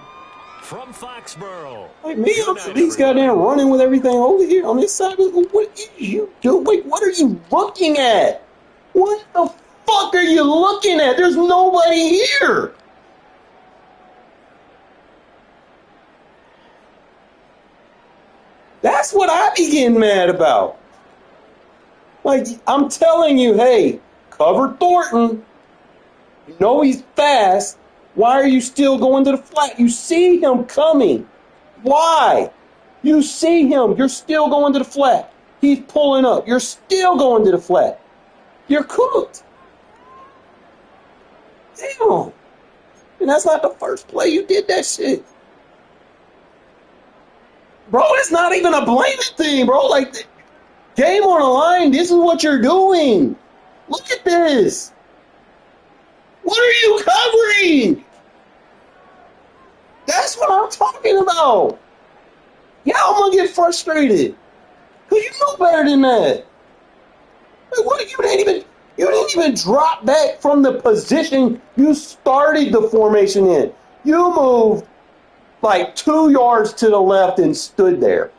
From Foxborough. Like, me, these goddamn running with everything over here on this side. What is you doing? Wait, what are you looking at? What the fuck are you looking at? There's nobody here. That's what I be getting mad about. Like, I'm telling you, hey, cover Thornton. You know he's fast. Why are you still going to the flat? You see him coming. Why? You see him. You're still going to the flat. He's pulling up. You're still going to the flat. You're cooked. Damn. And that's not the first play you did that shit. Bro, it's not even a blaming thing, bro. Like, game on the line, this is what you're doing. Look at this. What are you covering? That's what I'm talking about. Yeah, I'm going to get frustrated. Because you know better than that. Like, what, you didn't even drop back from the position you started the formation in. You moved like 2 yards to the left and stood there.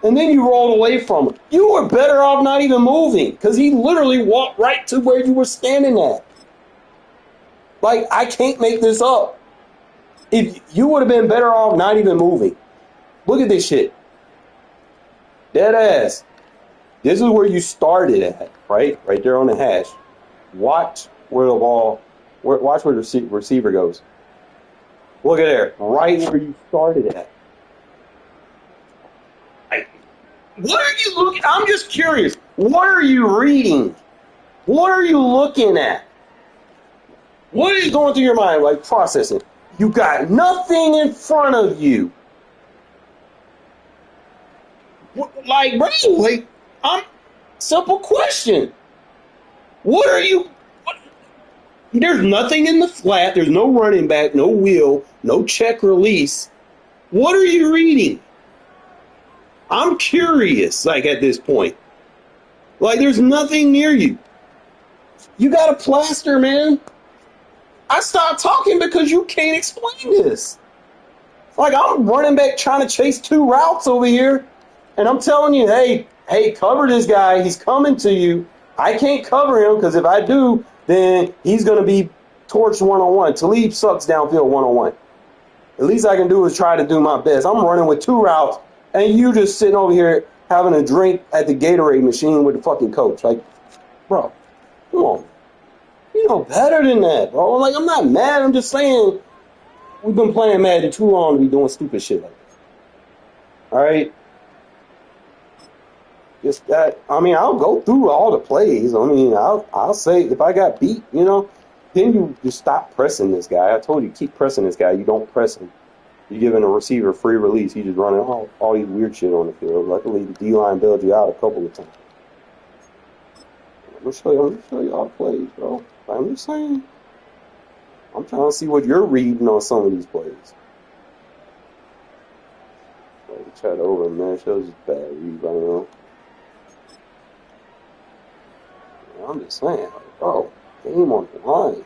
And then you rolled away from him. You were better off not even moving because he literally walked right to where you were standing at. Like, I can't make this up. If you would have been better off not even moving. Look at this shit. Dead ass. This is where you started at, right? Right there on the hash. Watch where the ball, watch where the receiver goes. Look at there, right where you started at. What are you looking? I'm just curious. What are you reading? What are you looking at? What is going through your mind, like processing? You got nothing in front of you. Like, bro, like, simple question. What are you? There's nothing in the flat. There's no running back, no wheel, no check release. What are you reading? I'm curious, like, at this point. Like, there's nothing near you. You got a plaster, man. I stopped talking because you can't explain this. Like, I'm running back trying to chase 2 routes over here, and I'm telling you, hey, cover this guy. He's coming to you. I can't cover him because if I do, then he's going to be torched one-on-one. Talib sucks downfield one-on-one. At least I can do is try to do my best. I'm running with 2 routes, and you just sitting over here having a drink at the Gatorade machine with the fucking coach. Like, bro, come on. You know better than that, bro. Like, I'm not mad. I'm just saying we've been playing Madden too long to be doing stupid shit like this. All right? Just that. I mean, I'll go through all the plays. I mean, I'll say if I got beat, you know, then you just stop pressing this guy. I told you, keep pressing this guy. You don't press him. You're giving a receiver free release. He's just running all these weird shit on the field. Luckily, the D-line bailed you out a couple of times. I'm gonna show you all the plays, bro. I'm just saying. I'm trying to see what you're reading on some of these plays. Like, try to over man, shows just bad read right now. I'm just saying, like, bro, game on the line.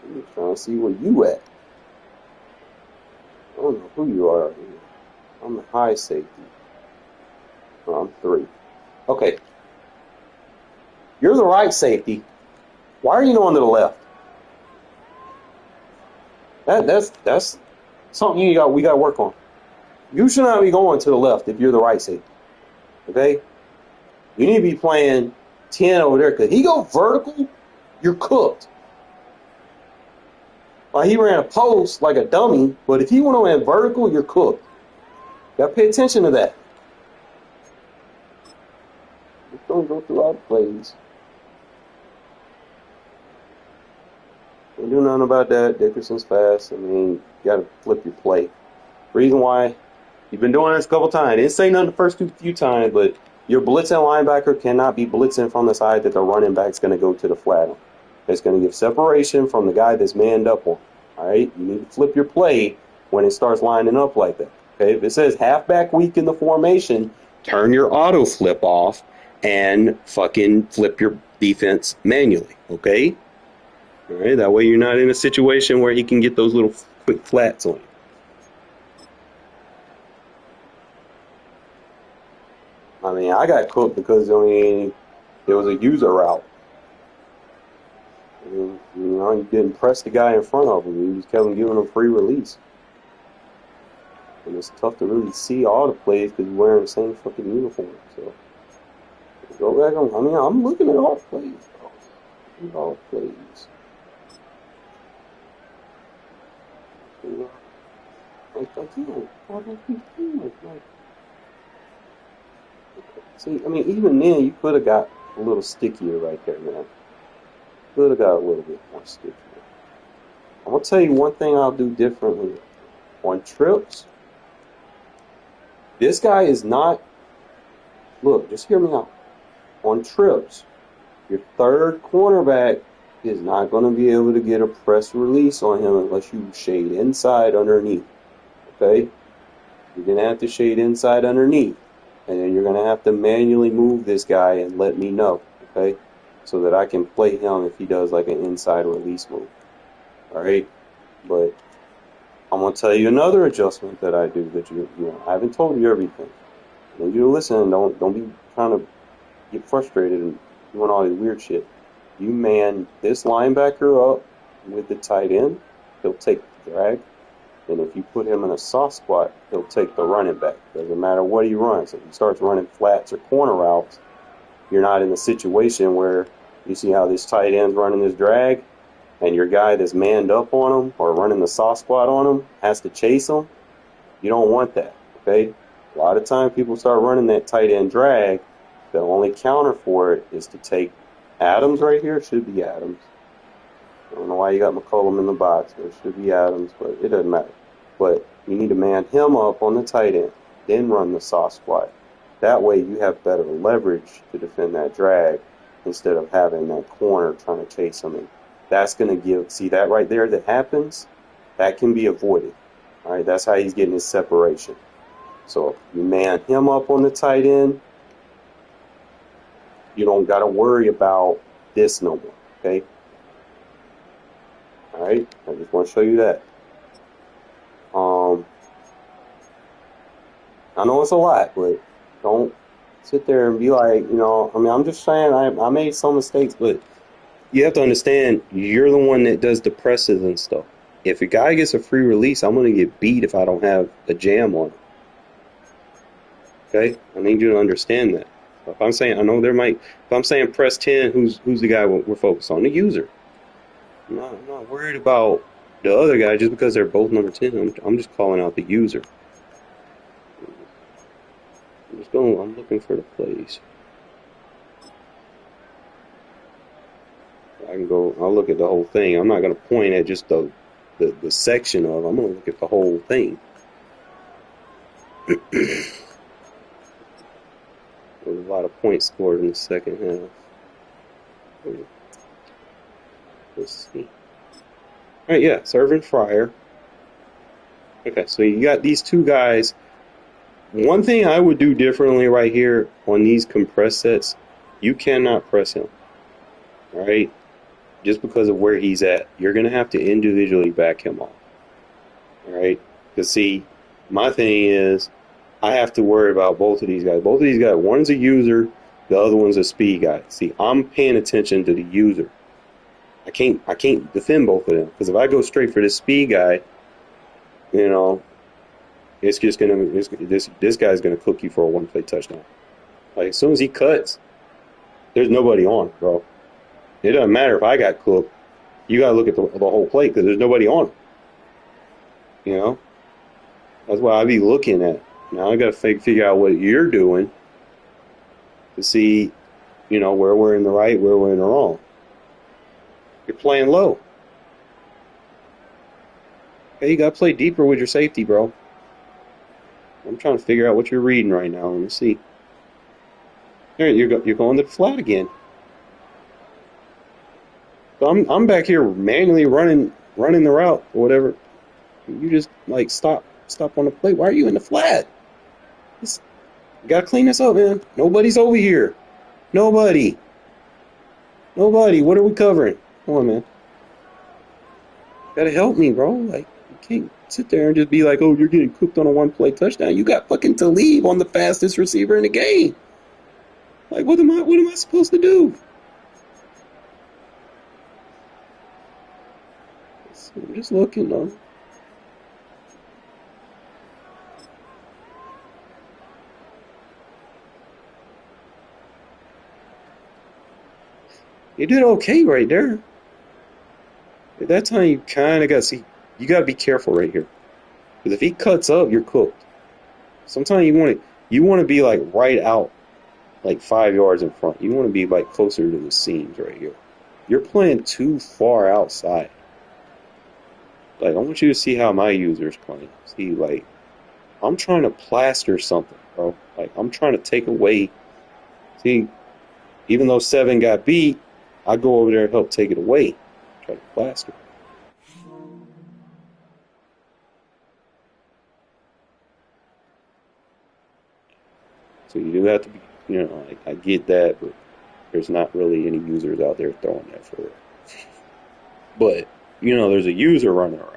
I'm just trying to see where you at. I don't know who you are. I'm the high safety. Oh, I'm 3. Okay. You're the right safety. Why are you going to the left? That's something we got to work on. You should not be going to the left if you're the right safety. Okay? You need to be playing 10 over there because he go vertical, you're cooked. Like, he ran a post like a dummy, but if he went on vertical, you're cooked. You got to pay attention to that. Just don't go through all the plays. Don't do nothing about that. Dickerson's fast. I mean, you got to flip your play. Reason why, you've been doing this a couple times. Didn't say nothing the first few times, but your blitzing linebacker cannot be blitzing from the side that the running back's going to go to the flat on. It's going to give separation from the guy that's manned up on. All right? You need to flip your play when it starts lining up like that. Okay? If it says halfback weak in the formation, turn your auto flip off and fucking flip your defense manually. Okay? All right? That way you're not in a situation where he can get those little quick flats on you. I mean, I got cooked because, I mean, there was a user route. You know, you didn't press the guy in front of him. You just kept giving him free release. And it's tough to really see all the plays because you're wearing the same fucking uniform. So, go back on. I mean, I'm looking at all the plays, bro. Looking at all the plays. You know, like, see, I mean, even then, you could have got a little stickier right there, man. Could have got a little bit more stickier. I'm going to tell you one thing I'll do differently on trips, this guy is not, look, just hear me out. On trips, your third cornerback is not going to be able to get a press release on him unless you shade inside underneath. Okay? You're going to have to shade inside underneath. And then you're going to have to manually move this guy and let me know. Okay? So that I can play him if he does like an inside release move. Alright? But I'm going to tell you another adjustment that I do that you know, I haven't told you everything. I need you to listen. Don't be trying to get frustrated and doing all this weird shit. You man this linebacker up with the tight end, he'll take the drag. And if you put him in a soft spot, he'll take the running back. Doesn't matter what he runs. If he starts running flats or corner routes, you're not in a situation where you see how this tight end's running this drag, and your guy that's manned up on him or running the soft spot on him has to chase him. You don't want that, okay? A lot of times people start running that tight end drag. The only counter for it is to take Adams right here. It should be Adams. I don't know why you got McCollum in the box, but it should be Adams, but it doesn't matter. But you need to man him up on the tight end, then run the soft spot. That way you have better leverage to defend that drag instead of having that corner trying to chase him. And that's going to give, see that right there that happens? That can be avoided. All right, that's how he's getting his separation. So if you man him up on the tight end, you don't got to worry about this no more, okay? All right, I just want to show you that. I know it's a lot, but don't sit there and be like, you know, I mean, I'm just saying I made some mistakes, but you have to understand you're the one that does the presses and stuff. If a guy gets a free release, I'm going to get beat if I don't have a jam on him. Okay? I need you to understand that. If I'm saying, I know there might, if I'm saying press 10, who's the guy we're focused on? The user. I'm not worried about the other guy just because they're both number 10. I'm just calling out the user. I'm looking for the plays. I'll look at the whole thing. I'm not going to point at just the section of it. I'm going to look at the whole thing. There's a lot of points scored in the second half. Let's see. All right, yeah, Servant Fryer. Okay, so you got these two guys. One thing I would do differently right here on these compressed sets, you cannot press him. All right? Just because of where he's at. You're going to have to individually back him off. All right? Because, see, my thing is I have to worry about both of these guys. Both of these guys, one's a user, the other one's a speed guy. See, I'm paying attention to the user. I can't defend both of them. Because if I go straight for this speed guy, you know, it's just this guy's gonna cook you for a one-play touchdown. Like as soon as he cuts, there's nobody on, bro. It doesn't matter if I got cooked. You gotta look at the whole play because there's nobody on. You know, that's what I be looking at. Now I gotta figure out what you're doing to see, you know, where we're in the right, where we're in the wrong. You're playing low. Hey, you gotta play deeper with your safety, bro. I'm trying to figure out what you're reading right now. Let me see. There, you're going to the flat again. So I'm back here manually running the route or whatever. You just like stop on the plate. Why are you in the flat? You gotta clean this up, man. Nobody's over here. Nobody. What are we covering? Come on, man. Gotta help me, bro. Like you can't sit there and just be like, oh, you're getting cooked on a one-play touchdown. You got fucking Talib on the fastest receiver in the game. Like, what am I supposed to do? I'm just looking, though. You did okay right there. At that time, you kind of got to see. You got to be careful right here. Because if he cuts up, you're cooked. Sometimes you want to be like right out, like 5 yards in front. You want to be like closer to the seams right here. You're playing too far outside. Like, I want you to see how my users playing. See, like, I'm trying to plaster something, bro. Like, I'm trying to take away. See, even though 7 got beat, I go over there and help take it away. Try to plaster. So you do have to be, you know, I get that, but there's not really any users out there throwing that for it. But, you know, there's a user running around.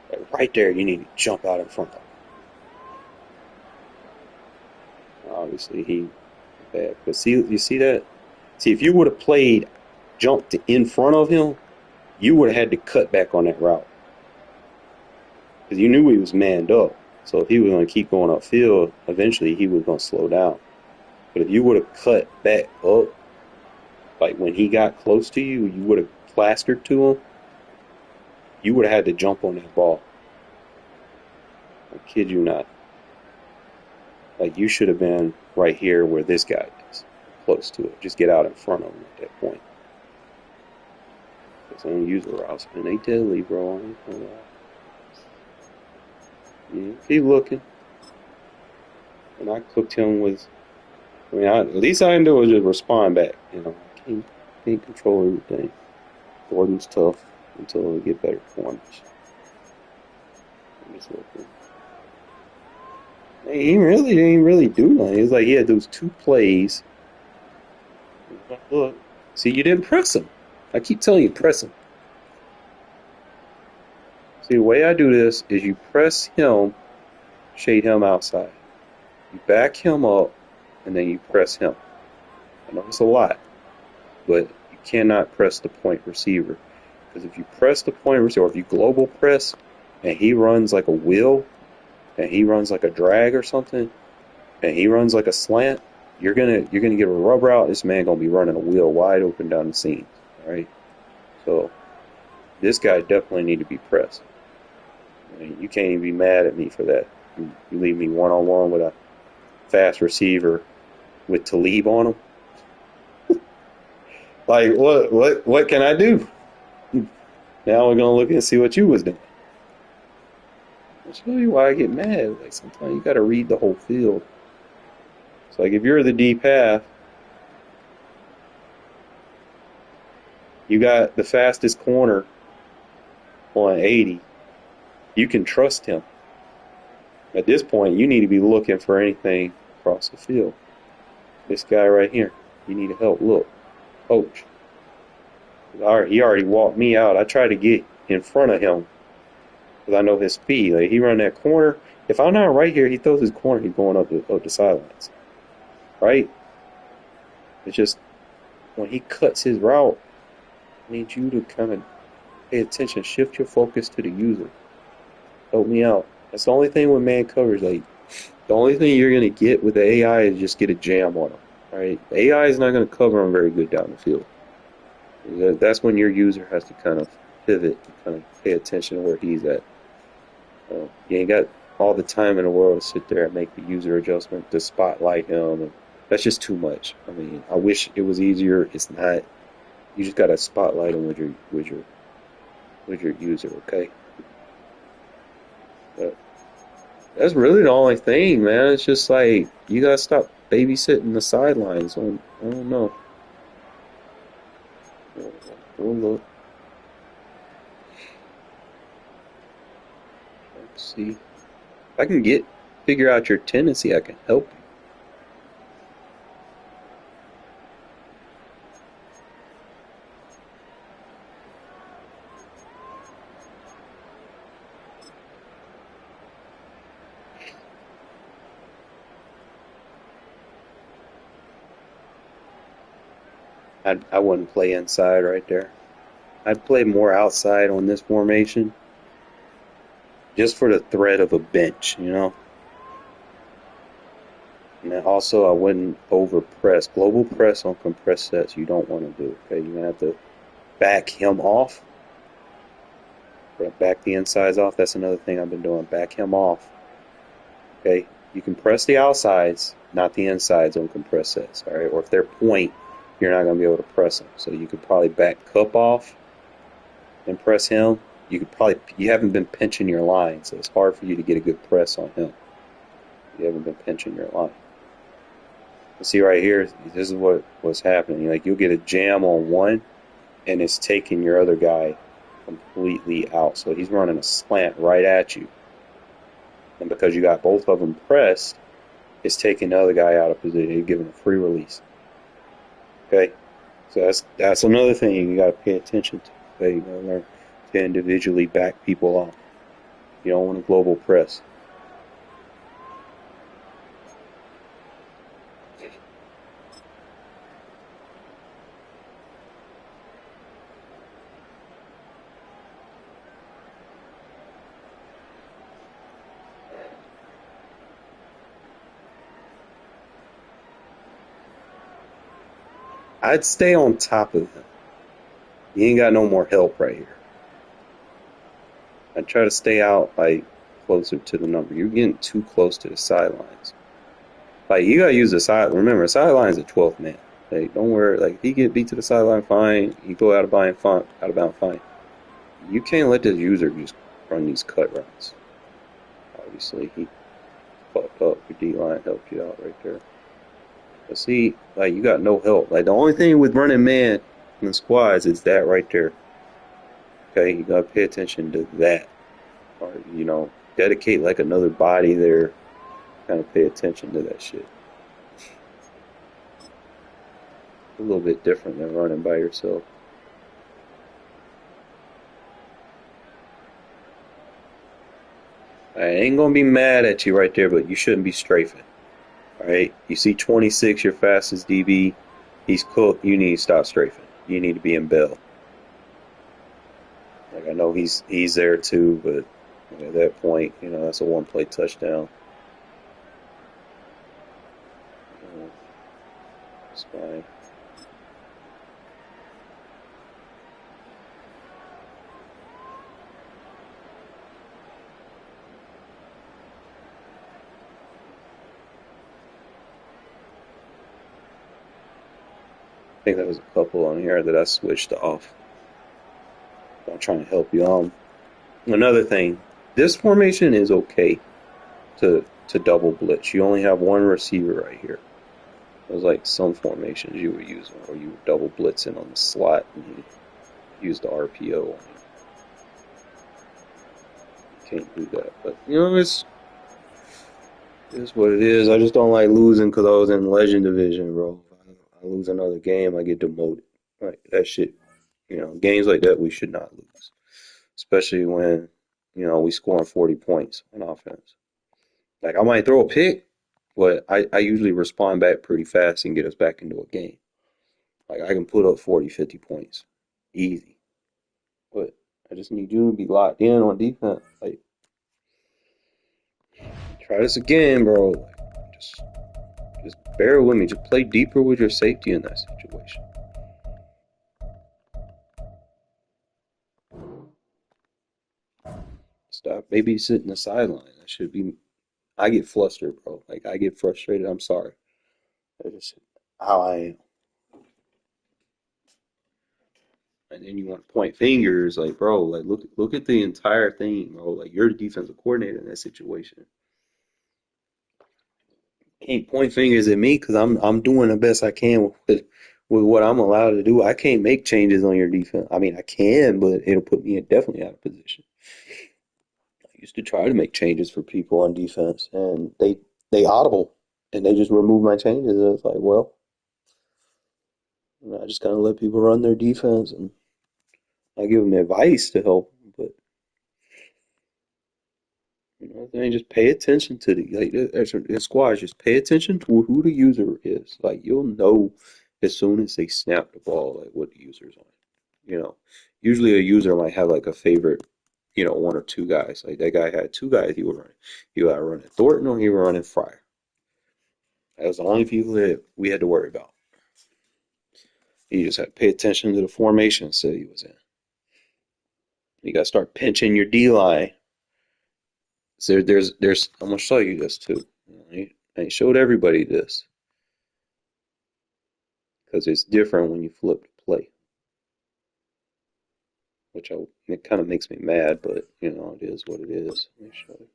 Like right there, you need to jump out in front of him. Obviously, he bad. But see, you see that? See, if you would have played jumped in front of him, you would have had to cut back on that route. Because you knew he was manned up. So if he was going to keep going upfield, eventually he was going to slow down. But if you would have cut back up, like when he got close to you, you would have plastered to him, you would have had to jump on that ball. I kid you not. Like, you should have been right here where this guy is, close to it. Just get out in front of him at that point. It's unusual routes, man. They deadly, bro. Yeah, keep looking. And I cooked him with, I mean, at least I didn't do was just respond back. You know, I can't control everything. Gordon's tough until we get better corners. I'm just looking. He really didn't really do nothing. It's like he had those 2 plays. Look, see, you didn't press him. I keep telling you, press him. See, the way I do this is you press him, shade him outside. You back him up, and then you press him. I know it's a lot, but you cannot press the point receiver. Because if you press the point receiver, or if you global press, and he runs like a wheel, and he runs like a drag or something, and he runs like a slant, you're gonna get a rub route. This man gonna be running a wheel wide open down the seams. All right, so this guy definitely need to be pressed. I mean, you can't even be mad at me for that. You leave me one-on-one with a fast receiver with Talib on him. Like, what can I do? Now we're gonna look and see what you was doing. I'll show you why I get mad. Like, sometimes you gotta read the whole field. It's like, if you're the deep half, you got the fastest corner on 80. You can trust him. At this point, you need to be looking for anything across the field. This guy right here, you need to help. Look, coach. He already walked me out. I tried to get in front of him because I know his speed. Like, he run that corner. If I'm not right here, he throws his corner. He's going up the sidelines. Right? It's just when he cuts his route, I need you to kind of pay attention. Shift your focus to the user. Help me out. That's the only thing with man coverage. Like, the only thing you're going to get with the AI is just get a jam on them. Right? The AI is not going to cover them very good down the field. That's when your user has to kind of pivot and kind of pay attention to where he's at. You ain't got all the time in the world to sit there and make the user adjustment to spotlight him. And that's just too much. I mean, I wish it was easier. It's not. You just got to spotlight him with your user, okay? But that's really the only thing, man. It's just like, you got to stop babysitting the sidelines. I don't know. We'll look. Let's see. If I can figure out your tendency, I can help you. I wouldn't play inside right there. I'd play more outside on this formation, just for the threat of a bench, you know. And then also, I wouldn't over press. Global press on compressed sets, you don't want to do. Okay, you're gonna have to back him off. Back the insides off. That's another thing I've been doing. Back him off. Okay, you can press the outsides, not the insides on compressed sets. All right, or if they're point, you're not going to be able to press them. So you could probably back Cup off and press him, you haven't been pinching your line, so it's hard for you to get a good press on him. You haven't been pinching your line. See right here, this is what's happening. Like you'll get a jam on one, and it's taking your other guy completely out. So he's running a slant right at you, and because you got both of them pressed, it's taking the other guy out of position. You're giving a free release. Okay, so that's another thing you got to pay attention to. Okay, you got to learn to individually back people off. You don't want a global press. I'd stay on top of him. You ain't got no more help right here. I'd try to stay out like closer to the number. You're getting too close to the sidelines. Like you gotta use the side. Remember, sideline's a 12th man. Like don't worry. Like if he get beat to the sideline, fine. You go out of bounds, fine. You can't let this user just run these cut runs. Obviously, he fucked up. Your D line helped you out right there. But see, like you got no help. Like the only thing with running man in the squads is that right there. Okay, you gotta pay attention to that, or dedicate like another body there. Kind of pay attention to that shit. A little bit different than running by yourself. I ain't gonna be mad at you right there, but you shouldn't be strafing. Alright? You see 26, your fastest DB, he's cooked, you need to stop strafing. You need to be in bail. Like I know he's there too, but at that point, that's a one-play touchdown. It's fine. I think there was a couple on here that I switched off. I'm trying to help you. Another thing, this formation is okay to double blitz. You only have one receiver right here. There's like some formations you were using where you were double blitzing on the slot and you use the RPO on it. You can't do that, but it's what it is. I just don't like losing because I was in Legend Division, bro. If I lose another game, I get demoted. Like that shit. Games like that we should not lose, especially when we scoring 40 points on offense. Like I might throw a pick, but I usually respond back pretty fast and get us back into a game. Like I can put up 40, 50 points, easy. But I just need you to be locked in on defense. Like try this again, bro. Like, just bear with me. Just play deeper with your safety in that situation. Stop babysitting the sideline. That should be. I get flustered, bro. Like I get frustrated. I'm sorry. That's just how I am. And then you want to point fingers, like bro, like look at the entire thing, bro. Like you're the defensive coordinator in that situation. Can't point fingers at me because I'm doing the best I can with what I'm allowed to do. I can't make changes on your defense. I mean, I can, but it'll put me definitely out of position. I used to try to make changes for people on defense, and they audible, and they just remove my changes. And it's like, well, I just kind of let people run their defense, and I give them advice to help, but then just pay attention to the squads. Just pay attention to who the user is. Like you'll know as soon as they snap the ball, like what the user's on. Usually a user might have like a favorite, one or two guys. Like that guy had two guys he would run. He would run Thornton or he would run Fryer. That was the only people that we had to worry about. You just had to pay attention to the formation that he was in. You got to start pinching your D line. So there's I'm gonna show you this too. I ain't showed everybody this because it's different when you flip the play. which it kind of makes me mad, but you know, it is what it is. Let me show you.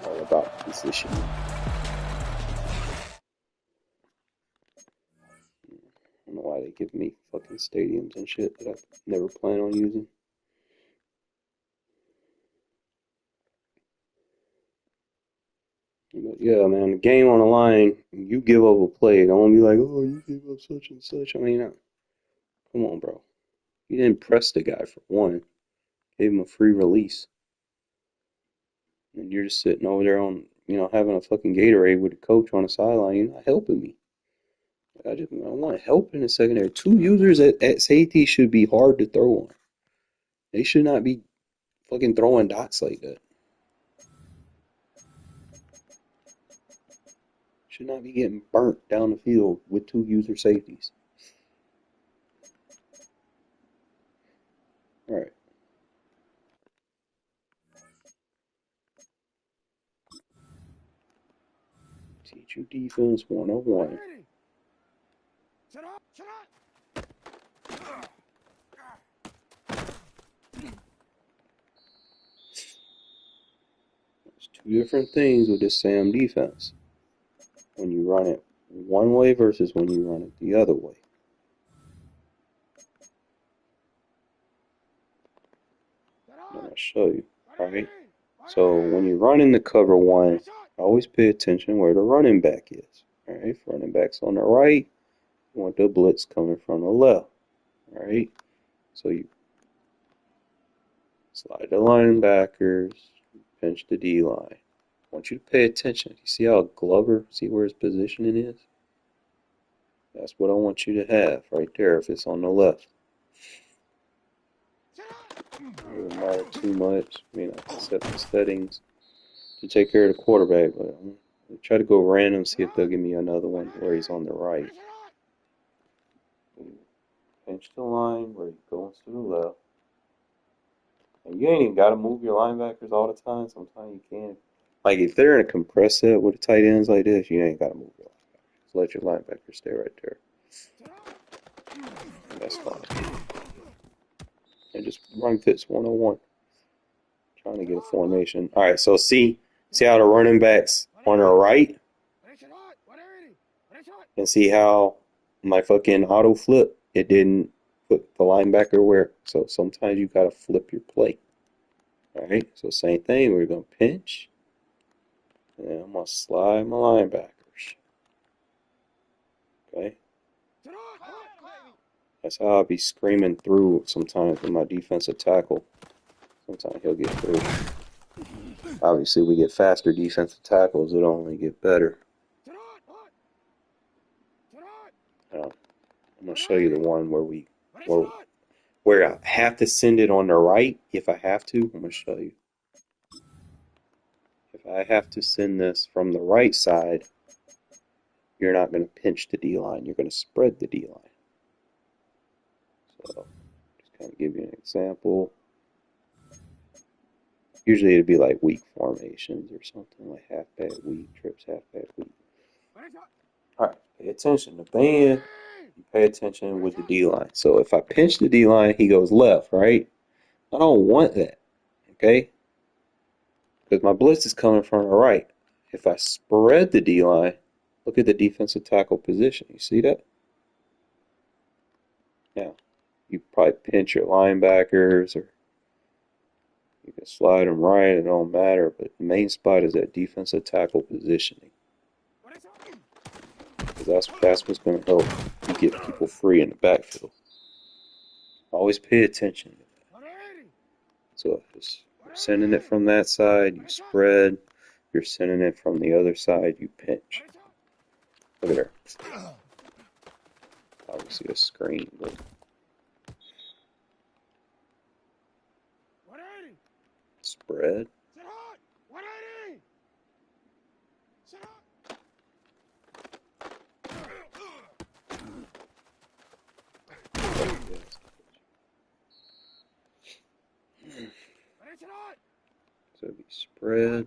All about position. I don't know why they give me fucking stadiums and shit that I never plan on using. But yeah, man, the game on the line, you give up a play, don't be like, oh, you gave up such and such. I mean, come on, bro. You didn't press the guy for one. Gave him a free release. And you're just sitting over there on, you know, having a fucking Gatorade with the coach on the sideline. You're not helping me. I want help in the secondary. Two users at safety should be hard to throw on. They should not be fucking throwing dots like that. Should not be getting burnt down the field with two user safeties. All right. Teach you defense 101. Shut up! Shut up! There's two different things with this Sam defense. When you run it one way versus when you run it the other way. I'm going to show you. Alright? So when you run in the cover one, always pay attention where the running back is. Alright? If running back's on the right, you want the blitz coming from the left. Alright? So you slide the linebackers, pinch the D line. I want you to pay attention. You see how Glover, see where his positioning is? That's what I want you to have right there if it's on the left. It doesn't matter too much. I mean, I can set the settings to take care of the quarterback, but I'm going to try to go random, see if they'll give me another one where he's on the right. Pinch the line where he goes to the left. And you ain't even got to move your linebackers all the time. Sometimes you can. Like, if they're in a compressed set with the tight ends like this, you ain't got to move your linebackers. Just let your linebackers stay right there. And that's fine. And just run fits 101. Trying to get a formation. All right, so see how the running backs on the right? And see how my fucking auto flip, it didn't put the linebacker where. So sometimes you got to flip your play. All right, so same thing. We're going to pinch. And I'm going to slide my linebackers. Okay? That's how I'll be screaming through sometimes with my defensive tackle. Sometimes he'll get through. Obviously, we get faster defensive tackles. It'll only get better. I'm going to show you the one where I have to send it on the right. If I have to, I'm going to show you. If I have to send this from the right side, you're not going to pinch the D-line. You're going to spread the D-line. So, just kind of give you an example. Usually it'd be like weak formations or something, like half-back weak, trips half-back weak. Alright, pay attention. The band, you pay attention with the D-line. So if I pinch the D-line, he goes left, right? I don't want that, okay? Because my blitz is coming from the right. If I spread the D-line, look at the defensive tackle position. You see that? Now, you probably pinch your linebackers, or you can slide them right, it don't matter, but the main spot is that defensive tackle positioning. Because that's what's going to help you get people free in the backfield. Always pay attention to that. So if you're sending it from that side, you spread. If you're sending it from the other side, you pinch. Look at her. Obviously a screen, but spread. So it'd be spread.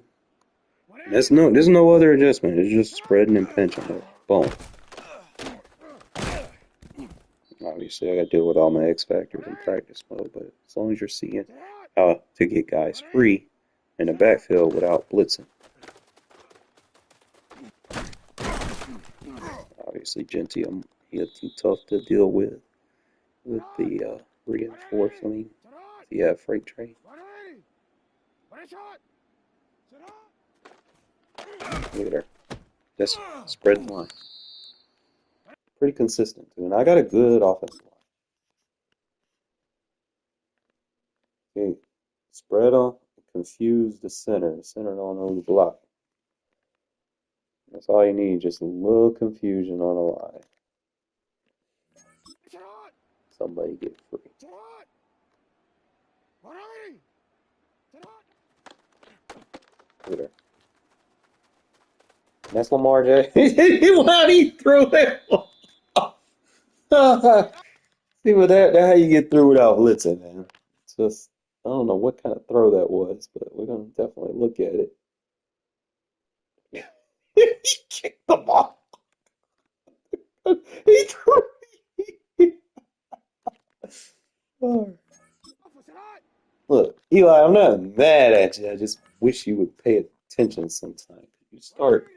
And there's no other adjustment. It's just spreading and pinching there. Boom. Obviously, I got to deal with all my X factors in practice mode, but as long as you're seeing how to get guys free in the backfield without blitzing. Obviously, Genty, he'll be tough to deal with the reinforcing if you have freight train. Look at her. Just spread the line. Pretty consistent, too. And I got a good offensive line. Okay, spread on, confuse the center. The center don't know who's blocking. That's all you need, just a little confusion on a line. Somebody get free. Look at her. That's Lamar Jackson. Why'd he throw that one? See, but that's how you get through without blitzing, man. It's just, I don't know what kind of throw that was, but we're going to definitely look at it. He kicked the ball. He threw oh. Look, Eli, I'm not mad at you. I just wish you would pay attention sometime. You start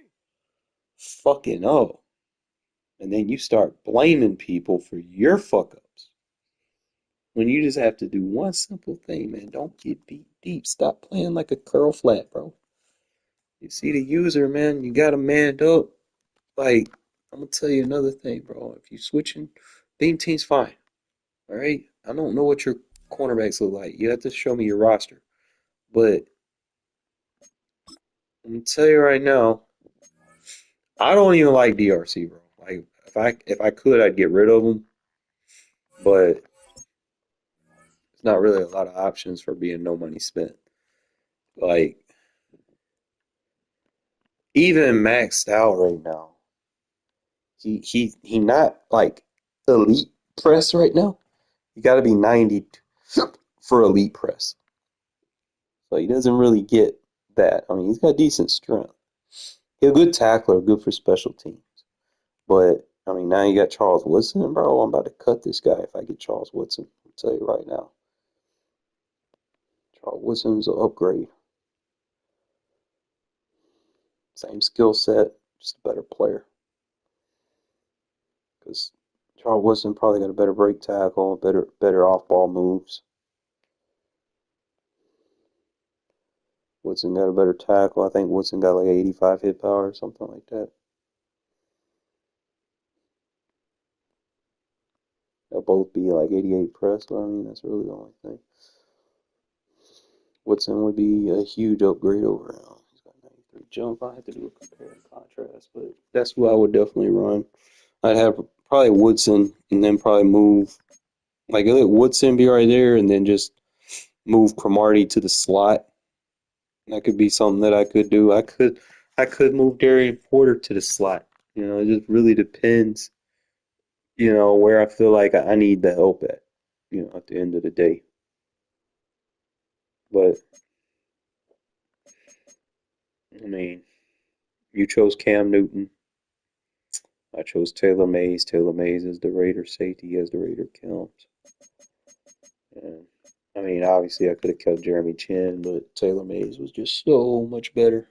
fucking up, and then you start blaming people for your fuck ups. When you just have to do one simple thing, man. Don't get beat deep. Stop playing like a curl flat, bro. You see the user, man, you got him manned up. Like, I'm gonna tell you another thing, bro. If you switching, theme team's fine. All right? I don't know what your cornerbacks look like. You have to show me your roster. But I'm gonna tell you right now, I don't even like DRC, bro. Like, if I could, I'd get rid of him. But it's not really a lot of options for being no money spent. Like, even maxed out right now. He not like elite press right now. You got to be 90 for elite press. So he doesn't really get that. I mean, he's got decent strength. He's a good tackler, good for special teams. But I mean, now you got Charles Woodson, bro. I'm about to cut this guy if I get Charles Woodson. I'll tell you right now. Charles Woodson's an upgrade. Same skill set, just a better player. Because Charles Woodson probably got a better break tackle, better off-ball moves. Woodson got a better tackle. I think Woodson got like 85 hit power or something like that. They'll both be like 88 press, but I mean, that's really the only thing. Woodson would be a huge upgrade over him. He's got 93 jump. I have to do a compare and contrast, but that's who I would definitely run. I'd have probably Woodson and then probably move, like let Woodson be right there and then just move Cromartie to the slot. That could be something that I could do. I could move Darian Porter to the slot. You know, it just really depends, you know, where I feel like I need the help at, you know, at the end of the day. But I mean, you chose Cam Newton. I chose Taylor Mays. Taylor Mays is the Raider safety as the Raider counts. And I mean, obviously I could have kept Jeremy Chin, but Taylor Mays was just so much better.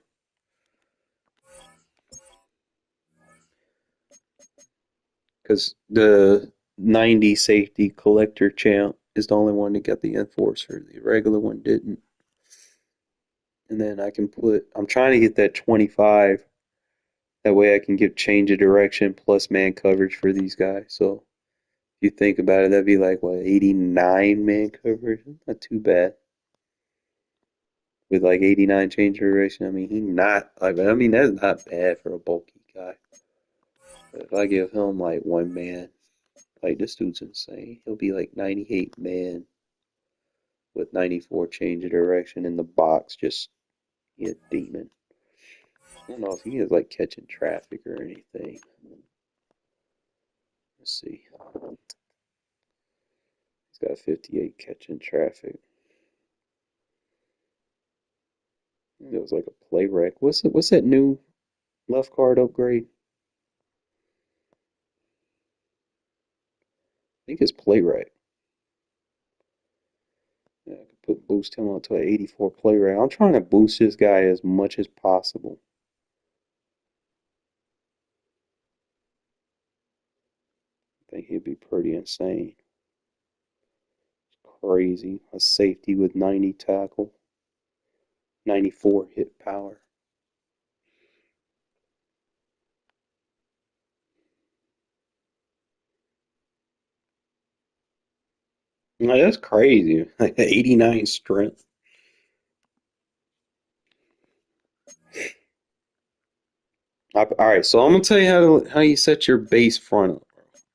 Because the 90 safety collector champ is the only one that got the enforcer. The regular one didn't. And then I'm trying to get that 25. That way I can give change of direction plus man coverage for these guys. So if you think about it, that'd be like, what, 89 man coverage? Not too bad. With like 89 change of direction, I mean, that's not bad for a bulky guy. But if I give him like one man, like this dude's insane. He'll be like 98 man with 94 change of direction in the box, just be a demon. I don't know if he is like catching traffic or anything. Let's see. He's got 58 catching traffic. It was like a play wreck. What's that new left guard upgrade? think it's play rate. Yeah, I could boost him up to an 84 play rate. I'm trying to boost this guy as much as possible. I think he'd be pretty insane. Crazy. A safety with 90 tackle, 94 hit power. Like, that's crazy. Like 89 strength. All right, so I'm gonna tell you how you set your base front up.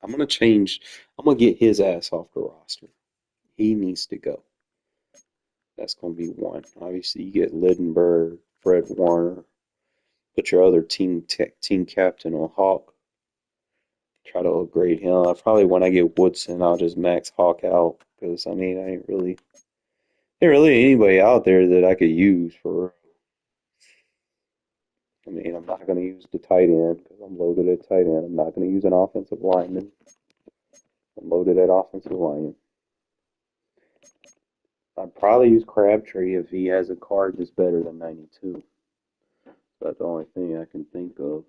I'm gonna change. I'm gonna get his ass off the roster. He needs to go. That's gonna be one. Obviously, you get Lidenberg, Fred Warner. Put your other team captain on Hawk. Try to upgrade him. Probably when I get Woodson, I'll just max Hawk out because I mean, ain't really anybody out there that I could use for. I mean, I'm not gonna use the tight end because I'm loaded at tight end. I'm not gonna use an offensive lineman. I'm loaded at offensive lineman. I'd probably use Crabtree if he has a card that's better than 92. That's the only thing I can think of.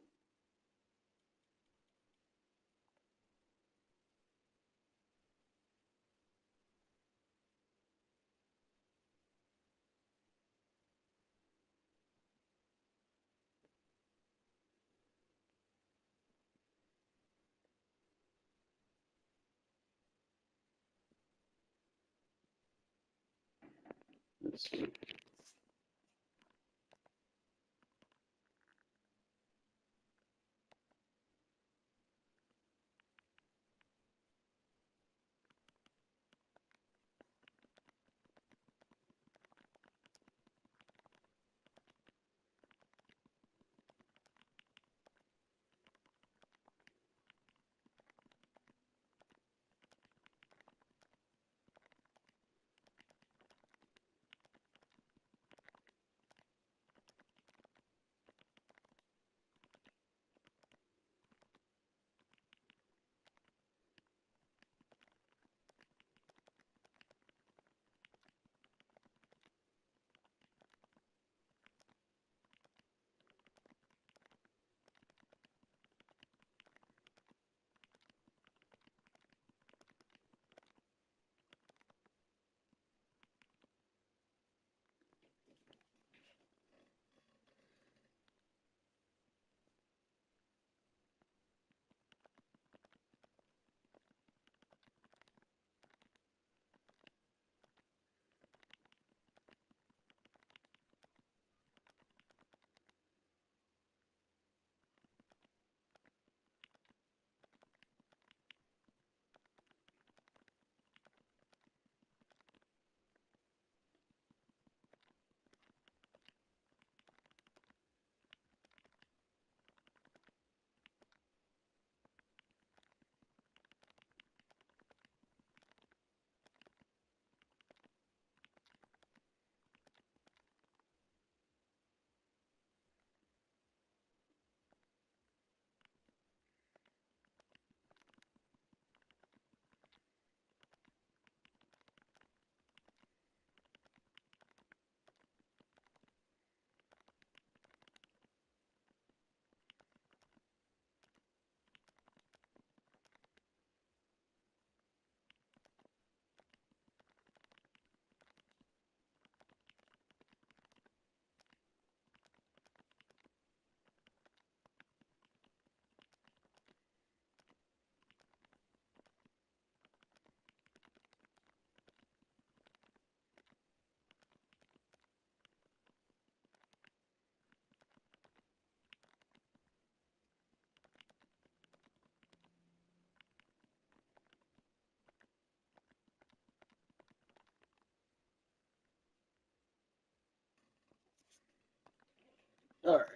Let's see. All right.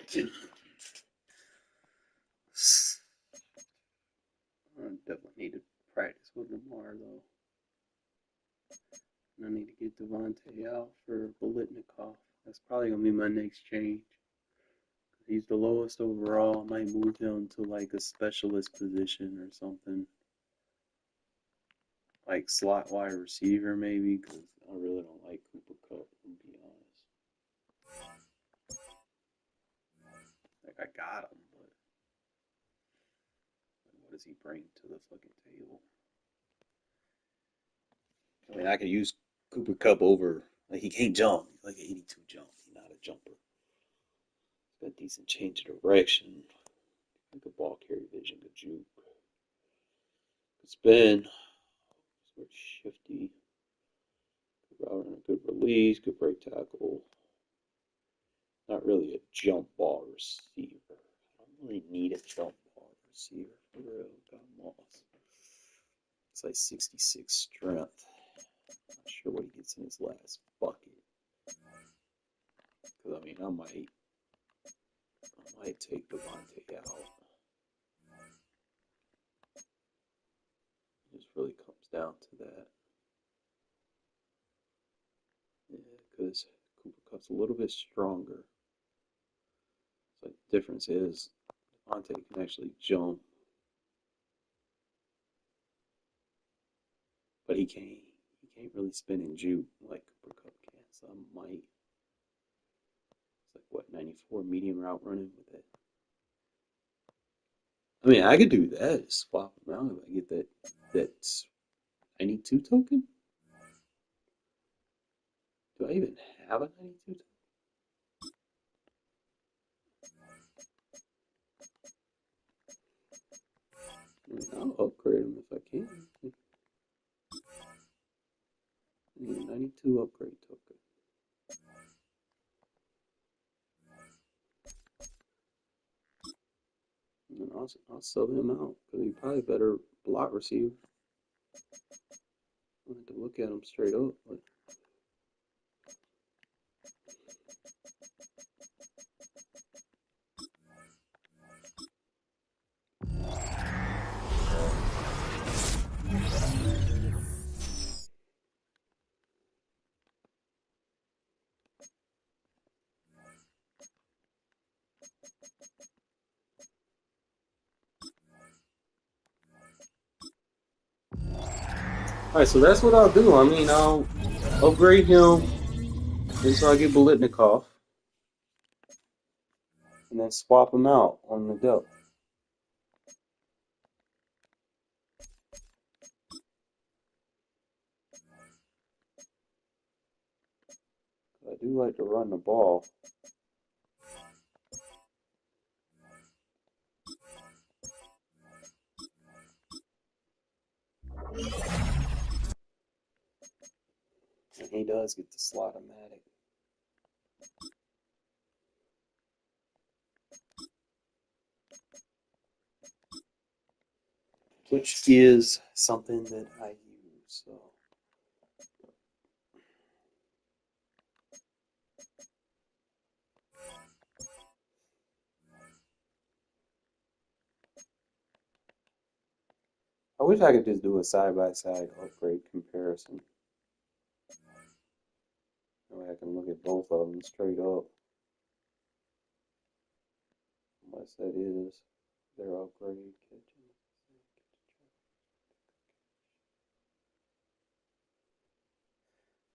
I definitely need to practice with Lamar though. I need to get Devontae out for Bolitnikoff. That's probably gonna be my next change. He's the lowest overall. I might move him to like a specialist position or something. like slot wide receiver maybe, because I really don't like Cooper Kupp, to be honest. Like I got him, but what does he bring to the fucking table? I mean, I could use Cooper Kupp over. Like he can't jump. He's like an 82 jump. He's not a jumper. He's got decent change of direction. Good ball carry vision. Good juke. Good spin. Sort of shifty. Good route and a good release. Good break tackle. Not really a jump ball receiver. I don't really need a jump ball receiver for real. Got Moss. It's like 66 strength. Not sure what he gets in his last bucket. Because I mean, I might take Devontae out. It just really comes down to that. Yeah, because Cooper Kupp's a little bit stronger. So the difference is Devontae can actually jump, but he can't really spin and juke like Cooper Kupp can. So I might. It's like what, 94 medium route running with it. I mean, I could do that. Swap them out if I get that 92 token. Do I even have a 92 token? I mean, I'll upgrade them if I can. I need a 92 upgrade token. And I'll sub him out because he's probably a better block receiver. I have to look at him straight up. But Alright, so that's what I'll do. I mean, I'll upgrade him until I get Bolitnikov. And then swap him out on the depth. I do like to run the ball. And he does get the slot-o-matic. Which is something that I use. So I wish I could just do a side-by-side upgrade comparison. That way I can look at both of them straight up. Unless that is their upgrade.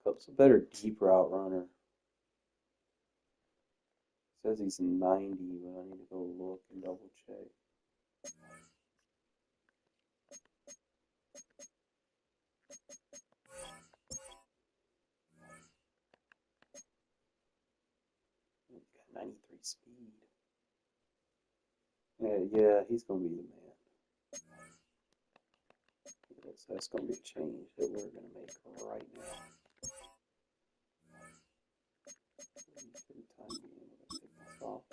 Kupp's a better deep route runner. It says he's 90, but I need to go look and double check. He's got 93 speed. Yeah, he's gonna be the man. So that's gonna be a change that we're gonna make right now. For the time being, we're gonna take this off.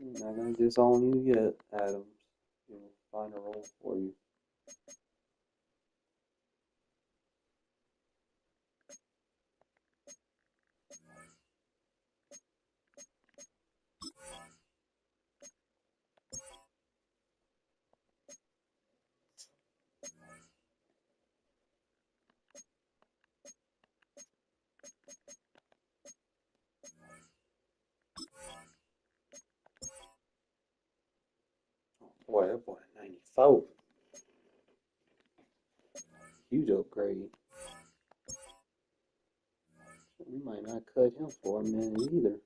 I'm not gonna disown you yet, Adams. We'll find a role for you. Huge upgrade. We might not cut him for a minute either.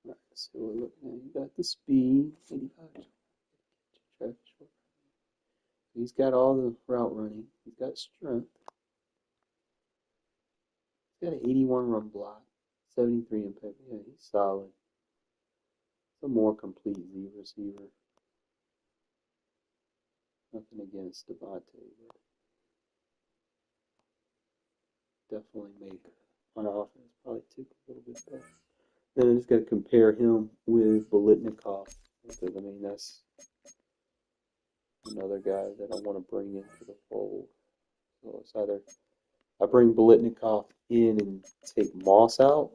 Right, so we're looking at, you got the speed, 85. He's got all the route running. He's got strength. He's got an 81 run block, 73 impact. Yeah, he's solid. It's a more complete Z receiver. Nothing against Devontae, but definitely make on offense probably took a little bit better. Then I just got to compare him with Bolitnikov, because I mean that's another guy that I want to bring into the fold. So it's either I bring Bolitnikov in and take Moss out.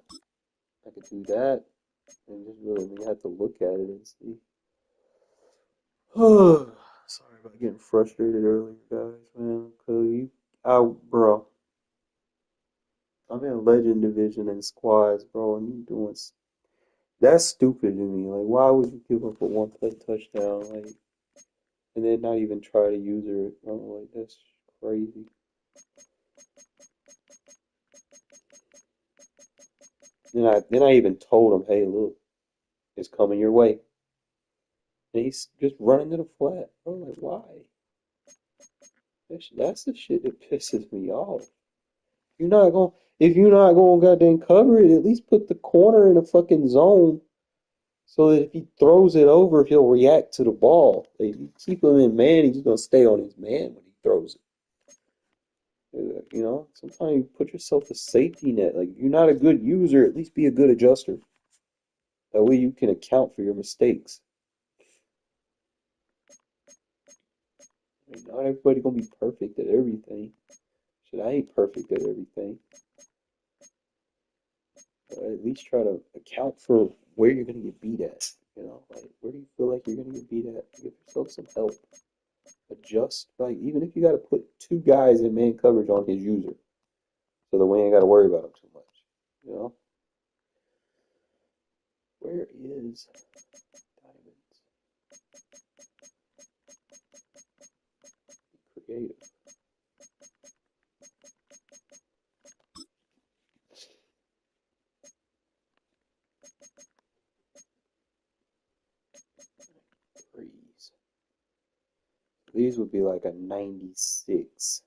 I could do that, and just really we have to look at it and see. Sorry about getting frustrated earlier, guys, man. Cause bro, I'm in Legend Division and squads, bro, and you doing that's stupid to me. Like, why would you give up a one-play touchdown, like, and then not even try to use it? Bro, like, that's crazy. Then I even told him, hey, look, it's coming your way. And he's just running to the flat. Bro, like, why? That's the shit that pisses me off. If you're not going goddamn cover it, at least put the corner in a fucking zone so that if he throws it over, he'll react to the ball. Like, if you keep him in man, he's gonna stay on his man when he throws it. You know, sometimes you put yourself a safety net. Like, if you're not a good user, at least be a good adjuster. That way you can account for your mistakes. I mean, not everybody gonna be perfect at everything. Shit, I ain't perfect at everything. But at least try to account for where you're gonna get beat at. You know, like where do you feel like you're gonna get beat at? Give yourself some help. Adjust, like even if you gotta put two guys in man coverage on his user, so that we ain't gotta worry about him too much. You know? Where is Diamonds? Creative. Freeze. These would be like a 96.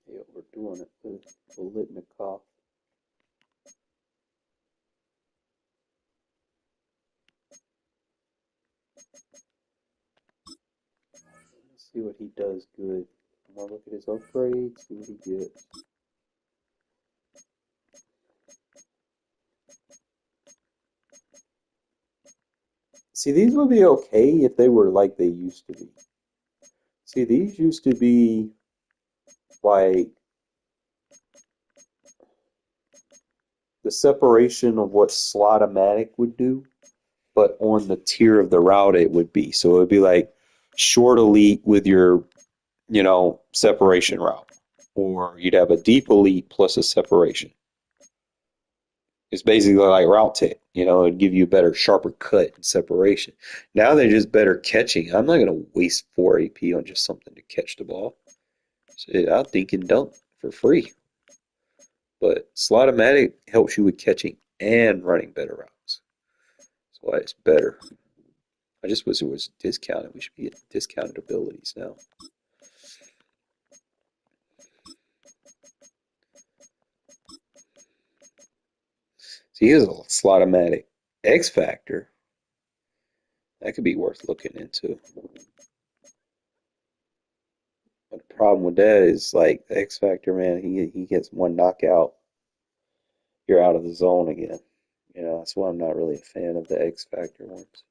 Yeah, we're doing it with Bolitnikov. Let's see what he does good. I'm gonna look at his upgrades, see what he gets. See, these would be okay if they were like they used to be. See, these used to be like the separation of what Slotomatic would do, but on the tier of the route it would be. So it would be like short elite with your, separation route. Or you'd have a deep elite plus a separation. It's basically like route tech, it'd give you a better, sharper cut and separation. Now they're just better catching. I'm not going to waste 4 AP on just something to catch the ball. So I think and dunk for free. But Slotomatic helps you with catching and running better routes. That's why it's better. I just wish it was discounted. We should be getting discounted abilities now. So here's a Slotomatic X Factor. That could be worth looking into. But the problem with that is like the X Factor, man, he gets one knockout, you're out of the zone again. That's why I'm not really a fan of the X Factor ones.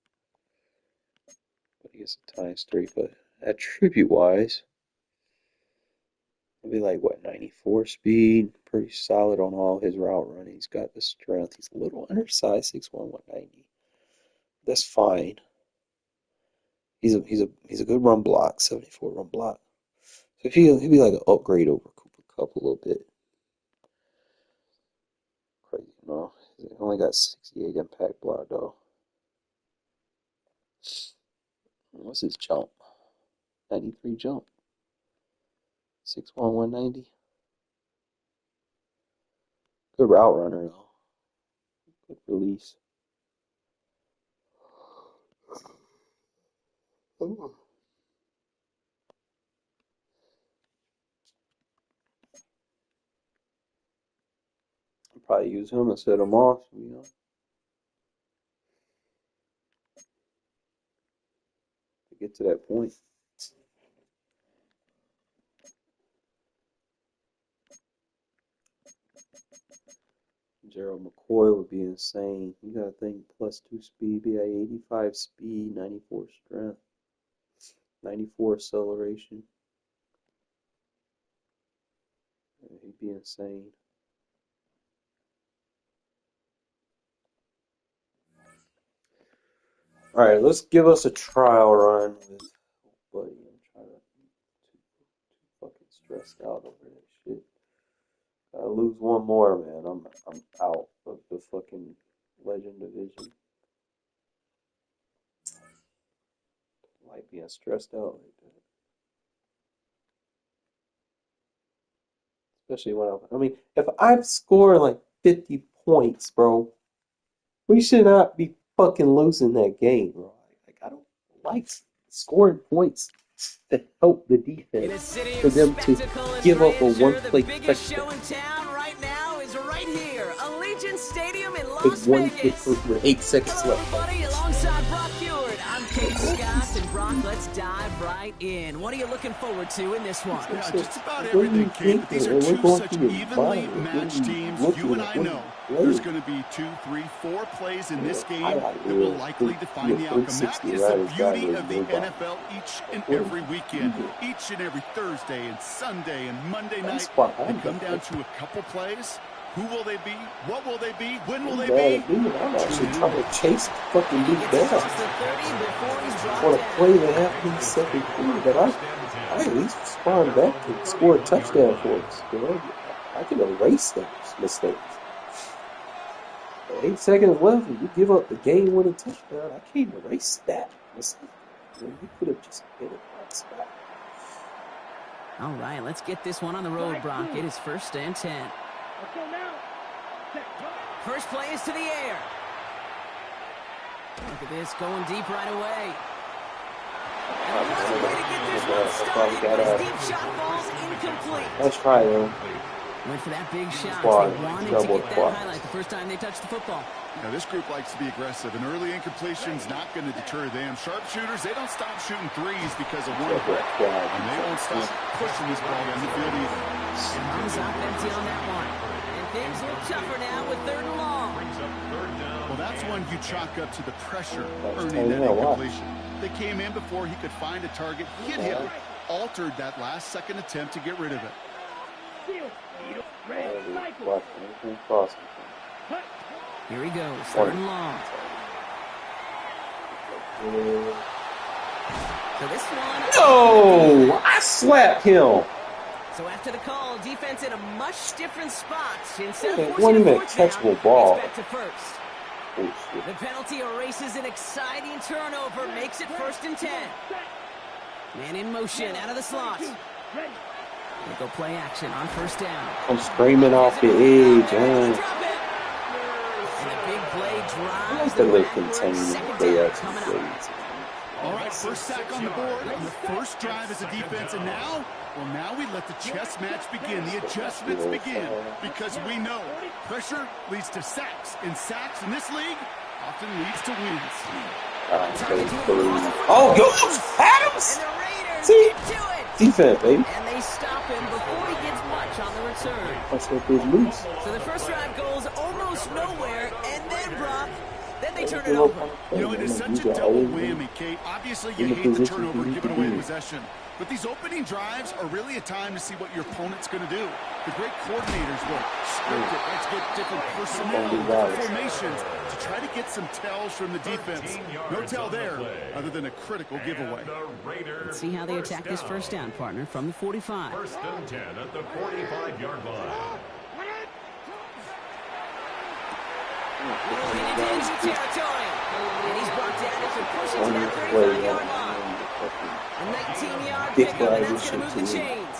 But he gets a ×3, but attribute-wise, it'd be like, what, 94 speed? Pretty solid on all his route running. He's got the strength. He's a little undersized, 6'1", 190. That's fine. He's a good run block, 74 run block. So he'll be like an upgrade over Cooper Kupp a little bit. Crazy, no. He only got 68 impact block though. What's his jump? 93 jump. 6'1", 190. Good route runner though. Good release. Ooh. I'll probably use him instead of Moss, you know. To get to that point. Gerald McCoy would be insane. You gotta think +2 speed, be at 85 speed, 94 strength, 94 acceleration. Yeah, he'd be insane. All right, let's give us a trial run with Buddy. I'm trying to too fucking stressed out over that shit. I lose one more, man. I'm out of the fucking Legend division. Like being stressed out like that. Especially when I mean, if I'm scoring like 50 points, bro, we should not be fucking losing that game, bro. Like I don't like scoring points that help the defense for them to give up a one-play touchdown. With 8 seconds left. Alongside Brock Heward, I'm Kate Scott, and Brock, let's dive right in. What are you looking forward to in this one? Yeah, just about everything, Kate. But these are two such evenly matched teams. You and I know there's going to be 2, 3, 4 plays in this game that will likely define the outcome. That is the beauty of the NFL each and every weekend, each and every Thursday and Sunday and Monday night. They come down to a couple plays. Who will they be? What will they be? When will they be? I'm actually trying to chase the fucking dude down. On a play that happened in the second quarter that I at least respond back to score a touchdown for us. You know, I can erase those mistakes. 8 seconds left, and you give up the game-winning touchdown. I can't erase that mistake. You know, you could have just hit it right spot. All right, let's get this one on the road, Brock. It is 1st and 10. First play is to the air. Look at this, going deep right away. And what a way to get this one started, but his deep shot falls incomplete. Let's try, though. Went for that big shot. They wanted to get that highlight the first time they touched the football. Now, this group likes to be aggressive, and early incompletion's not going to deter them. Sharpshooters, they don't stop shooting threes because of one break, and they won't stop pushing this ball down the field either. Comes up empty on that one. And things look tougher now with 3rd and long. Well, that's one you chalk up to the pressure earning that incompletion. They came in before he could find a target, hit him, altered that last-second attempt to get rid of it. Here he goes, 3rd and long. So this one... No! I slapped him! So after the call, defense in a much different spot. Instead of forcing a catchable ball. Back to first. The penalty erases an exciting turnover, makes it 1st and 10. Man in motion, out of the slot. They go play action on 1st down. I'm screaming off the edge, man. And a big play drives. I like the way continuing play action plays. All right, first sack on the board on the first drive as a defense, and now we let the chess match begin. The adjustments begin because we know pressure leads to sacks, and sacks in this league often leads to wins. Oh, go Adams! See? Defense, baby. And they stop him before he gets much on the return. That's what they lose. So the first drive goes almost nowhere, and then Brock, then they they turn it over. You know, it is such a double whammy, Kate. Obviously, you hate the turnover giving away the possession. But these opening drives are really a time to see what your opponent's going to do. The great coordinators will script it. Let's get different personnel, different formations to try to get some tells from the defense. No tell there other than a critical giveaway. Let's see how they attack this first down, partner, from the 45. First and 10 at the 45-yard line. Moving into enemy territory. And he's brought down as he pushes to that 35-yard line. A 19-yard pickup, and that's going to move the chains.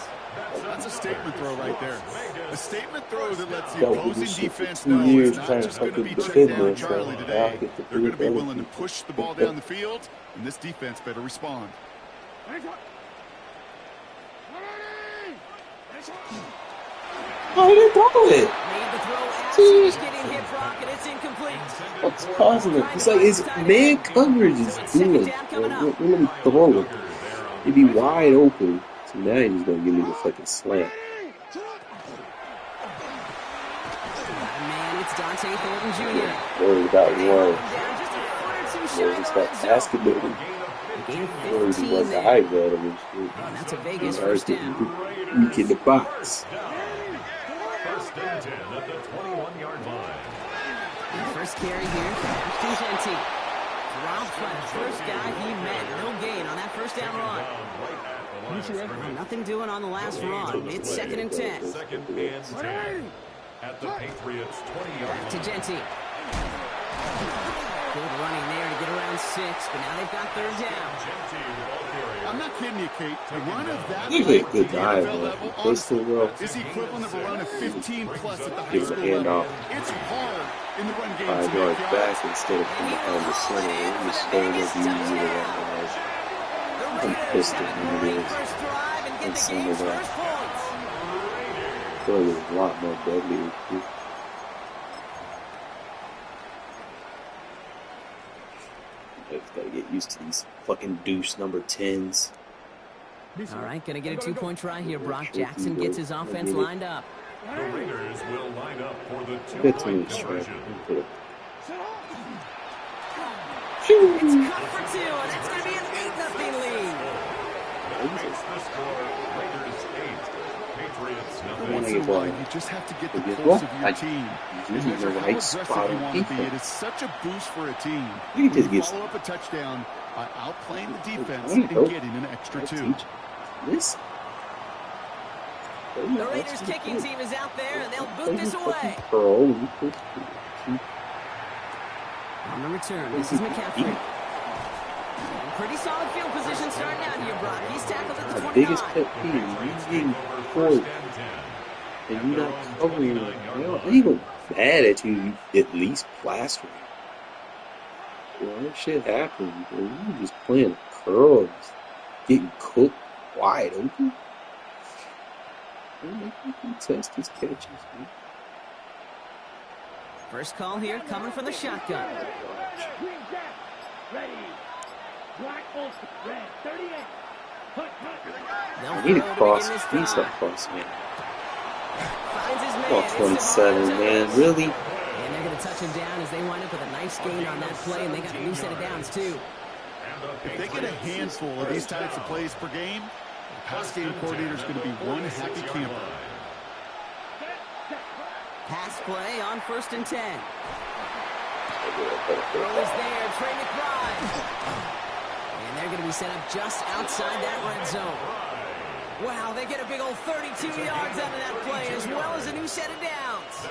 That's a statement throw right there. A statement throw that lets the opposing defense know it's not just going to be check down Charlie today. They're going to be willing to push the ball down the field, and this defense better respond. How did they throw it? Made the throw as he was getting hit, Brock, and it's incomplete. What's causing it? It's like his man coverage is good. Let him throw it. It'd be wide open. So now he's gonna give me the fucking slant. Man, it's Dante Thornton Jr. Worried about one. Down just a foot or two shy Well, of he's the got red zone. basketball. Gain Worried 15 about the there. high grade of him. And that's a Vegas first down. Weak in the box. First and 10 at the 21-yard line. And first carry here for Ashton Genty. Dropped by the first guy he met. No gain on that first down run. Nothing doing on the last run. It's second and 10. Second and 10 at the Patriots' 20-yard Back to line. Genty. Good running there to get around 6, but now they've got third down. I'm not kidding you, Kate. A run of that He's a length good at the guy, NFL man. level, Pistol, honestly, bro. is the equivalent of a run of 15-plus at the high Gives a school hand level. off. It's hard in the run game to 5 make yards yards. back instead of from behind the center. He was throwing it easy to I'm pissed at him. It is. And some of that. I feel like it was a lot more deadly. I just gotta get used to these fucking douche number 10s. All right, going to get a 2-point try here. Brock Jackson gets his offense lined up. The Raiders will line up for the Good two-point team, conversion. It's cut for 2, and that's going to be an 8-0 lead. Makes the score Raiders 8, Patriots nothing. Once in a while, you just have to get the Guess pulse what? of your team. No He's in matter the how right aggressive spot you on want to be, it defense. is such a boost for a team. You When just you get follow up a touchdown by outplaying the defense There you and go. getting an extra 2. Teach this. The Raiders kicking team is out there, and they'll boot this away. On the return, this is McCaffrey. Pretty solid field position starting out here, Brock. He's tackled at the My 29. biggest pet peeve, you getting pulled and you not covering it. Well, I ain't even mad at you at least plastering. Well, that shit happens. You just playing curls, getting cooked wide open. Man, you can test these catches, man. First call here coming from the shotgun. Ready. Black Olsen. Red. 38. They'll I need to throw cross. begin this Please drive. don't cross, man. Finds his man. Ball It's 27, Devon man. Jones. Really? And they're going to touch him down as they wind up with a nice gain on that play, and they got a new set of downs, too. If they get a handful of these types of plays per game, the pass game coordinator is going to be one happy camper. Pass play on first and 10. Throw is there. Trey McBride. And they're going to be set up just outside that red zone. Wow, they get a big old 32 yards out of that play, as well as a new set of downs.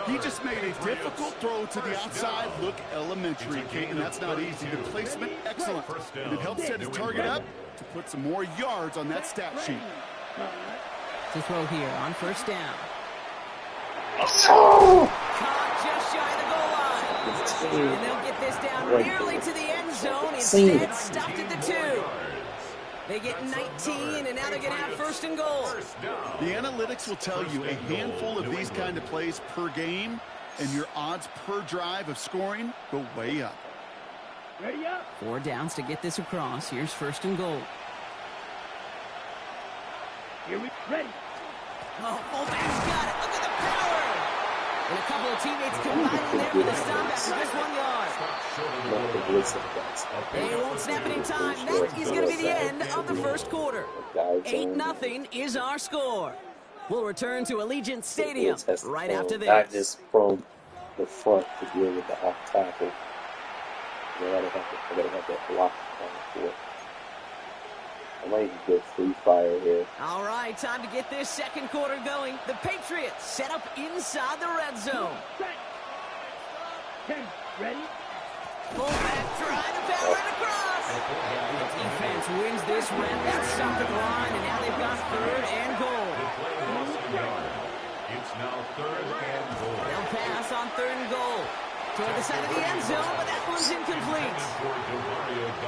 He just made a difficult throw to the outside look elementary, Kate, and that's not easy. The placement, excellent. And it helps set his target up to put some more yards on that stat sheet. To throw here on first down. Oh! Caught just shy of the goal line. And they'll get this down nearly to the end zone. Instead, stopped at the 2. They get 19, and now they're going to have first and goal. The analytics will tell you a handful of these kind of plays per game, and your odds per drive of scoring go way up. Ready up. 4 downs to get this across. Here's first and goal. Here we ready. Oh, fullback's got it. Look at the power. And a couple of teammates combining there for the stop after just 1 yard. They won't snap it in time. That is going to be the end of the first quarter. 8-0 is our score. We'll return to Allegiant Stadium right after this. Not just from the front to deal with the off tackle. I gotta have that block for it. I might get free fire here. All right, time to get this second quarter going. The Patriots set up inside the red zone. Ready? Fullback trying to power it across. The defense wins this round. That's stopped at the line, and now they've got 3rd and goal. It's now 3rd and goal. They'll pass on 3rd and goal. Toward the side of the end zone, but that one's incomplete.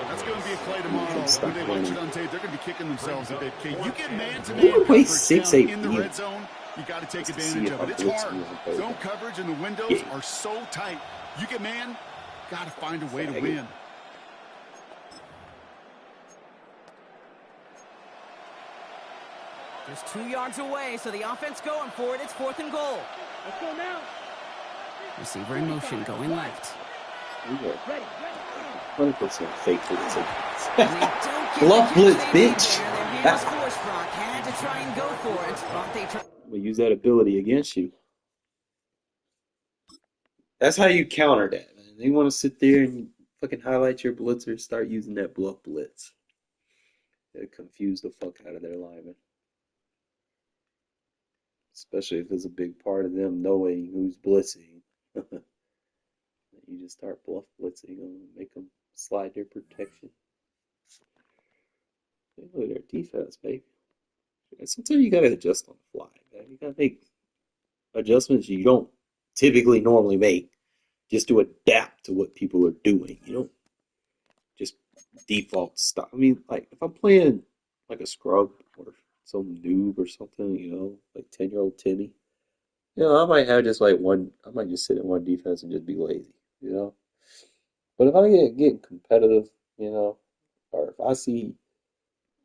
That's going to be a play tomorrow. When they watch it on tape, they're going to be kicking themselves a bit. You get man-to-man coverage in the red zone, you got to take advantage of it. It's hard. Zone coverage and the windows are so tight. You get man, got to find a way to win. Just 2 yards away, so the offense going for it. It's 4th and goal. Let's go now. Receiver in motion, going left. 100% fake blitz. Bluff blitz, bitch. Had to try and go for it. We'll use that ability against you. That's how you counter that, man. They want to sit there and fucking highlight your blitzer, start using that bluff blitz. It'll confuse the fuck out of their linemen. Especially if it's a big part of them knowing who's blitzing. You just start bluff blitzing them and make them slide their protection. Hey, look at their defense, baby. Sometimes you gotta adjust on the fly, man. You gotta make adjustments you don't typically normally make just to adapt to what people are doing. You don't just default stop. I mean, like if I'm playing like a scrub or some noob or something, you know, like 10-year-old Timmy. You know, I might have just like I might just sit in one defense and just be lazy, you know. But if I get competitive, you know, or if I see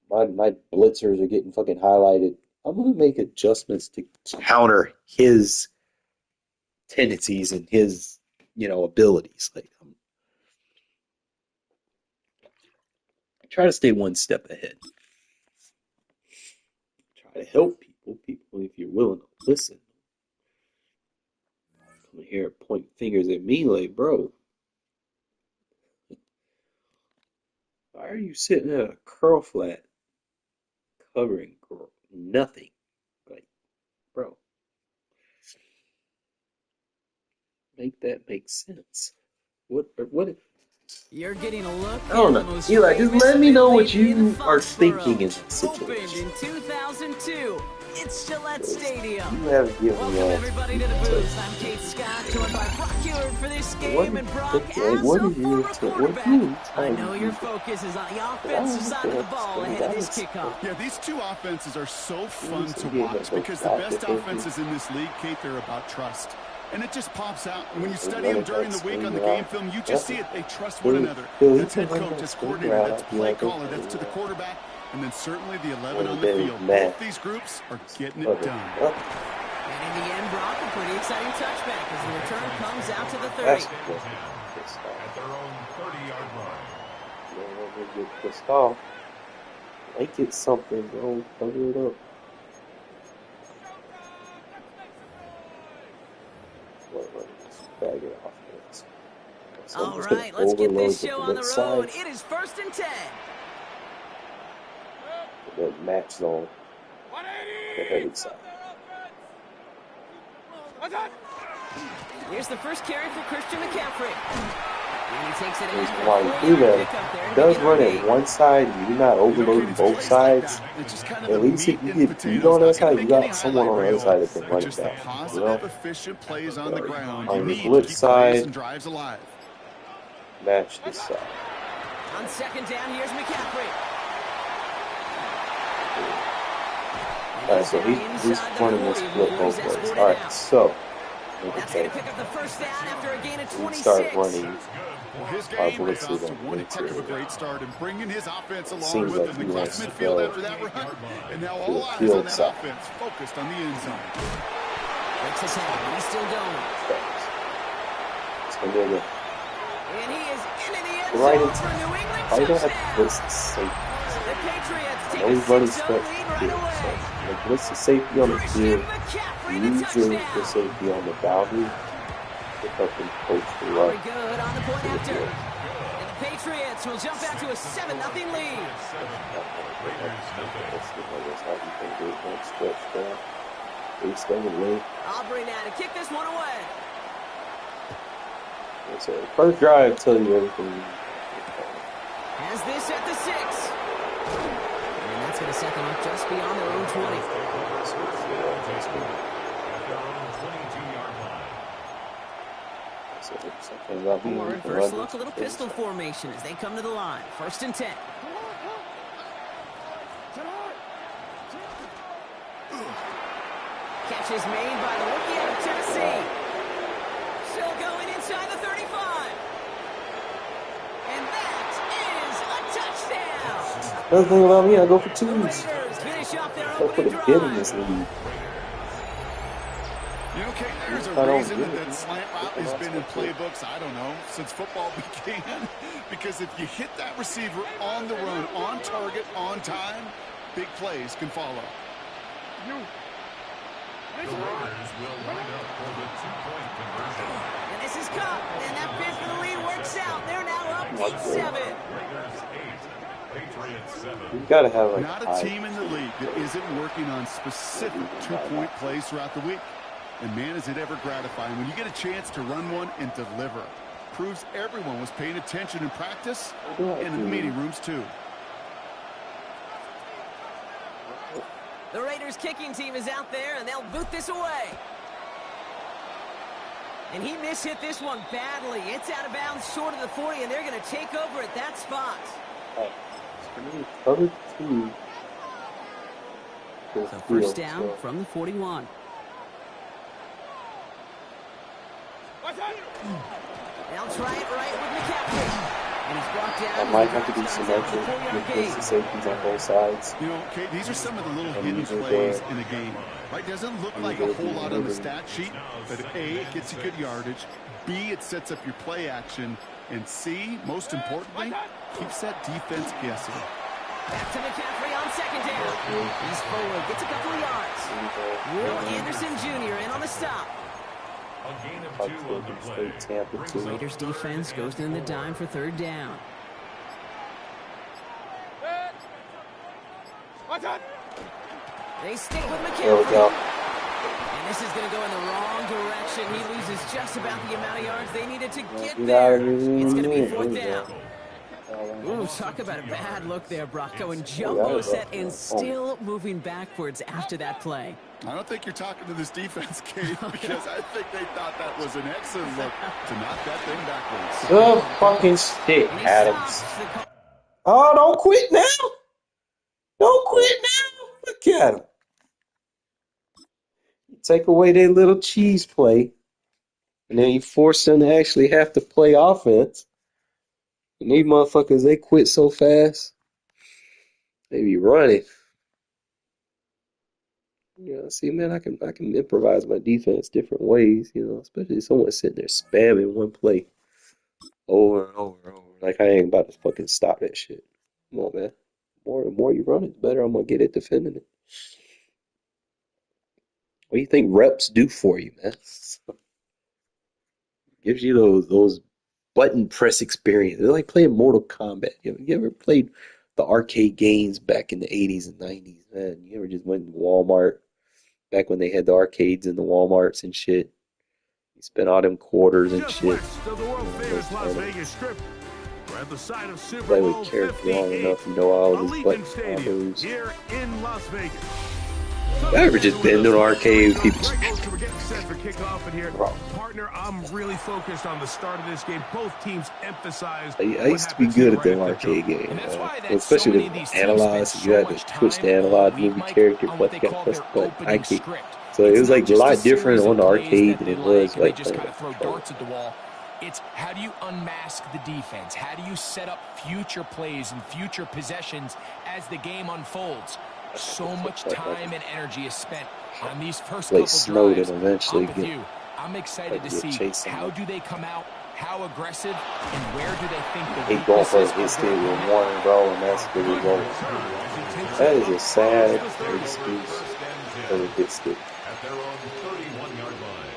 my blitzers are getting fucking highlighted, I'm gonna make adjustments to counter his tendencies and his, you know, abilities. Like I try to stay one step ahead. Try to help people if you're willing to listen. Come here and point fingers at me like, bro, why are you sitting at a curl flat covering nothing? Like, bro, make that make sense. What You're getting a look. I don't know. Eli, just let me know what you are thinking in that situation. Opened in 2002. It's Gillette Stadium. You haven't given Welcome me everybody to the booth. I'm Kate Scott, joined by Brock Heward for this game, and Brock, as a former quarterback, I know your focus is on the offensive side of the ball ahead of this kickoff. Yeah, these two offenses are so fun to watch because the best offenses in this league, Kate, they're about trust. And it just pops out. And when you study them during the week on the game film, you just see it. They trust one another. That's head coach, that's coordinator, that's play caller, that's to the quarterback, and then certainly the 11 on the field. Both these groups are getting it done. And in the end, Brock, a pretty exciting touchback as the return comes out to the 30. At their own 30-yard line. Get pissed off. Make it something, bro. Cover it up. Bag it off. All right, let's get this show on the road. It is 1st and 10. That match zone. The heavy side. Here's the first carry for Christian McCaffrey. And he takes it in. While you do that, it does run at one side. You're not overloading both sides. At least if you get beat on that side, you got someone on the other side that can run it back. You know? On the flip side, match this side. On second down, here's McCaffrey. Alright, so he's running this flip both ways. Alright, so That's going to pick up the first down after a gain of 26. we start running. His game got off to one heck of a great start and bringing his offense along with him across midfield after that run. And now all eyes on that offense focused on the end zone. Breaks his head. He's still going. And he is into the end zone for New England touchdown. The Patriots take a 6-0 lead right away. Like, what's the safety on the field? Using the safety on the boundary. Pick up and coach the run. Very good on the point after. And the Patriots will jump out to a 7-0 lead. Aubrey now to kick this one away. So first drive tell you everything. Has this at the 6. And that's going to set them up just beyond their own 20. First look, a little pistol formation as they come to the line. 1st and 10. Catch is made by the rookie out of Tennessee. Still going inside the 35. And that is a touchdown. Another thing about me, I go for twos. Raiders finish off their I put opening a bid in drive. this league. You know, Kate, there's a reason that slant route has been in playbooks, I don't know, since football began. Because if you hit that receiver on the run, on target, on time, big plays can follow. The Raiders will line up for the 2-point conversion. And this is Cup. And that bid for the lead works out. They're now up 8-7. Raiders 8, Patriots 7. You've got to have like Not a team in the league that isn't working on specific 2-point plays throughout the week. And man, is it ever gratifying when you get a chance to run one and deliver. Proves everyone was paying attention in practice and in the meeting rooms too. The Raiders kicking team is out there, and they'll boot this away. And he mishit this one badly. It's out of bounds short of the 40, and they're going to take over at that spot. Cover 2. So first down from the 41. They'll try it right with McCaffrey. And he's brought down. That might have to be symmetric with the safeties on both sides. You know, Kate, these are some of the little hidden plays in a game. Right? Doesn't look like a whole lot on the stat sheet, but A, it gets you good yardage. B, it sets up your play action. And C, most importantly, keeps that defense guessing. Back to McCaffrey on 2nd down. He's forward, gets a couple of yards. Will Anderson Jr. in on the stop. A gain of 2 on the play. Raiders defense goes in the dime for 3rd down. They stick with McCaffrey. There we go. And this is going to go in the wrong direction. He loses just about the amount of yards they needed to get Get there. out of here. It's going to be There 4th we go. down. Ooh, talk about a bad look there, Brock. Going jumbo set and still moving backwards after that play. I don't think you're talking to this defense, Kate, because I think they thought that was an excellent look to knock that thing backwards. The fucking stick, Adams. Oh, don't quit now. Don't quit now. Look at him. You take away their little cheese play, and then you force them to actually have to play offense. And these motherfuckers, they quit so fast. They be running. You know, see, man, I can improvise my defense different ways, you know, especially if someone's sitting there spamming one play over and over and over. Like, I ain't about to fucking stop that shit. Come on, man. The more you run it, the better I'm gonna get at defending it. What do you think reps do for you, man? Gives you those button press experience. They're like playing Mortal Kombat. You ever played the arcade games back in the 80s and 90s, man? You ever just went to Walmart back when they had the arcades in the Walmarts and shit? You spent all them quarters and Just shit. west of the world-famous Las Vegas Strip, we're at the site of Super Play Bowl with character long 58, enough, you know all these Allegiant button Stadium combos. here in Las Vegas. You ever just been to an arcade with people? We're getting set for kickoff in here. Partner, I'm really focused on the start of this game. Both teams emphasize. I used to be good at them arcade games, especially with analog. You had to switch the analog movie character, but you got to press the button. I can't. So it was like a lot different on the arcade than it was like just kind of throw darts at the wall. It's how do you unmask the defense? How do you set up future plays and future possessions as the game unfolds? So much time and energy is spent on these first Play couple snowed drives. and eventually I'm with get you. I'm excited to see how do they come out, how aggressive, and where do they think the he going for weaknesses his of their kid with opponent. one, bro, and that's the result. That is a sad excuse for a good stick. At their own 31-yard line.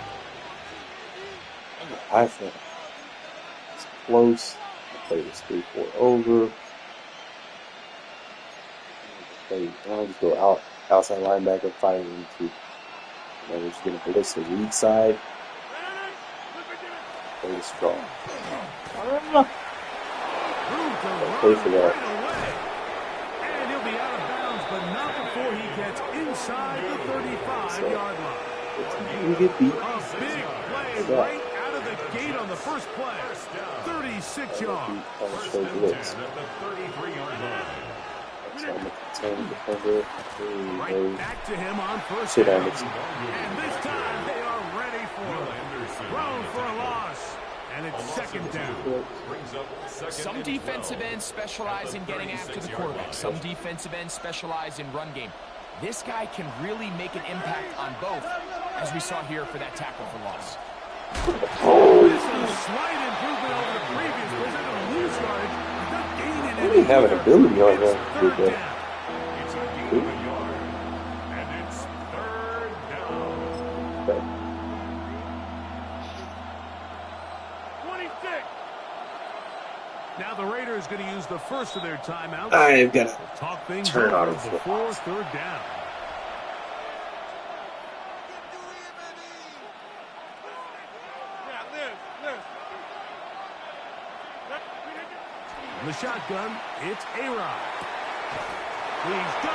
I think it's close. I play this 3-4 over. I'll just go outside linebacker, fighting into. And we're just going to blitz the weak side. Play the strong. Play for that. And he'll be out of bounds, but not before he gets inside the 35-yard line. You get beat. A big play right out of the gate on the first play. 36 yards. First and 10 at the 33-yard line. Right back to him on first Shit, down. Anderson. And this time they are ready for it. Thrown for a loss. And it's second down. Some defensive ends specialize in getting after the quarterback. Some defensive ends specialize in run game. This guy can really make an impact on both, as we saw here for that tackle for loss. This is a slight improvement over the previous play. They're going to lose yardage. Not gaining I didn't have an ability on that. third down. It's a gain of a yard. And it's third down. Okay. 26. Now the Raiders going to use the first of their timeouts. I've got to Talk things turn over on the before third down. The shotgun, it's A-Rod.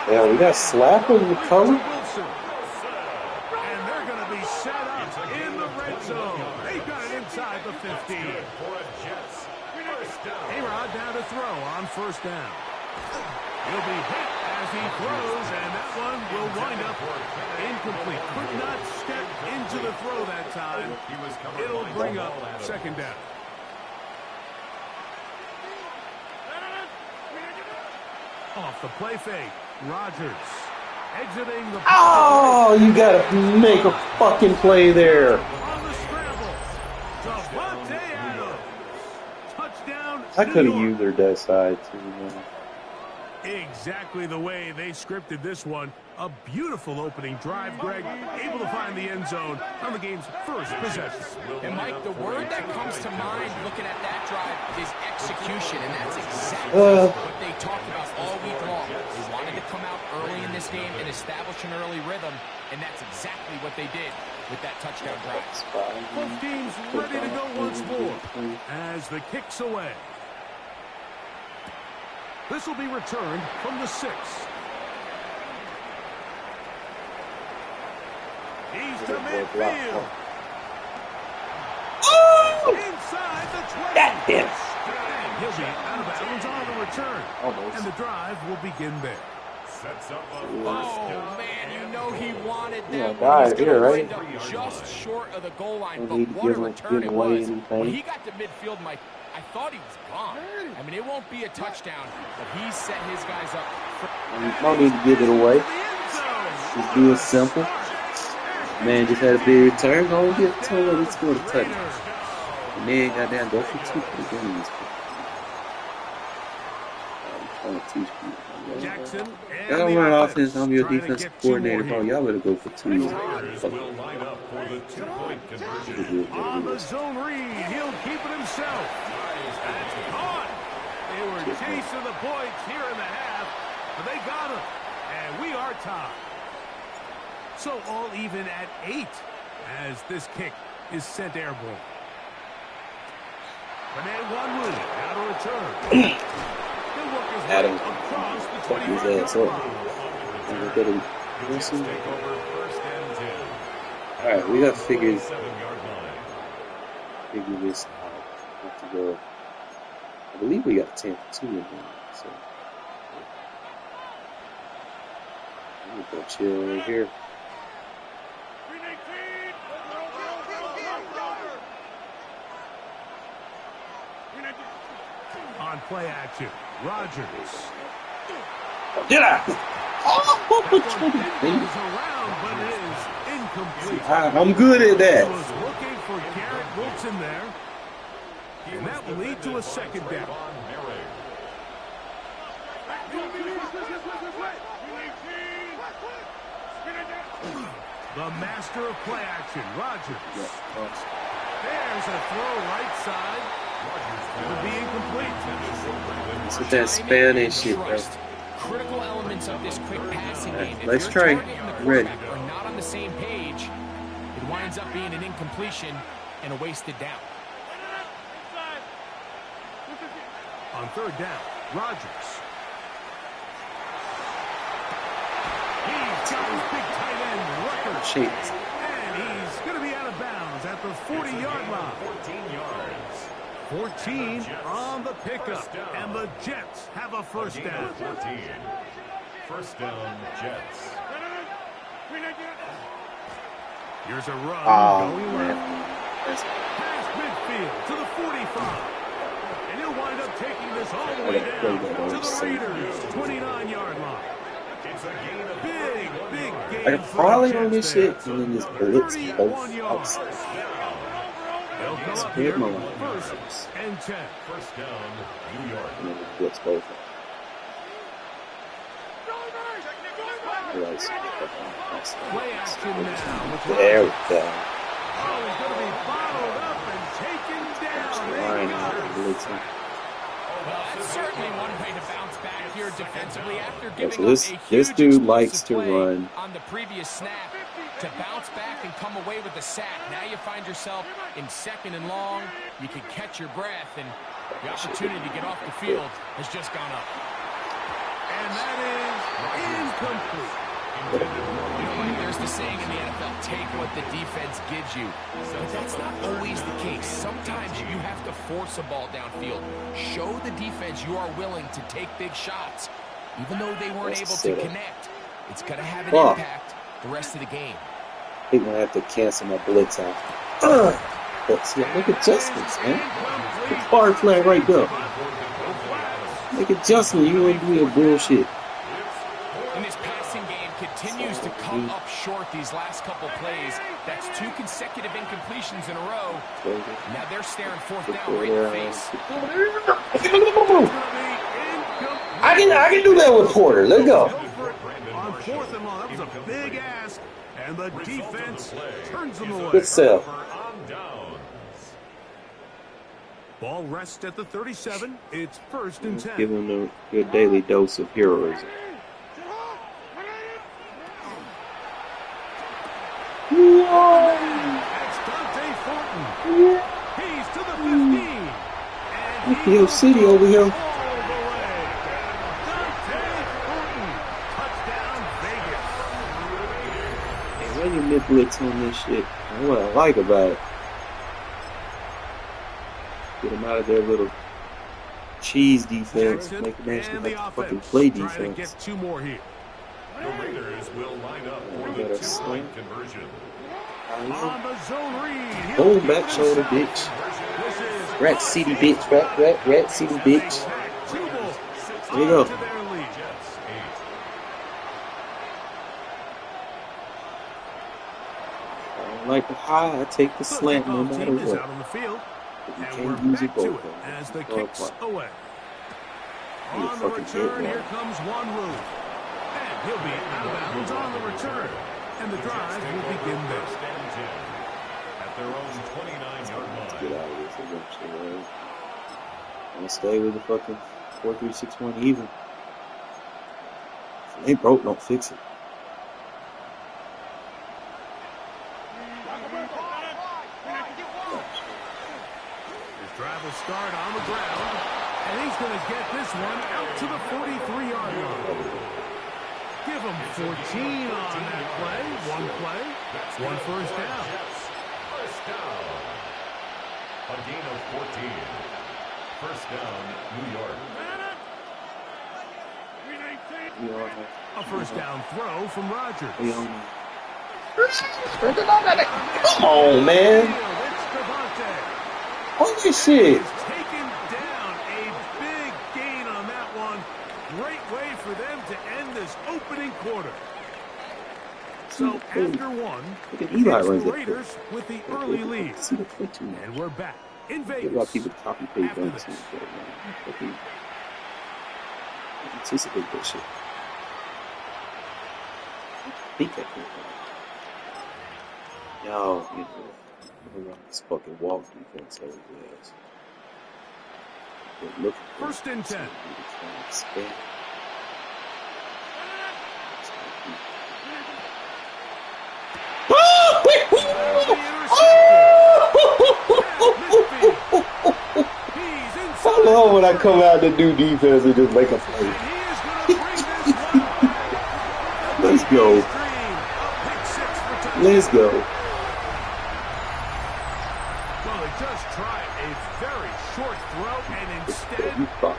Yeah, we got slap in the cover. And they're going to be set up in the red zone. They got it inside the 15. A-Rod down to throw on first down. He'll be hit as he throws, and that one will wind up incomplete. Could not step into the throw that time. It'll bring up second down. Off the play fake, Rodgers exiting the. Oh, you gotta make a fucking play there. On the scramble, Davante Adams. Touchdown. I could New have York. used their dead side too, man. Exactly the way they scripted this one. A beautiful opening drive, Greg. Able to find the end zone on the game's first possession. And, Mike, the word that comes to mind looking at that drive is execution, and that's exactly what they talked about all week long. They wanted to come out early in this game and establish an early rhythm, and that's exactly what they did with that touchdown drive. Both teams ready to go once more as the kick's away. This will be returned from the 6. He's to midfield. Inside the 20. And he'll be out of bounds on the return. Almost. And the drive will begin there. Sets up a Oh, man, you know he wanted Yeah, that died one. He's here, going to right? wind up just short of the goal line, Don't but need to what a give return it away was. anything. When he got to midfield, Mike, I thought he was gone. I mean, it won't be a touchdown, but he set his guys up. No need to give it away. Just do it simple. Man just had a big return. Go get to it. Let's go to touchdown. And then goddamn go for 2 for the games. I'm trying to teach people. Jackson Y'all don't run offense. I'm your defensive coordinator, bro. Y'all better go for 2. Raiders will line up for the 2-point conversion. On the zone read, he'll keep it himself. That's caught. They were chasing the points here in the half, but they got him. And we are tied. So all even at 8 as this kick is sent airborne. Renee Wanwu now to return. He'll work his way Adam. across the Fuck his 25-yard ass up. line. And we gotta listen. Take over first and 10. Alright, we gotta figure 7-yard line. this out. We have to go. I believe we got 10 for 2 in there. So I'm gonna go chill right here. On play action, Rodgers. Did I? Oh, I'm good at that. Was looking for Garrett Wilson there. And that will lead to a second down. The master of play action, Rodgers. There's a throw right side. It'll be incomplete. It's that Spanish shit, bro. Critical elements of this quick passing game. Let's try. Ready. Are not on the same page. It winds up being an incompletion and a wasted down. On third down, Rodgers. He's got his big tight end record. Shit. And he's going to be out of bounds at the 40-yard line. 14 on the pickup. And the Jets have a first down. 14. First down, Jets. Here's a run going man. left. Past midfield to the 45. And he'll wind up taking this all the way down to the Raiders' 29-yard line. It's a gain of Big game. I can probably on this shit and then this blitz both outside. They'll come up Spread here, my line. first and 10. first down, New York. And then the blitz both. Play action now. With There we Rodgers. go. Oh, he's going to be bottled up and taken down. Line They out got of it. the blitz. Well, that's certainly one way to bounce back here defensively after giving so up this- a this huge dude likes explosive to play run. on the previous snap. To bounce back and come away with a sack. Now you find yourself in second and long. You can catch your breath, and the opportunity to get off the field has just gone up. And that is incomplete. You know, Mike, there's the saying in the NFL, take what the defense gives you. But that's not always the case. Sometimes you have to force a ball downfield. Show the defense you are willing to take big shots. Even though they weren't able to connect, it's going to have an impact the rest of the game. I think I have to cancel my blitz out. But see, make adjustments, man. The hard flag right there. Make adjustment. You ain't doing bullshit. And this passing game continues to come up short these last couple plays. That's 2 consecutive incompletions in a row. Now they're staring fourth down right in the face. I can do that with Porter. Let's go. On fourth and long, that was a big ask. And the defense turns them away. Good sell. On downs. Ball rests at the 37. It's first and 10. Give him your daily dose of heroism. That's Dante Thornton. He's to the 15. And Yo, City over here. all the way. Dante Thornton. Touchdown, Vegas. Hey, run your mid blitz on this shit. That's what I like about it. Get them out of their little cheese defense. Jackson Make them actually and the have to fucking offense play trying to defense. get 2 more here. The Raiders will line up for the Better two-point swing. conversion. On the zone read. Boom, back shoulder, bitch. This is Rat City, bitch. Rat City, bitch. Jubal There you go. onto their lead. Jets 8. I don't like the high. I take the The slant no kickoff matter team is what. out on the field. But you And we're can't use it back to both. it as the Dog kicks fight. away. You On the fucking return, kid, here man. comes Wanru. And he'll be out of bounds on the return. And the drive will begin there. First and 10 at their own 29-yard Get line. out of this eventually, man. I'm gonna stay with the fucking 4-3-6-1 even. If it ain't broke, don't fix it. His drive will start on the ground. And he's going to get this one out to the 43-yard line. Give him 14 on that play. One play. One first down. First down. A gain of 14. First down, New York. We all know. A first down throw from Rodgers. We all know. Come on, man. It's Devontae. Holy shit. He's taken down a big gain on that one. Great way for them to end this opening quarter. So after one, Look at Eli it's runs the that quick. Raiders with the early lead. See the foot too much. And we're back in I get why Vegas. people copy paste After dunks this. and shit, man. Fucking anticipate that shit. I think that could Yo, you know, around this fucking walk defense over there. Look at that. First and 10. I love when I come out to do defense and just make a play. Let's go. Let's go. Well, they just tried a very short throw, and instead,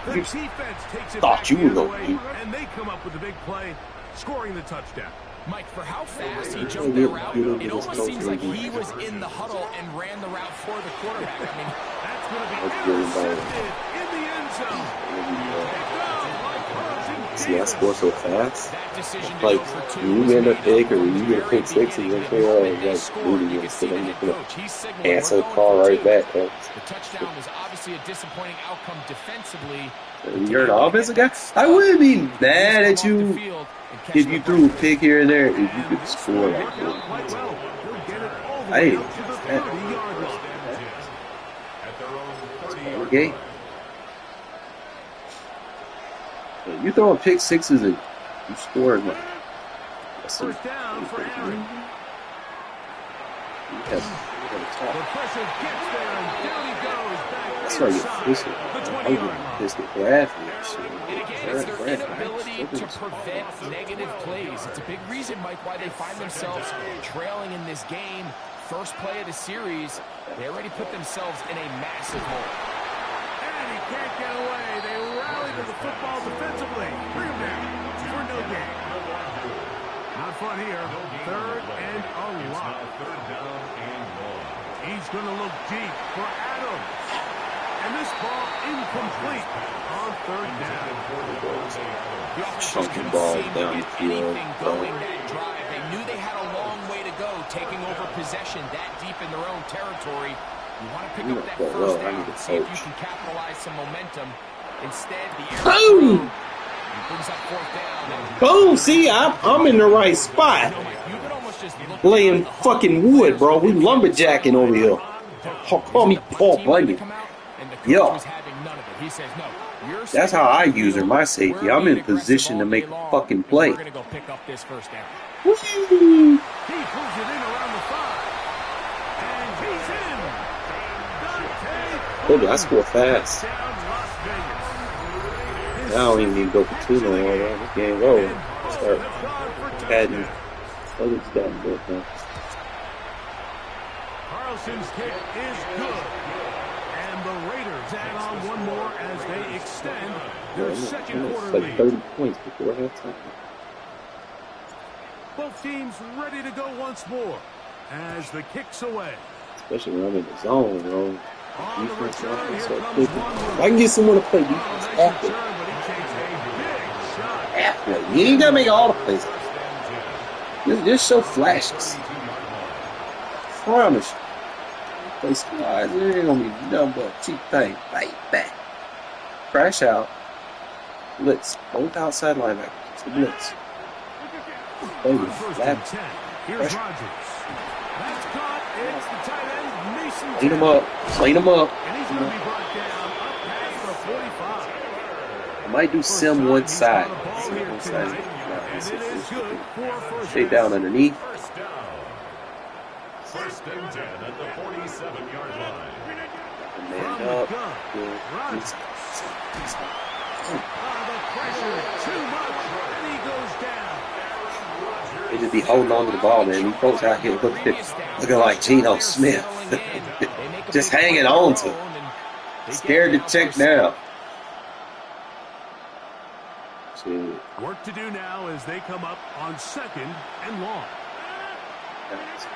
the defense takes it back the other way, and they come up with a big play, scoring the touchdown. Mike, for how fast he jumped that route, it almost seems like he was in the huddle and ran the route for the quarterback. I mean, that's going to be intercepted in the end zone. See, I score so fast. Like, when you end up big or you get a pick six and you're like, moving you instead of going to answer the call right back. The touchdown was obviously a disappointing outcome defensively. You're an offensive guy. I wouldn't be mad at you if you threw a pick here and there if you could score like that. I ain't okay. You throwing pick sixes and you score like first down for Aaron. The pressure gets there and down he goes back. That's why you're pissed. I would pissed at Bradford. And again, it's their inability to prevent negative plays. It's a big reason, Mike, why they find themselves trailing in this game. First play of the series, they already put themselves in a massive hole. And he can't get away. They rally to the football defensively. Bring him down for no gain. Not fun here. Third and a lot. He's going to look deep for Adams. And this ball incomplete on third down. The offense just couldn't seem to get anything going that drive. They knew they had a long way to go, taking over possession that deep in their own territory. You want to pick up that first down and see if you can capitalize some momentum. Instead, the air brings up fourth down. Boom! See, I'm in the right spot. Laying fucking wood, bro. We lumberjacking over here. Call me Paul Bunyan. Yo. That's how I use her, my safety. I'm in position to make a fucking play. We're going to go pick up this first down. He pulls it in around the 5. And he's in. Told you, I score fast. I don't even need to go for too long. This game over. Start adding other stuff to it now. Carlson's kick is good. And the Raiders add on one more as they extend their second quarter lead. 30 points before halftime. Both teams ready to go once more as the kick's away. Especially when I'm in the zone, bro. On the return, here so comes if I can get someone to play defense after. After. You ain't gotta make all the plays. Just show flashes. Promise. Play squads, there ain't gonna be nothing but cheap thing. Right back. Crash out. Blitz. Both outside linebackers. It's the blitz. Baby, lap. Here's Rodgers. That's caught. It's the tight end, Mason. Clean him up. Clean him up. And he's going to be brought down up past the 45. I might do sim one side. Sim one side. And it is good for first. Stay down underneath. First and 10 at the 47-yard line. Man up. The pressure too much, and he goes down. They just be holding on to the ball, man. These folks out here looking like Geno Smith. Just hanging on to it. Scared to check down. Work to do now as they come up on second and long.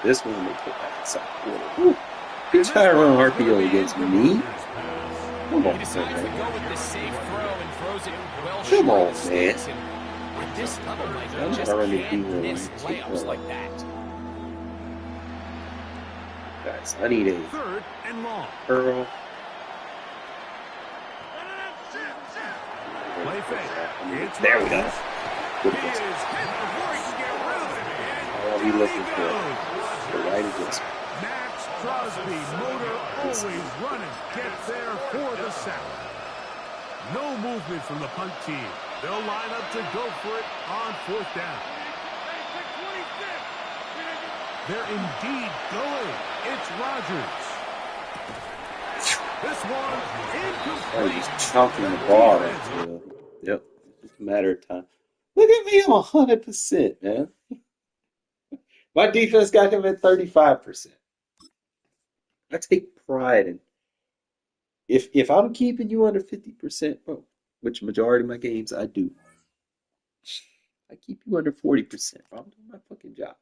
This one they put back inside. You try to run RPO against me? Come on, man. Come on, man. At this level, Mike, you I'm just already can't doing miss it. layups like that. Guys, I need a 3rd and long. curl. Play fake. It's There we go. Rodgers. Good He pass. is hitting before he can get rid of it. All we And looking down he for. goes. The right adjustment. Max Crosby, motor always running, gets there for the sack. No movement from the punt team. They'll line up to go for it on 4th down. They're indeed going. It's Rodgers. This one incomplete. Just chunking the ball upfield. Yep. It's a matter of time. Look at me, I'm 100%, man. My defense got him at 35%. I take pride in if I'm keeping you under 50%, bro, which majority of my games I do. I keep you under 40%, bro. I'm doing my fucking job.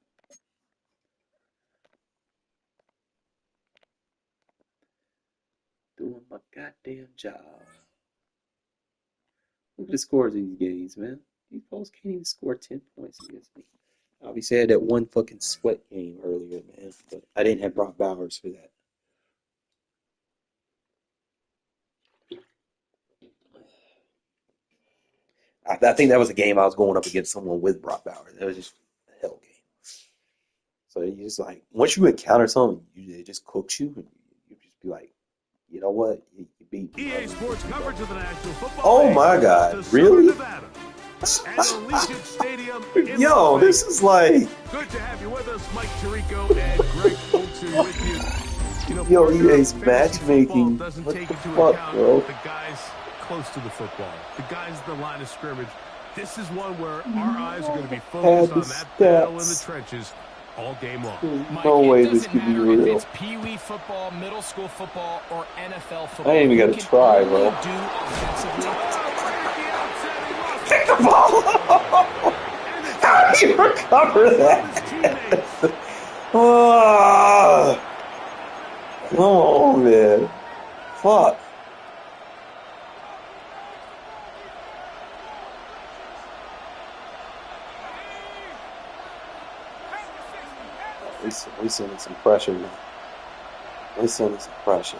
Doing my goddamn job. Look at the scores of these games, man. These folks can't even score 10 points against me. Obviously, I had that one fucking sweat game earlier, man, but I didn't have Brock Bowers for that. I think that was a game I was going up against someone with Brock Bowers. That was just a hell game. So you just like, once you encounter something, it just cooks you, and you just be like, you know what? You beat me. EA Sports coverage of the National Football Oh League my goes God, to really? Nevada. And Allegiant Stadium in Yo, Las this Vegas. is like, Good to have you with us, Mike Tirico and Greg Olsen with you. You know, yo, partner, EA's fantasy matchmaking. football doesn't What take the into fuck, account bro? the guys close to the football, the guys at the line of scrimmage. This is one where our eyes are going to be focused on that battle in the stats. trenches all game long. Mike, No way it this doesn't could be matter if real. it's Pee-wee football, middle school football, or NFL football. I ain't even You gotta can try, only bro. do offensively. Pick the ball up! How do you recover that? Oh, come on, man. Fuck. We sending some pressure now. We sending some pressure.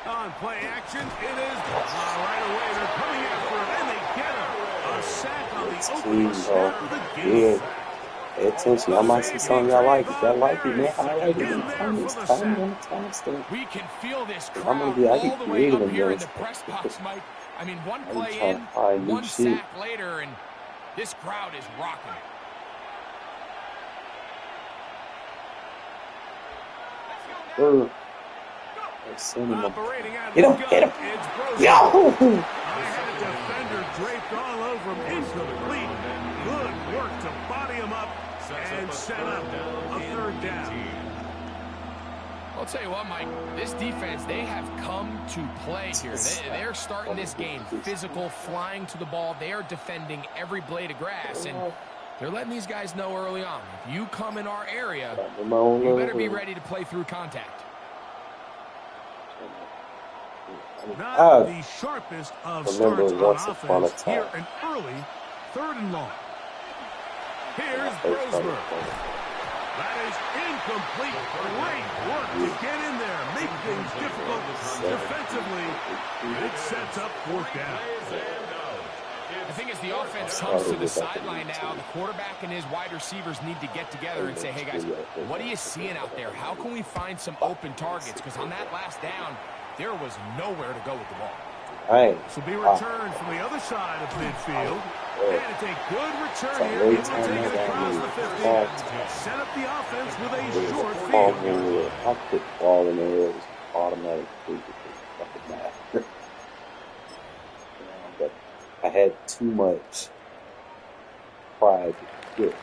On play action, it is right away. They're coming after him, and they get him. A sack on the opening snap of the game. Yeah. Pay attention. I might see something y'all like. If y'all like it, man, highlight it. Tell me on the timestamp. We can feel this I'm crowd gonna I all get the way creative up in here in this. the press box, Mike. I mean, one I'm play trying in, to find new one shit. sack later, and this crowd is rocking. Operating out Hit him, of the hit him. gun, it's Brosnan. Yo! I had a defender draped all over him. Incomplete. Good work to body him up and set up a 3rd down. I'll tell you what, Mike, this defense, they have come to play here. They're starting this game physical, flying to the ball. They are defending every blade of grass, and they're letting these guys know early on, if you come in our area, you better be ready to play through contact. Not the sharpest of Remember, starts on once upon a offense here, time. an early 3rd and long. Here's Brosmer. That is incomplete. Great work to get in there, make things difficult defensively. It sets up 4th down. The thing is, the offense comes to the sideline now. The quarterback and his wide receivers need to get together and say, hey, guys, what are you seeing out there? How can we find some open targets? Because on that last down, there was nowhere to go with the ball. This will be returned from the other side of midfield. And it's a good return here. Able to take it across the 50. Set up the offense with a short field. I put the ball in there. It was automatic. But I had too much pride to quit.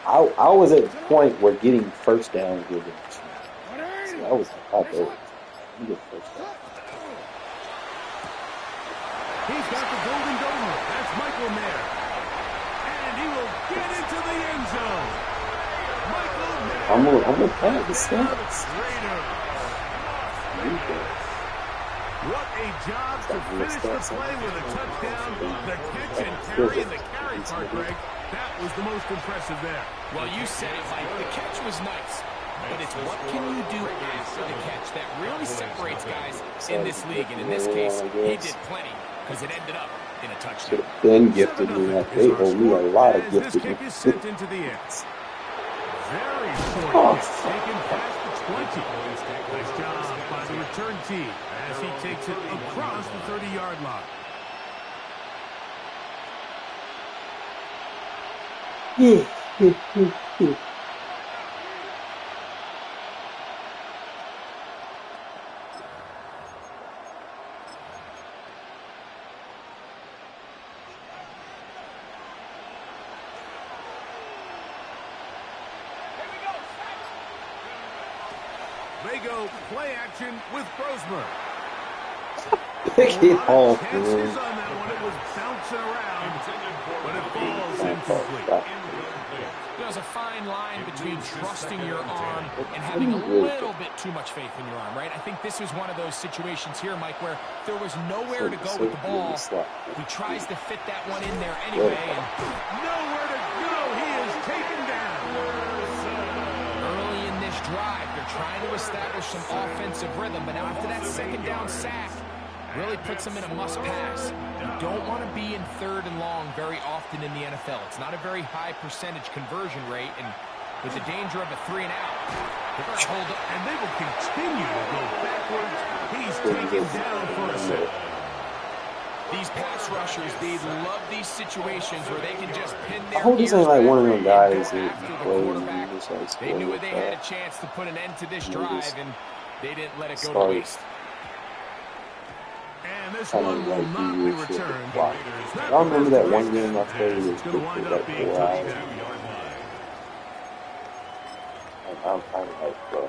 I was at the point where getting first down was good. So that was my goal. You get first down. He's got the golden donut. That's Michael Mayer. And he will get into the end zone. Michael Mayer. I'm gonna pass the stats. What a job to finish the play with a touchdown. The catch and carry and the carry part, Greg. That was the most impressive there. Well, you said it, Mike. The catch was nice. But it's what can you do after the catch that really separates guys in this league. And in this case, he did plenty because it ended up in a touchdown. Then gifted me that. They owe me a lot of gifted. This kick is sent into the air. Very short kick, taken past the 20. Nice job by the return team as he takes it across the 30-yard line. They go play action with Brosmer. Get off, Chances on that one. It was bouncing around, but it falls incomplete. There's a fine line between trusting your arm and having a little bit too much faith in your arm, right? I think this was one of those situations here, Mike, where there was nowhere to go with the ball. He tries to fit that one in there anyway, and nowhere to go. He is taken down. Early in this drive, they're trying to establish some offensive rhythm, but now after that second down sack, really puts them in a must-pass. You don't want to be in third and long very often in the NFL. It's not a very high percentage conversion rate, and with the danger of a 3-and-out, they're going to hold up, and they will continue to go backwards. He's taken down for a sack. These pass rushers, they love these situations where they can just pin their I hope this ain't like one of them guys after the quarterback. They knew they had a chance to put an end to this drive, and they didn't let it go to waste. And this one will not be returned. I remember that one game I played was good for like 4 hours. I'm like, bro.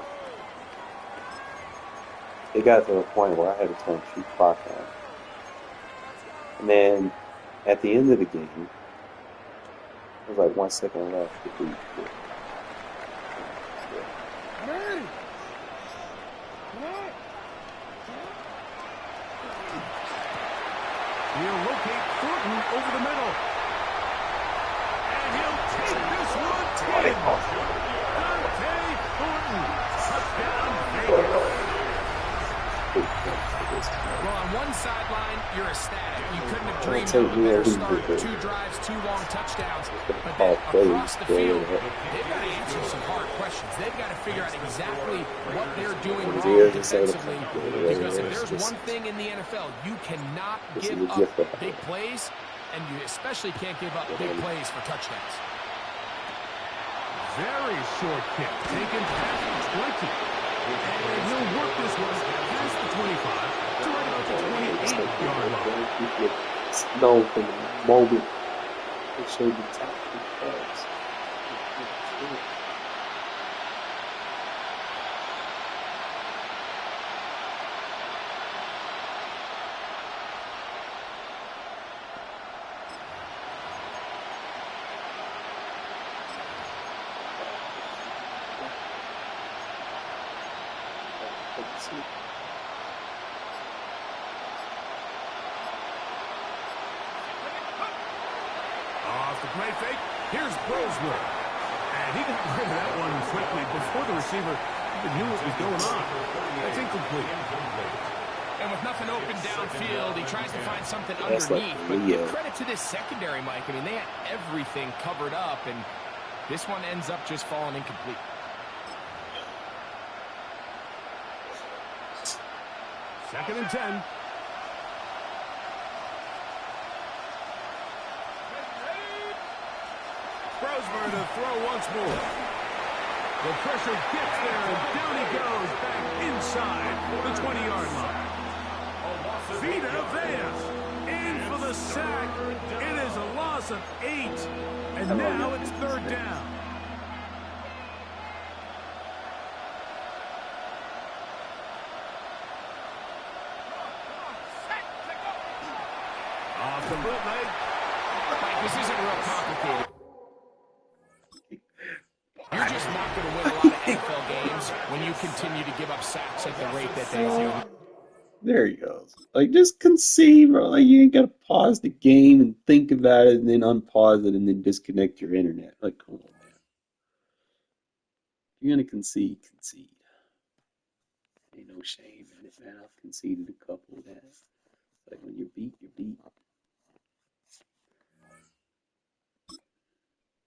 It got to the point where I had to turn the clock on. And then at the end of the game, it was like 1 second left to beat. He'll locate Thornton over the middle. And he'll take this one in. Dante Thornton. Touchdown, Vegas. Well, on one sideline, you're ecstatic. You couldn't have dreamed of a better start. 2 drives, 2 long touchdowns. But then across the field, they've got to answer some hard questions. They've got to figure out exactly what they're doing wrong defensively. Because if there's one thing in the NFL, you cannot give up big plays, and you especially can't give up big plays for touchdowns. Very short kick, taken past the 20. And he'll work this one past the 25 to right about the 28-yard line. No, from the moment they showed the top of the pass. Off the play fake, here's Brosmer. And he got rid of that one quickly before the receiver even knew what was going on. That's incomplete. And with nothing open downfield, he tries to find something underneath. But give credit to this secondary, Mike. I mean, they had everything covered up, and this one ends up just falling incomplete. Second and 10. Brosmer to throw once more. The pressure gets there, and down he goes back inside the 20-yard line. Vita Vea in for the sack. It is a loss of 8, and now it's third down. Off the bootleg. Mike, this isn't real complicated. You're just not going to win a lot of NFL games when you continue to give up sacks at the rate that they are. There he goes. Like, just concede, bro. Like, you ain't gotta pause the game and think about it and then unpause it and then disconnect your internet. Like, come on, man. If you're gonna concede, concede. Ain't no shame in it, man. I've conceded a couple of that. Like, when you're beat, you're beat.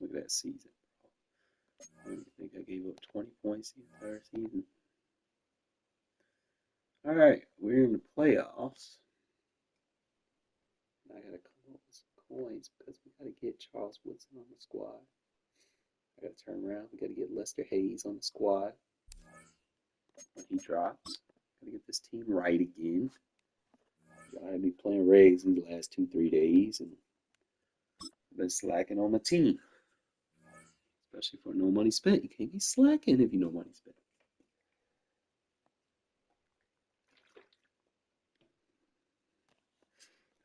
Look at that season. I don't think I gave up 20 points the entire season. Alright, we're in the playoffs. I gotta come up with some coins because we gotta get Charles Woodson on the squad. I gotta turn around. We gotta get Lester Hayes on the squad when he drops. Gotta get this team right again. Gotta be playing regs in the last 2-3 days, and I've been slacking on my team, especially for no money spent. You can't be slacking if you no money spent.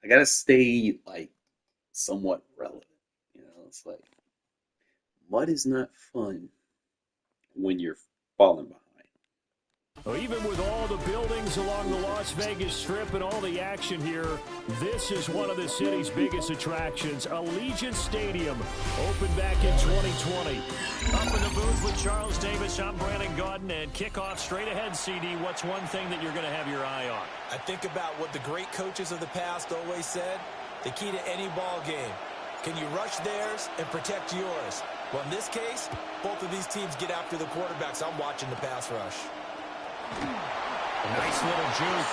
I gotta stay like somewhat relevant. You know, it's like mud is not fun when you're falling behind. Well, even with all the buildings along the Las Vegas Strip and all the action here, this is one of the city's biggest attractions. Allegiant Stadium opened back in 2020. Up in the booth with Charles Davis, I'm Brandon Gaudin, and kickoff straight ahead, CD. What's one thing that you're going to have your eye on? I think about what the great coaches of the past always said. The key to any ball game. Can you rush theirs and protect yours? Well, in this case, both of these teams get after the quarterbacks. I'm watching the pass rush. A nice little juke.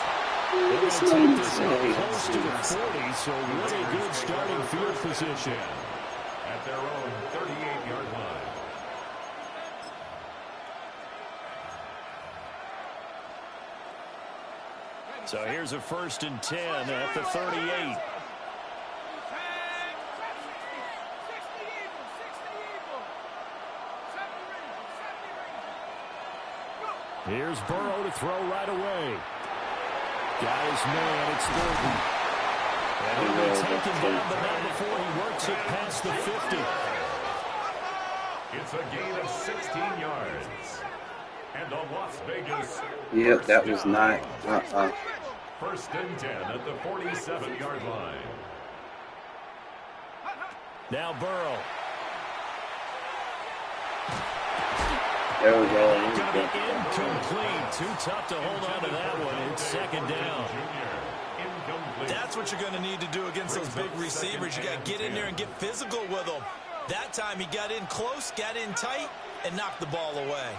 They're going to take this close to the 40, so what a good starting field position. At their own 38-yard line. So here's a 1st and 10 at the 38. Here's Burrow to throw right away. Got his man. It's Thornton. And he'll be taken down, but not before he works it past the 50. It's a gain of 16 yards. And the Las Vegas. Yep, that was not. 1st and 10 at the 47-yard line. Now Burrow. There we go. Going to be incomplete. Too tough to hold on to that one. It's 2nd down. That's what you're going to need to do against those big receivers. You got to get in there and get physical with them. That time he got in close, got in tight, and knocked the ball away.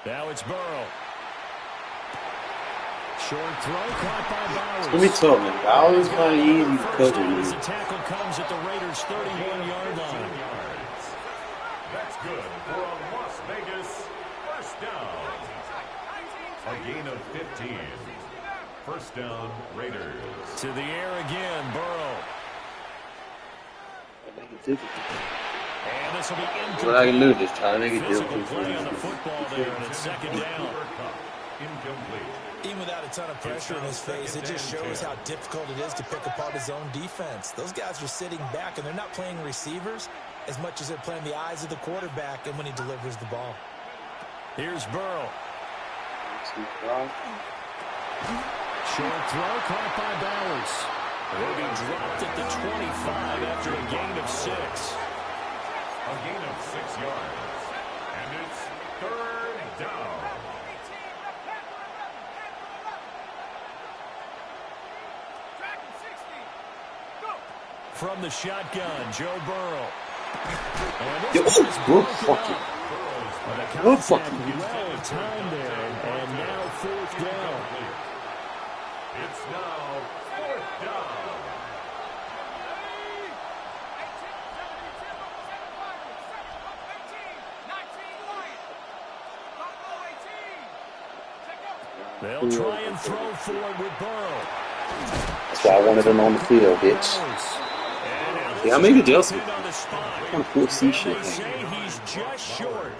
Now it's Burrow. Short throw caught by Bowers. Let me tell you, Bowers not easy to cover. As the tackle comes at the Raiders' 31-yard line. That's good for a Las Vegas 1st down. A gain of 15. 1st down, Raiders. To the air again, Burrow. And this will be incomplete. What I can do is just try to make it Physical difficult. play on the football there, and it's 2nd down. Incomplete. Even without a ton of pressure in his face, it just shows how difficult it is to pick apart his own defense. Those guys are sitting back, and they're not playing receivers as much as they're playing the eyes of the quarterback and when he delivers the ball. Here's Burrow. Short throw caught by Bowers. Will be dropped at the 25 after a gain of 6. A gain of 6 yards. And it's 3rd down. From the shotgun, Joe Burrow. We're fucking. We're fucking. Well timed there, and now 4th down. It's now 4th down. They'll try and throw forward with Burrow. That's why I wanted him on the field, bitch. Yeah, I made adjustment. What kind of 4C shit? He's just short.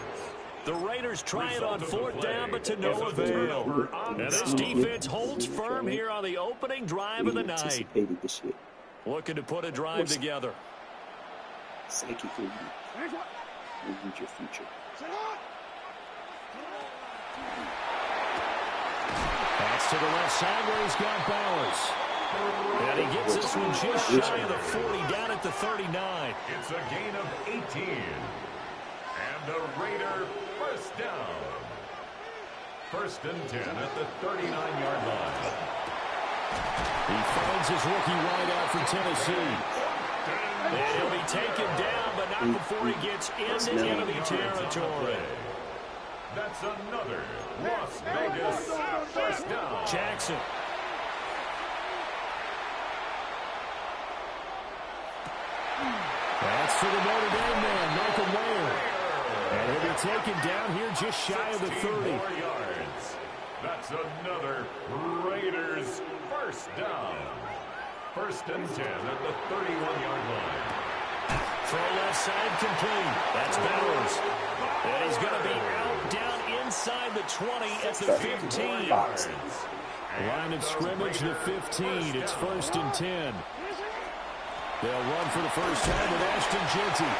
The Raiders try it on 4th down, but to no avail. And this defense holds firm here on the opening drive of the night. Anticipated this shit. Looking to put a drive together. Psyche for you. Read your future. That's to the left side where he's got balance. And he gets this one just shy of the 40, down at the 39. It's a gain of 18. And the Raider first down. First and 10 at the 39-yard line. He finds his rookie wideout for Tennessee. And he'll be taken down, but not before he gets into enemy territory. That's another Las Vegas first down. Jackson. That's to the Notre Dame man, Michael Mayer. And he'll be taken down here just shy of the 30. Yards. That's another Raiders first down. First and 10 at the 31-yard line. Throw left side complete. That's Bowers. And he's going to be out down inside the 20 at the 15. Line of scrimmage, the 15. It's first and 10. They'll run for the first time with Ashton Jeanty.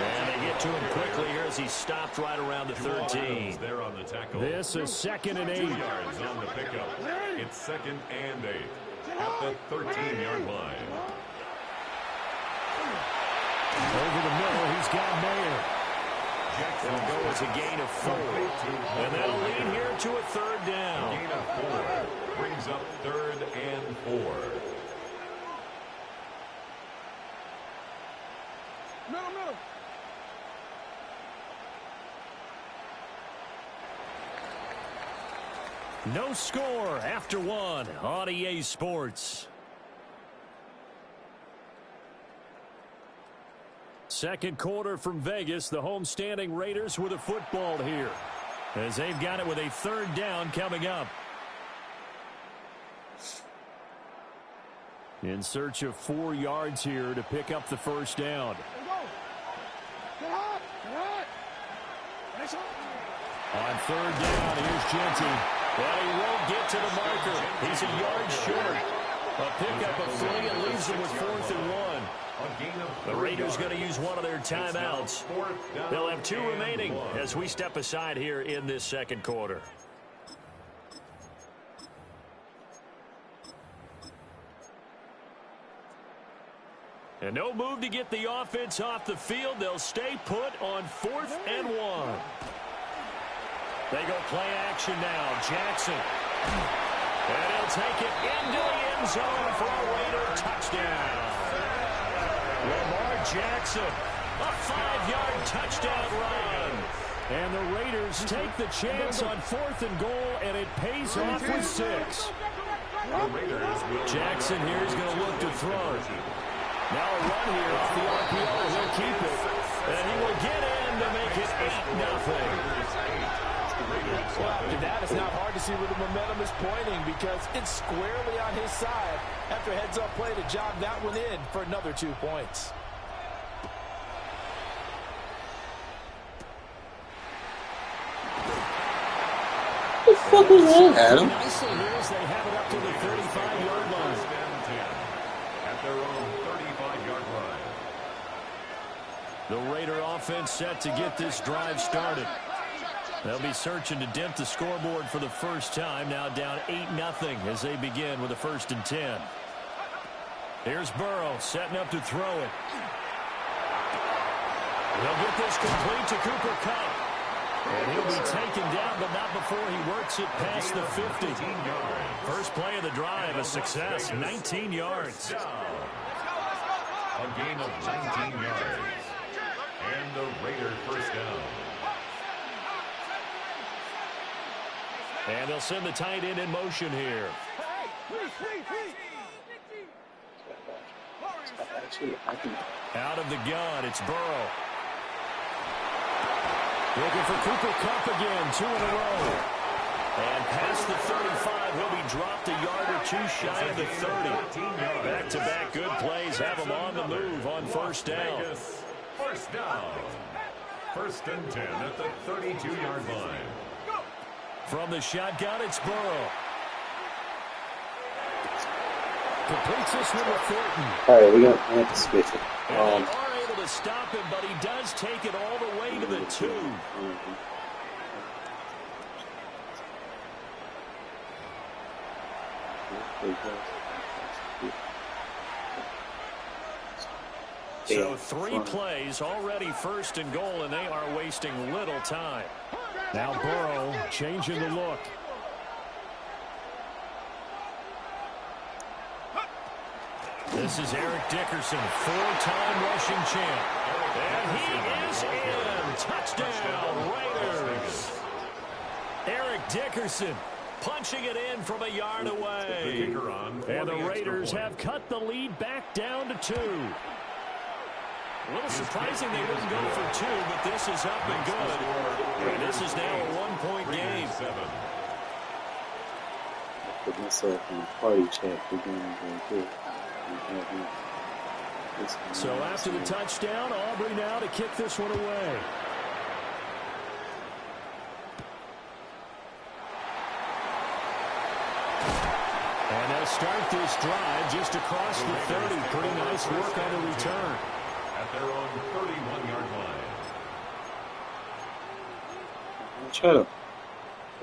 And they get to him quickly here as he's stopped right around the 13. There on the tackle. This is second and 8. 2 yards on the pickup. It's second and 8 at the 13-yard line. Over the middle, he's got Mayer. They'll go as a gain of 4. And that'll lead here to a third down. Gain of 4 brings up third and 4. Middle. No score after 1 on EA Sports. Second quarter from Vegas. The homestanding Raiders with a football here, as they've got it with a third down coming up. In search of 4 yards here to pick up the first down. On third down, here's Jeanty. Well, he won't get to the marker. He's a yard short. A pickup of 3 and leaves him with 4th and 1. The Raiders going to use one of their timeouts. They'll have 2 remaining as we step aside here in this second quarter. And no move to get the offense off the field. They'll stay put on 4th and 1. They go play action now. Jackson. And he'll take it into the end zone for a Raider touchdown. Lamar Jackson, a 5-yard touchdown run. And the Raiders take the chance on 4th and goal, and it pays off with 6. Jackson here is going to look to throw. Now a run here off the RPO. He'll keep it. And he will get in to make it 8-0. Well, after that, it's not hard to see where the momentum is pointing because it's squarely on his side after a heads-up play to jog that one in for another 2 points. What the fuck was that, Adam? Nicely here as they have it up to the 35-yard line. At their own 35-yard line. The Raider offense set to get this drive started. They'll be searching to dent the scoreboard for the first time. Now down 8-0 as they begin with a 1st and 10. Here's Burrow setting up to throw it. They'll get this complete to Cooper Kupp. And he'll be taken down, but not before he works it past the 50. First play of the drive, a success, 19 yards. A gain of 19 yards. And the Raider first down. And they'll send the tight end in motion here. Out of the gun, it's Burrow. Looking for Cooper Kupp again, 2 in a row. And past the 35, he'll be dropped a yard or 2 shy of the 30. Back-to-back good plays have him on the move on first down. First down. First and 10 at the 32-yard line. From the shotgun, it's Burrow. Completes this one with Thornton. All right, we have to switch it. They are able to stop him, but he does take it all the way to the 2. So 3 plays, already first and goal, and they are wasting little time. Now Burrow changing the look. This is Eric Dickerson, 4-time rushing champ. And he is in. Touchdown, Raiders. Eric Dickerson punching it in from a yard away. And the Raiders have cut the lead back down to 2. A little surprising they wouldn't go for 2, but this is up and good. And this is now a 1-point game. Put myself in the party chat for games like this. So after the touchdown, Aubrey now to kick this one away. And they'll start this drive just across the 30. Pretty nice work on the return. At their own 31-yard line. Try to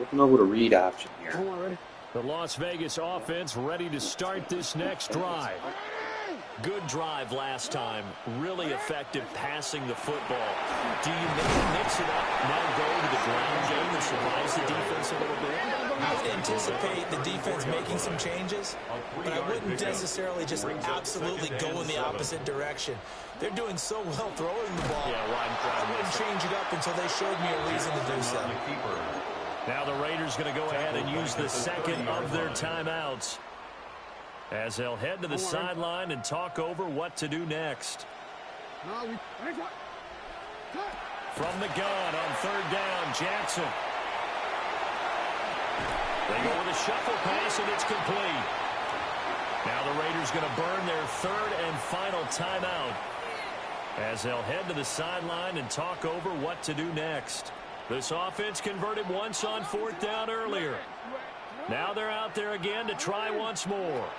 open up with a read option here. The Las Vegas offense ready to start this next drive. Good drive last time. Really effective passing the football. Do you maybe mix it up, now go to the ground game and surprise the defense a little bit? I would anticipate the defense making some changes, but I wouldn't necessarily just absolutely go in the opposite direction. They're doing so well throwing the ball. I wouldn't change it up until they showed me a reason to do so. Now the Raiders going to go ahead and use the second of their timeouts as they'll head to the sideline and talk over what to do next. From the gun on 3rd down, Jackson. They go with a shuffle pass, and it's complete. Now the Raiders going to burn their 3rd and final timeout as they'll head to the sideline and talk over what to do next. This offense converted once on 4th down earlier. Now they're out there again to try once more.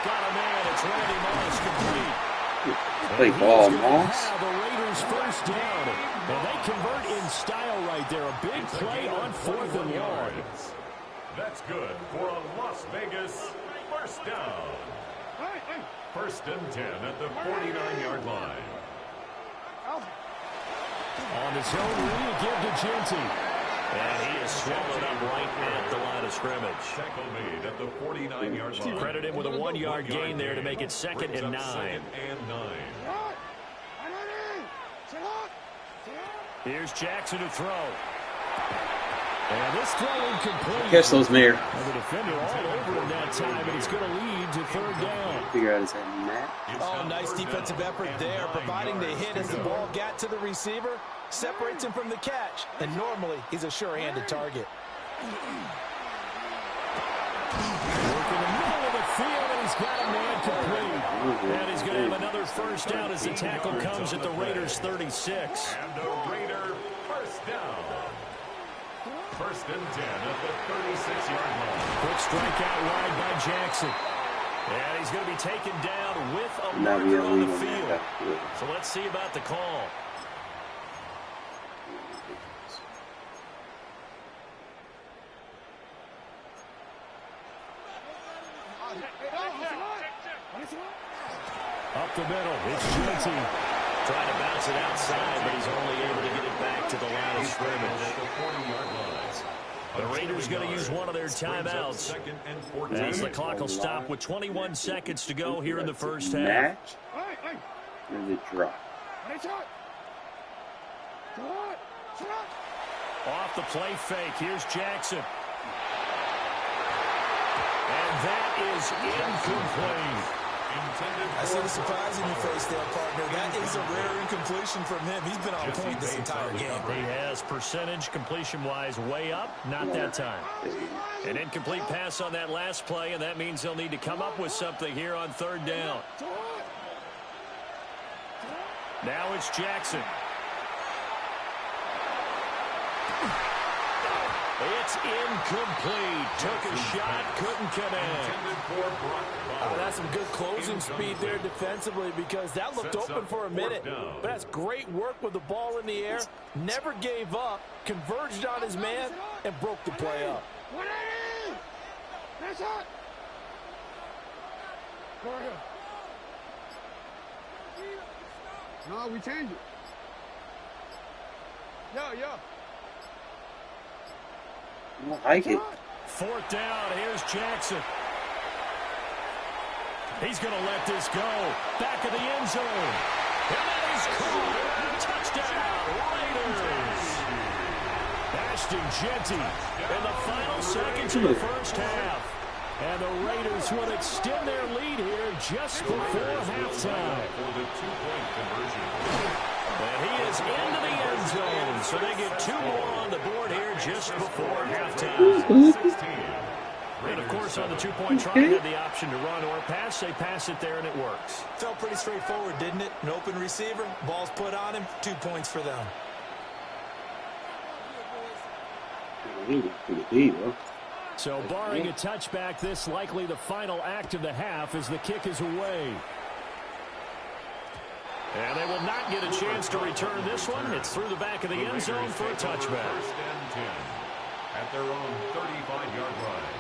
Got a man. It's Randy Moss complete. Play ball, Moss. The Raiders first down. And they convert in style right there. A big play on 4th and long. That's good for a Las Vegas first down. 1st and 10 at the 49-yard line. On his own read, give to Genty. And he is swallowed up right at the line of scrimmage. Tackle made at the 49-yard line. Credit him with a 1-yard gain there to make it 2nd and 9. Here's Jackson to throw. And this throw incomplete. Catch those, Mayor. And the defender all over him that time, and it's going to lead to 3rd down. Figure out his head, Matt. Oh, nice defensive effort there, providing the hit as the ball got to the receiver, separates him from the catch, and normally he's a sure-handed target. Work in the middle of the field, and he's got a man complete. And he's going to have another first down as the tackle comes at the Raiders' 36. And the Raider first down. 1st and 10 at the 36-yard line. Quick strike out wide by Jackson. And he's going to be taken down with a marker on the field. So let's see about the call. Up the middle, it's Genty. Trying to bounce it outside, but he's only able to get it back to the line of scrimmage. The Raiders going to use one of their timeouts as the clock will stop with 21 seconds to go here in the first half. Match? Or the drop? Off the play fake, here's Jackson. And that is incomplete. I see the surprise in your face there, partner. That is a rare incompletion from him. He's been on point this entire game. He has percentage completion-wise way up. Not that time. An incomplete pass on that last play, and that means they'll need to come up with something here on 3rd down. Now it's Jackson. It's incomplete. Took a shot, couldn't connect. That's some good closing speed there defensively because that looked open for a minute. But that's great work with the ball in the air. Never gave up, converged on his man, and broke the play up. That's hot. Go ahead. No, we change it. Yo. I like it. Fourth down, here's Jackson. He's going to let this go. Back of the end zone. And that is caught. Touchdown, Raiders. Ashton Jeanty in the final seconds of the first half. And the Raiders will extend their lead here just before halftime. And he is into the end zone, so they get 2 more on the board here just before halftime. And, of course, on the 2-point try, they had the option to run or pass. They pass it there, and it works. Felt pretty straightforward, didn't it? An open receiver, ball's put on him, 2 points for them. So, barring a touchback, this likely the final act of the half as the kick is away. And they will not get a chance to return this one. It's through the back of the end zone for a touchback. First and 10 at their own 35-yard line.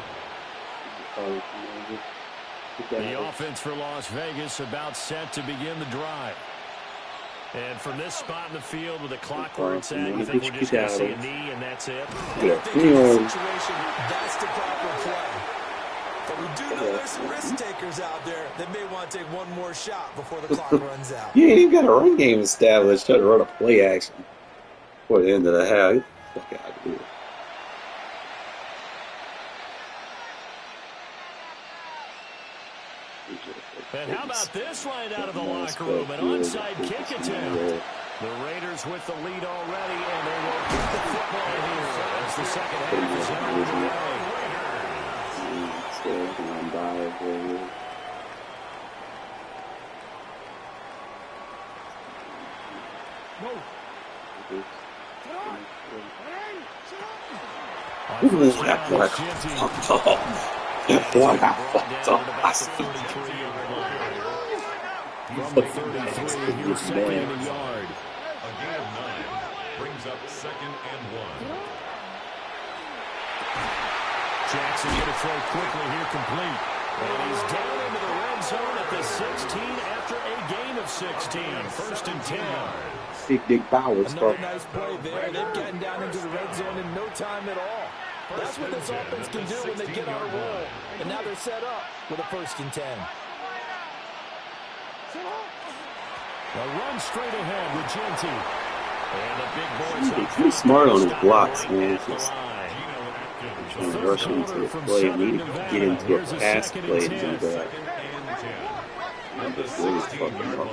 The offense for Las Vegas about set to begin the drive. And from this spot in the field with the clock where it's at, you think we're just going to see a knee and that's it? I think in this situation, that's the proper play. But we do know there's some risk takers out there that may want to take one more shot before the clock runs out. You ain't even got a run game established. Trying to run a play action before the end of the half. Get the fuck out of here. And how about this line out of the locker room? An onside kick attempt. The Raiders with the lead already, and they will keep the football here as the second half is now underway. From the 33, here's second and a yard. A gain of 9 brings up 2nd and 1. Jackson going to throw quickly here, complete. And he's down into the red zone at the 16 after a gain of 16. 1st and 10. Big powers. Another nice play there. They've gotten down into the red zone in no time at all. That's what this offense can do when they get on a roll. And now they're set up with a 1st and 10. A run straight ahead with Jeanty. And the big boys He's pretty smart on his blocks, man. It's just trying to rush into the play. Need to get into a pass play and do that. I'm just really fucking up.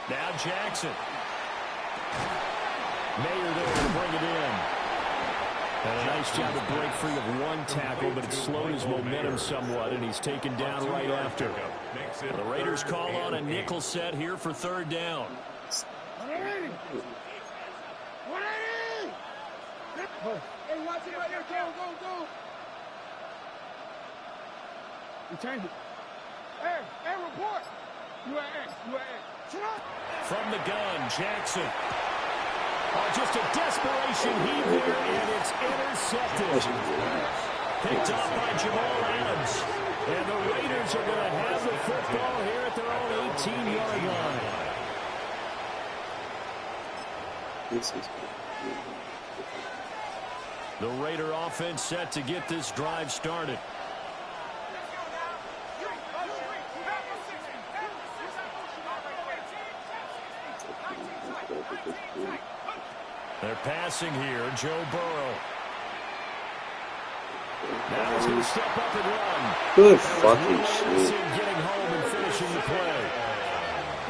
Now Jackson. Mayer there to bring it in. And a nice job to break free of one tackle, but it slowed his momentum somewhat, and he's taken down right after. The Raiders call on a nickel set here for 3rd down. Hey, watch it right here. Go. You change it. Hey, report. You at X. Shut up. From the gun, Jackson. Oh, just a desperation heave there, and it's intercepted. Picked up by Jamal Adams. And the Raiders are going to have the football here at their own 18-yard line. The Raider offense set to get this drive started. They're passing here, Joe Burrow. Now he's going to step up and run. Good fucking shit. Getting home and finishing the play.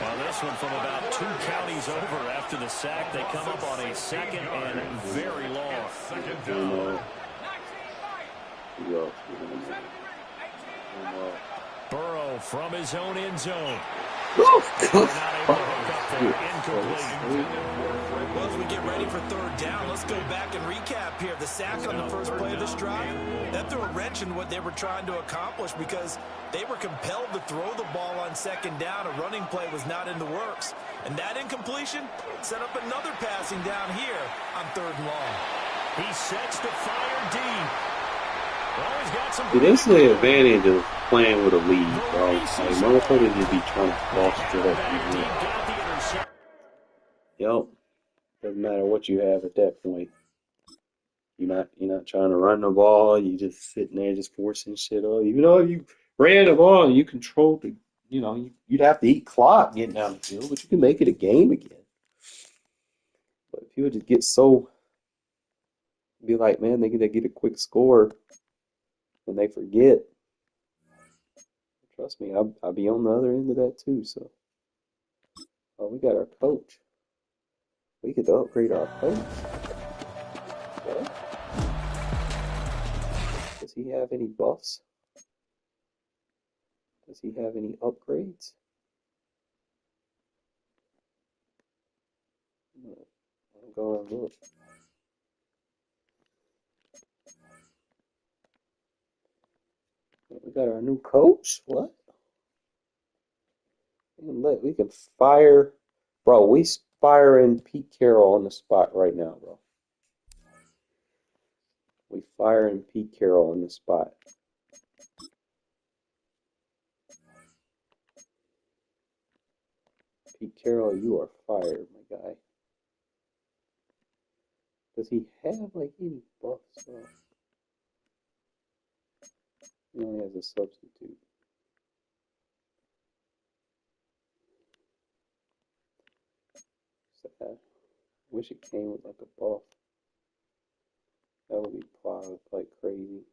Now this one from about 2 counties over after the sack. They come up on a 2nd and very long. 2nd down. Burrow from his own end zone. Oh, They're not able to hook up there. Incomplete. Well, as we get ready for third down, let's go back and recap here. The sack on the first play of this drive, that threw a wrench in what they were trying to accomplish because they were compelled to throw the ball on second down. A running play was not in the works. And that incompletion set up another passing down here on third and long. He sets the fire deep. Well, he's got some. See, this is the advantage of playing with a lead, bro. Like, motherfuckers just be trying to cross it. Yep. Doesn't matter what you have at that point. You're not trying to run the ball. You just sitting there just forcing shit up. Even though you ran the ball and you controlled the, you'd have to eat clock getting down the field, but you can make it a game again. But if you would just get be like, man, they get a quick score and they forget. Trust me, I'll be on the other end of that too. So, we got our coach. We could upgrade our coach. What? Does he have any buffs? Does he have any upgrades? I'll go and look. We got our new coach. What? We can fire, bro. We firing Pete Carroll on the spot right now, bro. We firing Pete Carroll on the spot. Pete Carroll, you are fired, my guy. Does he have like any buffs? He only has a substitute. Sad. Wish it came with like a buff. That would be plowed like crazy.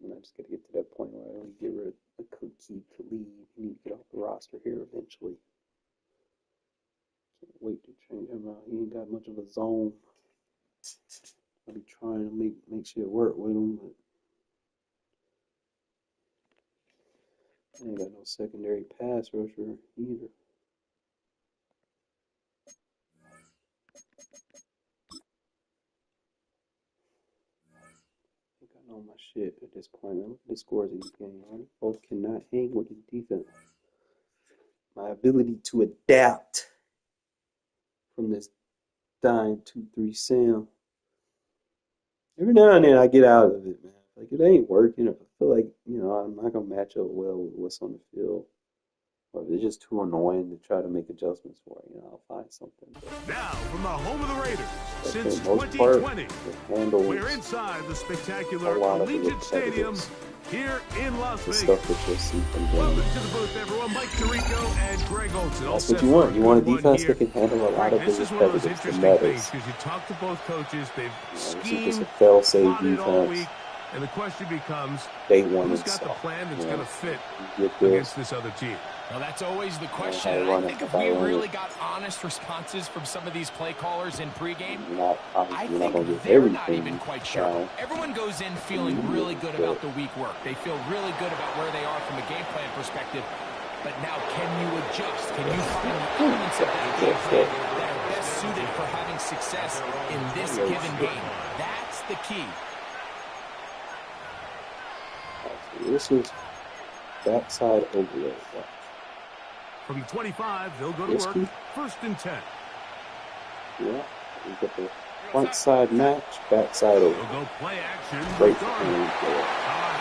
And I just gotta get to that point where I only get rid of the cookie to leave. You need to get off the roster here eventually. Can't wait to change him out. He ain't got much of a zone. I'll be trying to make shit work with him, but I ain't got no secondary pass rusher either. I think I know my shit at this point. Look at the scores of these games. Right? Both cannot hang with the defense. My ability to adapt from this dying 2-3 Sam. Every now and then I get out of it, man. Like, it ain't working. If I feel like, I'm not going to match up well with what's on the field. Or if it's just too annoying to try to make adjustments for it, I'll find something. But now, from the home of the Raiders, since part, 2020, we're inside the spectacular Allegiant Stadium here in Las Vegas. Stuff that you'll see from Welcome to the booth, everyone. Mike Tirico and Greg Olson. That's what you want. You want a defense that can handle a lot of this the is one of those interesting things because you talk to both coaches. They've schemed, plotted all week, and the question becomes, who's got the plan that's going to fit against this other team? Well, that's always the question. And I think if we really got honest responses from some of these play callers in pregame, I think they're not even quite sure. Everyone goes in feeling really good about the week work. They feel really good about where they are from a game plan perspective. But now, can you adjust? Can you find the elements of that game plan that are best suited for having success in this given game? That's the key. This is backside overload. From the 25, they'll go to work. First and 10. Yeah, we get the front side match, backside over. They'll go play action. Great A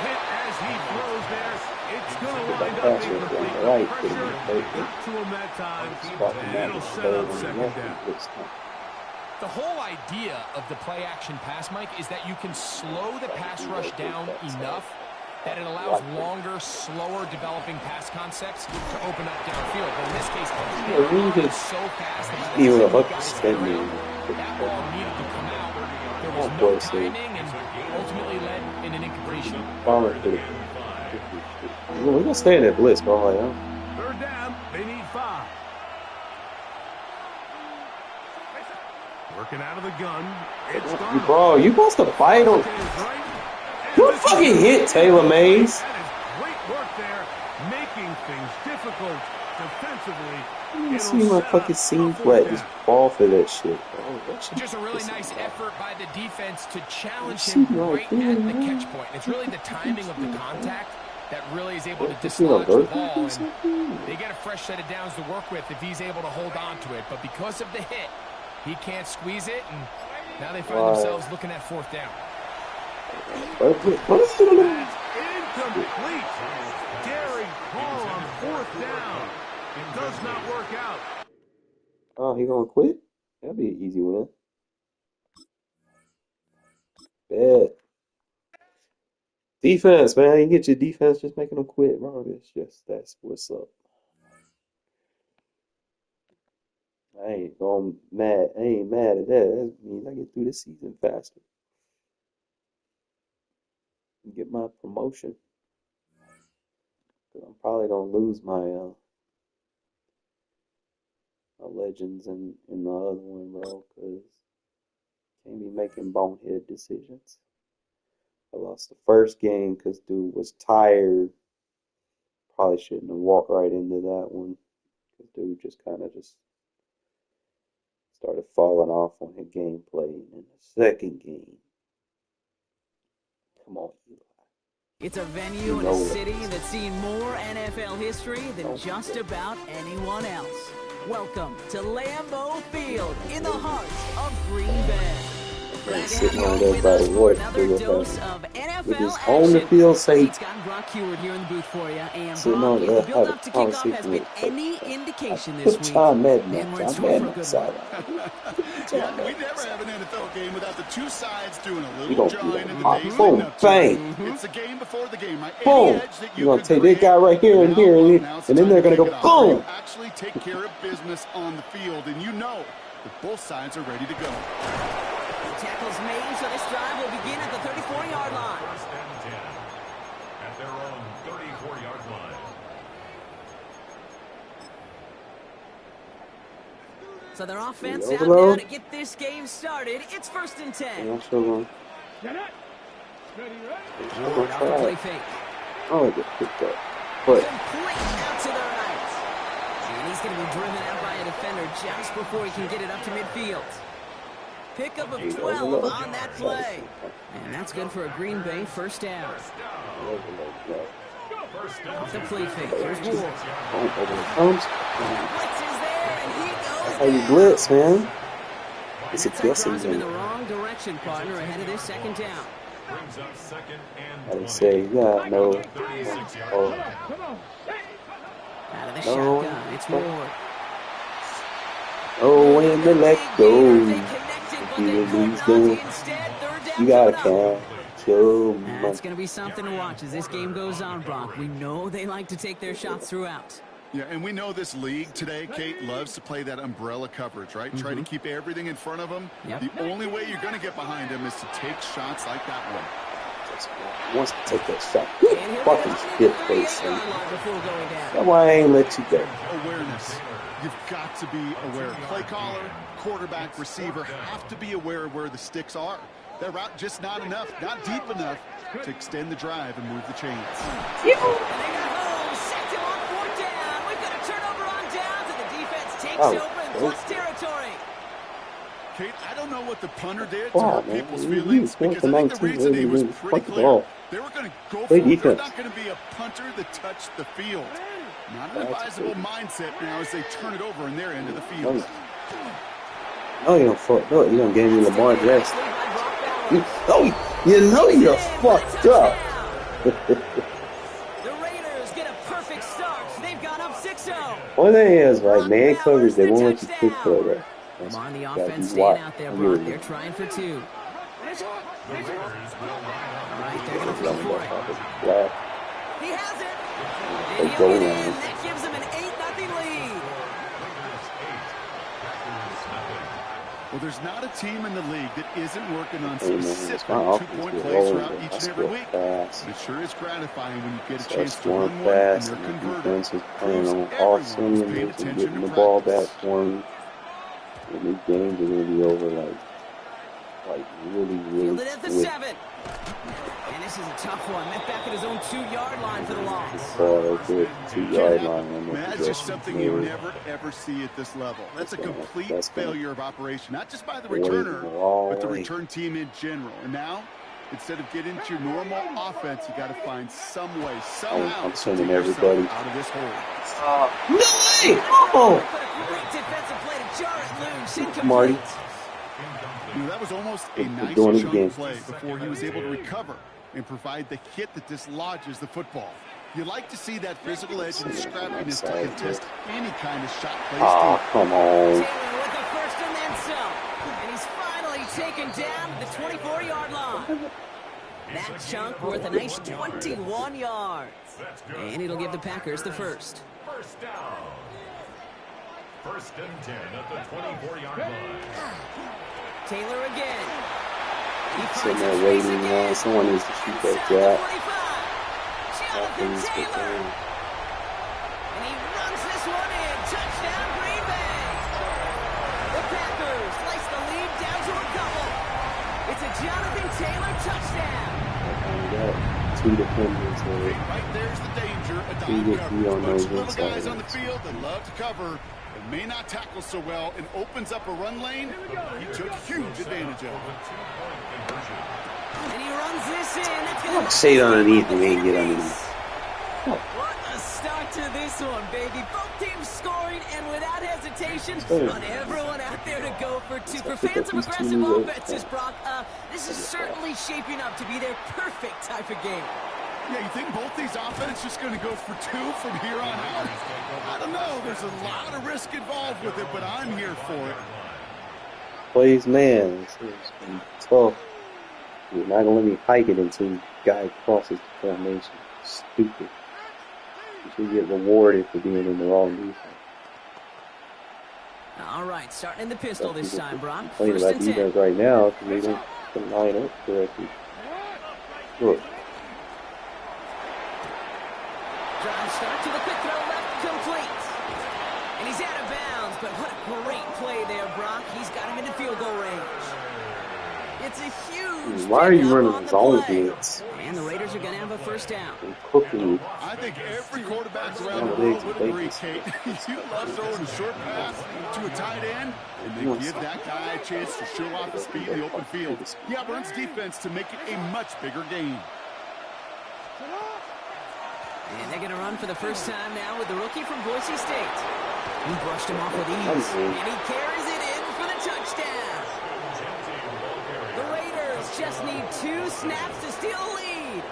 hit as he throws there. It's going to wind up incomplete. Right, Pressure got to him that time, and it'll set up second down. The whole idea of the play action pass, Mike, is that you can slow the pass rush down enough that it allows longer, slower developing pass concepts to open up downfield. But in this case, the is so fast that by the time you got started, that ball needed to come out. There was no timing and ultimately led in an incompletion. We're going to stay in that blitz, bro. Third down, they need 5. Working out of the gun. It's bro, you supposed to fight him. Who fucking hit Taylor Mays? there, making things difficult defensively. You see my fucking seam flat, just fall for that shit. Oh, that shit just a really nice effort by the defense to challenge him right at the catch point. It's really the timing of the contact that really is able to dislodge the ball. And they get a fresh set of downs to work with if he's able to hold on to it. But because of the hit, he can't squeeze it, and now they find themselves looking at 4th down. That's incomplete. Daring call on 4th down. It does not work out. Oh, he gonna quit? That'll be an easy win. Bad. Defense, man. You get your defense just making them quit, bro. That's what's up. I ain't mad at that. That means I get through the season faster. Get my promotion. I'm probably gonna lose my legends in the other one, bro, because can't be making bonehead decisions. I lost the first game because dude was tired. Probably shouldn't have walked right into that one because dude just kind of started falling off on his gameplay. In the second game, come on, Eli. It's a venue in a city that's seen more NFL history than just about anyone else. Welcome to Lambeau Field in the heart of Green Bay. Sitting on there by the water with his on the field say He's got Brock Heward here in the booth for you. And sitting Brock, on if there the build-up to kickoff has been any indication this week, John Madden and we're in John store for a Madden good side. Yeah, we never have an NFL game without the two sides doing a little jawing in the days boom, leading up to bang. It's the game before the game, right? Boom. Any edge that You're going to take that guy right here and here, and then they're going to go boom. Actually take care of business on the field, and you know that both sides are ready to go. Tackles made, so this drive will begin at the 34-yard line. 1st and 10 at their own 34-yard line. So their offense out now to get this game started. It's 1st and 10. I'm still going. Play fake. Oh, I just picked up. But complete out to the right. And he's going to be driven out by a defender just before he can get it up to midfield. Pickup of 12 on that play. And that's good for a Green Bay 1st down. The play fake. Here's Ward. Blitz is there, and he goes how you blitz, man. It's a guessing game. In the game. wrong direction, partner, ahead of this 2nd down. I would say, yeah, no. Oh. Out of the shotgun, it's Ward. Oh, and the let go. If you lose them, you gotta catch them. That's going to be something to watch as this game goes on, Brock. We know they like to take their shots throughout. Yeah, and we know this league today, Kate, loves to play that umbrella coverage, right? Try to keep everything in front of them. Yep. The only way you're going to get behind them is to take shots like that one. Wants to take that shot. Fucking shit face. That's why I ain't let you go. Awareness. You've got to be aware. Play caller, quarterback, receiver have to be aware of where the sticks are. That route just not enough, not deep enough to extend the drive and move the chains. And they got home, sacked him on 4th down. We've got a turnover on downs, and the defense takes over in plus territory. Kate, I don't know what the punter did to hurt people's feelings because I think the reasoning was pretty clear. They were going to go for it. There's not going to be a punter that touched the field. Not an advisable mindset now as they turn it over in their end of the field. No, you don't fuck. No, you don't give me Lamar Jackson. You know you're fucked up. The Raiders get a perfect start. They've gone up 6-0. One thing is, right, man coverage, they won't let you quick play that. Come on, the offense staying out there, Brock. They're trying for 2. All right, they're going to throw for it. He has it. And he'll get in. That gives him an 8-0 lead. Well, there's not a team in the league that isn't working on specific two-point plays throughout each and every week. It sure is gratifying when you get a chance to run one and they're converted. Proves everyone's paying attention to the ball back for him. And these games are going to be over like really Fielded at the 7. And his This is a tough one. Met back at his own 2-yard line for the loss. That's it. 2-yard line. That's just something you never, ever see at this level. That's a complete failure of operation, not just by the returner, but the return team in general. And now, instead of getting to your normal offense, you got to find some way, somehow, I'm sending everybody out of this hole. No way! Oh! Great defensive play to jar it loose. Incomplete. Marty. That was almost a nice chunk play before he was able to recover and provide the hit that dislodges the football. You like to see that physical edge and scrappiness to contest any kind of shot plays. Oh, come on. Taylor with the first and then some. And he's finally taken down to the 24-yard line. That chunk worth a nice 21 yards. And it'll give the Packers the first. First down. First and 10 at the 24-yard line. Taylor again. Sitting there waiting, man. Someone needs to shoot that gap. Jonathan Taylor. And he runs this one in. Touchdown, Green Bay. The Packers slice the lead down to a couple. It's a Jonathan Taylor touchdown. Two defenders. Right there's the danger. A Two little guys on the field that love to cover. May not tackle so well and opens up a run lane. He took huge advantage of it. And he runs this in. That's gonna Say it underneath and ain't get underneath. What a start to this one, baby. Both teams scoring and without hesitation. On everyone out there to go for two. For fans of aggressive offenses, Brock, this is certainly shaping up to be their perfect type of game. Yeah, you think both these offenses just going to go for two from here on out? I don't know. There's a lot of risk involved with it, but I'm here for it. Plays man. It's tough. You're not going to let me hike it until the guy crosses the formation. Stupid. You should get rewarded for being in the wrong defense. All right, starting in the pistol this time, Brock. Playing about defense right now because they don't line up correctly. Look. Drive start to the quick throw left, complete. And he's out of bounds, but what a great play there, Brock. He's got him into field goal range. It's a huge Why are you running zone blitz? And the Raiders are going to have a first down. I think every quarterback around the world would agree, Kate. You love throwing a short pass to a tight end and then give that guy a chance to show off his speed in the open field. Yeah, runs defense to make it a much bigger game. And they're going to run for the first time now with the rookie from Boise State. He brushed him off with ease, and he carries it in for the touchdown. The Raiders just need 2 snaps to steal a lead.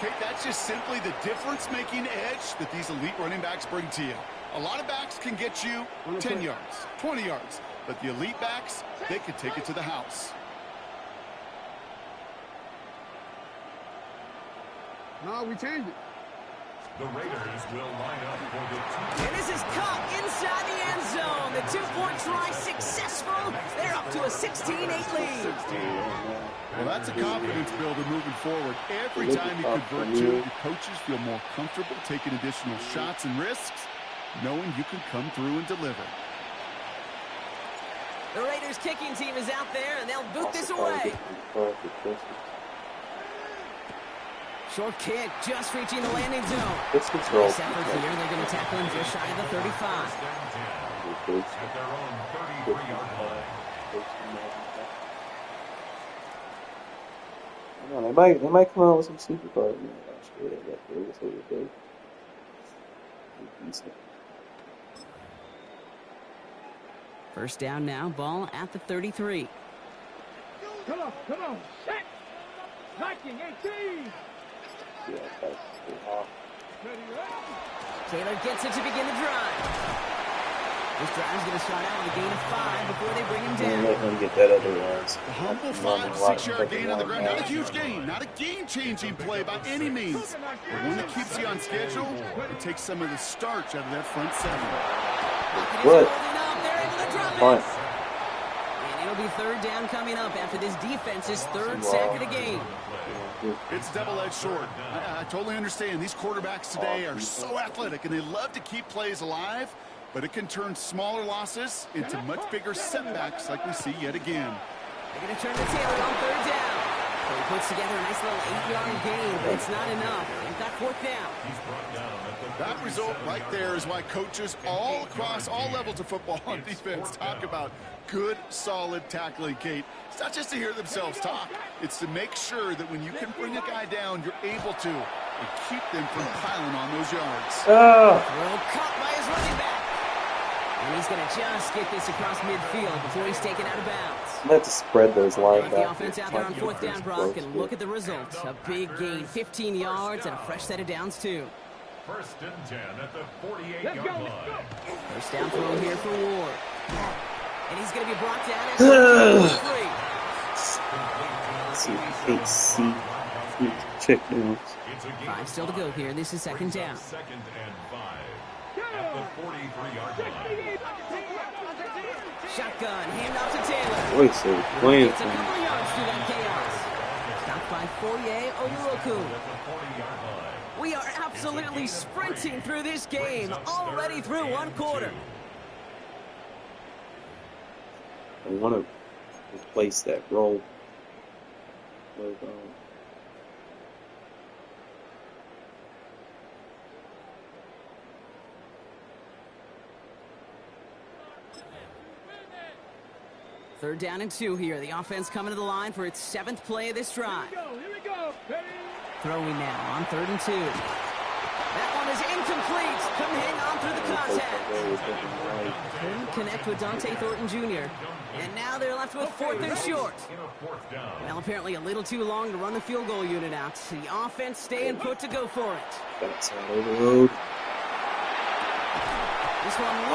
Kate, that's just simply the difference-making edge that these elite running backs bring to you. A lot of backs can get you 10 yards, 20 yards, but the elite backs, they can take it to the house. No, we changed it. The Raiders will line up for the And this is caught inside the end zone. The 2-point try successful. They're up to a 16-8 lead. Well, that's a confidence builder moving forward. Every time you convert two, your coaches feel more comfortable taking additional shots and risks, knowing you can come through and deliver. The Raiders kicking team is out there, and they'll boot this away. Short kick, just reaching the landing zone. Nice effort here. They're going to tackle him just shy of the 35. They might come out with some super cards. First down now, ball at the 33. Come on, set. Liking 18. Taylor gets it to begin the drive. This drive's going to start out with a gain of 5 before they bring him down. Let him get that other ones. A humble 5-6-yard gain on the ground. Not a huge gain, not a game-changing play by any means. But one that keeps you on schedule, it takes some of the starch out of that front seven. What? Fine. And it'll be third down coming up after this defense's third sack of the game. It's double-edged sword. I totally understand. These quarterbacks today are so athletic, and they love to keep plays alive, but it can turn smaller losses into much bigger setbacks like we see yet again. They're going to turn to Taylor on third down. So he puts together a nice little 8-yard gain, but it's not enough. They've got 4th down. That result right there is why coaches all across all levels of football on defense talk about good, solid tackling, Kate. It's not just to hear themselves talk. It's to make sure that when you can bring a guy down, you're able to and keep them from piling on those yards. Throw caught by his running back. And he's going to just get this across midfield before he's taken out of bounds. I'm going to have to spread those linebackers. The offense out there on 4th down, Brock, and look at the results. A big gain, 15 yards, and a fresh set of downs, too. 1st and 10 at the 48-yard line. First down throw here for Ward. And he's going to be brought down at 3. See, check those. 5 still to go here. This is 2nd down. 2nd and 5 at the 43-yard line. Shotgun, hand off to Taylor. Wait, so playing Gets a couple yards through that chaos. Stopped by Foye Oluoku. We are absolutely sprinting through this game, already through 1 quarter. I want to replace that roll with Third down and 2 here. The offense coming to the line for its 7th play of this drive. Here we go. Throwing now on 3rd and 2. That one is incomplete. Couldn't hang on through the contact. Couldn't connect with Dante Thornton Jr. And now they're left with 4th and short. Well, apparently a little too long to run the field goal unit out. The offense staying put to go for it. that's all over the road.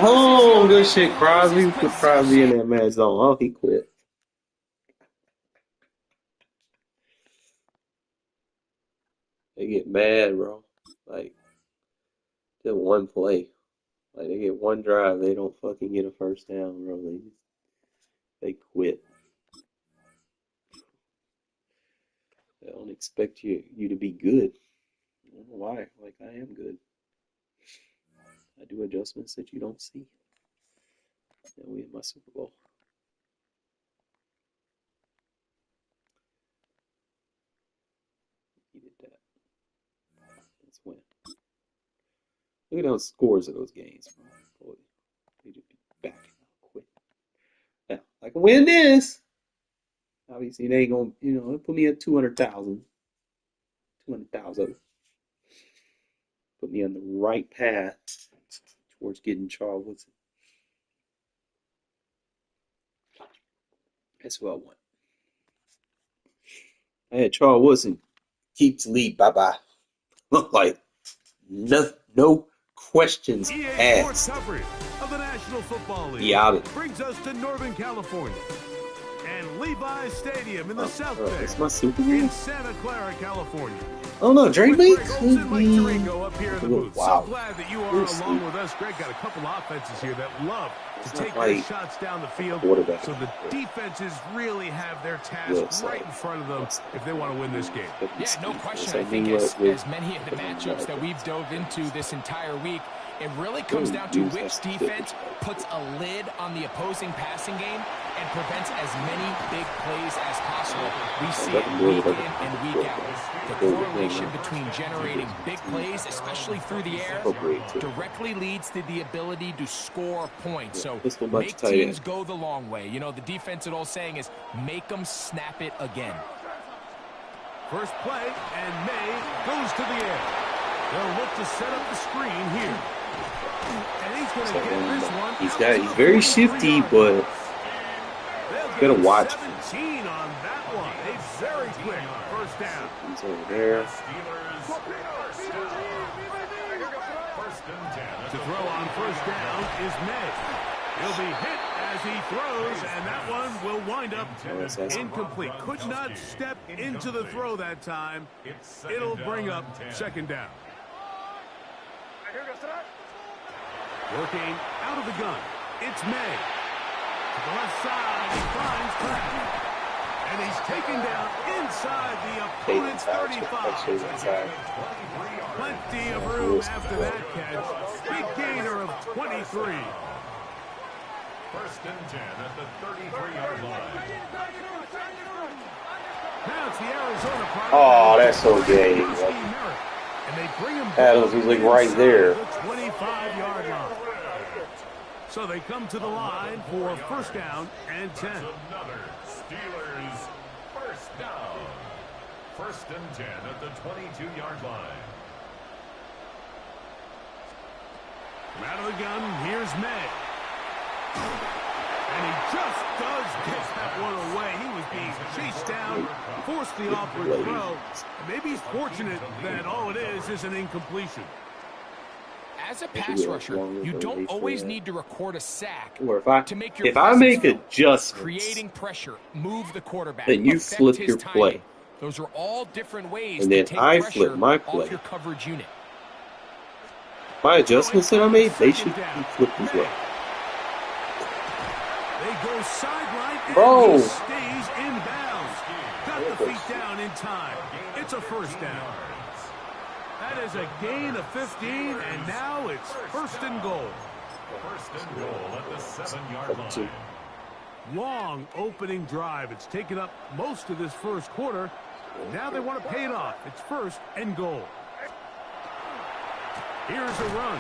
Oh, good shit, Crosby. Put Crosby in that mad zone. Oh, he quit. They get mad, bro. Like, just one play. Like, they get one drive. They don't fucking get a first down, bro. They quit. They don't expect you to be good. I don't know why. Like, I am good. I do adjustments that you don't see. And we in my Super Bowl. He did that. Let's win. Look at those scores of those games. Boy, they just be back and quit. Now, I can win this. Obviously, they ain't gonna, put me at 200,000. 200,000. Put me on the right path towards getting Charles Woodson. That's what I want. I had Charles Woodson keeps lead. Bye-bye. Like, no questions asked. Coverage of the National Football League brings us to Northern California and Levi's Stadium in the South Bay. It's my Super Bowl in Santa Clara, California. Oh no, Drake May could be. Up here in the booth. Wow. So glad that you are along with us. Greg got a couple offenses here that love to take their shots down the field. So the defenses really have their task right in front of them if they want to win this game. Yeah, no question. I think as many of the matchups that we've dove into this entire week, it really comes down to which defense puts a lid on the opposing passing game and prevents as many big plays as possible. We see it week in and week out. The correlation between generating big plays, especially through the air, directly leads to the ability to score points. So make teams go the long way. You know, the defense at old saying is make them snap it again. First play, and May goes to the air. They'll look to set up the screen here. And he's going to get this one. He's very shifty, but gotta watch. 17 on that one. A very quick first down. He's over there. To throw on first down is May. He'll be hit as he throws, and that one will wind up incomplete. Could not step into the throw that time. It'll bring up second down. Working out of the gun, it's May. To the left side, he finds Pratt. And he's taken down inside the opponent's 35. Plenty of room after that catch. Big gainer of 23. First and 10 at the 33-yard line. Now it's the Arizona product. Oh, that's so gay. And they bring him Adams was like right there. the 25-yard line. So they come to the line for first down and 10. Another Steelers first down. First and 10 at the 22-yard line. From out of the gun, here's May. And he just does get that one away. He was being chased down, forced the awkward throw. Maybe he's fortunate that all it is an incompletion. As a pass rusher, you don't always need to record a sack Or to make your if I make adjustments, creating pressure, move the quarterback, then you flip your play. Those are all different ways And to then take I pressure flip my play. off your coverage unit. My adjustments that I made, they should be flipped as well. They go sideline and Bro. he stays in bounds. Got the feet down in time. It's a first down. That is a gain of 15, and now it's first and goal. First and goal at the 7-yard line. Long opening drive. It's taken up most of this first quarter. And now they want to pay it off. It's first and goal. Here's a run.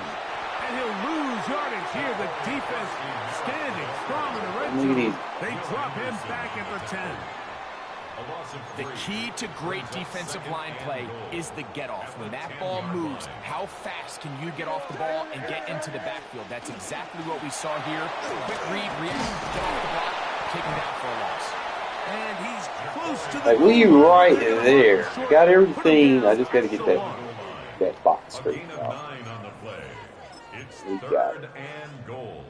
And he'll lose yardage here. The defense standing strong in the red zone. They drop him back at the 10. The key to great defensive line play is the get-off. When that ball moves, how fast can you get off the ball and get into the backfield? That's exactly what we saw here. Quick read, react, get off the block, take him down for a loss. And he's close to the Like, we right there. Got everything. I just got to get that box straight Gain of out. 9 on the play. It's We got third it. and goal.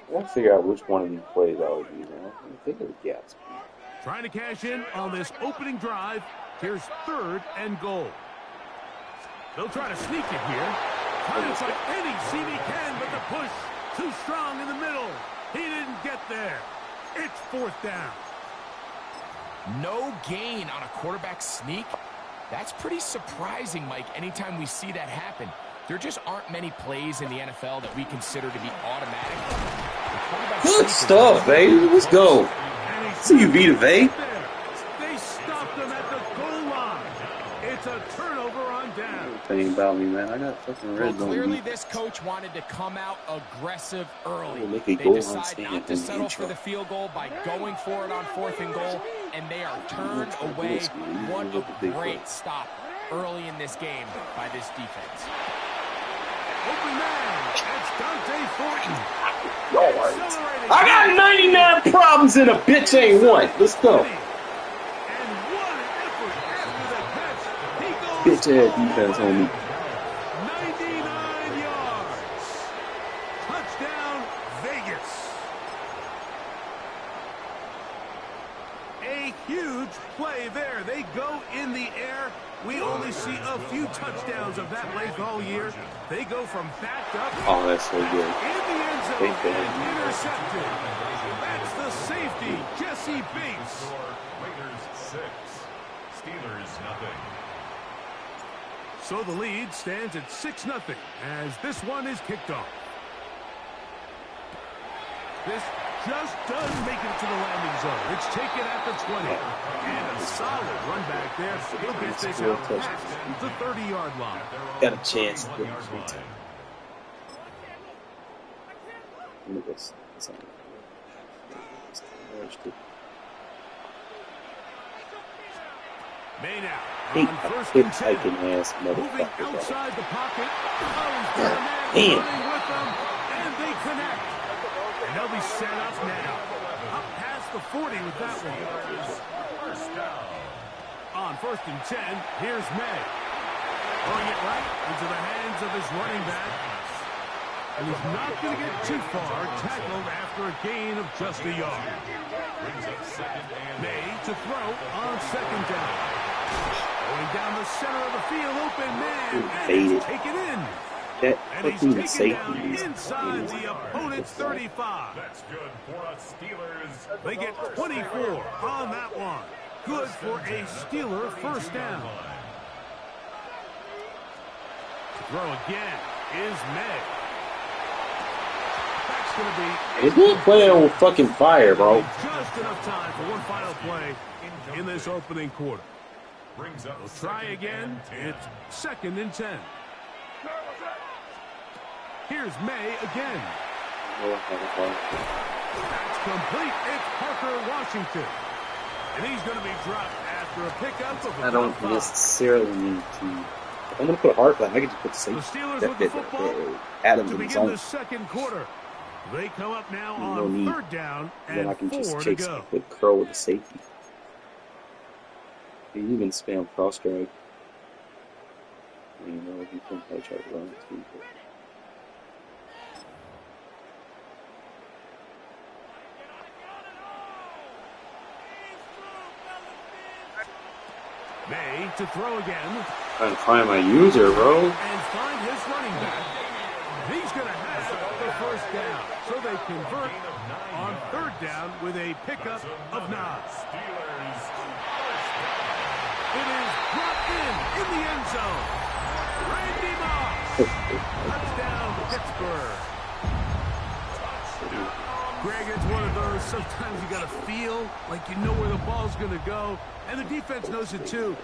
I got to figure out which one of these plays I would use. I think it was Gatsby. Trying to cash in on this opening drive. Here's third and goal. They'll try to sneak it here. Trying to find any seam he can, but the push too strong in the middle. He didn't get there. It's fourth down. No gain on a quarterback sneak. That's pretty surprising, Mike, anytime we see that happen. There just aren't many plays in the NFL that we consider to be automatic. Good stuff, baby. Let's go. See you, Vita Vey. They stopped him at the goal line. It's a turnover on down. Thing about me, man. I got fucking red zone. Clearly, this coach wanted to come out aggressive early. Make a They goal decide line not to stand in settle the for the field goal by going for it on fourth and goal, and they are turned away. What a great stop early in this game by this defense. Open man. It's Dante Thornton. I got 99 problems and a bitch ain't one. Let's go. Bitch ass defense on me. 99 yards. Touchdown, Vegas. A huge play there. They go in the air. We only see a few touchdowns of that length all year. They go from backed up. Oh, that's so good. In the end zone and intercepted. That's the safety, Jesse Bates. Raiders 6, Steelers nothing. So the lead stands at 6-0 as this one is kicked off. This just does make it to the landing zone. It's taken at the 20. And a solid run back there. He'll get this out past the 30-yard line. Got a chance. May now Hey, on first and 10. ass Moving motherfucker. outside the pocket. Oh, he's got a man running with them. And they connect. And they'll be set up now. Up past the 40 with that one. First down. On first and 10, here's May. Throwing it right into the hands of his running back. And he's not going to get too far. Tackled after a gain of just a yard. Brings up second and May to throw on second down. Going down the center of the field, open man. And he's taken in. That And he's fucking taken safety down is inside the opponent's 35. that's good for us Steelers. They get 24 on that one. Good for a Steeler first down. To throw again is May. That's going to be... Is he playing on fucking fire, bro? Just enough time for one final play. in this opening quarter. We'll try again. It's 2nd and 10. Here's May again. That's complete. It's Parker Washington. And he's going to be dropped after a pickup of I don't necessarily need to. If I'm going to put a hard flag, I can just put the safety. Steelers That with the fit football Adams to in the begin the zone. 2nd quarter. They come up now No on need. 3rd down And then I and can just 4 to chase go. with curl with the safety. You can spam cross drag. You know, you can probably try to run it too. May to throw again. Trying to find my user, bro. And find his running back. He's going to have the 1st down. So they convert on 3rd down with a pickup of 9. It is brought in the end zone. Randy Moss. Touchdown, Pittsburgh. Greg, it's one of those, sometimes you got to feel like you know where the ball's going to go, and the defense knows it too,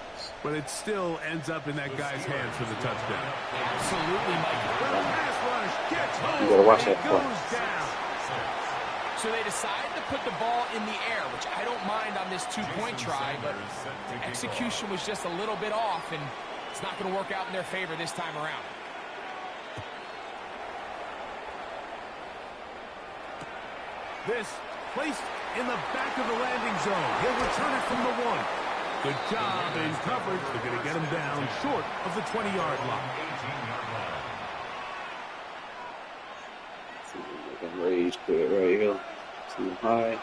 but it still ends up in that guy's hands for the touchdown. Absolutely, Mike. The pass rush gets home. You gotta watch and that goes play. down. So they decide to put the ball in the air, which I don't mind on this 2-point try, but execution was just a little bit off, and it's not going to work out in their favor this time around. This placed in the back of the landing zone. He'll return it from the 1. Good job in coverage. They're going to get him down short of the 20-yard line. See, like a rage quit right here. See high.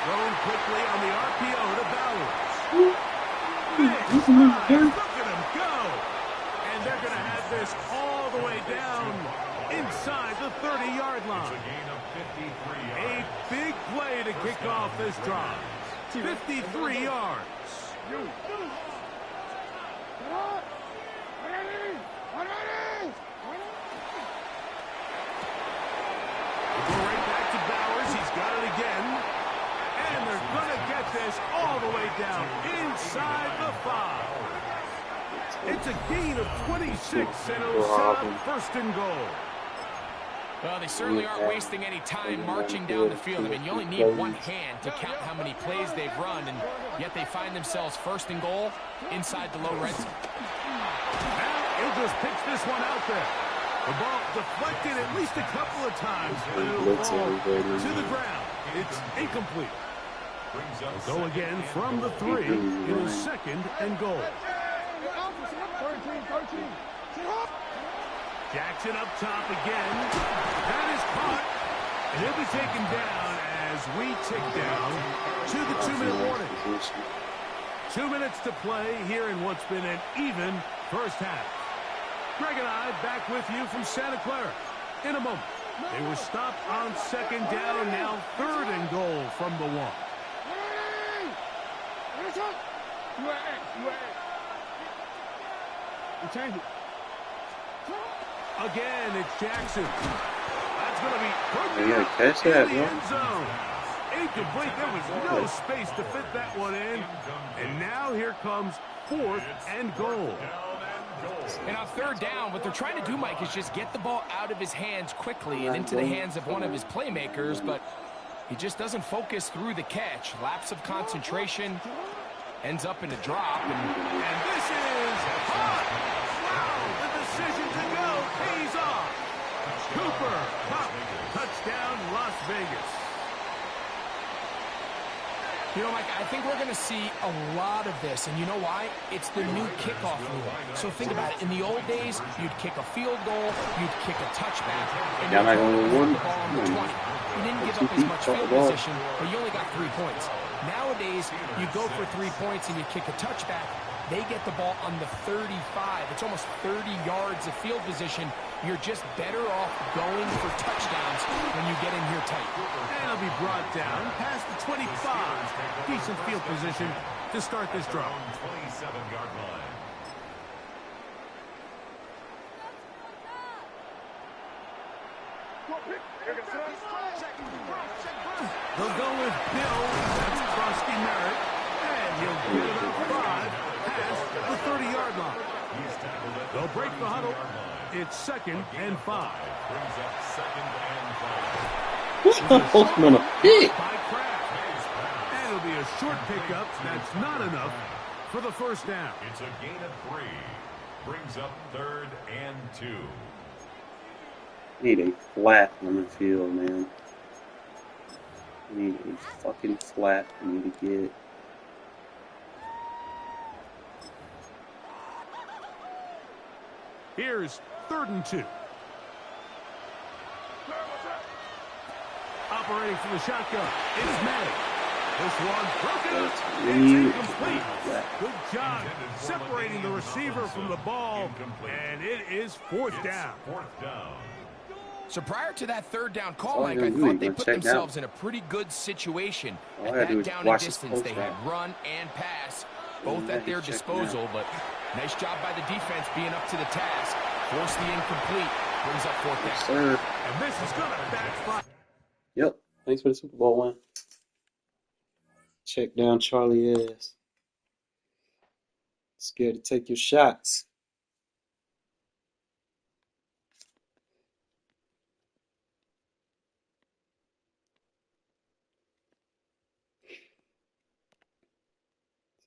Thrown quickly on the RPO to Bowers. Look at him go. And they're going to have this all the way down inside the 30-yard line. A big play to kick off this drive. 53 yards. We'll go right back to Bowers. He's got it again. And they're going to get this all the way down inside the 5. It's a gain of 26, and it'll set up 1st and goal. Well, they certainly aren't wasting any time marching down the field. I mean, you only need one hand to count how many plays they've run, and yet they find themselves 1st and goal inside the low red zone. Now he'll just pitch this one out there. The ball deflected at least a couple of times, but it'll fall to the ground. It's incomplete. They'll go again from the 3 in a 2nd and goal. Jackson up top again. That is caught. And he'll be taken down as we tick down to the 2-minute warning. 2 minutes to play here in what's been an even first half. Greg and I back with you from Santa Clara in a moment. They were stopped on 2nd down, now 3rd and goal from the 1. Again, it's Jackson. That's going to be Catch that, in the end zone. Incomplete. There was no space to fit that one in. And now here comes 4th and goal. And on 3rd down, what they're trying to do, Mike, is just get the ball out of his hands quickly and into the hands of one of his playmakers, but he just doesn't focus through the catch. Lapse of concentration, ends up in a drop. And this is hot. Wow, the decision to go pays off. Cooper, Cup, touchdown, Las Vegas. You know, Mike, I think we're going to see a lot of this, and you know why? It's the new kickoff rule. So think about it. In the old days, you'd kick a field goal, you'd kick a touchback, and you'd put the ball on the 20. You didn't give up as much field position, but you only got 3 points. Nowadays, you go for 3 points and you kick a touchback. They get the ball on the 35. It's almost 30 yards of field position. You're just better off going for touchdowns when you get in here tight. And it'll be brought down past the 25. Decent field position to start this drive. 27-yard line. They'll go with Bill. That's Krusty Merritt. And he'll get about 5 past the 30-yard line. They'll break the huddle. It's 2nd and 5. Brings up 2nd and 5. What the fuck, man? And it'll be a short pickup. That's not enough for the first down. It's a gain of 3. Brings up 3rd and 2. Need a flat on the field, man. Need a fucking flat for me to get. Here's 3rd and 2. Operating from the shotgun. It's Madden. This one's broken up. It's incomplete. Good job separating the receiver from the ball. And it is 4th down. 4th down. So prior to that 3rd down call, Mike, I thought they put themselves in a pretty good situation. At that down and distance, they had run and pass, both at their disposal. But nice job by the defense being up to the task. Force the incomplete. Brings up 4th down. Sir. And this is going to backfire. Yep. Thanks for the Super Bowl win. Check down Charlie ass. Scared to take your shots.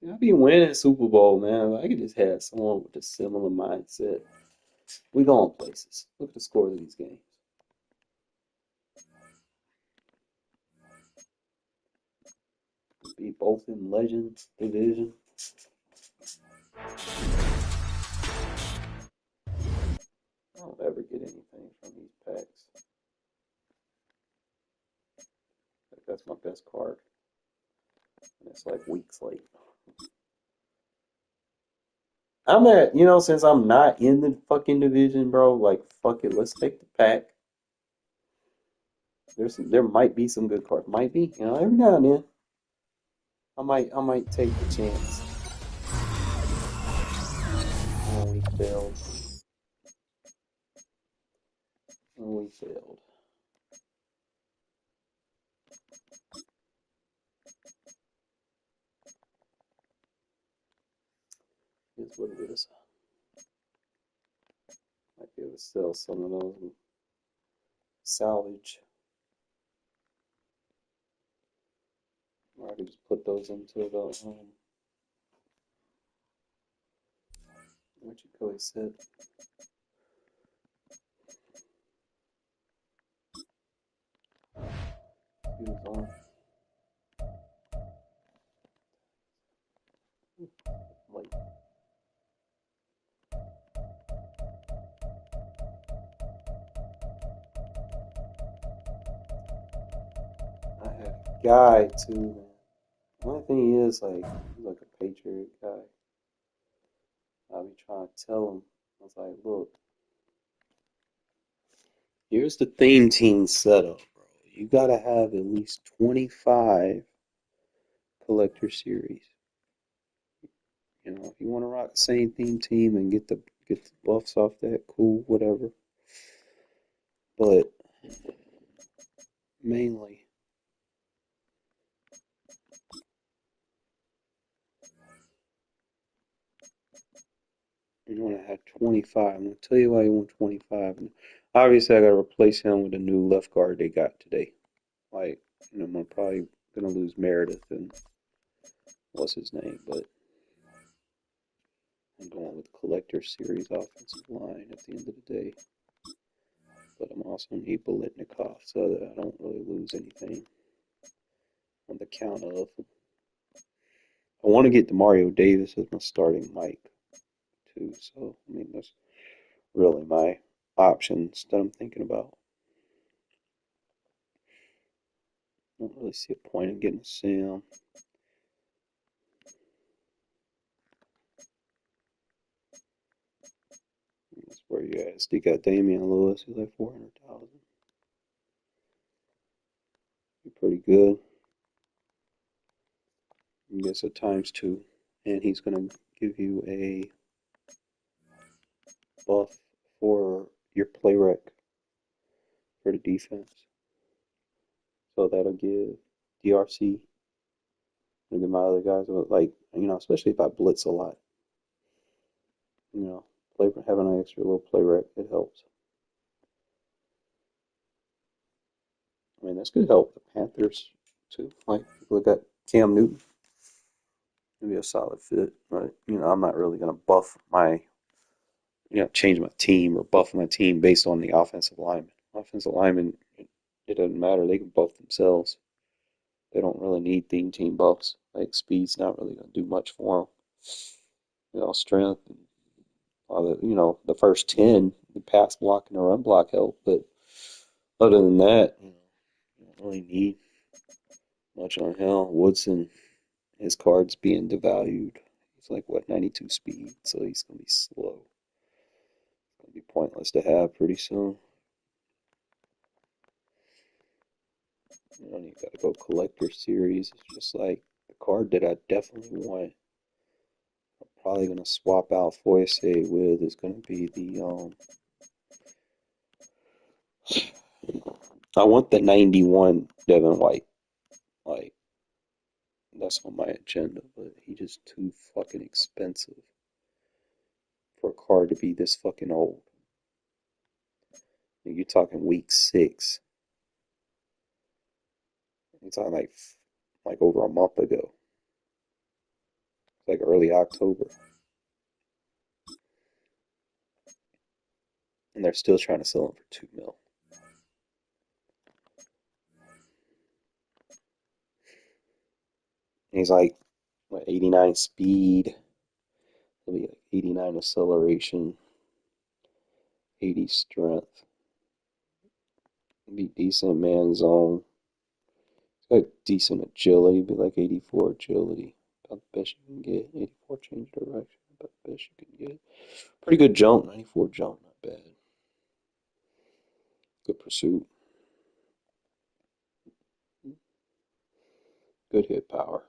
See, I be winning Super Bowl, man. I could just have someone with a similar mindset. We going places. Look at the scores of these games. Be both in Legends division. I don't ever get anything from these packs. Like, that's my best card. And it's like weeks late. I'm at, since I'm not in the fucking division, bro, like, fuck it, let's take the pack. There might be some good cards. Might be, every now and then. I might take the chance. Oh, we failed. Oh, we failed. Here's what it is. Might be able to sell some of those and salvage. Or I could just put those into the what you call it set. He was on. Late. I have a guy too, man. The only thing is, like, he's like a Patriot guy. I'll be trying to tell him. I was like, look, here's the theme team setup, bro. You gotta have at least 25 collector series. If you want to rock the same theme team and get the buffs off that, cool, whatever. But mainly, you want to have 25. I'm going to tell you why you want 25. And obviously, I got to replace him with a new left guard they got today. Like, I'm probably going to lose Meredith and what's his name, but I'm going with collector series offensive line at the end of the day. But I'm also need Bolitnikov so that I don't really lose anything on the count of. I want to get Demario Davis as my starting Mike too. So that's really my options that I'm thinking about. I don't really see a point in getting Sam. That's where you at. Still got Damian Lewis, who's like 400,000. Pretty good. I guess a times 2, and he's gonna give you a buff for your play rec for the defense. So that'll give DRC and then my other guys, like, especially if I blitz a lot, having an extra little play rec, it helps. I mean, this could help the Panthers too. Like, look at Cam Newton. It'd be a solid fit, but I'm not really gonna buff my, change my team or buff my team based on the offensive lineman. Offensive linemen, it doesn't matter. They can buff themselves. They don't really need team buffs. Like speed's not really gonna do much for them. Strength, and the first 10, the pass block and the run block help, but other than that, you don't really need much on him. Woodson, his card's being devalued. He's like, 92 speed, so he's going to be slow. It's going to be pointless to have pretty soon. You got to go collector series. It's just like the card that I definitely want. I'm probably going to swap out Foyce with is going to be the I want the 91 Devin White. Like, that's on my agenda, but he's just too fucking expensive for a card to be this fucking old. You're talking week 6. You're talking like over a month ago. Like early October. And they're still trying to sell him for $2 million. He's like, 89 speed. He'll be like 89 acceleration. 80 strength. He'll be decent man zone. He's got decent agility. Be like 84 agility. About the best you can get. 84 change direction. About the best you can get. Pretty good jump. 94 jump. Not bad. Good pursuit. Good hit power.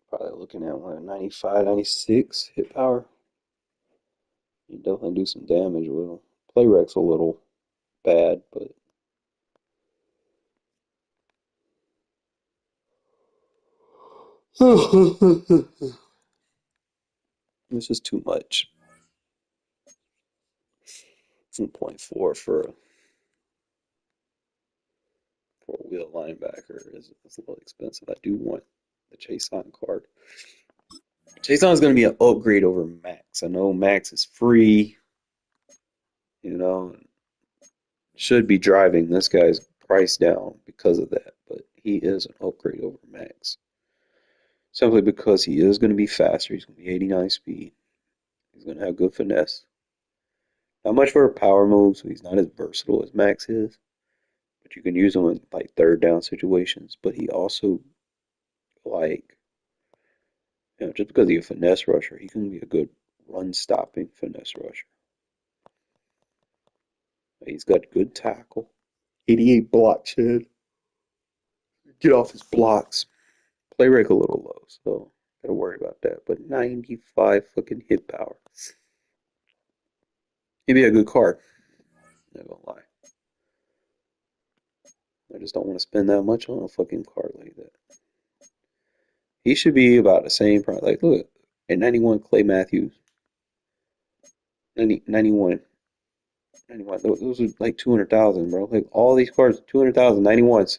Probably looking at 95, 96 hit power. You definitely do some damage with him. Play rec's a little bad, but this is too much. 2.4 for a wheel linebacker is a little expensive. I do want the Chase On card. Chase On is going to be an upgrade over Max. I know Max is free, should be driving this guy's price down because of that, but he is an upgrade over Max. Simply because he is going to be faster. He's going to be 89 speed. He's going to have good finesse. Not much for a power move, so he's not as versatile as Max is. But you can use him in like third down situations. But he also just because he's a finesse rusher, he can be a good run stopping finesse rusher. He's got good tackle. 88 block shed. Get off his blocks. Play rate a little low, so gotta worry about that. But 95 fucking hit power. He'd be a good card. Not gonna lie. I just don't want to spend that much on a fucking card like that. He should be about the same price. Like, look, at 91, Clay Matthews. 91. Those are like 200,000, bro. Like, all these cards, 200,000, 91s.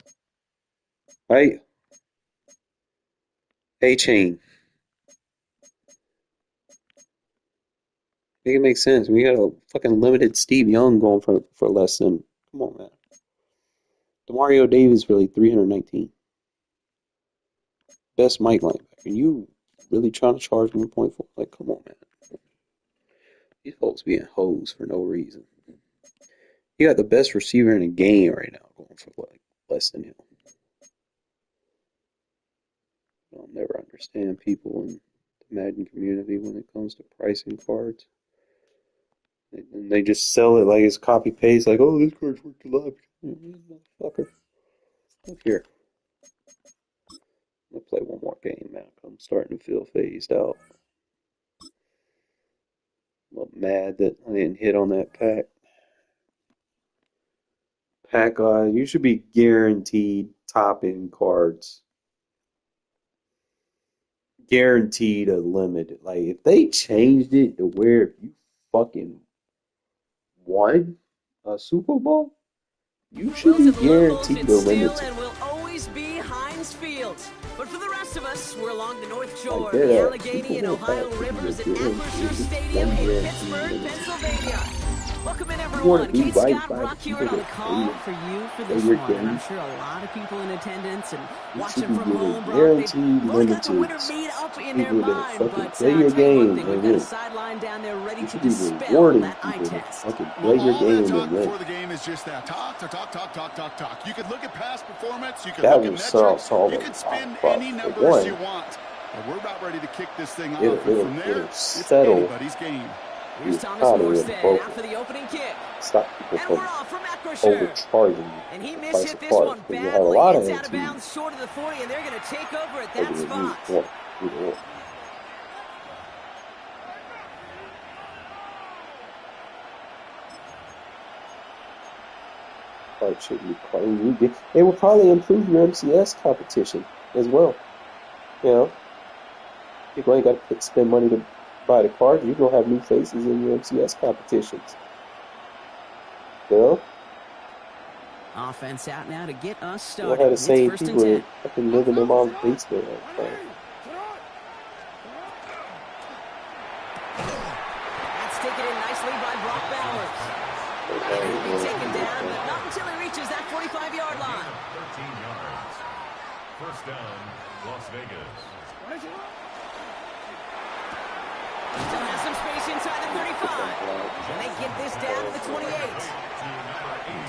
Right? A-Chain. Make it make sense. We got a fucking limited Steve Young going for less than. Come on, man. Demario Davis for like 319. Best Mike linebacker. And you really trying to charge 1.4? Like, come on, man. These folks being hoes for no reason. You got the best receiver in the game right now going for like less than him. I'll never understand people in the Madden community when it comes to pricing cards. And they just sell it like it's copy paste, like, oh, this card's worth a lot. Motherfucker. Look here. I'm gonna play one more game, man. I'm starting to feel phased out. I'm mad that I didn't hit on that pack. pack on. You should be guaranteed top end cards. Guaranteed a limit. Like if they changed it to where if you fucking won a Super Bowl, you should be guaranteed a limit. And will always be Heinz Field. But for the rest of us, we're along the North Shore, the Allegheny and Ohio Rivers at Acrisure Stadium in Pittsburgh, Pennsylvania. Welcome in, everyone. Kate Scott, Rock Hewitt on the call for you for this one. And I'm sure a lot of people in attendance and watching from home, bro, they've really got the winner made up in their mind. But play your game we've got a sideline down there ready to dispel that eye test. Play your game and win. Before the game is just that talk. You could look at past performance. You could That look at was metrics. solid. You can spin any numbers you want. And we're about ready to kick this thing off. And from there, it's anybody's game. Here's Thomas Morstead out for the opening kick. Stop people from overcharging. And he mishit this one badly. It's out of bounds short of the 40, and they're going to take over at that spot. They will probably improve your MCS competition as well. You know, people ain't got to spend money to buy the card. You're gonna have new faces in your MCS competitions. You know? Offense out now to get us started. You'll have the same people that fucking live in their mom's basement. That's taken in nicely by Brock Bowers. And he'll be taken down, but not until he reaches that 45-yard line. 13 yards. First down, Las Vegas. Still has some space inside the 35. And they get this down to the 28.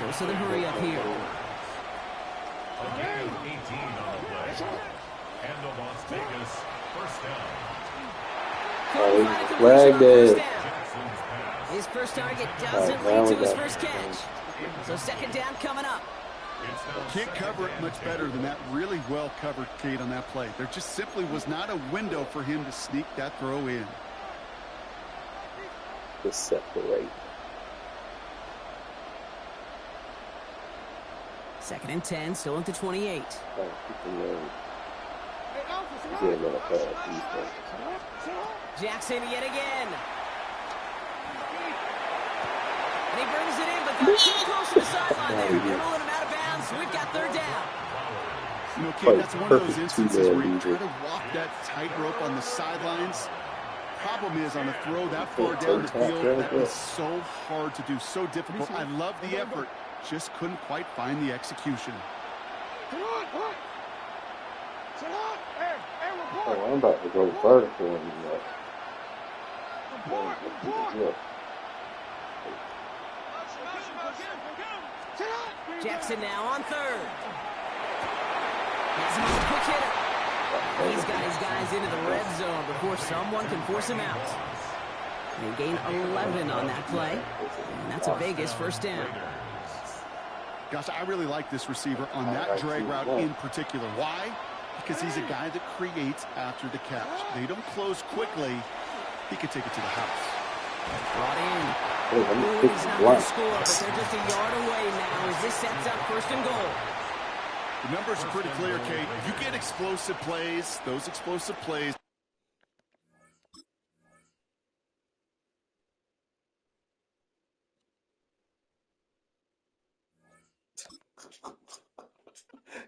Dose of the hurry up here. A gain of 18 on the play. And the Las Vegas first down. Flagged it. His first target doesn't lead to his first catch. So second down coming up. Can't cover it much better than that. Really well covered, Kate, on that play. There just simply was not a window for him to sneak that throw in. To separate. Second and 10, still at the 28. Jackson yet again. And he brings it in, but got too close to the sideline there. They're rolling him out of bounds. We've got third down. You know, Kate, that's one of those instances where you try to walk that tightrope on the sidelines. Problem is, on a throw that far down the field, that is so hard to do, so difficult. I love the effort, just couldn't quite find the execution. Oh, I'm about to go vertical on you. Jackson now on third. Has him on a quick hitter. He's got his guys into the red zone before someone can force him out. They gain 11 on that play. And that's a Vegas first down. Gosh, I really like this receiver on that drag route in particular. Why? Because he's a guy that creates after the catch. They don't close quickly. He could take it to the house. Brought in. He's not going to score, but they're just a yard away now as this sets up first and goal. The numbers are pretty clear, Kate. You get explosive plays, those explosive plays.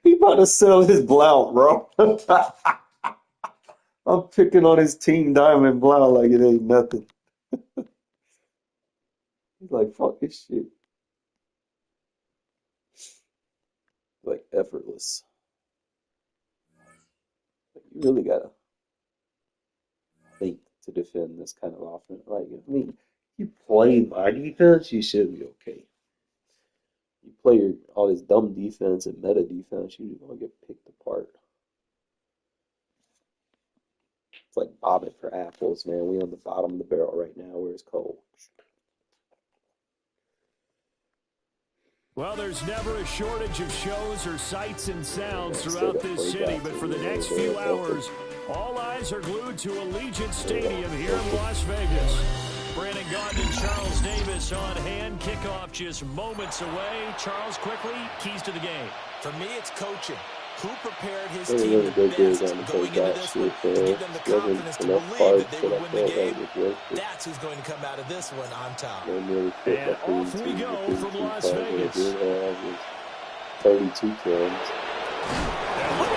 He about to sell his blout, bro. I'm picking on his Team Diamond blout like it ain't nothing. He's like, fuck this shit. Like, effortless. Like, you really gotta think to defend this kind of offense. Like, I mean, you play my defense, you should be okay. You play all this dumb defense and meta defense, you're gonna get picked apart. It's like bobbing for apples, man. We on the bottom of the barrel right now where it's cold. Well, there's never a shortage of shows or sights and sounds throughout this city, but for the next few hours, all eyes are glued to Allegiant Stadium here in Las Vegas. Brandon Gaudin and Charles Davis on hand. Kickoff just moments away. Charles, quickly, keys to the game. For me, it's coaching. Who prepared his team the best going into this one to give them the confidence to believe that they would win the game? That's who's going to come out of this one on top. And off we go from Las Vegas. 32 kills.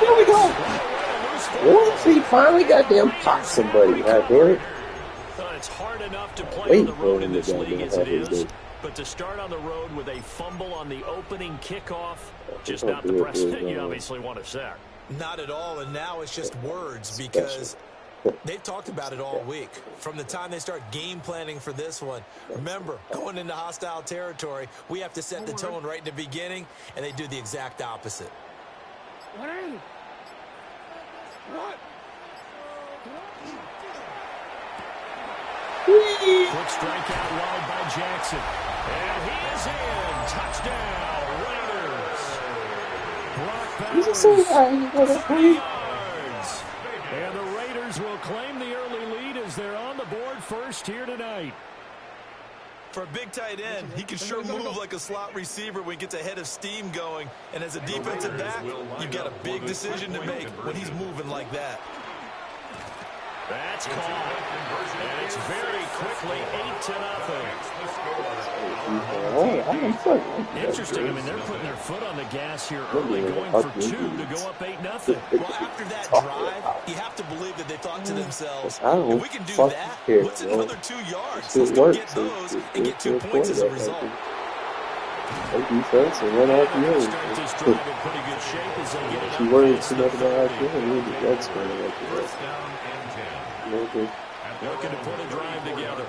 There we go. What? He finally goddamn popped somebody. It's hard enough to play on the road in this league as it is. But to start on the road with a fumble on the opening kickoff, just not the precedent you obviously want to set. Not at all, and now it's just words because they've talked about it all week. From the time they start game planning for this one, remember, going into hostile territory, we have to set the tone right in the beginning, and they do the exact opposite. What is it? What? Quick strike out wide by Jackson. And he is in. Touchdown, Raiders. Brock Bowers, 30 yards. And the Raiders will claim the early lead as they're on the board first here tonight. For a big tight end, he can sure move like a slot receiver when he gets a head of steam going. And as a defensive back, you've got a big decision to make when he's moving like that. That's caught. And it's very quickly 8-0. Interesting. I mean, they're putting their foot on the gas here early, going for 2 to go up 8-0. Well, after that drive, you have to believe that they thought to themselves, if we can do that, what's another 2 yards? Let's go get those and get 2 points as a result. Defense and run out the end. She worried too much about out the end. We need red screen right there. Looking to put a drive together.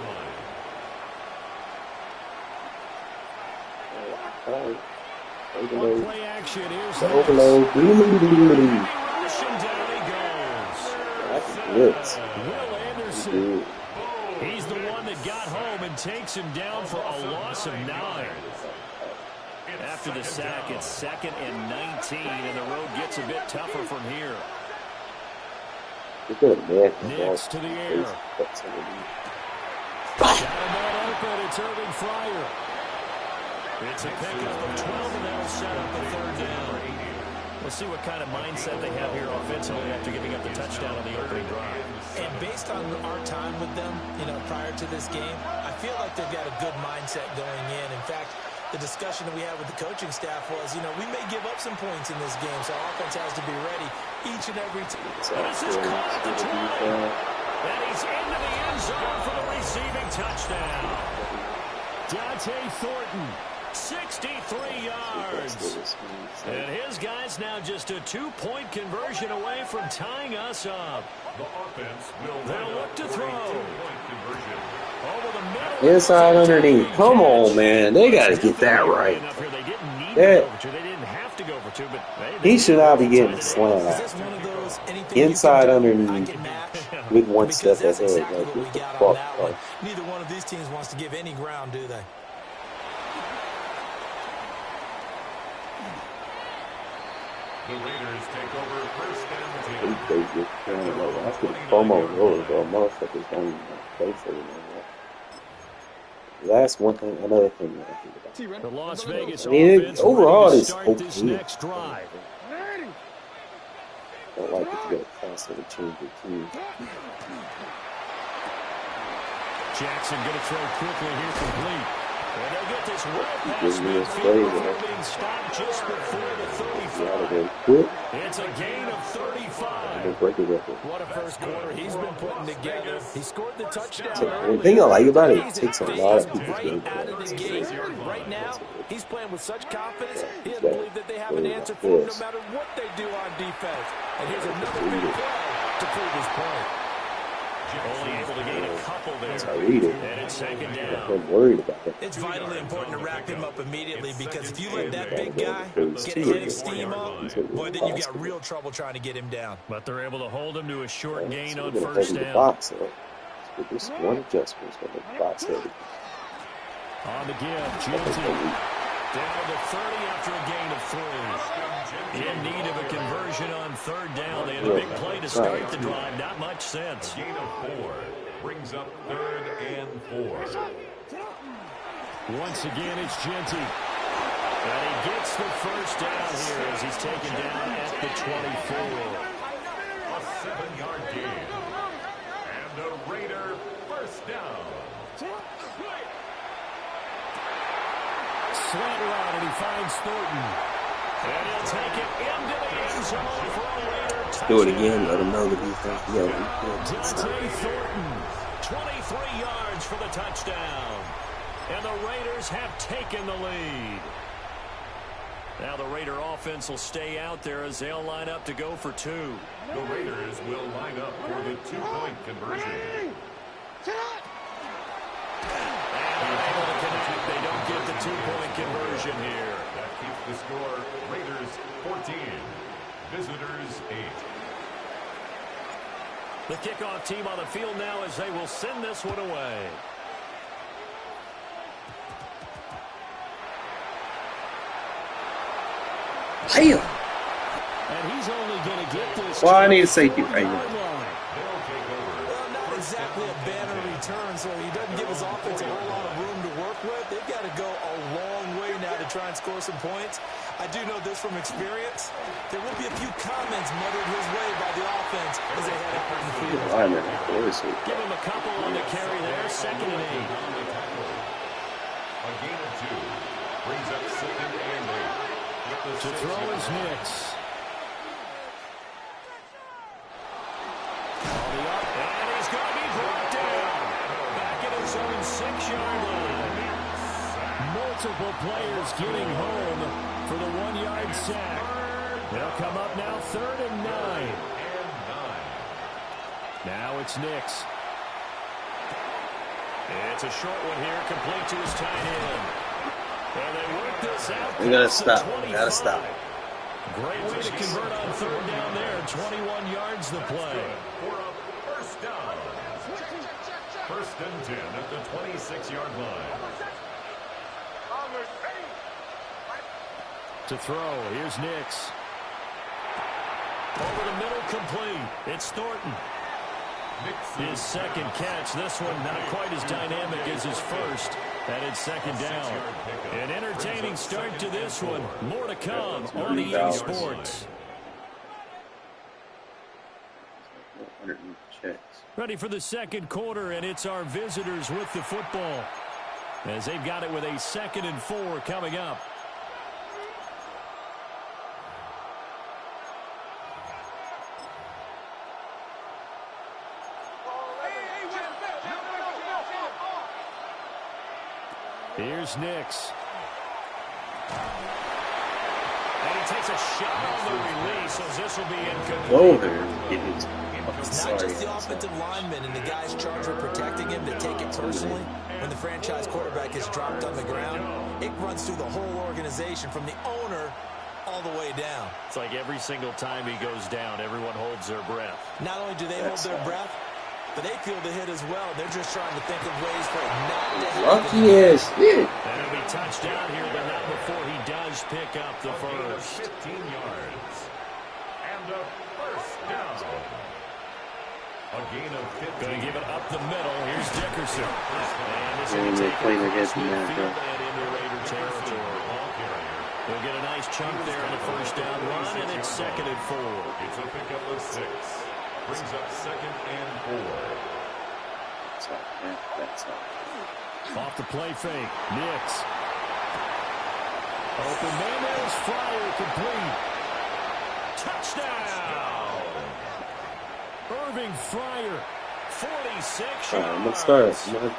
One play action is overload. Rushing down he goes. That's blitz. Will Anderson. He's the one that got home and takes him down for a loss of 9. After the sack, it's 2nd and 19, and the road gets a bit tougher from here. Next to the air. Got him wide open. It's Irving Fryer. It's a pickup of 12, and they'll set up a 3rd down. We'll see what kind of mindset they have here offensively after giving up the touchdown on the opening drive. And based on our time with them, prior to this game, I feel like they've got a good mindset going in. In fact, the discussion that we had with the coaching staff was, we may give up some points in this game, so our offense has to be ready each and every time. This is caught at the 20. And he's into the end zone for the receiving touchdown. Dante Thornton, 63 yards. And his guys now just a 2-point conversion away from tying us up. The offense will they'll look to throw. Inside underneath. Come on, man. They got to get that right. He should not be getting a slant out. Inside underneath with one step ahead. Like, what the fuck? Neither one of these teams wants to give any ground, do they? The Raiders take over 1st and 10. They just kind of like, I could promo over, but motherfuckers don't even play for it. That's one thing, another thing that I think about. The Las Vegas offense overall is okay. this next drive. I don't like it to get constantly change it too. Jackson going to throw quickly here, complete. And they'll get this well past midfield before being stopped just before the 35. It's a gain of 35. What a first quarter he's been putting together. He scored the touchdown The thing I like about it takes a lot of people to right out of the game. Right now, he's playing with such confidence, he doesn't believe that they have an answer for him no matter what they do on defense. And here's another big play to prove his point. Only able to gain a couple there. That's how I read it. And it's 2nd down. I'm worried about it. It's vitally important to wrap him up immediately because if you let that big guy get a head of steam up, boy, then you've got real trouble trying to get him down. But they're able to hold him to a short gain on So 1st down. box, this one adjustment is going to make the box heavy. On the give, Gianti. Down to 30 after a gain of 3. In need of a conversion on 3rd down. They had a big play to start the drive. Not much sense. Gain of 4. brings up 3rd and 4. Once again, it's Genty. And he gets the first down here as he's taken down at the 24. A 7-yard gain. And the Raider first down. Slant route, and he finds Thornton. And he'll take it into the end zone for a Raider touchdown. Do it again. Let him know that he's back. Dante Thornton, 23 yards for the touchdown. And the Raiders have taken the lead. Now the Raider offense will stay out there as they'll line up to go for 2. The Raiders will line up for the 2-point conversion. Unable to connect. They don't get the 2-point conversion here. That keeps the score Raiders 14, visitors 8. The kickoff team on the field now as they will send this one away. Damn. And he's only going to get this. Well, I need a safety right now. Well, not exactly a banner return, so he doesn't give his offense a whole lot of room to work with. They've got to go a long way now to try and score some points. I do know this from experience. There will be a few comments muttered his way by the offense as they head out on the field. Give him a couple on the carry there, 2nd and 8. A gain of 2 brings up 2nd and 8. To throw is Nix. And he's going to be brought down. Back at his own 6-yard line. Multiple players getting home for the 1-yard sack. They'll come up now 3rd and 9. Now it's Nix. It's a short one here, complete to his tight end. And they work this out. We gotta stop. We gotta stop. Great way to convert on 3rd down there. 21 yards the play. For a first down. 1st and 10 at the 26-yard line. To throw, here's Nix. Over the middle, complete. It's Thornton. His 2nd catch. This one not quite as dynamic as his first. And it's 2nd down. An entertaining start to this one. More to come on EA Sports. Ready for the 2nd quarter, and it's our visitors with the football. As they've got it with a 2nd and 4 coming up. Here's Nix. And he takes a shot on the release, so this will be incomplete. It's not just the offensive lineman and the guys charged with protecting him that take it personally. When the franchise quarterback is dropped on the ground, it runs through the whole organization from the owner all the way down. It's like every single time he goes down, everyone holds their breath. Not only do they hold their breath, but they feel the hit as well. They're just trying to think of ways for it not to happen. Lucky as shit. And he'll be touched down here, but not before he does pick up the first. 15 yards. And a first down. A gain of 15. Going to give it up the middle. Here's Dickerson. And this And will they're take playing it against from America. midfield and into Raider territory. They'll get a nice chunk there on the first down run, and it's 2nd and 4. It's a pickup of 6. Brings up 2nd and 4. That's all. Off the play fake. Nix. Open man, there's Fryer, complete. Touchdown! Irving Fryer, 46 yards. Let's start.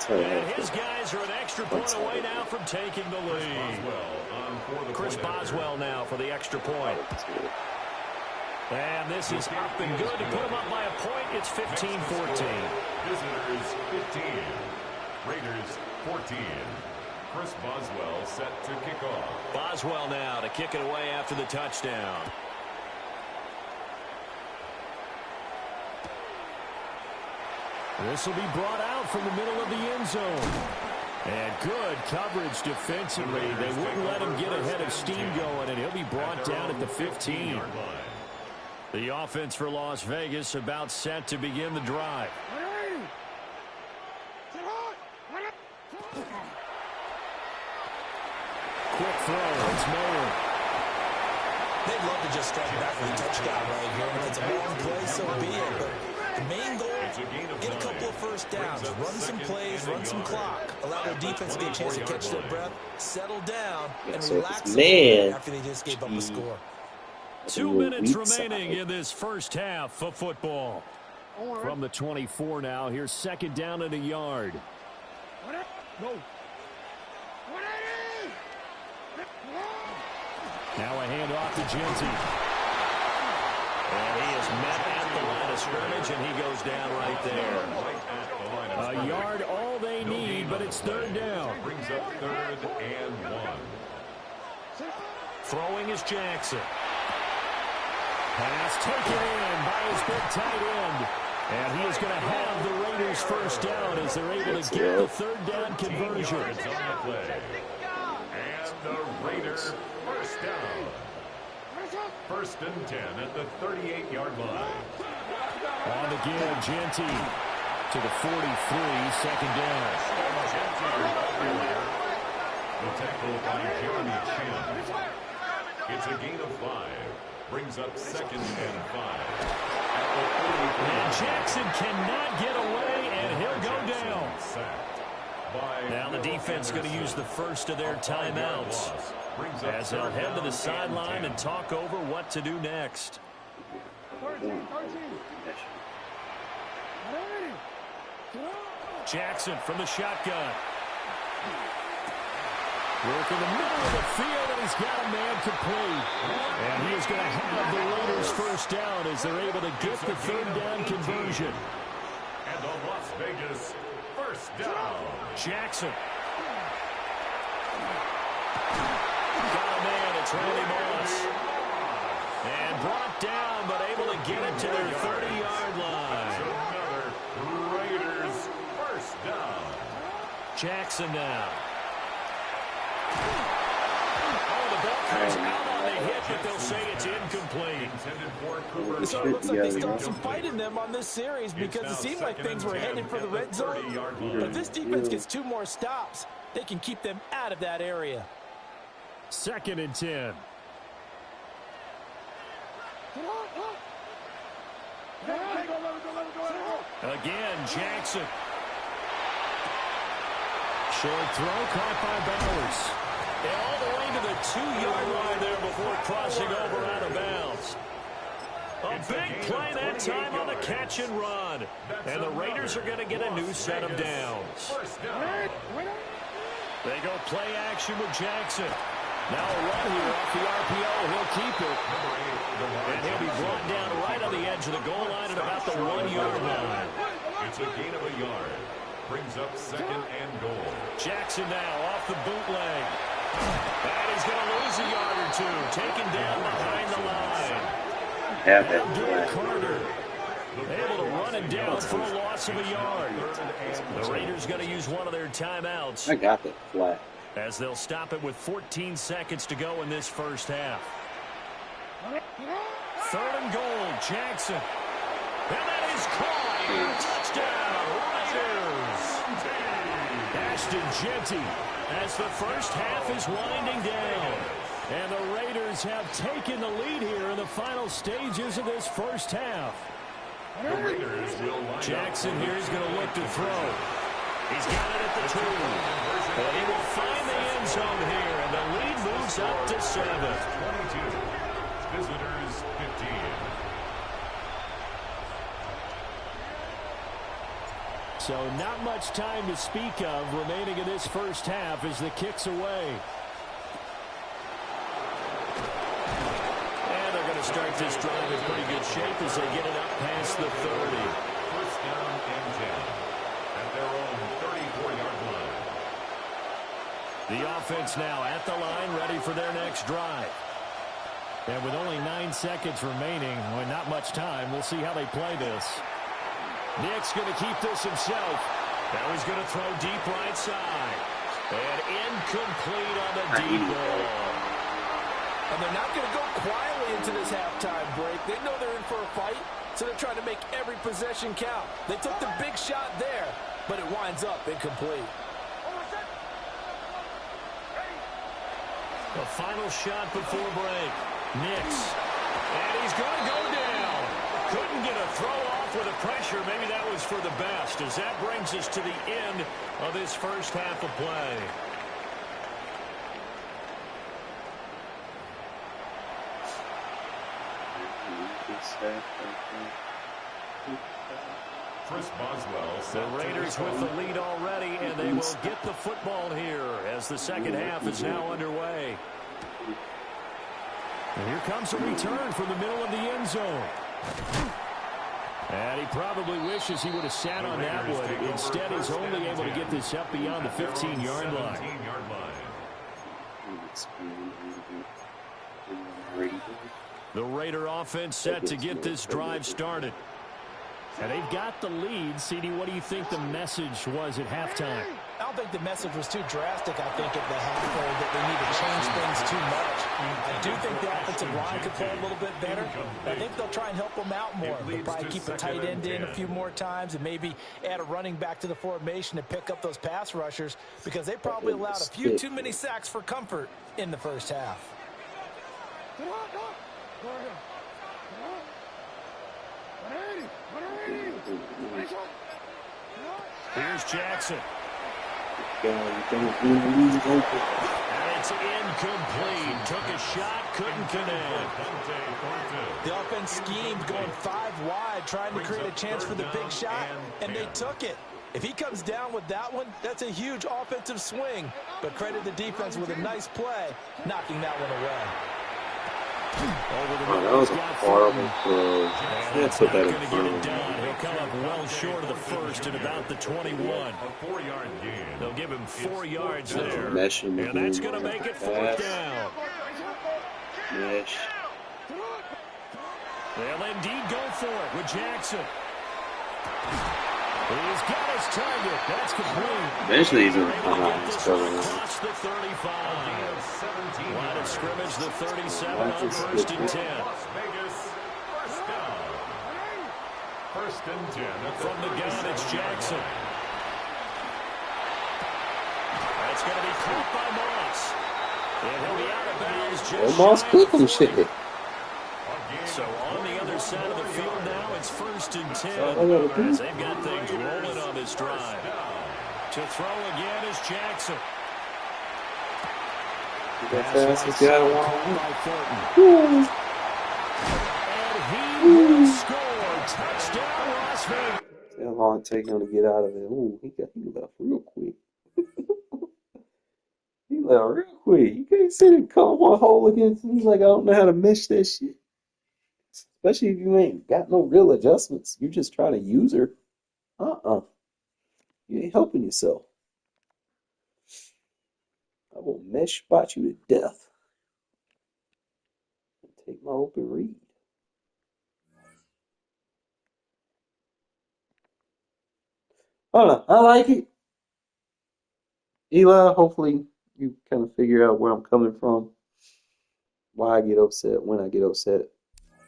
And his guys are an extra point away now from taking the lead. Chris Boswell now for the extra point. And this is up and good to put him up by a point. It's 15-14. Visitors 15. Raiders 14. Chris Boswell set to kick off. Boswell now to kick it away after the touchdown. This will be brought out from the middle of the end zone. And good coverage defensively. They wouldn't let him get ahead of steam going, and he'll be brought down at the 15. The offense for Las Vegas about set to begin the drive. throw. It's Miller. They'd love to just strike back with a touchdown right here. If it's a long play, so be it. But the main goal, get a couple of first downs, run some plays, run some clock, allow their defense to get a chance to catch their breath, settle down, and relax after they just gave up a score. 2 minutes remaining in this first half of football. From the 24 now, here's second down and a yard. Now a handoff to Genty. And he is met at the line of scrimmage, and he goes down right there. A yard, all they need, but it's third down. Brings up 3rd and 1. Throwing is Jackson. Pass taken in by his big tight end. And he is going to have the Raiders first down as they're able to get the third down conversion. And the Raiders first down. 1st and 10 at the 38-yard line. On the give, Genty to the 43, second down. The tackle by Jeremy Chin. It's a gain of 5. Brings up 2nd and 5. And Jackson cannot get away, and he'll go down. Now the defense going to use the first of their timeouts as they'll head to the sideline and talk over what to do next. Jackson from the shotgun. Work in the middle of the field, and he's got a man complete. And he is going to have the Raiders first down as they're able to get the third down conversion. And the Las Vegas first down. Jackson. Got a man, it's Randy Moss. And brought down, but able to get it to their 30-yard line. Another Raiders first down. Jackson now. Oh, the ball comes out on the hit, but they'll say it's incomplete. So it looks like they still have some fight in them on this series because it seemed like things were headed for the red zone. But if this defense gets 2 more stops, they can keep them out of that area. 2nd and 10. Again, Jackson. Short throw caught by Bowers. And all the way to the 2-yard line there before crossing over out of bounds. A big play that time on the catch and run. And the Raiders are going to get a new set of downs. They go play action with Jackson. Now a run here off the RPO. He'll keep it. And he'll be brought down right on the edge of the goal line at about the 1-yard line. It's a gain of a yard. Brings up 2nd and goal. Jackson now off the bootleg. And he's going to lose a yard or 2. Taken down behind the line. Carter able to run it down for a loss of a yard. The Raiders going to use one of their timeouts. I got that flat. As they'll stop it with 14 seconds to go in this first half. 3rd and goal, Jackson. And that is caught. Touchdown, Raiders. Ashton Genty as the first half is winding down. And the Raiders have taken the lead here in the final stages of this first half. Jackson here is going to look to throw. He's got it at the 2. And he will find the end zone here, and the lead moves up to 7. 22. Visitors 15. So not much time to speak of remaining in this first half as the kick's away. And they're going to start this drive in pretty good shape as they get it up past the 30. First down and 10 at their own 34-yard line. The offense now at the line, ready for their next drive. And with only 9 seconds remaining, well, not much time, we'll see how they play this. Nick's going to keep this himself. Now he's going to throw deep right side. And incomplete on the deep ball. And they're not going to go quietly into this halftime break. They know they're in for a fight, so they're trying to make every possession count. They took the big shot there, but it winds up incomplete. The final shot before break. Knicks. And he's going to go down. Couldn't get a throw off with the pressure. Maybe that was for the best, as that brings us to the end of this first half of play. Chris Boswell. The Raiders with the lead already, and they will get the football here as the second half is now underway. And here comes a return from the middle of the end zone. And he probably wishes he would have sat on that one. Instead, he's only able to get this up beyond the 15-yard line. The Raider offense set to get this drive started. And they've got the lead. CD, what do you think the message was at halftime? I don't think the message was too drastic, I think, at the half, or that they need to change things too much. I do think the offensive line could play a little bit better. I think they'll try and help them out more. They'll probably keep a tight end in a few more times and maybe add a running back to the formation to pick up those pass rushers, because they probably allowed a few too many sacks for comfort in the first half. Here's Jackson. And it's incomplete. Took a shot, couldn't connect. The offense schemed going 5 wide, trying to create a chance for the big shot, and they took it. If he comes down with that one, that's a huge offensive swing. But credit the defense with a nice play, knocking that one away. That was a horrible throw. That's not going to get it done. He'll come up well short of the first at about the 21. They'll give him 4 yards there. And that's going to make it 4th down. Mesh. They'll indeed go for it with Jackson. He's got his target. That's complete. Eventually he's going to come out and across the 35. Line of scrimmage, the 37 on 1st and 10. First and 10. From the gun, it's Jackson. That's going to be caught by Moss. And he'll be out of bounds just Moss took him shit. So on the other side of the field now, it's 1st and 10. As they've got things rolling on this drive. To throw again is Jackson. The fastest guy one. And he will score. Touchdown, Las Vegas. See how long it takes him to get out of there. Ooh, he left real quick. He left real quick. You can't sit and call one hole against him. He's like, I don't know how to mesh that shit. Especially if you ain't got no real adjustments. You're just trying to use her. You ain't helping yourself. I will mesh spot you to death. And take my open read. I don't know. I like it. Eli, hopefully you kind of figure out where I'm coming from. Why I get upset, when I get upset,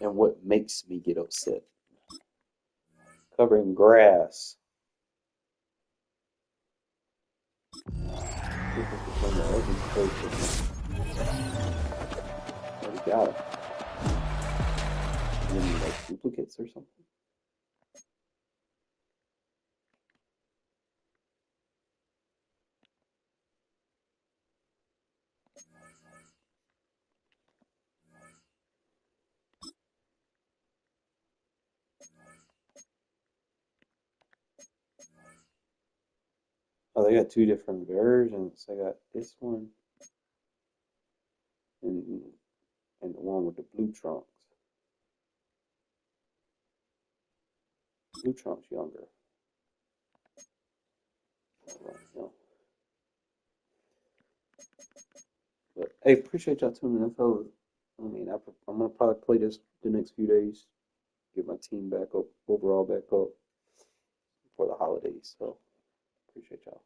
and what makes me get upset. Covering grass. Already got it. And then you like duplicates or something. Oh, they got 2 different versions. I got this one and the one with the blue trunks. Blue trunks younger. No. But hey, appreciate y'all tuning in, fellas. I mean, I'm gonna probably play this the next few days, get my team back up, overall back up for the holidays. So appreciate y'all.